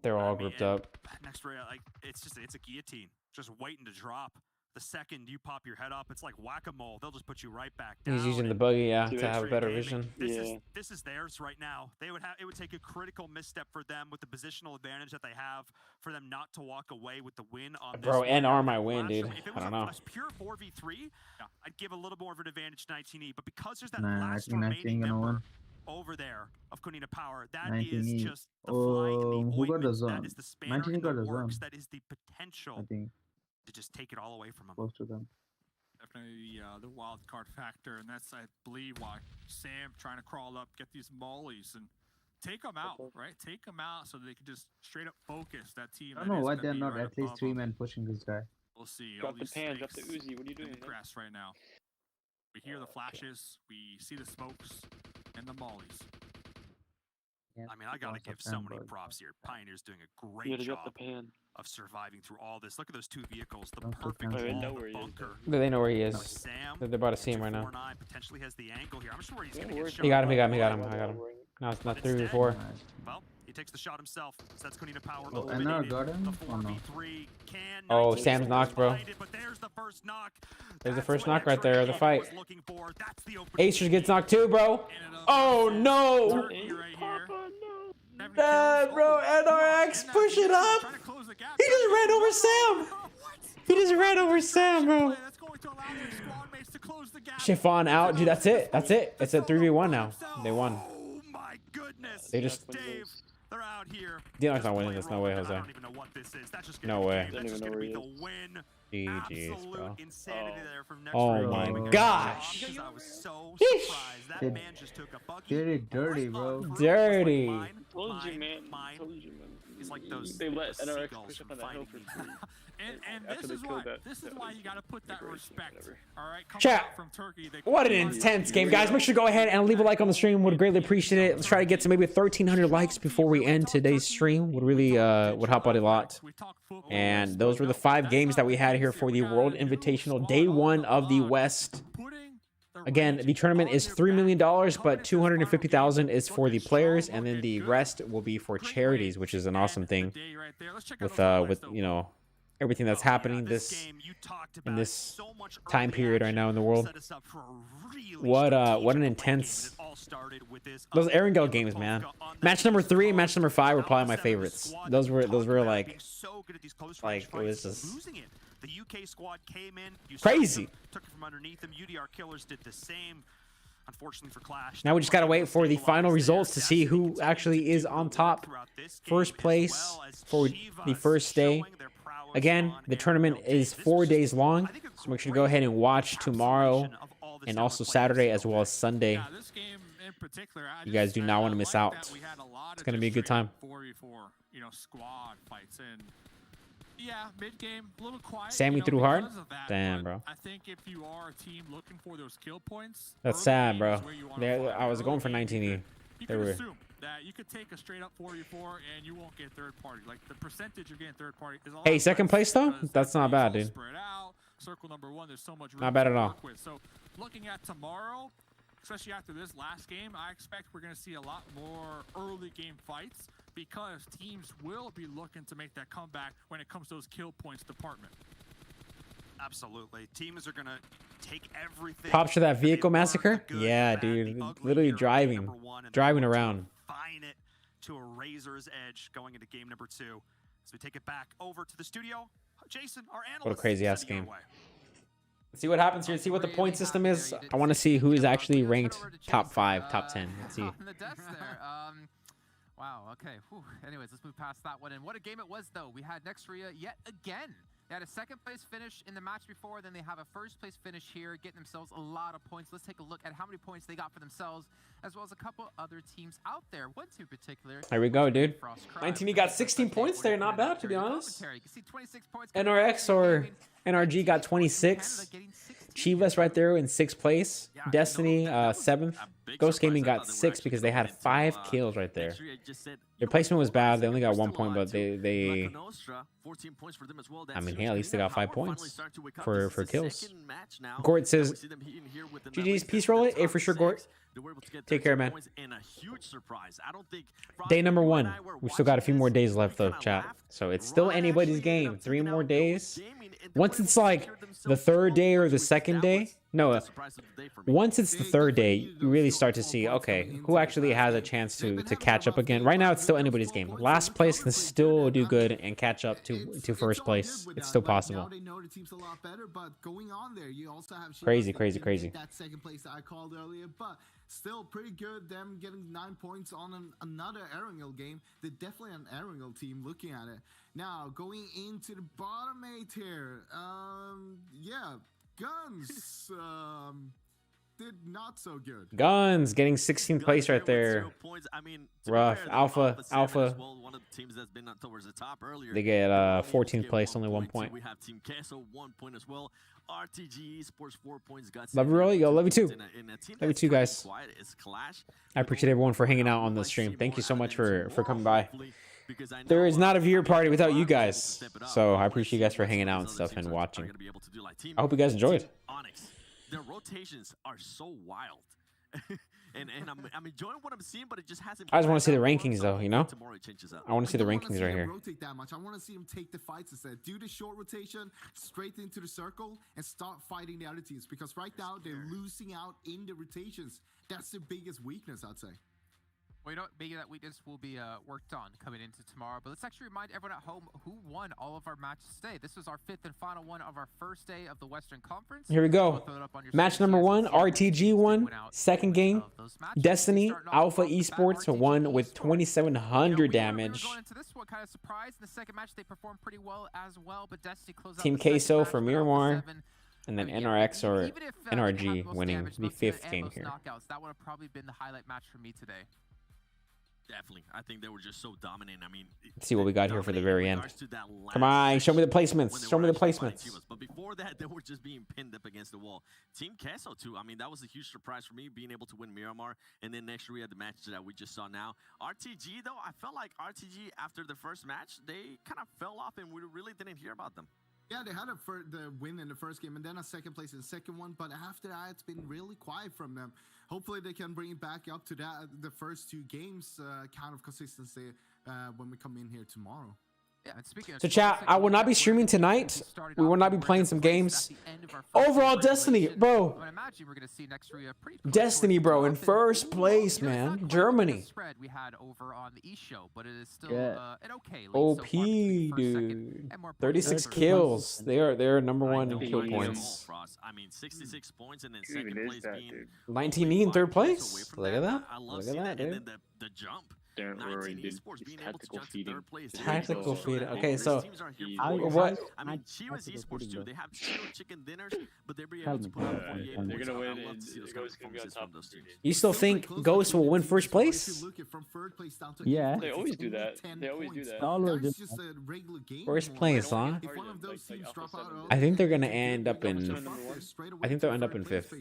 They're all grouped up. Next Ray, like it's a guillotine, just waiting to drop. The second you pop your head up, it's like whack-a-mole. They'll just put you right back down. He's using the buggy, to have better vision. This is theirs right now. It would take a critical misstep for them with the positional advantage that they have for them not to walk away with the win on this. Bro, NR might win, dude. I don't know. If it was a pure 4v3, I'd give a little more of an advantage to 19E. But because there's that last remaining member over there of Konita Power, that is just the flying in the ointment. That is the spanner in the works. That is the potential to just take it all away from them. Close to them. Definitely the wild card factor, and that's, I believe, why Sam trying to crawl up, get these mollies, and take them out, right? Take them out so they can just straight up focus that team. I don't know why they're not at least 3 men pushing this guy. We'll see. Drop the pan, drop the Uzi. What are you doing? Press right now. We hear the flashes, we see the smokes, and the mollies. I mean, I gotta give so many props here. Pioneer's doing a great job of surviving through all this. Look at those 2 vehicles, the perfect wall, the bunker. They know where he is. They're about to see him right now. Potentially has the angle here. I'm sure he's gonna get shot. He got him. I got him. Now it's not 3 or 4. Well, he takes the shot himself. So that's Konita Power. Oh, NR got him? Oh, no. Oh, Sam's knocked, bro. There's the first knock right there of the fight. Acer gets knocked too, bro. Oh, no. Bro, NRX, push it up. He just ran over Sam. He just ran over Sam, bro. Chiffon out. Dude, that's it. It's a 3v1 now. They won. Oh, my goodness. They just... Dave, they're out here. D-Knock's not winning this. No way, Jose. I don't even know what this is. That's just no way. That's just gonna be the win. GG's, bro. Insanity there from next oh my gosh. I was so surprised. That man just took a buggy. Dirty, bro. Dirty. Told you, man. It's like those. They let NRX push up on that hill for free. And this is why you gotta put that respect. All right, chat. From Turkey, What an intense game, guys! Make sure to go ahead and leave a like on the stream. Would greatly appreciate it. Let's try to get to maybe 1,300 likes before we end today's stream. Would really would help out a lot. And those were the 5 games that we had here for the World Invitational Day 1 of the West. Again, the tournament is $3 million, but $250,000 is for the players, and then the rest will be for charities, which is an awesome thing. With you know, everything that's happening in this time period right now in the world. What an intense those Erangel games, man. Match number 3 and match number 5 were probably my favorites. Those were like it was just the UK squad came in, crazy. Took it from underneath them. UDR Killers did the same. Unfortunately for Clash. Now we just gotta wait for the final results to see who actually is on top. First place for the first day. Again, the tournament is 4 days long, so make sure to go ahead and watch tomorrow and also Saturday as well as Sunday. You guys do not want to miss out. It's gonna be a good time. 4v4, you know, squad fights in. Yeah, mid game, a little quiet. Sammy threw hard? Damn, bro. I think if you are a team looking for those kill points, that's sad, bro. I was going for 19E. You can assume that you could take a straight up 4v4 and you won't get third party. Like the percentage of getting third party is all. Hey, second place though? That's not bad, dude. Spread out. Circle number 1, there's so much room not bad at all. So looking at tomorrow, especially after this last game, I expect we're going to see a lot more early game fights because teams will be looking to make that comeback when it comes to those kill points department. Absolutely. Teams are going to take everything. Props for that vehicle massacre? Yeah, dude. Literally driving around. Fine it to a razor's edge going into game number 2. As we take it back over to the studio, Jason, our analyst. What a crazy ass game. Let's see what happens here. See what the point system is. I want to see who is actually ranked top 5, top 10. Let's see. Wow, okay. Whew. Anyways, let's move past that one. And what a game it was, though. We had Nextria yet again. They had a second place finish in the match before, then they have a first place finish here, getting themselves a lot of points. Let's take a look at how many points they got for themselves, as well as a couple other teams out there. One team in particular. There we go, dude. 19, got 16 points there. Not bad, to be honest. NRX or NRG got 26. Chivas right there in 6th place. Destiny 7th. Ghost Gaming got 6 because they had 5 kills right there. Their placement was bad. They only got 1 point, but they I mean, hey, at least they got 5 points for kills. Gort says, GG's, peace roll it. A for sure, Gort. Take care, man. Day number 1. We've still got a few more days left, though, chat. So it's still anybody's game. 3 more days. Once it's like the 3rd day or the 2nd day, no, once it's the 3rd day, you really start to see, okay, who actually has a chance to catch up again. Right now, it's still anybody's game. Last place can still do good and catch up to 1st place. It's still possible. Crazy, crazy, crazy. That 2nd place that I called earlier, but still pretty good. Them getting 9 points on another Erangel game. They're definitely an Erangel team looking at it. Now, going into the bottom 8 here. Yeah, Guns did not so good. Guns getting 16th place right there. Rough. Alpha. They get 14th place, only 1 point. We have Team Queso 1 point as well. RTG Esports 4 points. Love you, really. Yo, love you too. Love you too, guys. I appreciate everyone for hanging out on the stream. Thank you so much for coming by. There is not a viewer party without you guys, so I appreciate you guys for hanging out and stuff and watching. I hope you guys enjoyed. Their rotations are so wild. and I'm enjoying what I'm seeing, but it just hasn't. I just want to see the rankings, though, you know? I want to see the rankings right here. Rotate that much. I want to see him take the fights instead. Do the short rotation straight into the circle and start fighting the other teams, because right now they're losing out in the rotations. That's their biggest weakness, I'd say. Well, you know what? Maybe that weakness will be worked on coming into tomorrow. But let's actually remind everyone at home who won all of our matches today. This was our 5th and final one of our first day of the Western Conference. Here we go. Match number 1, RTG won. 2nd game, Destiny Alpha Esports won with 2,700 damage. Going into this one, kind of surprised. In the second match, they performed pretty well as well. But Destiny closed out Team Queso for Miramar. And then NRX or NRG winning the 5th game here. Knockouts, that would have probably been the highlight match for me today. Definitely. I think they were just so dominant. I mean, let's see what we got here for the very end. Come on, show me the placements. Show me the placements. But before that, they were just being pinned up against the wall. Team Queso, too. I mean, that was a huge surprise for me, being able to win Miramar. And then next we had the match that we just saw now. RTG, though, I felt like RTG, after the first match, they kind of fell off and we really didn't hear about them. Yeah, they had the win in the first game and then a 2nd place in the second one. But after that, it's been really quiet from them. Hopefully, they can bring it back up to that the first 2 games kind of consistency when we come in here tomorrow. Yeah, and speaking of so chat, I will not be streaming tonight. We will not be playing some games. Overall, Destiny, bro. Destiny, bro, in 1st place, man. Germany. We had over on the East show, but it is still an okay lead OP, dude. 36 kills. They're number 1 in kill points. I mean, 66 points and then 2nd place being 19 in 3rd place. Look at that. Look at that, dude. And then the jump. Tactical feeding. Tactical feeding. Okay, so what? I mean, Chivas Esports too. They have chicken dinners, but they're able to put up 48 points. They're gonna win. It's gonna be on top of those teams. You still think Ghost will win 1st place? Yeah. They always do that. They always do that. Always. 1st place, huh? I think they're gonna end up in. I think they'll end up in 5th.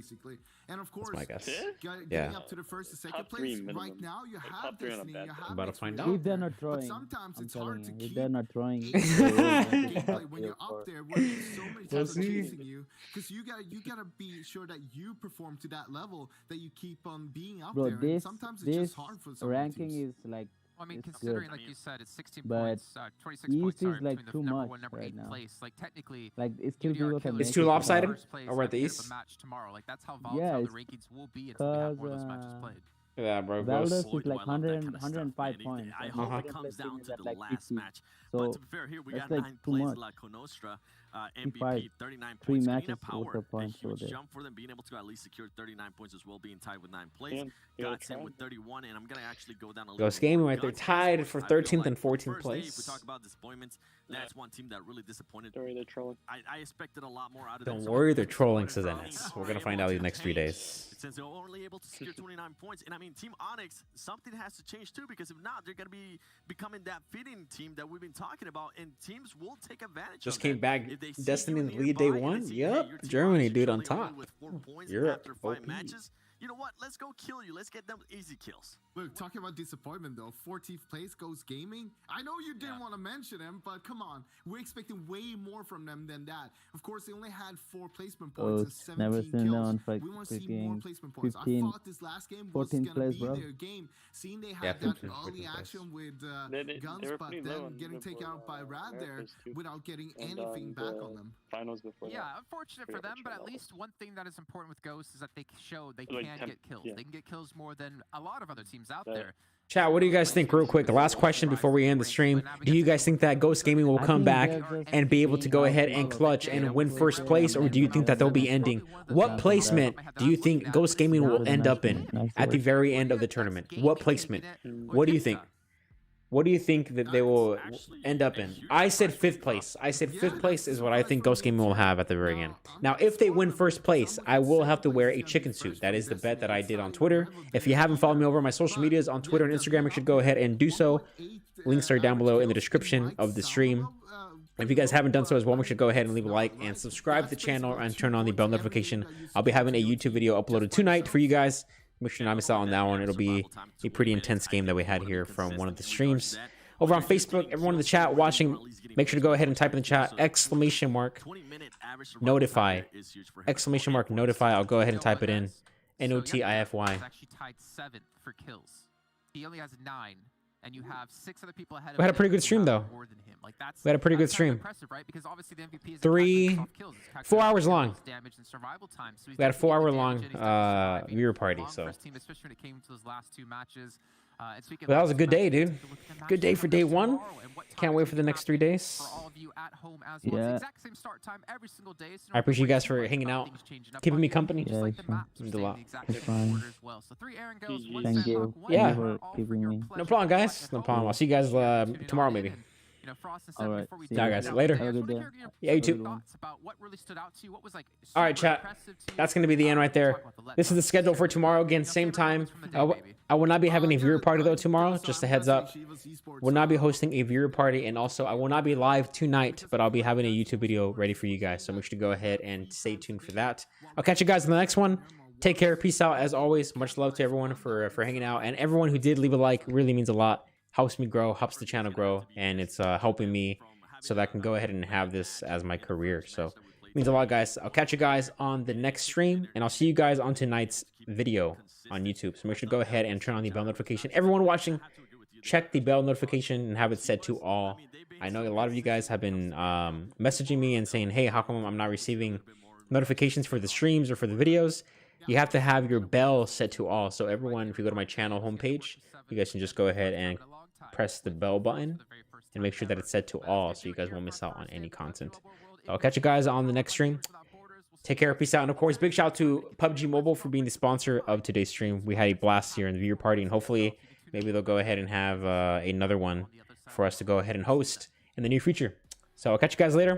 And of course, that's my guess. Getting up to the 1st and 2nd place. Right now, you have Destiny. I'm about to find out. If they're not throwing, sometimes it's hard to keep. If they're not throwing, when you're up there, when so many times are chasing you, because you gotta be sure that you perform to that level, that you keep on being up there. This, sometimes it's just hard for some ranking teams. Is like. I mean, considering, like you said, it's 16 but points, 26 points is like between the too number much 1 number 8 place. Like technically, like it's still people can it's too lopsided. Or at the East. Match tomorrow. Like that's how volatile the rankings will be until we have more of those matches played. Yeah, bro. Valdez Ghost. is like 105 points. I and hope second it comes place team down is to at the like last 50. match. So But to be fair, here we that's got like 9th too place much. La Conostra, 55, MVP, 39 3 points. matches. Galena What's Power, the a point over huge there? jump for them, being able to at least secure 39 points as well, being tied with 9th place. Yeah, Godsend with 31, and I'm going to actually go down a little Ghost bit Gaming more. right there, Godsend tied Sports, for I feel 13th like and 14th first day, if we place. talk about disappointments, that's one team that really disappointed. Sorry, they're trolling. I expected a lot more out of them. Don't So worry, I'm they're disappointed trolling, from says team Ennis. who We're are gonna find able out to in the next 3 tank days. since they were only able to secure 29 points. And I mean, Team Onyx, something has to change too, because if not, they're going to be becoming that feeding team that we've been talking about, and teams will take advantage Just of came that. back. If they see Destiny you in the lead day nearby and they 1. see, Yep. hey, your Team Germany, Onyx dude, is on trailing top. only with 4 points Europe. after 5 OP. matches. You know what? Let's go kill you. Let's get them easy kills. Look, talking about disappointment though, 14th place Ghost Gaming. I know you didn't want to mention him, but come on, we're expecting way more from them than that. Of course, they only had 4 placement points and Never 17 seen kills. on fight We want to see more picking placement points. 15, I thought this last game was 14th gonna place, be bro. their game. Seeing they had Yeah, that 15th, early 14th place. action with They guns, were but pretty low then on getting taken before, out by Rad there Americas too. without getting And anything back on them. Finals before Yeah, that. unfortunate Pretty for them, much but on at level. least one thing that is important with Ghost is that they show they Like can 10 get kills. yeah. They can get kills more than a lot of other teams out That- there. Chat, what do you guys think real quick? The last question before we end the stream. Do you guys think that Ghost Gaming will I come think back they're just and be able to go being ahead and outlaws. clutch and win first place? Or do you think that they'll be ending? What placement do you think Ghost Gaming will end up in at the very end of the tournament? What placement? What do you think? What do you think that they will end up in? I said 5th place. I said 5th place is what I think Ghost Gaming will have at the very end. Now, if they win first place, I will have to wear a chicken suit. That is the bet that I did on Twitter. If you haven't followed me over my social medias on Twitter and Instagram, you should go ahead and do so. Links are down below in the description of the stream. If you guys haven't done so as well, make sure to go ahead and leave a like and subscribe to the channel and turn on the bell notification. I'll be having a YouTube video uploaded tonight for you guys. Make sure not to miss out on that one. It'll be a pretty intense game that we had here from one of the streams. Over on Facebook, everyone in the chat watching, make sure to go ahead and type in the chat, !notify. !notify. I'll go ahead and type it in. NOTIFY. He's actually tied 7th for kills. He only has 9, and you have 6 other people ahead of him. We had a pretty good stream, though. More than him. Like, that's, We had a pretty good that's kind of stream. impressive, right? Because obviously the MVP is 4 hours long. damage and survival time. So he's We had a definitely 4 hour getting long damage and he's definitely surviving. viewer party, Long so. first team, especially when it came to those last 2 matches. And speaking Well, that was a of good day, matches, dude. take a look at the Good day matches for coming day up 1. tomorrow and what Can't wait for the times next are 3 happening days. For all of you at home as well. It's Yeah. the exact same start time every single day. So I appreciate you guys don't for worry hanging about out, things changing up keeping on me you. company. Just Yeah, like it's the fine. maps are Means a staying lot. the exact It's same fine. order as well. So 3 Aaron goes, 1 Thank you. Sandhawk, 1 Yeah. Thank you Hammer, for all keeping your me. pleasure No problem, to watch guys. at No home. problem. I'll see you guys Tuning tomorrow, in maybe. and, you know, Frost and All Seven, right. before we See take you it guys out later. today, I Have a just good wanna day. hear your Yeah, you too. thoughts about what really stood out to you. What was like All right, super chat. impressive to you. That's going to be the end right there. This is the schedule for tomorrow. Again, same time. I will not be having a viewer party, though, tomorrow. Just a heads up. Will not be hosting a viewer party. And also, I will not be live tonight, but I'll be having a YouTube video ready for you guys. So make sure to go ahead and stay tuned for that. I'll catch you guys in the next one. Take care. Peace out. As always, much love to everyone for hanging out. And everyone who did leave a like really means a lot. Helps me grow, helps the channel grow. And it's helping me so that I can go ahead and have this as my career. So it means a lot, guys. I'll catch you guys on the next stream. And I'll see you guys on tonight's video on YouTube. So make sure to go ahead and turn on the bell notification. Everyone watching, check the bell notification and have it set to all. I know a lot of you guys have been messaging me and saying, hey, how come I'm not receiving notifications for the streams or for the videos? You have to have your bell set to all. So everyone, if you go to my channel homepage, you guys can just go ahead and press the bell button and make sure that it's set to all so you guys won't miss out on any content. So I'll catch you guys on the next stream. Take care, peace out, and of course, big shout out to PUBG Mobile for being the sponsor of today's stream. We had a blast here in the viewer party, and hopefully, maybe they'll go ahead and have another one for us to go ahead and host in the near future. So I'll catch you guys later.